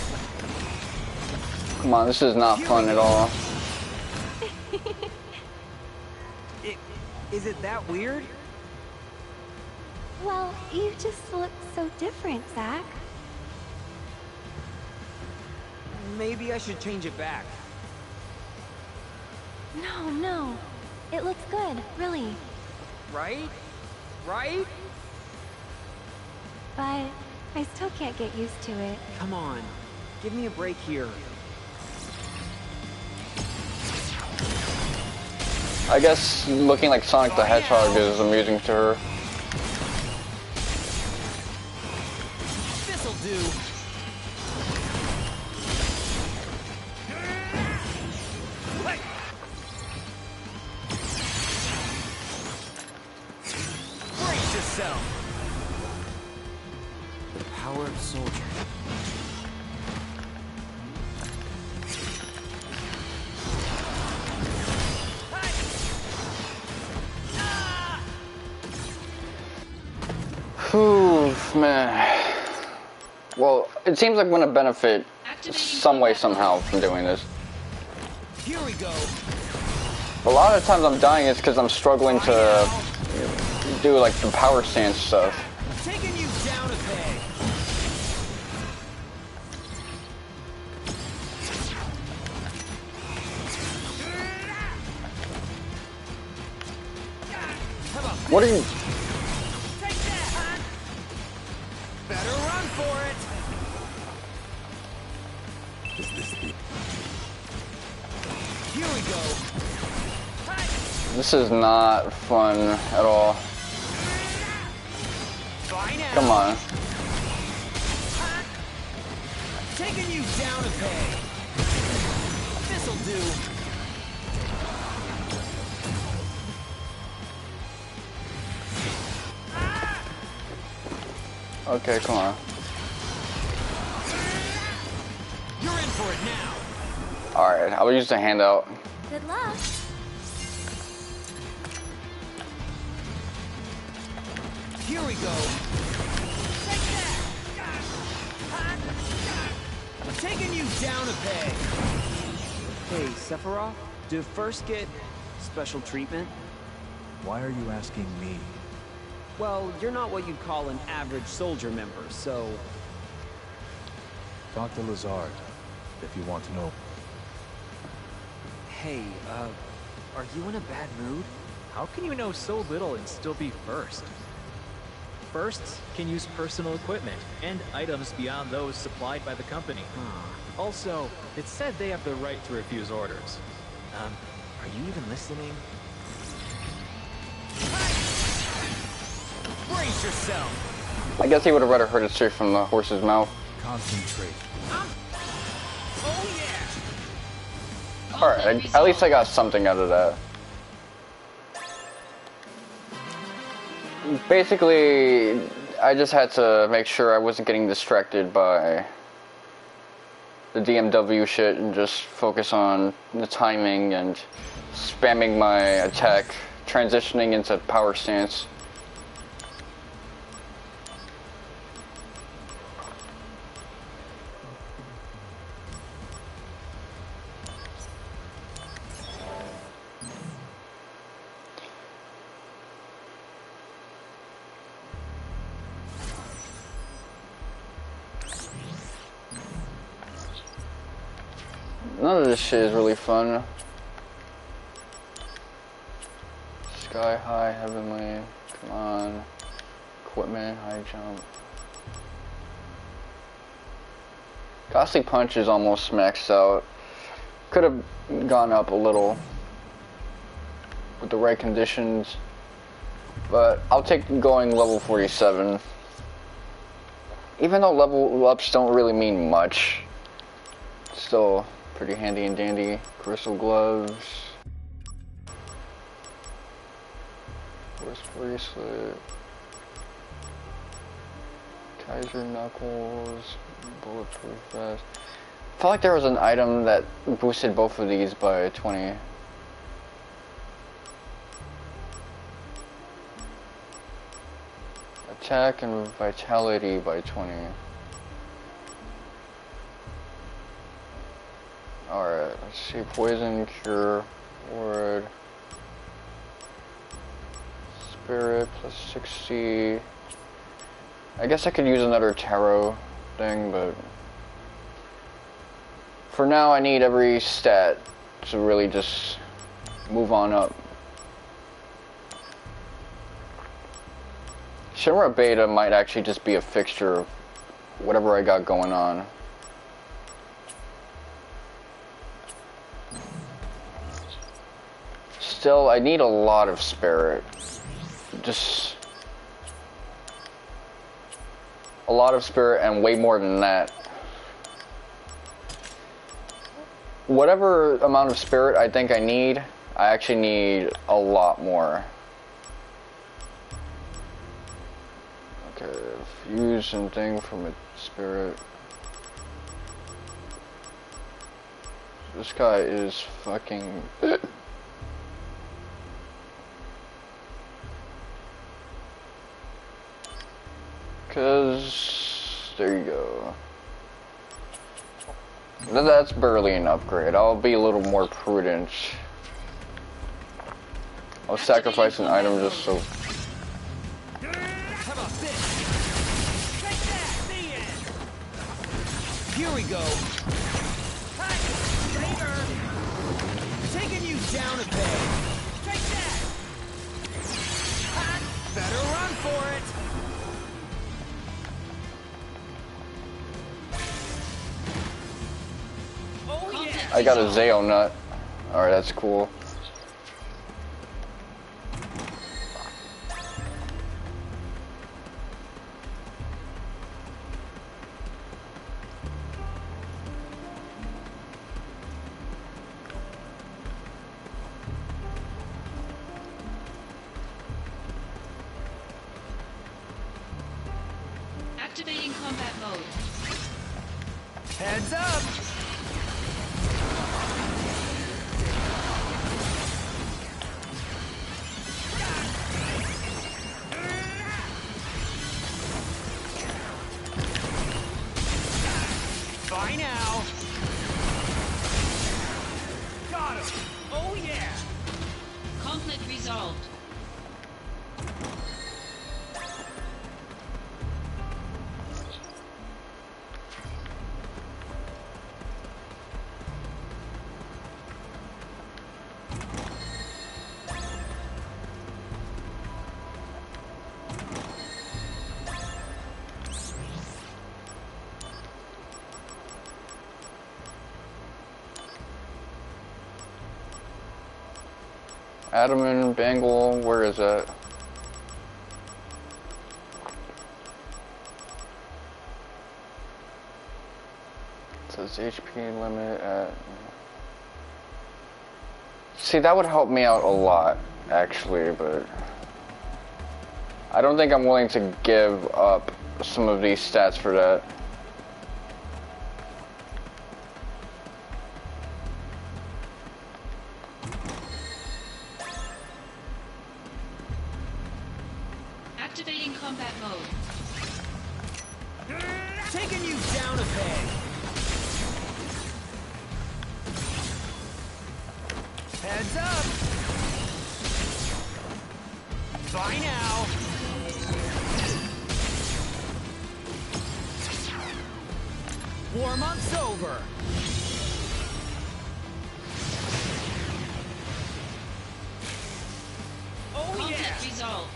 Come on, this is not fun at all. Is it that weird? Well, you just look so different, Zack. Maybe I should change it back. No. It looks good, really. Right? Right? But I still can't get used to it. Come on. Give me a break here. I guess looking like Sonic the Hedgehog is amusing to her. This'll do! Brace yourself! The power of soldier. Whew, man. Well, it seems like I'm gonna benefit some way, somehow from doing this. Here we go. A lot of times I'm dying is because I'm struggling to do like the power stance stuff. Taking you down a peg. What are you? Take that! Better run for it. Is this the... Here we go. This is not fun at all. Bye now. Come on. Taking you down a peg. This'll do. Okay, come on. You're in for it now. Alright, I'll use the handout. Good luck. Here we go. Take that. I'm taking you down a peg. Hey, Sephiroth, do first get special treatment? Why are you asking me? Well, you're not what you'd call an average soldier member, so... Dr. Lazard, if you want to know. Hey, are you in a bad mood? How can you know so little and still be first? Firsts can use personal equipment and items beyond those supplied by the company. Also, it's said they have the right to refuse orders. Are you even listening? Brace yourself. I guess he would have rather heard it straight from the horse's mouth. Concentrate. Oh yeah. Alright, at least I got something out of that. Basically, I just had to make sure I wasn't getting distracted by the DMW shit and just focus on the timing and spamming my attack, transitioning into power stance. None of this shit is really fun. Sky high, heavenly. Come on. Equipment, high jump. Costly punch is almost maxed out. Could have gone up a little with the right conditions. But I'll take going level 47. Even though level ups don't really mean much. Still pretty handy and dandy. Crystal gloves. Wrist bracelet. Kaiser knuckles. Bulletproof vest. I felt like there was an item that boosted both of these by 20. Attack and vitality by 20. Alright, let's see. Poison, cure, ward. Spirit plus 60. I guess I could use another tarot thing, but for now I need every stat to really just move on up. Shinra Beta might actually just be a fixture of whatever I got going on. Still, I need a lot of spirit. Just a lot of spirit and way more than that. Whatever amount of spirit I think I need, I actually need a lot more. Okay, fuse something from a spirit. This guy is fucking... Cause there you go. That's barely an upgrade. I'll be a little more prudent. I'll sacrifice an item just so. Here we go. Taking you down a peg. Take that. Better run for it. I got a Zeo nut. Alright, that's cool. Activating combat mode. Heads up! Bye now. Got him. Oh yeah. Conflict resolved. Adaman, Bangle, where is that? It says HP limit at... See, that would help me out a lot, actually, but... I don't think I'm willing to give up some of these stats for that. Activating combat mode. Taking you down a peg. Heads up. Bye now. Warm-up's over. resolved.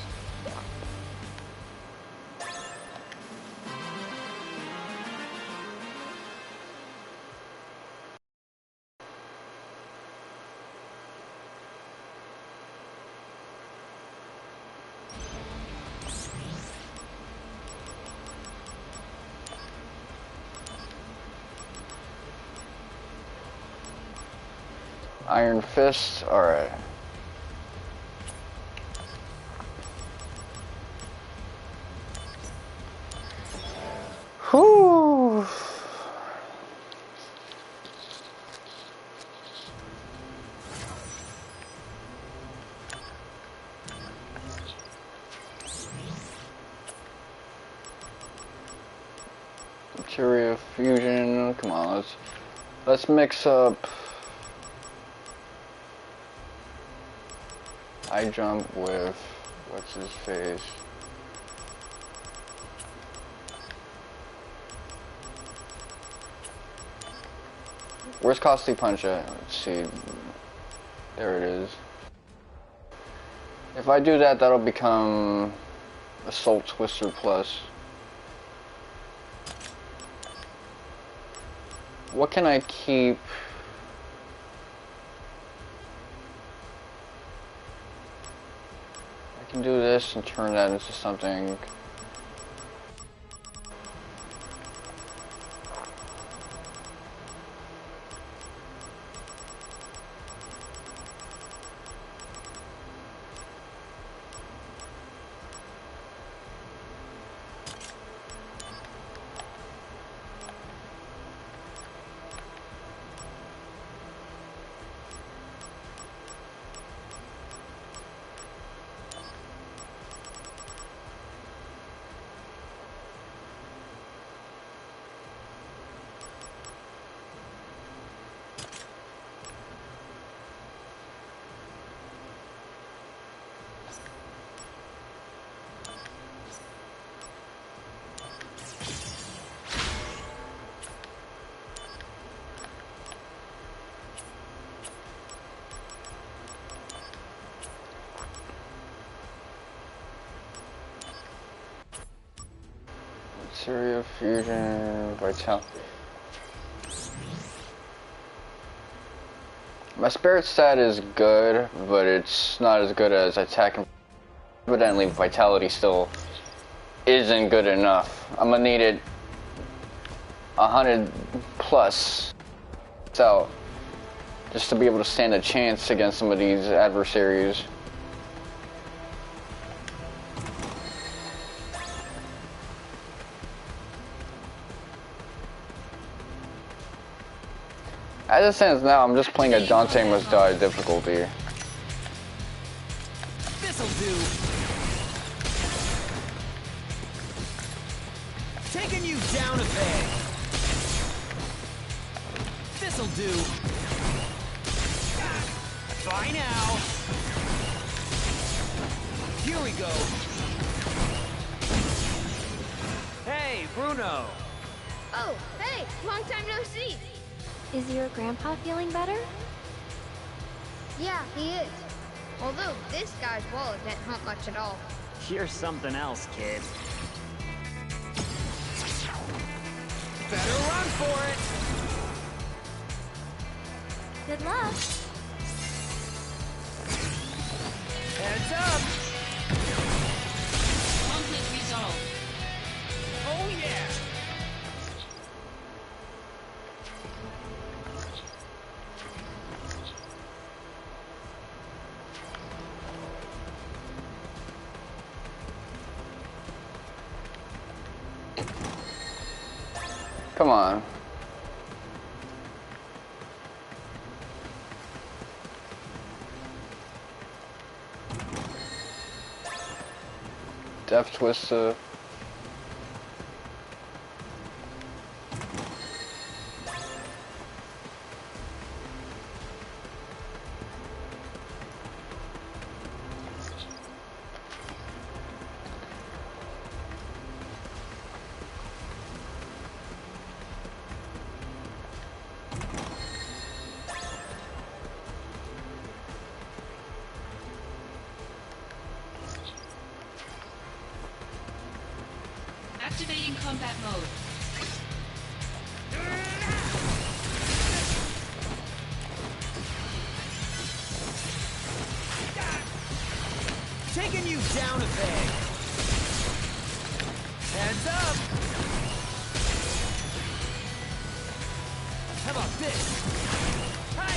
Iron Fist, alright. Whew. Materia fusion, come on, let's mix up. I jump with what's his face. Where's Costly Punch at? Let's see. There it is. If I do that, that'll become Assault Twister Plus. What can I keep? I can do this and turn that into something. Materia fusion, vitality. My spirit stat is good, but it's not as good as attack. Evidently, vitality still isn't good enough. I'm gonna need it 100 plus out just to be able to stand a chance against some of these adversaries. As it stands now, I'm just playing a Dante Must Die difficulty. This'll do. Taking you down a peg. This'll do. Bye now. Here we go. Hey, Bruno. Oh, hey, long time no see. Is your grandpa feeling better? Yeah, he is. Although this guy's wallet didn't help much at all. You're something else, kid. Better run for it. Good luck. Heads up. Conflict resolved. Oh yeah. Come on. Death Twister. combat mode. Taking you down a peg. Heads up. How about this? Hi.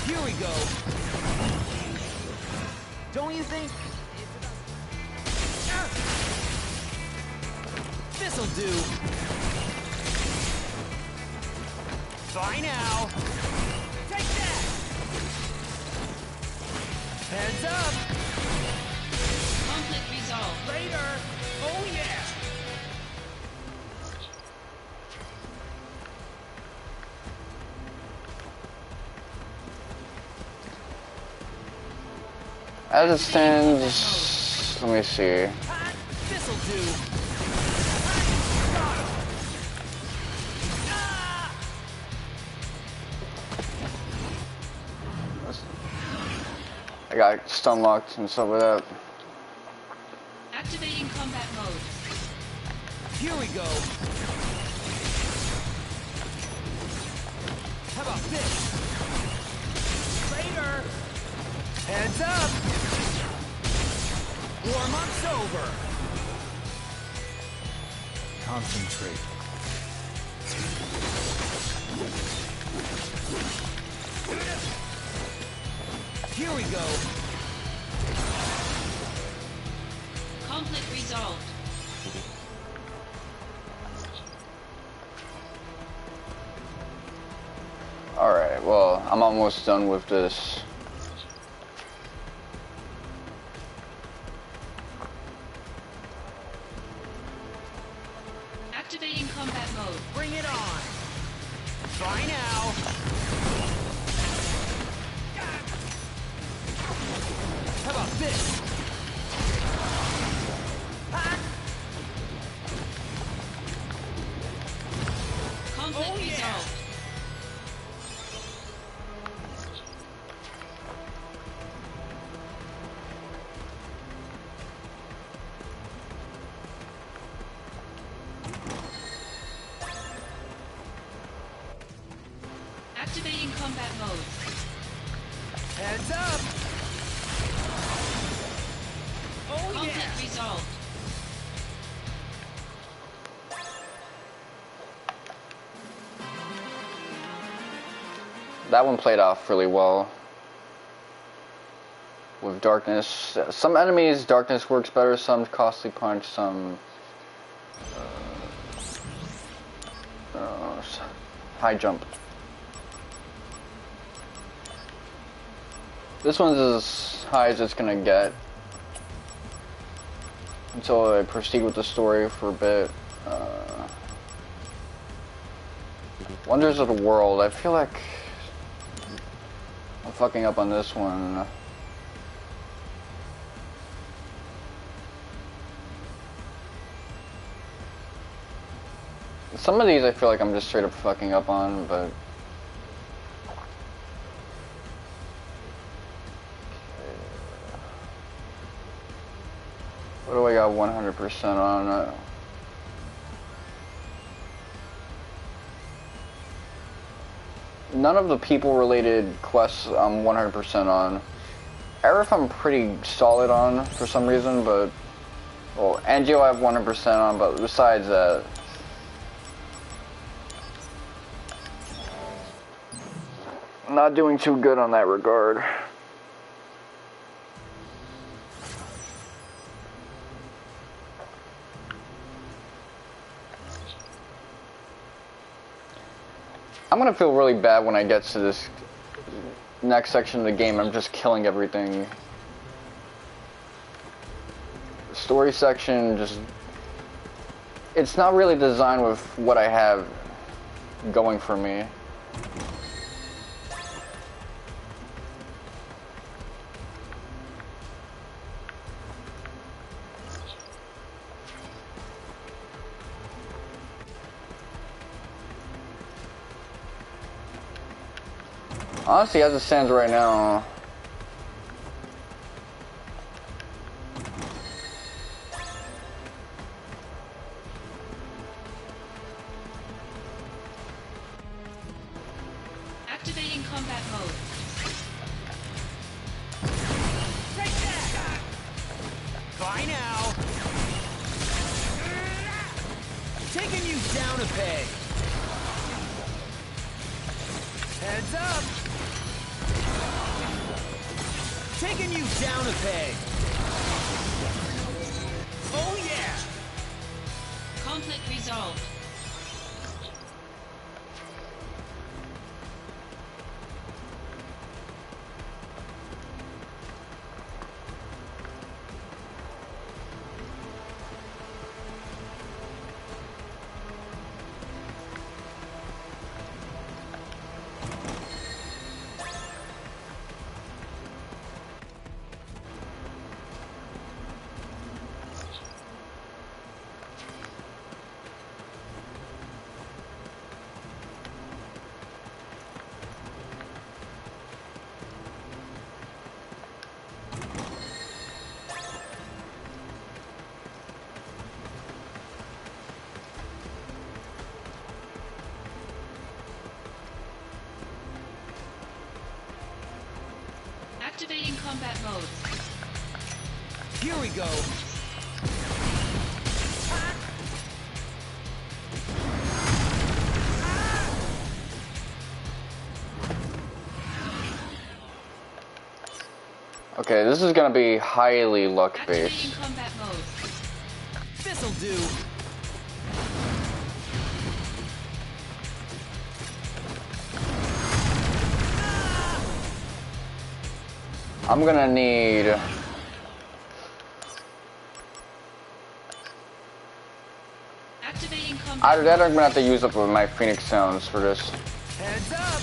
Here we go. Don't you think? This'll do. Bye now. Take that. Heads up. Conflict resolved. Later. Oh yeah. As it stands, let me see. This'll do. I got stun locked and stuff like that. Activating combat mode. Here we go. How about this? Later. Heads up. Warm-up's over. Concentrate. Here we go. Conflict resolved. Alright, well, I'm almost done with this. Activating combat mode. Bring it on. Bye now. How about this? Conflict resolved. Activating combat mode. Heads up. Oh Conflict yeah. resolved. That one played off really well. With darkness. Some enemies, darkness works better, some costly punch, some high jump. This one's as high as it's gonna get until I proceed with the story for a bit. Wonders of the World. I feel like I'm fucking up on this one. Some of these I feel like I'm just straight up fucking up on, but what do I got 100% on? None of the people-related quests I'm 100% on. Aerith I'm pretty solid on for some reason, but well, Angeal I have 100% on, but besides that, not doing too good on that regard. I'm gonna feel really bad when I get to this next section of the game. I'm just killing everything. The story section just... it's not really designed with what I have going for me. Honestly, as it stands right now, Activating combat mode. Take that! Bye now! Taking you down a peg! Heads up! Taking you down a peg! Oh yeah! Conflict resolved. Activating combat mode. Here we go! okay, this is gonna be highly luck-based. Activating combat mode. This'll do! I'm gonna need... Activating combat Either that or I'm gonna have to use up my Phoenix Sounds for this. Heads up!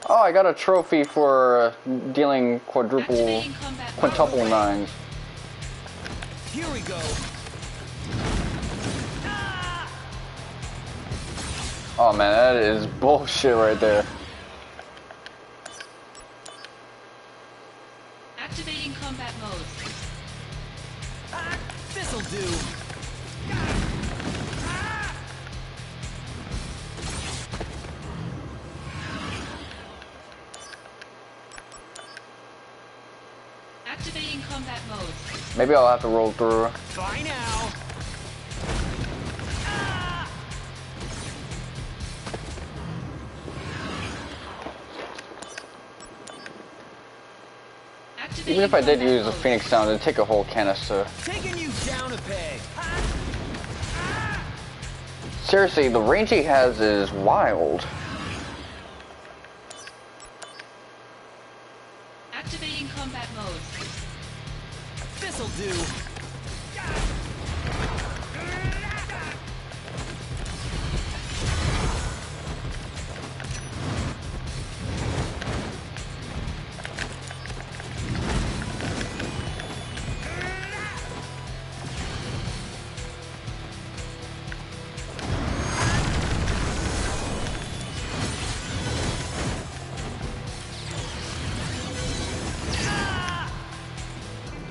Oh, I got a trophy for dealing quintuple nines. Here we go! Oh man, that is bullshit right there. Activating combat mode. This'll do! Activating combat mode. Maybe I'll have to roll through. Bye now! Even if I did use the Phoenix Sound, it'd take a whole canister. Taking you down a peg! Seriously, the range he has is wild. Activating combat mode. This'll do!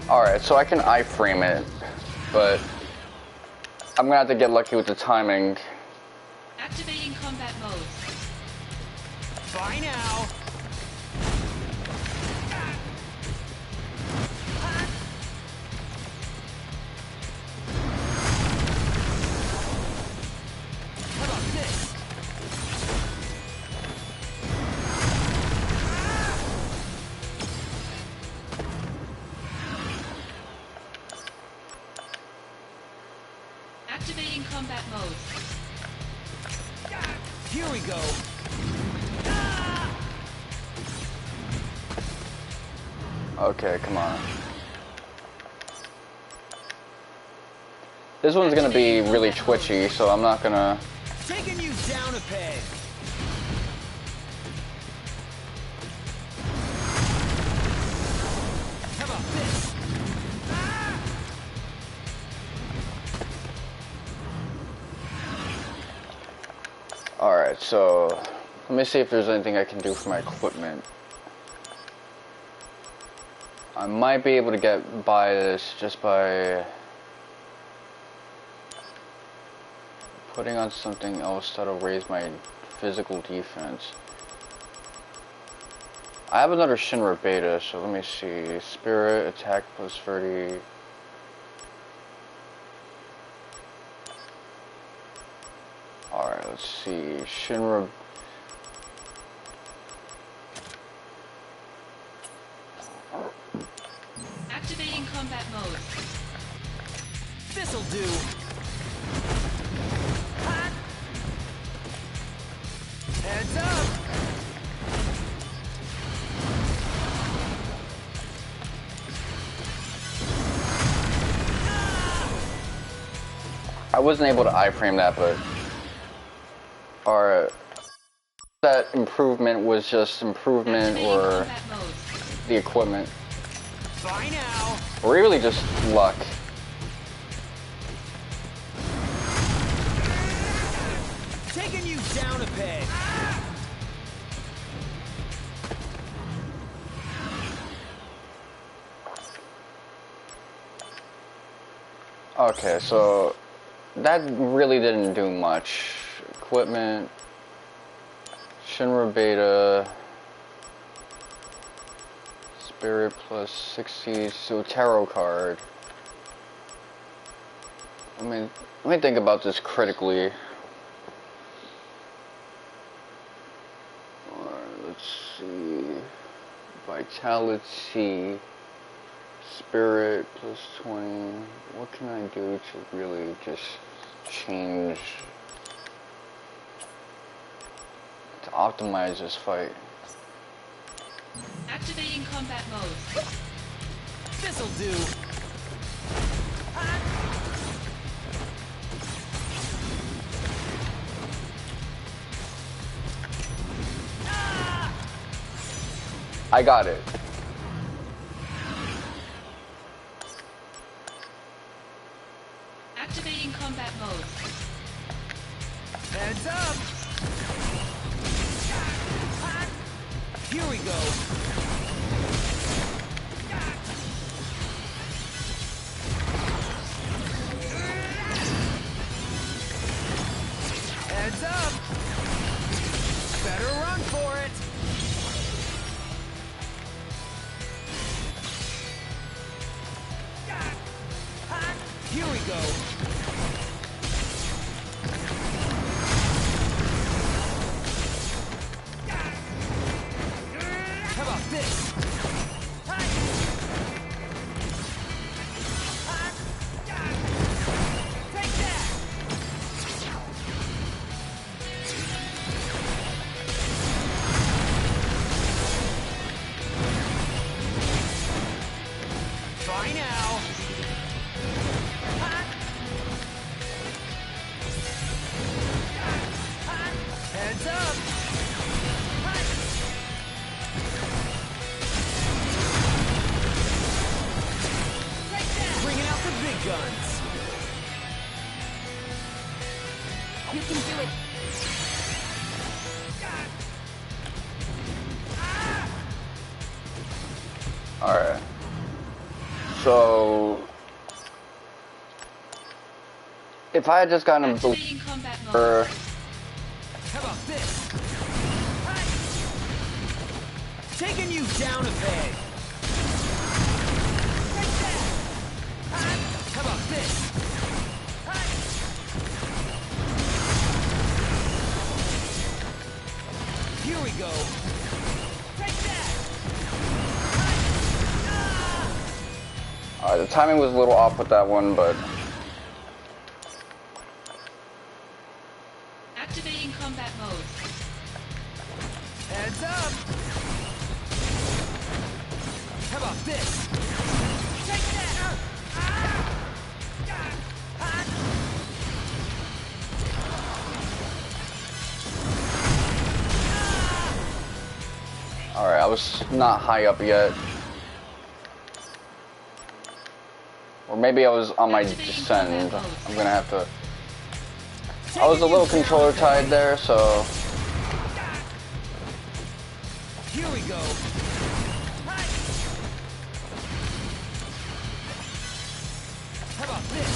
Alright, so I can iframe it, but I'm gonna have to get lucky with the timing. Activating combat mode. Bye now! How about this? Activating combat mode. Here we go! Okay, come on. This one's gonna be really twitchy, so I'm not gonna... Taking you down a peg! How about this? Alright, so let me see if there's anything I can do for my equipment. I might be able to get by this just by putting on something else that'll raise my physical defense. I have another Shinra beta, so let me see. Spirit, attack plus 30. Alright, let's see. Shinra. Activating combat mode. This'll do. Hot. Heads up. I wasn't able to iframe that, but that improvement was just improvement or the equipment. Bye now. Or really just luck. Taking you down a peg. Okay, so that really didn't do much. Equipment, Shinra beta, Spirit plus 60, so tarot card. Let me think about this critically. Alright, let's see. Vitality, Spirit plus 20. What can I do to really just change, to optimize this fight? Activating combat mode. This'll do. I got it. Activating combat mode. Heads up. Here we go. Heads up. Better run for it. Here we go. How about this? Take that! Try now. Heads up! Bringing out the big guns. You can do it. Alright. So if I had just gotten a Activating combat mode. How about this? Taking you down a peg. How about this? Here we go. Take that. the timing was a little off with that one, but Activating combat mode. Heads up! How about this? Take that! alright, I was not high up yet. Or maybe I was on my descend. I'm gonna have to I was a little controller tied there, so. Here we go. How about this?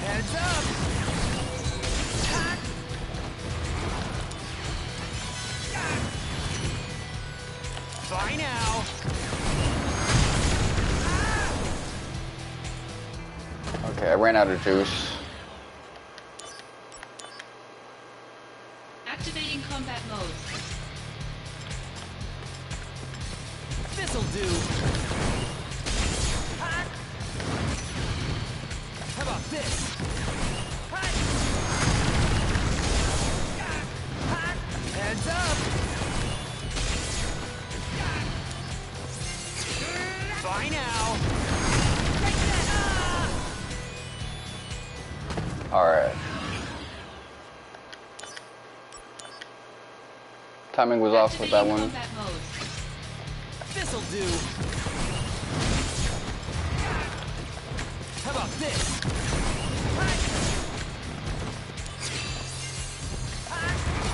Heads up. Bye now. Okay, I ran out of juice. Activating combat mode. This'll do. How about this? Heads up. Bye now. Alright. Timing was off with that one. This'll do. How about this?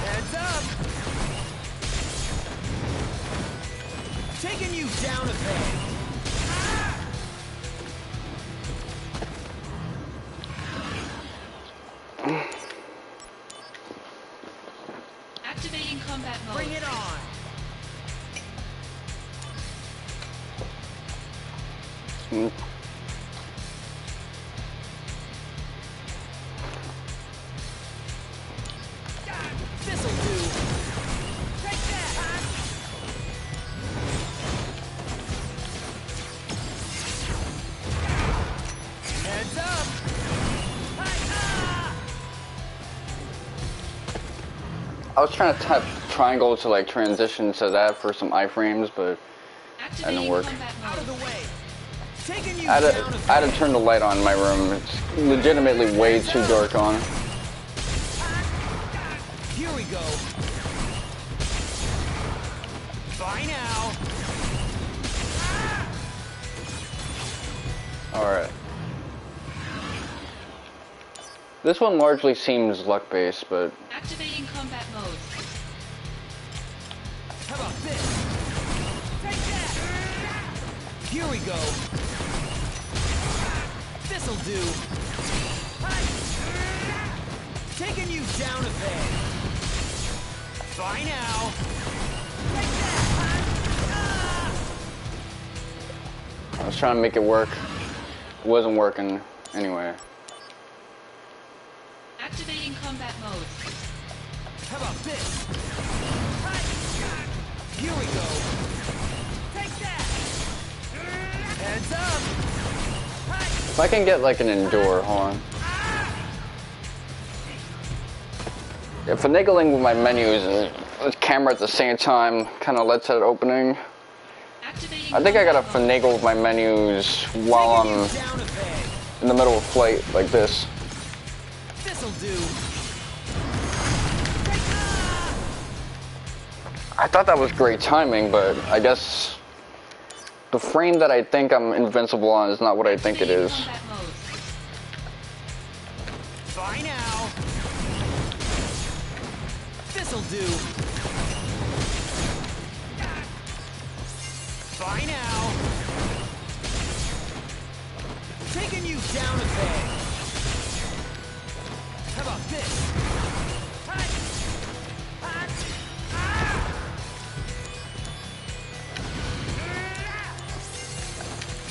Heads up. Taking you down a peg. Activating combat mode. Bring it on. This'll do. Take that. Heads up. I was trying to type triangle to like transition to that for some iframes, but that didn't work. Out of the way. Taking you I down had to turn the light on in my room. It's legitimately way too dark on. Here we go. Bye now. Alright. This one largely seems luck-based, but... Activating combat mode. How about this? Take that. Here we go. This'll do. Taking you down a peg. Bye now. I was trying to make it work. It wasn't working anyway. Activating combat mode. How about this? Here we go. Take that. Heads up. If I can get like an endure, hold on. Yeah, finagling with my menus and the camera at the same time kind of lets out opening. I think I gotta finagle with my menus while I'm in the middle of flight like this. This'll do. I thought that was great timing, but I guess the frame that I think I'm invincible on is not what I think it is. Bye now. This'll do. Bye now. Taking you down a peg. How about this?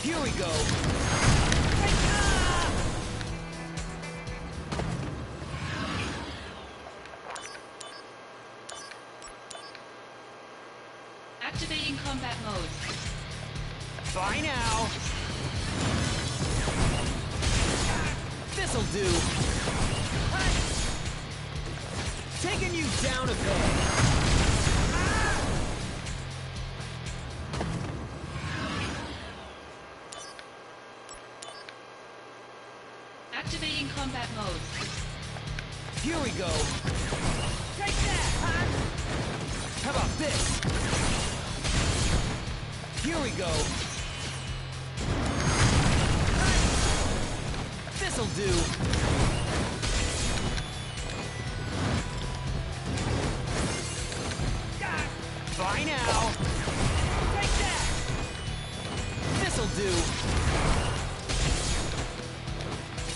Here we go. Activating combat mode. Bye now. This'll do. Taking you down a peg. Activating combat mode. Here we go. Take that. How about this? Here we go. This'll do. Bye now. Take that. This'll do.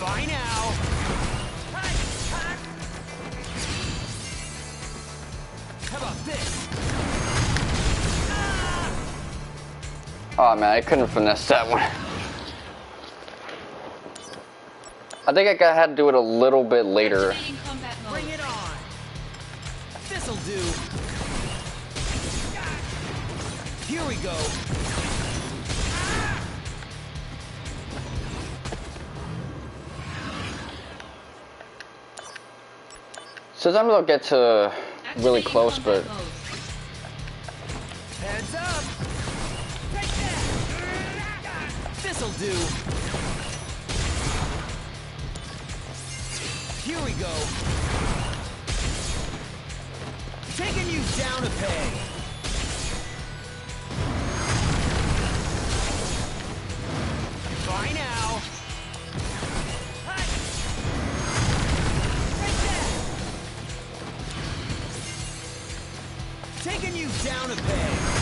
Bye now. How about this? Oh man, I couldn't finesse that one. I think I had to do it a little bit later. Bring it on. This'll do. Here we go. Sometimes I'll get to really close, but Heads up. Take that. This'll do. Here we go. Taking you down a peg. Bye now. Take that. Taking you down a peg.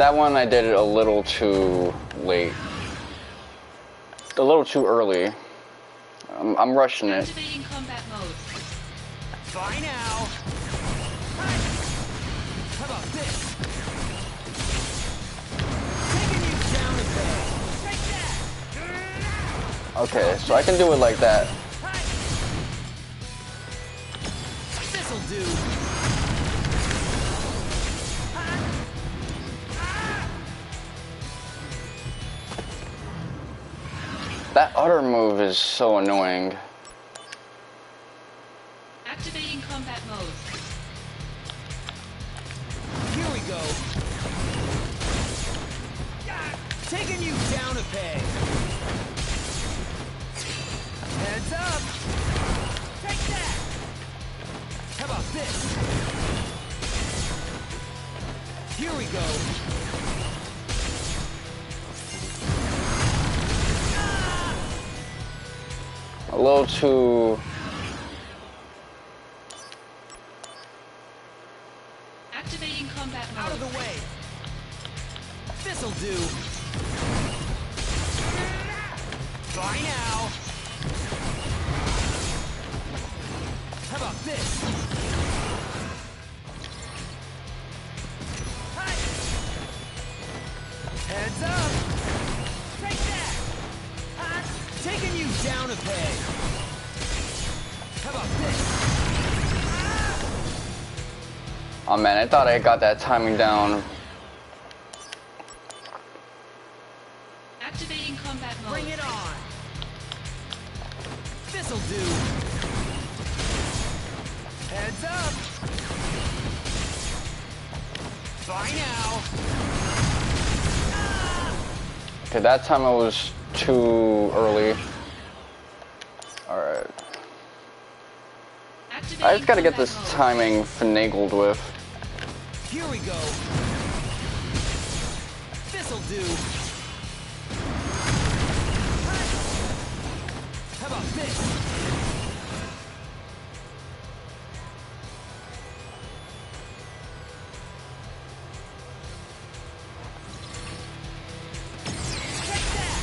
that one I did it a little too late. A little too early. I'm rushing it. Activating combat mode. Bye now. How about this? Taking you down a peg. Take that. Okay, so I can do it like that. This'll do. That other move is so annoying. Activating combat mode. Here we go. Taking you down a peg. Heads up. Take that. How about this? Here we go. A little too... Activating combat mode. Out of the way. This'll do. Bye now. How about this? Hi. Heads up. Take that. Taking you down a peg. How about this? Oh man, I thought I got that timing down. Activating combat mode. Bring it on. This'll do. Heads up. Bye now. Okay, that time I was too early. Alright. I just gotta get this timing finagled with. Here we go. This'll do. How about this? Take that!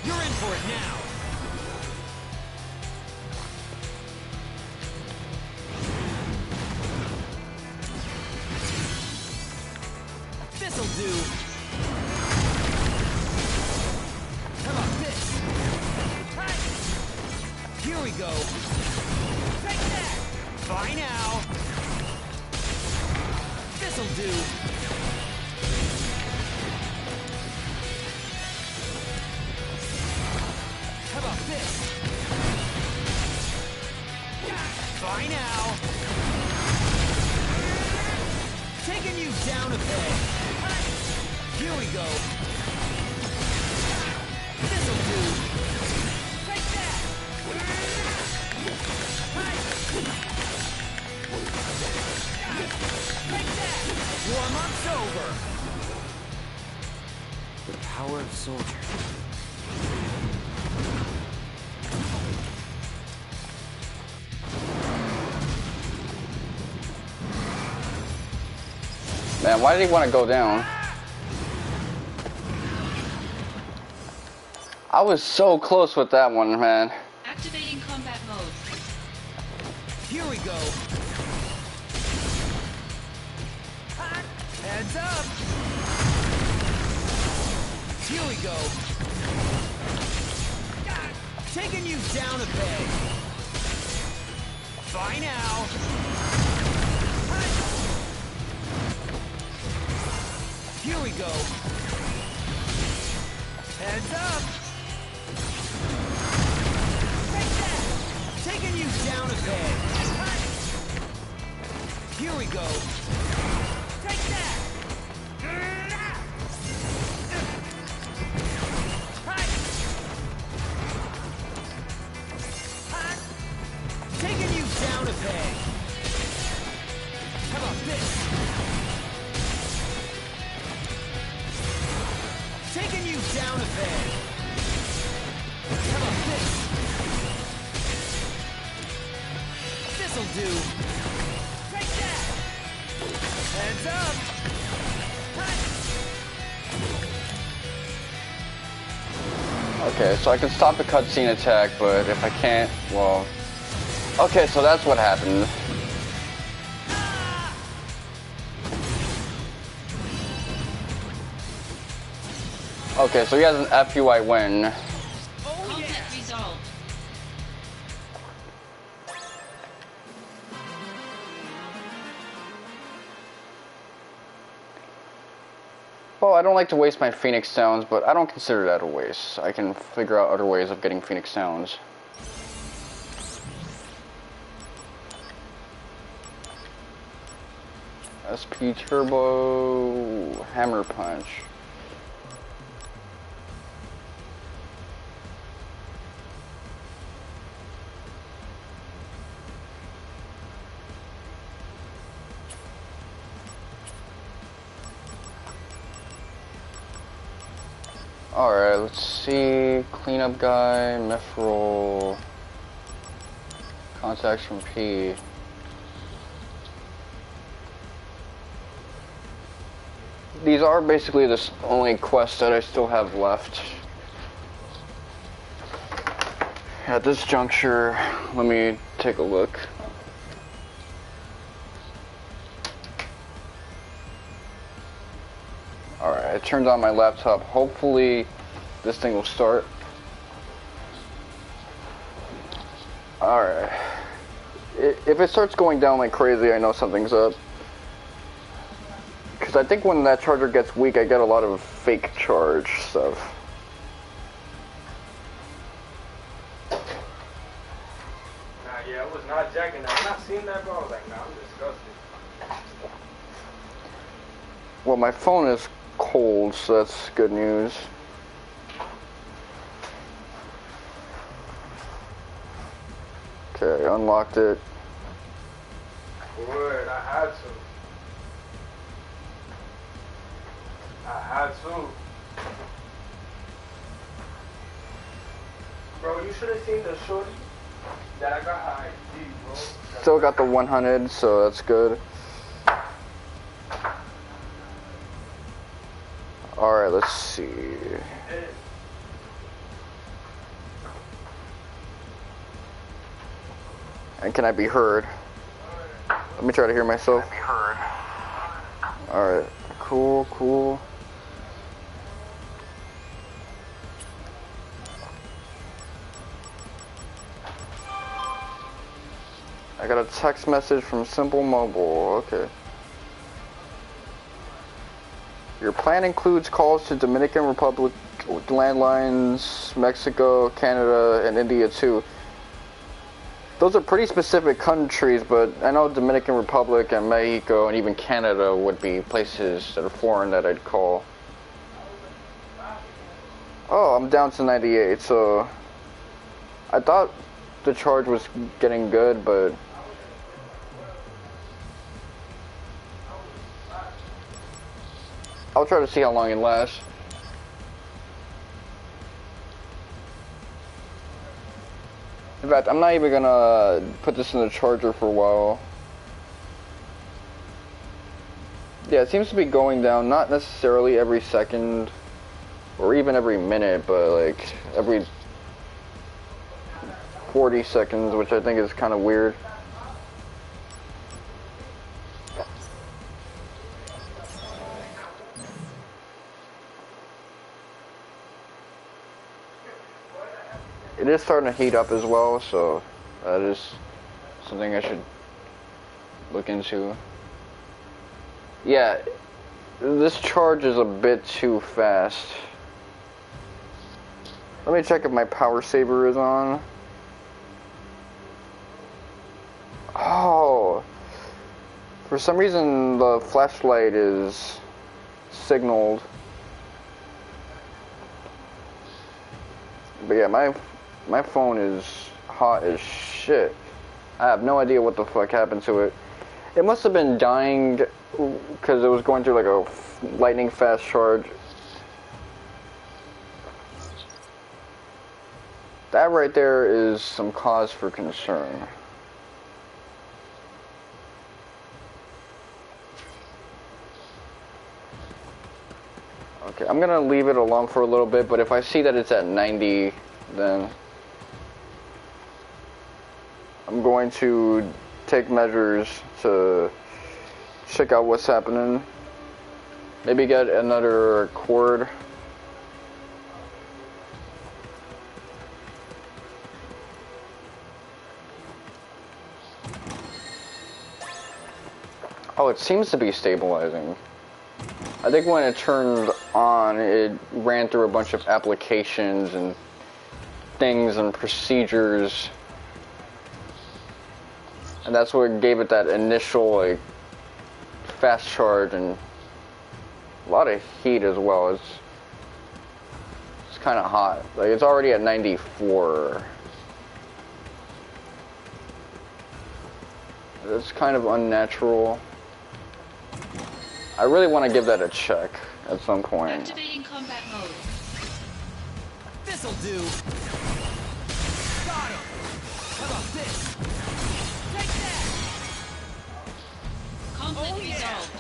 You're in for it now. This'll do. How about this? Here we go. Take that. Bye now. This'll do. How about this? Bye now. Taking you down a peg. Here we go. This'll do. Take that. Take that. Warm-up's over. The power of soldiers. Man, why did he want to go down? I was so close with that one, man. Activating combat mode. Here we go. Heads up. Here we go. Taking you down a peg. Bye now. Here we go. Heads up. Take that. Taking you down a peg. Here we go. Take that. Taking you down a peg. How about this? Taking you down a peg. How about this? This'll do. Take that. Heads up. Okay, so I can stop the cutscene attack, but if I can't, well... Okay, so that's what happened. Okay, so he has an FUI win. Conflict resolved. Well, I don't like to waste my Phoenix Sounds, but I don't consider that a waste. I can figure out other ways of getting Phoenix Sounds. SP Turbo Hammer Punch. Alright, let's see. Cleanup guy, Mithril. Contacts from P. These are basically the only quests that I still have left. At this juncture, let me take a look. Alright, I turned on my laptop. Hopefully this thing will start. Alright. If it starts going down like crazy, I know something's up. Because I think when that charger gets weak, I get a lot of fake charge stuff. Yeah, I was not jacking that. When I seen that, bro, I was like, nah, I'm disgusted. Well, my phone is cold, so that's good news. Okay, unlocked it. Word, I had to. Bro, you should have seen the shorty that I got high ID, bro. Still got the 100, so that's good. Alright, let's see. And can I be heard? Let me try to hear myself. Alright, cool, cool. I got a text message from Simple Mobile, okay. Your plan includes calls to Dominican Republic, landlines, Mexico, Canada, and India too. Those are pretty specific countries, but I know Dominican Republic and Mexico and even Canada would be places that are foreign that I'd call. Oh, I'm down to 98, so I thought the charge was getting good, but I'll try to see how long it lasts. In fact, I'm not even gonna put this in the charger for a while. Yeah, it seems to be going down, not necessarily every second or even every minute, but like every 40 seconds, which I think is kind of weird. It is starting to heat up as well, so that is something I should look into. Yeah, this charge is a bit too fast. Let me check if my power saver is on. Oh, for some reason the flashlight is signaled. But yeah, my phone is hot as shit. I have no idea what the fuck happened to it. It must have been dying because it was going through like a lightning fast charge. That right there is some cause for concern. Okay, I'm gonna leave it alone for a little bit, but if I see that it's at 90, then I'm going to take measures to check out what's happening. Maybe get another cord. Oh, it seems to be stabilizing. I think when it turned on, it ran through a bunch of applications and things and procedures. And that's what gave it that initial, like, fast charge and a lot of heat as well. It's kind of hot. Like, it's already at 94. It's kind of unnatural. I really want to give that a check at some point. Activating combat mode. This'll do. Got him. How about this? Take that. Conflict resolved.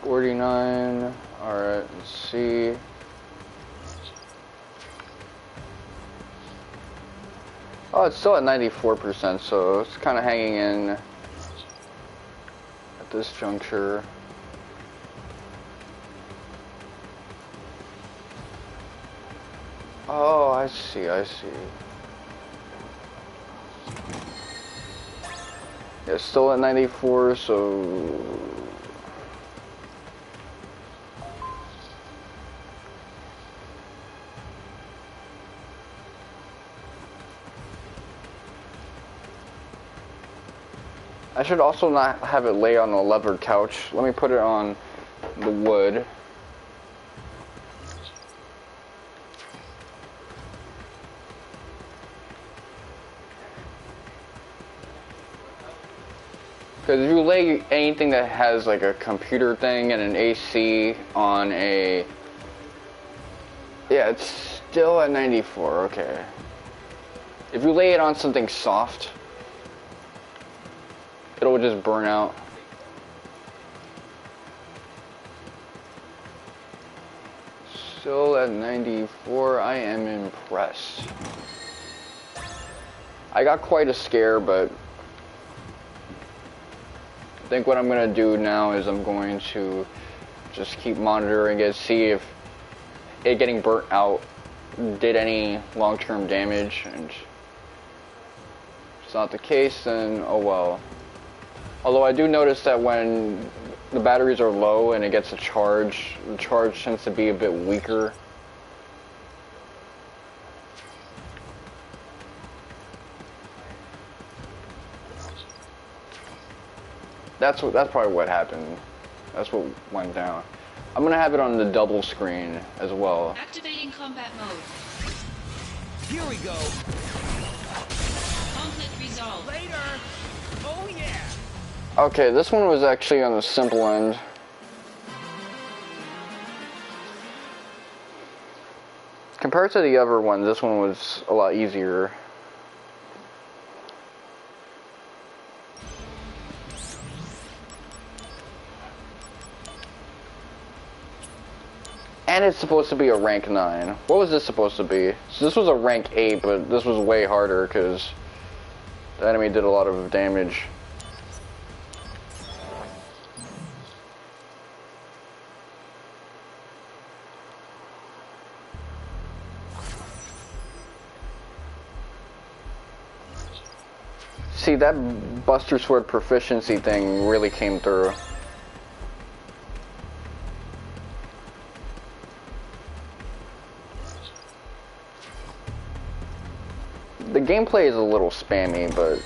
$49. Alright, let's see. Oh, it's still at 94%, so it's kind of hanging in at this juncture. Oh, I see, I see. Yeah, it's still at 94, so... I should also not have it lay on a leather couch. Let me put it on the wood. Because if you lay anything that has like a computer thing and an AC on a... Yeah, it's still at 94, okay. If you lay it on something soft, it'll just burn out. Still at 94, I am impressed. I got quite a scare, but I think what I'm gonna do now is I'm going to just keep monitoring it, see if it getting burnt out did any long-term damage, and if it's not the case, then oh well. Although I do notice that when the batteries are low and it gets a charge, the charge tends to be a bit weaker. That's probably what happened. That's what went down. I'm gonna have it on the double screen as well. Activating combat mode. Here we go. Conflict resolved. Later. Oh yeah. Okay, this one was actually on the simple end. Compared to the other one, this one was a lot easier. And it's supposed to be a rank 9. What was this supposed to be? So this was a rank 8, but this was way harder because the enemy did a lot of damage. See, that Buster Sword proficiency thing really came through. The gameplay is a little spammy, but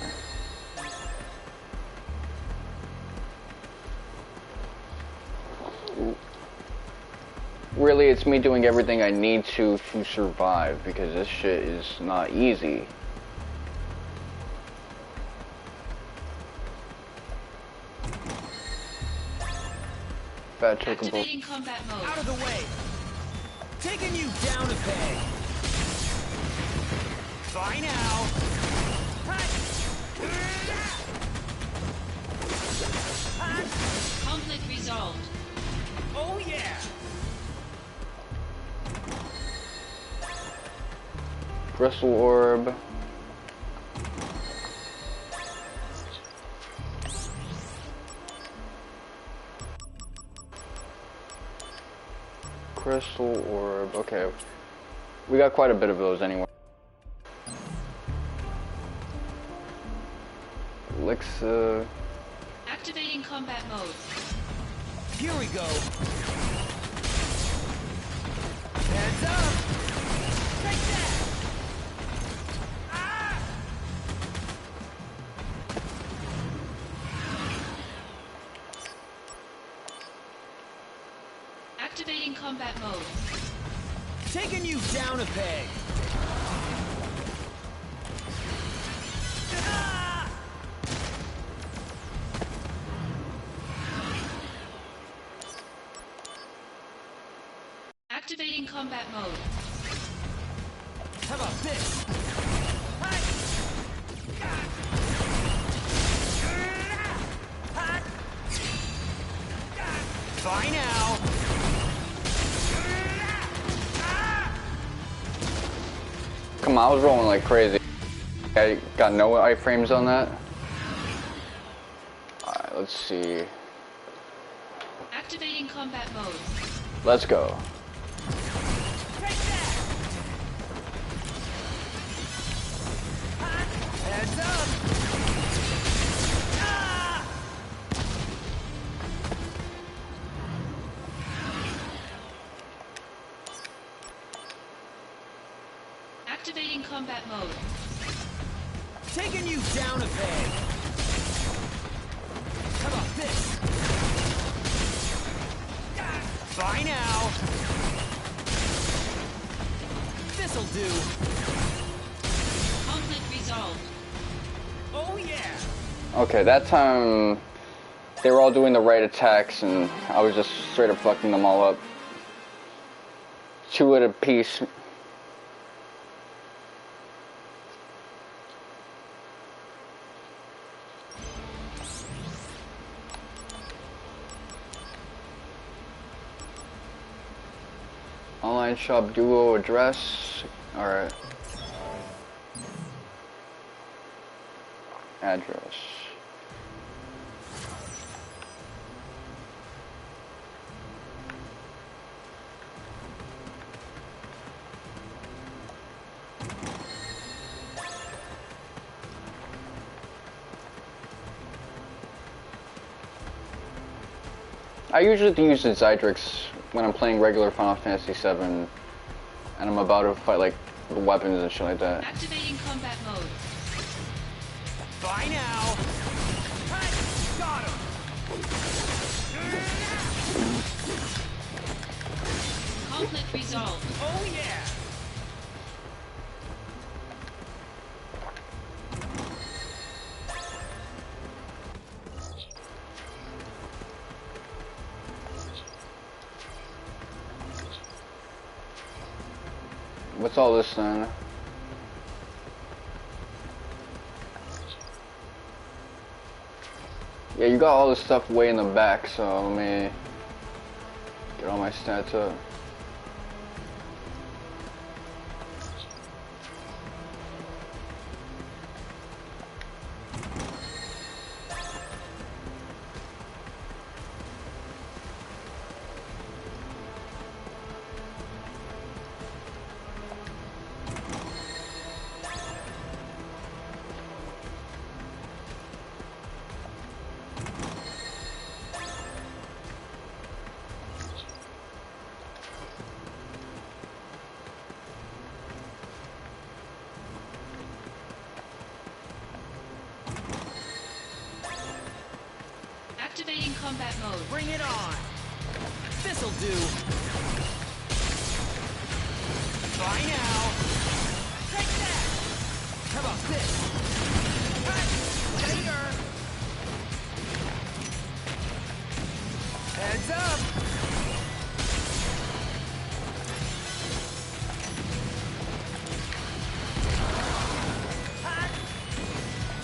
really it's me doing everything I need to survive, because this shit is not easy. Fat chocobo. Activating combat mode. Out of the way! Taking you down a peg! Bye now! Conflict resolved. Oh yeah! Crystal orb. Crystal orb. Okay. We got quite a bit of those anyway. Elixir. Activating combat mode. Here we go! Heads up! Take that! Ah! Activating combat mode. Taking you down a peg! Ah! Activating combat mode. How about this? Bye now! Come on, I was rolling like crazy. I got no iframes on that. Alright, let's see. Activating combat mode. Let's go. Heads up! Ah! Activating combat mode. Taking you down a peg! How about this? Bye now! This'll do! Conflict resolved. Oh yeah! Okay, that time they were all doing the right attacks and I was just straight up fucking them all up. 2 at a piece. Online shop duo address. Alright. Address. I usually use the Zydrix when I'm playing regular Final Fantasy VII and I'm about to fight like the weapons and shit like that. Activating combat mode. Bye now! Got him! Conflict resolved. Oh yeah! What's all this then? Yeah, you got all this stuff way in the back, so let me get all my stats up. combat mode. Bring it on! This'll do! Try now! Take that! How about this? Later! Heads up!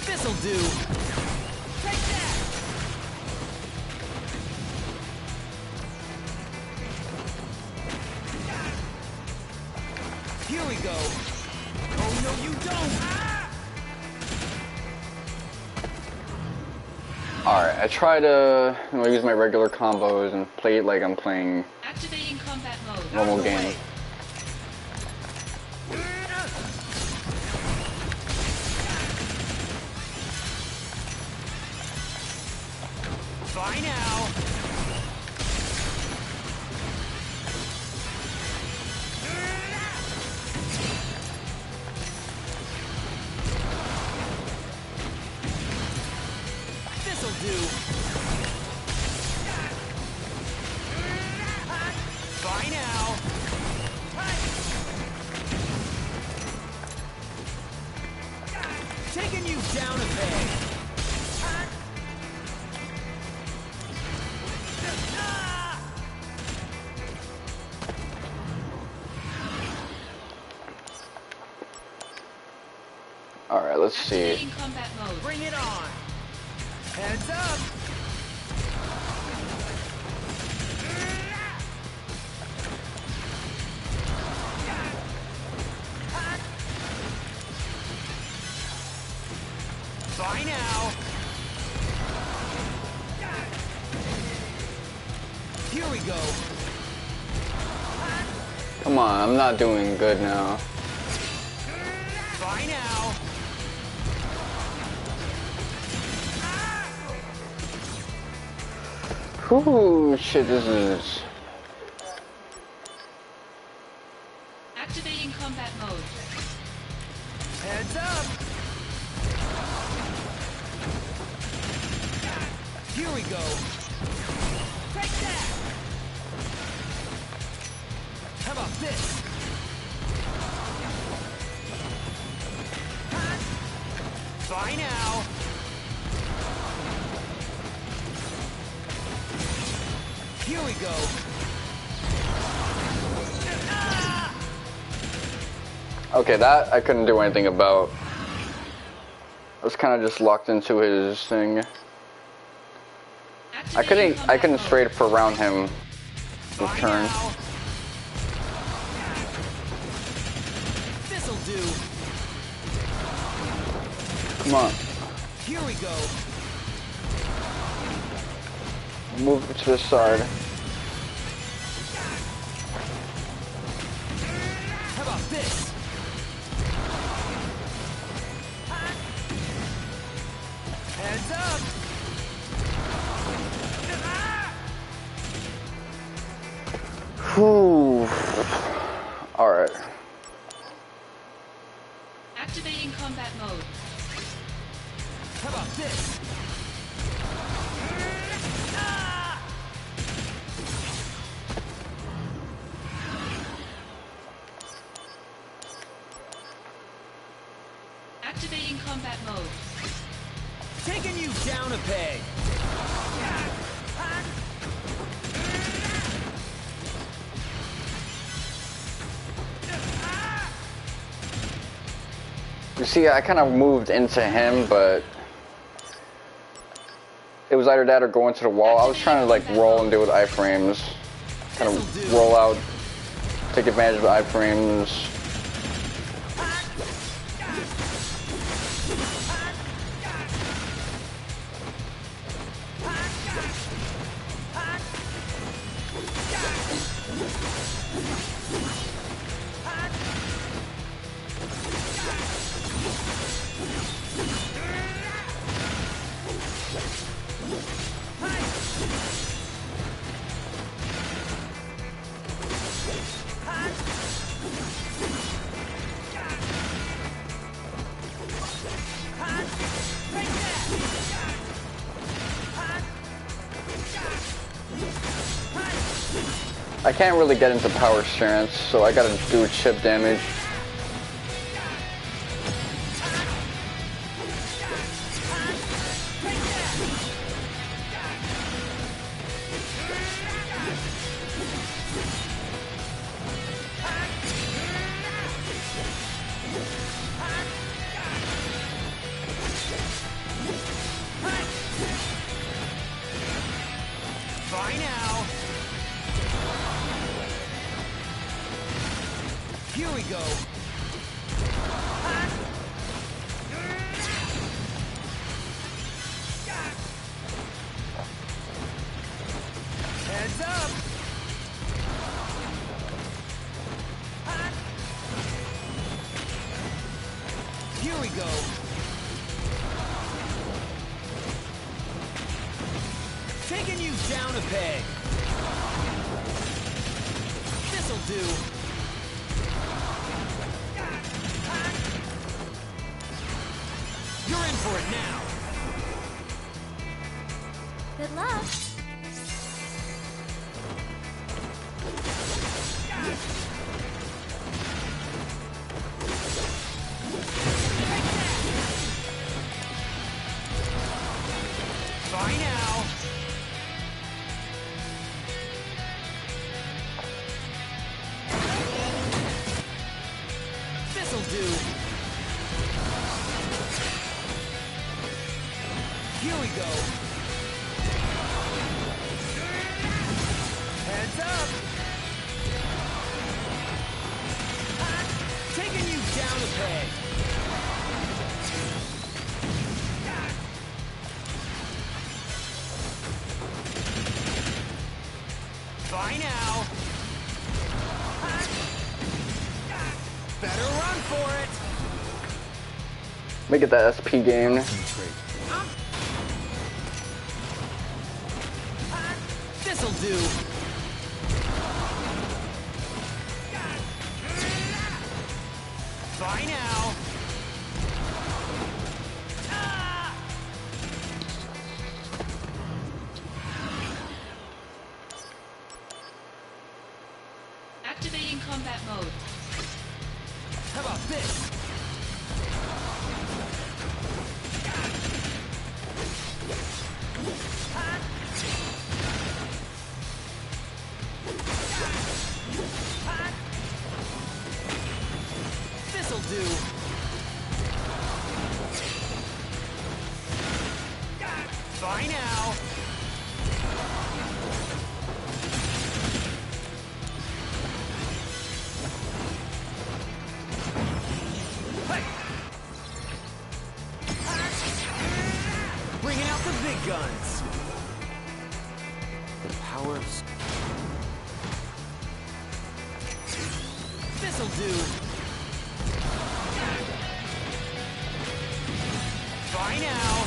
This'll do! Take that! Here we go! Oh no you don't! Alright, I try to use my regular combos and play it like I'm playing Activating combat mode. normal game. Fly now! This'll do! Fly now! Taking you down a peg! Alright, let's see. Activating combat mode. Bring it on! Heads up! Fly now! Here we go! Come on, I'm not doing good now. Fly now! Whew, shit, this is... Activating combat mode. Heads up! Here we go! Take that! How about this? Fly now! Here we go! Okay, that I couldn't do anything about. I was kind of just locked into his thing. I couldn't straight up around him his turn. This'll do. Come on. Here we go. Move to the side. How about this? Heads up. Whew. Alright. Activating combat mode. How about this? Activating combat mode. Taking you down a peg. You see, I kind of moved into him, but it was either that or go into the wall. I was trying to like roll and deal with iframes. Kind of roll out, take advantage of the iframes. I can't really get into power stance, so I gotta do chip damage. Taking you down a peg. This'll do. You're in for it now. Good luck. Bye now. This'll do. Here we go. Heads up. Taking you down a peg. Bye now. Better run for it. Make it that SP game. This'll do. Bye now. Activating combat mode. How about this? This'll do. Bye now. Bringing out the big guns. The power of... This'll do. Bye now.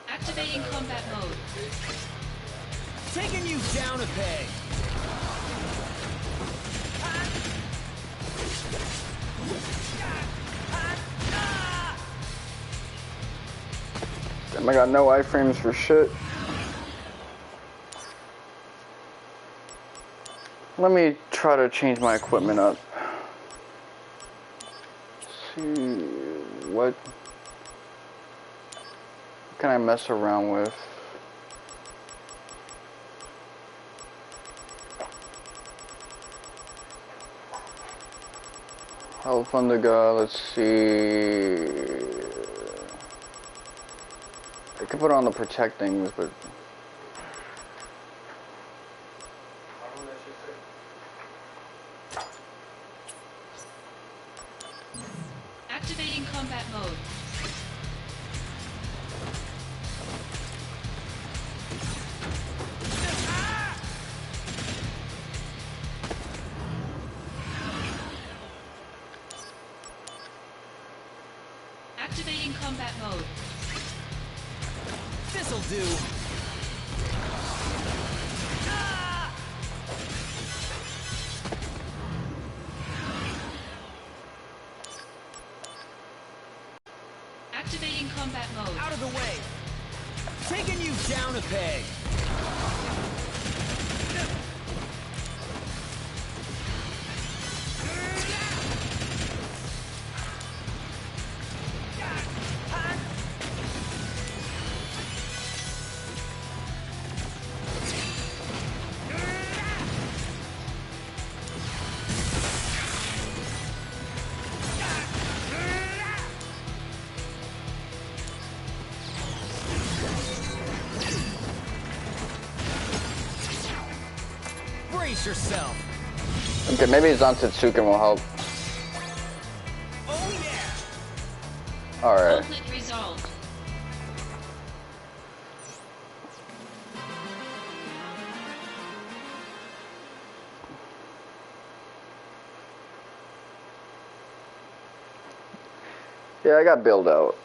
Activating combat mode. Taking you down a peg. Damn, I got no iframes for shit. Let me try to change my equipment up. Let's see what can I mess around with? Health on the go, let's see. I could put on the protect things, but Activating combat mode. Activating combat mode. This'll do. Activating combat mode. Out of the way. Taking you down a peg. Yourself. Okay, maybe Zantetsuken will help. Oh yeah. Alright. Conflict resolved. Yeah, I got build out.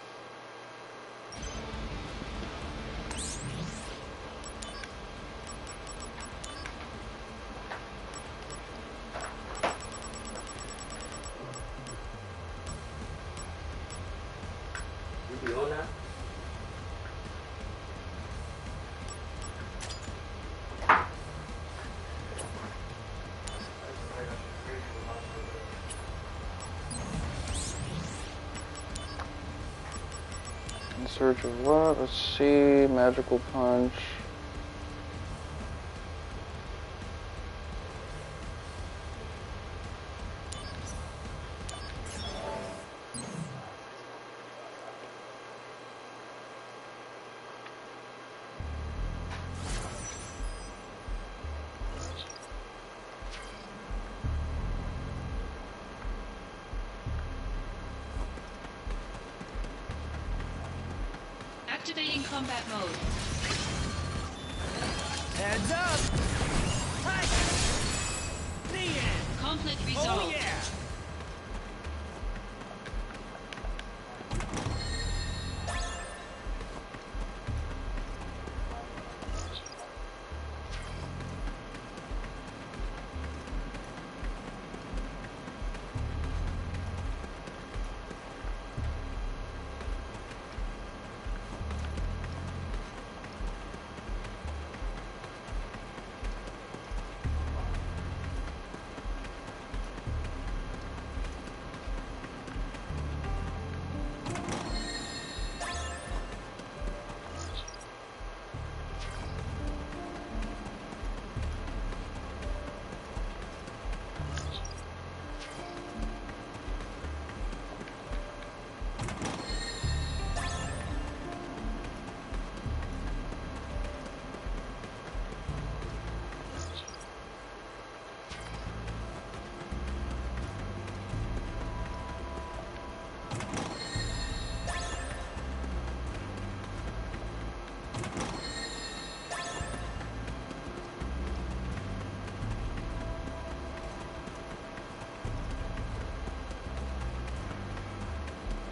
In search of what? Let's see. Magical punch. Activating combat mode. Heads up. Hi. Knee in. Conflict resolved. Oh yeah.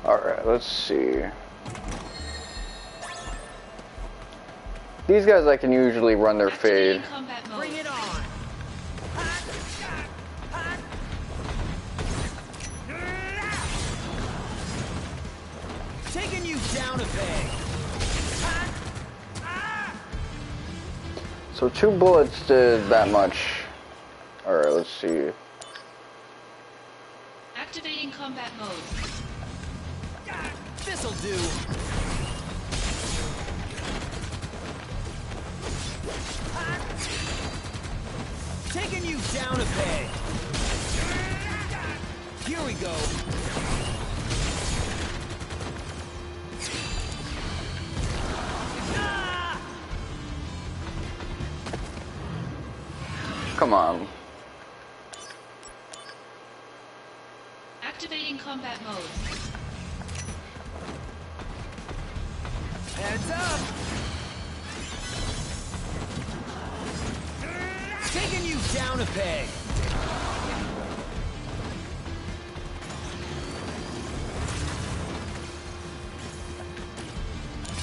Alright, let's see. These guys I can usually run their fade. Bring it on. Taking you down a peg. So 2 bullets did that much. Alright, let's see. Activating combat mode. This'll do. Taking you down a peg. Here we go. Come on. Activating combat mode. Heads up! Taking you down a peg.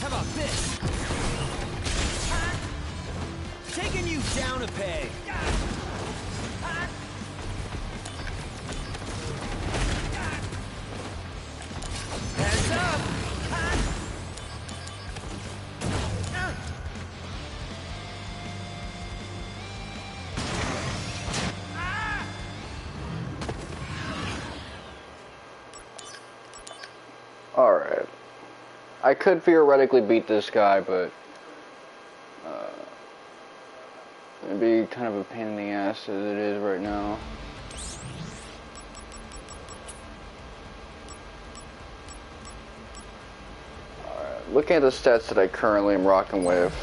How about this? Taking you down a peg. Heads up! Alright. I could theoretically beat this guy, but it'd be kind of a pain in the ass as it is right now. Alright, looking at the stats that I currently am rocking with,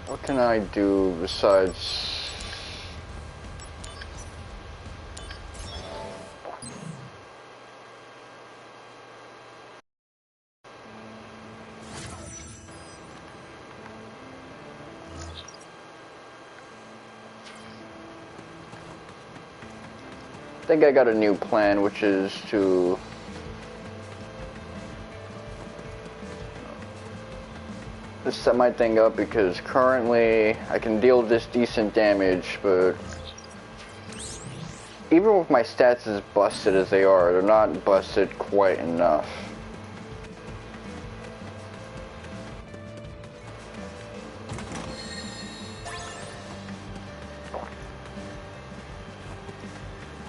what can I do besides... I think I got a new plan, which is to just set my thing up, because currently I can deal this decent damage, but even with my stats as busted as they are, they're not busted quite enough.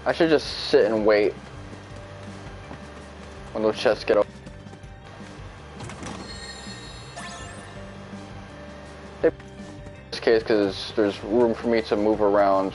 I should just sit and wait when those chests get open. In this case, because there's room for me to move around.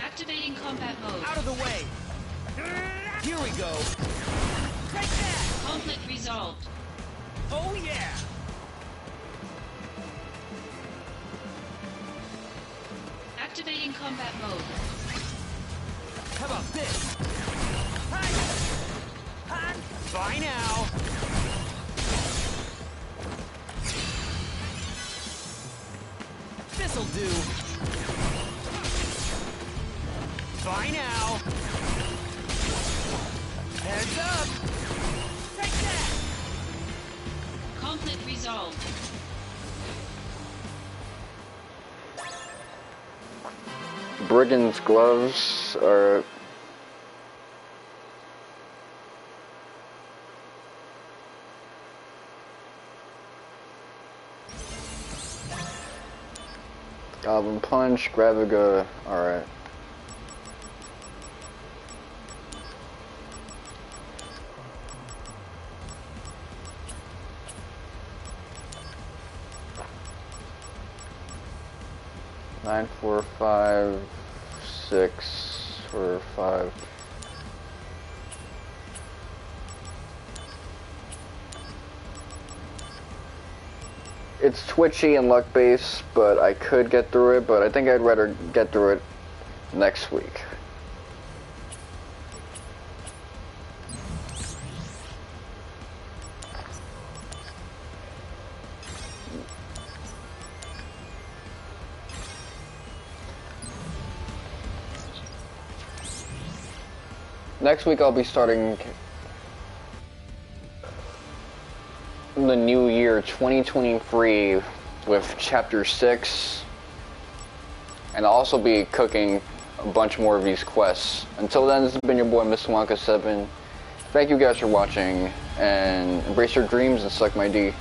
Activating combat mode. Out of the way! Here we go! Take that! Conflict resolved. Oh yeah! Activating combat mode. How about this? Hi! Hi! Bye now! This'll do! Bye now! Heads up! Take that! Conflict resolved. Brigand's gloves are... Goblin Punch, Graviga, alright. Nine, 4, 5, 6, or 5. It's twitchy and luck based, but I could get through it, but I think I'd rather get through it next week. Next week I'll be starting the new year 2023 with chapter 6, and I'll also be cooking a bunch more of these quests. Until then, this has been your boy Mr. Wonka 7. Thank you guys for watching, and embrace your dreams and suck my D.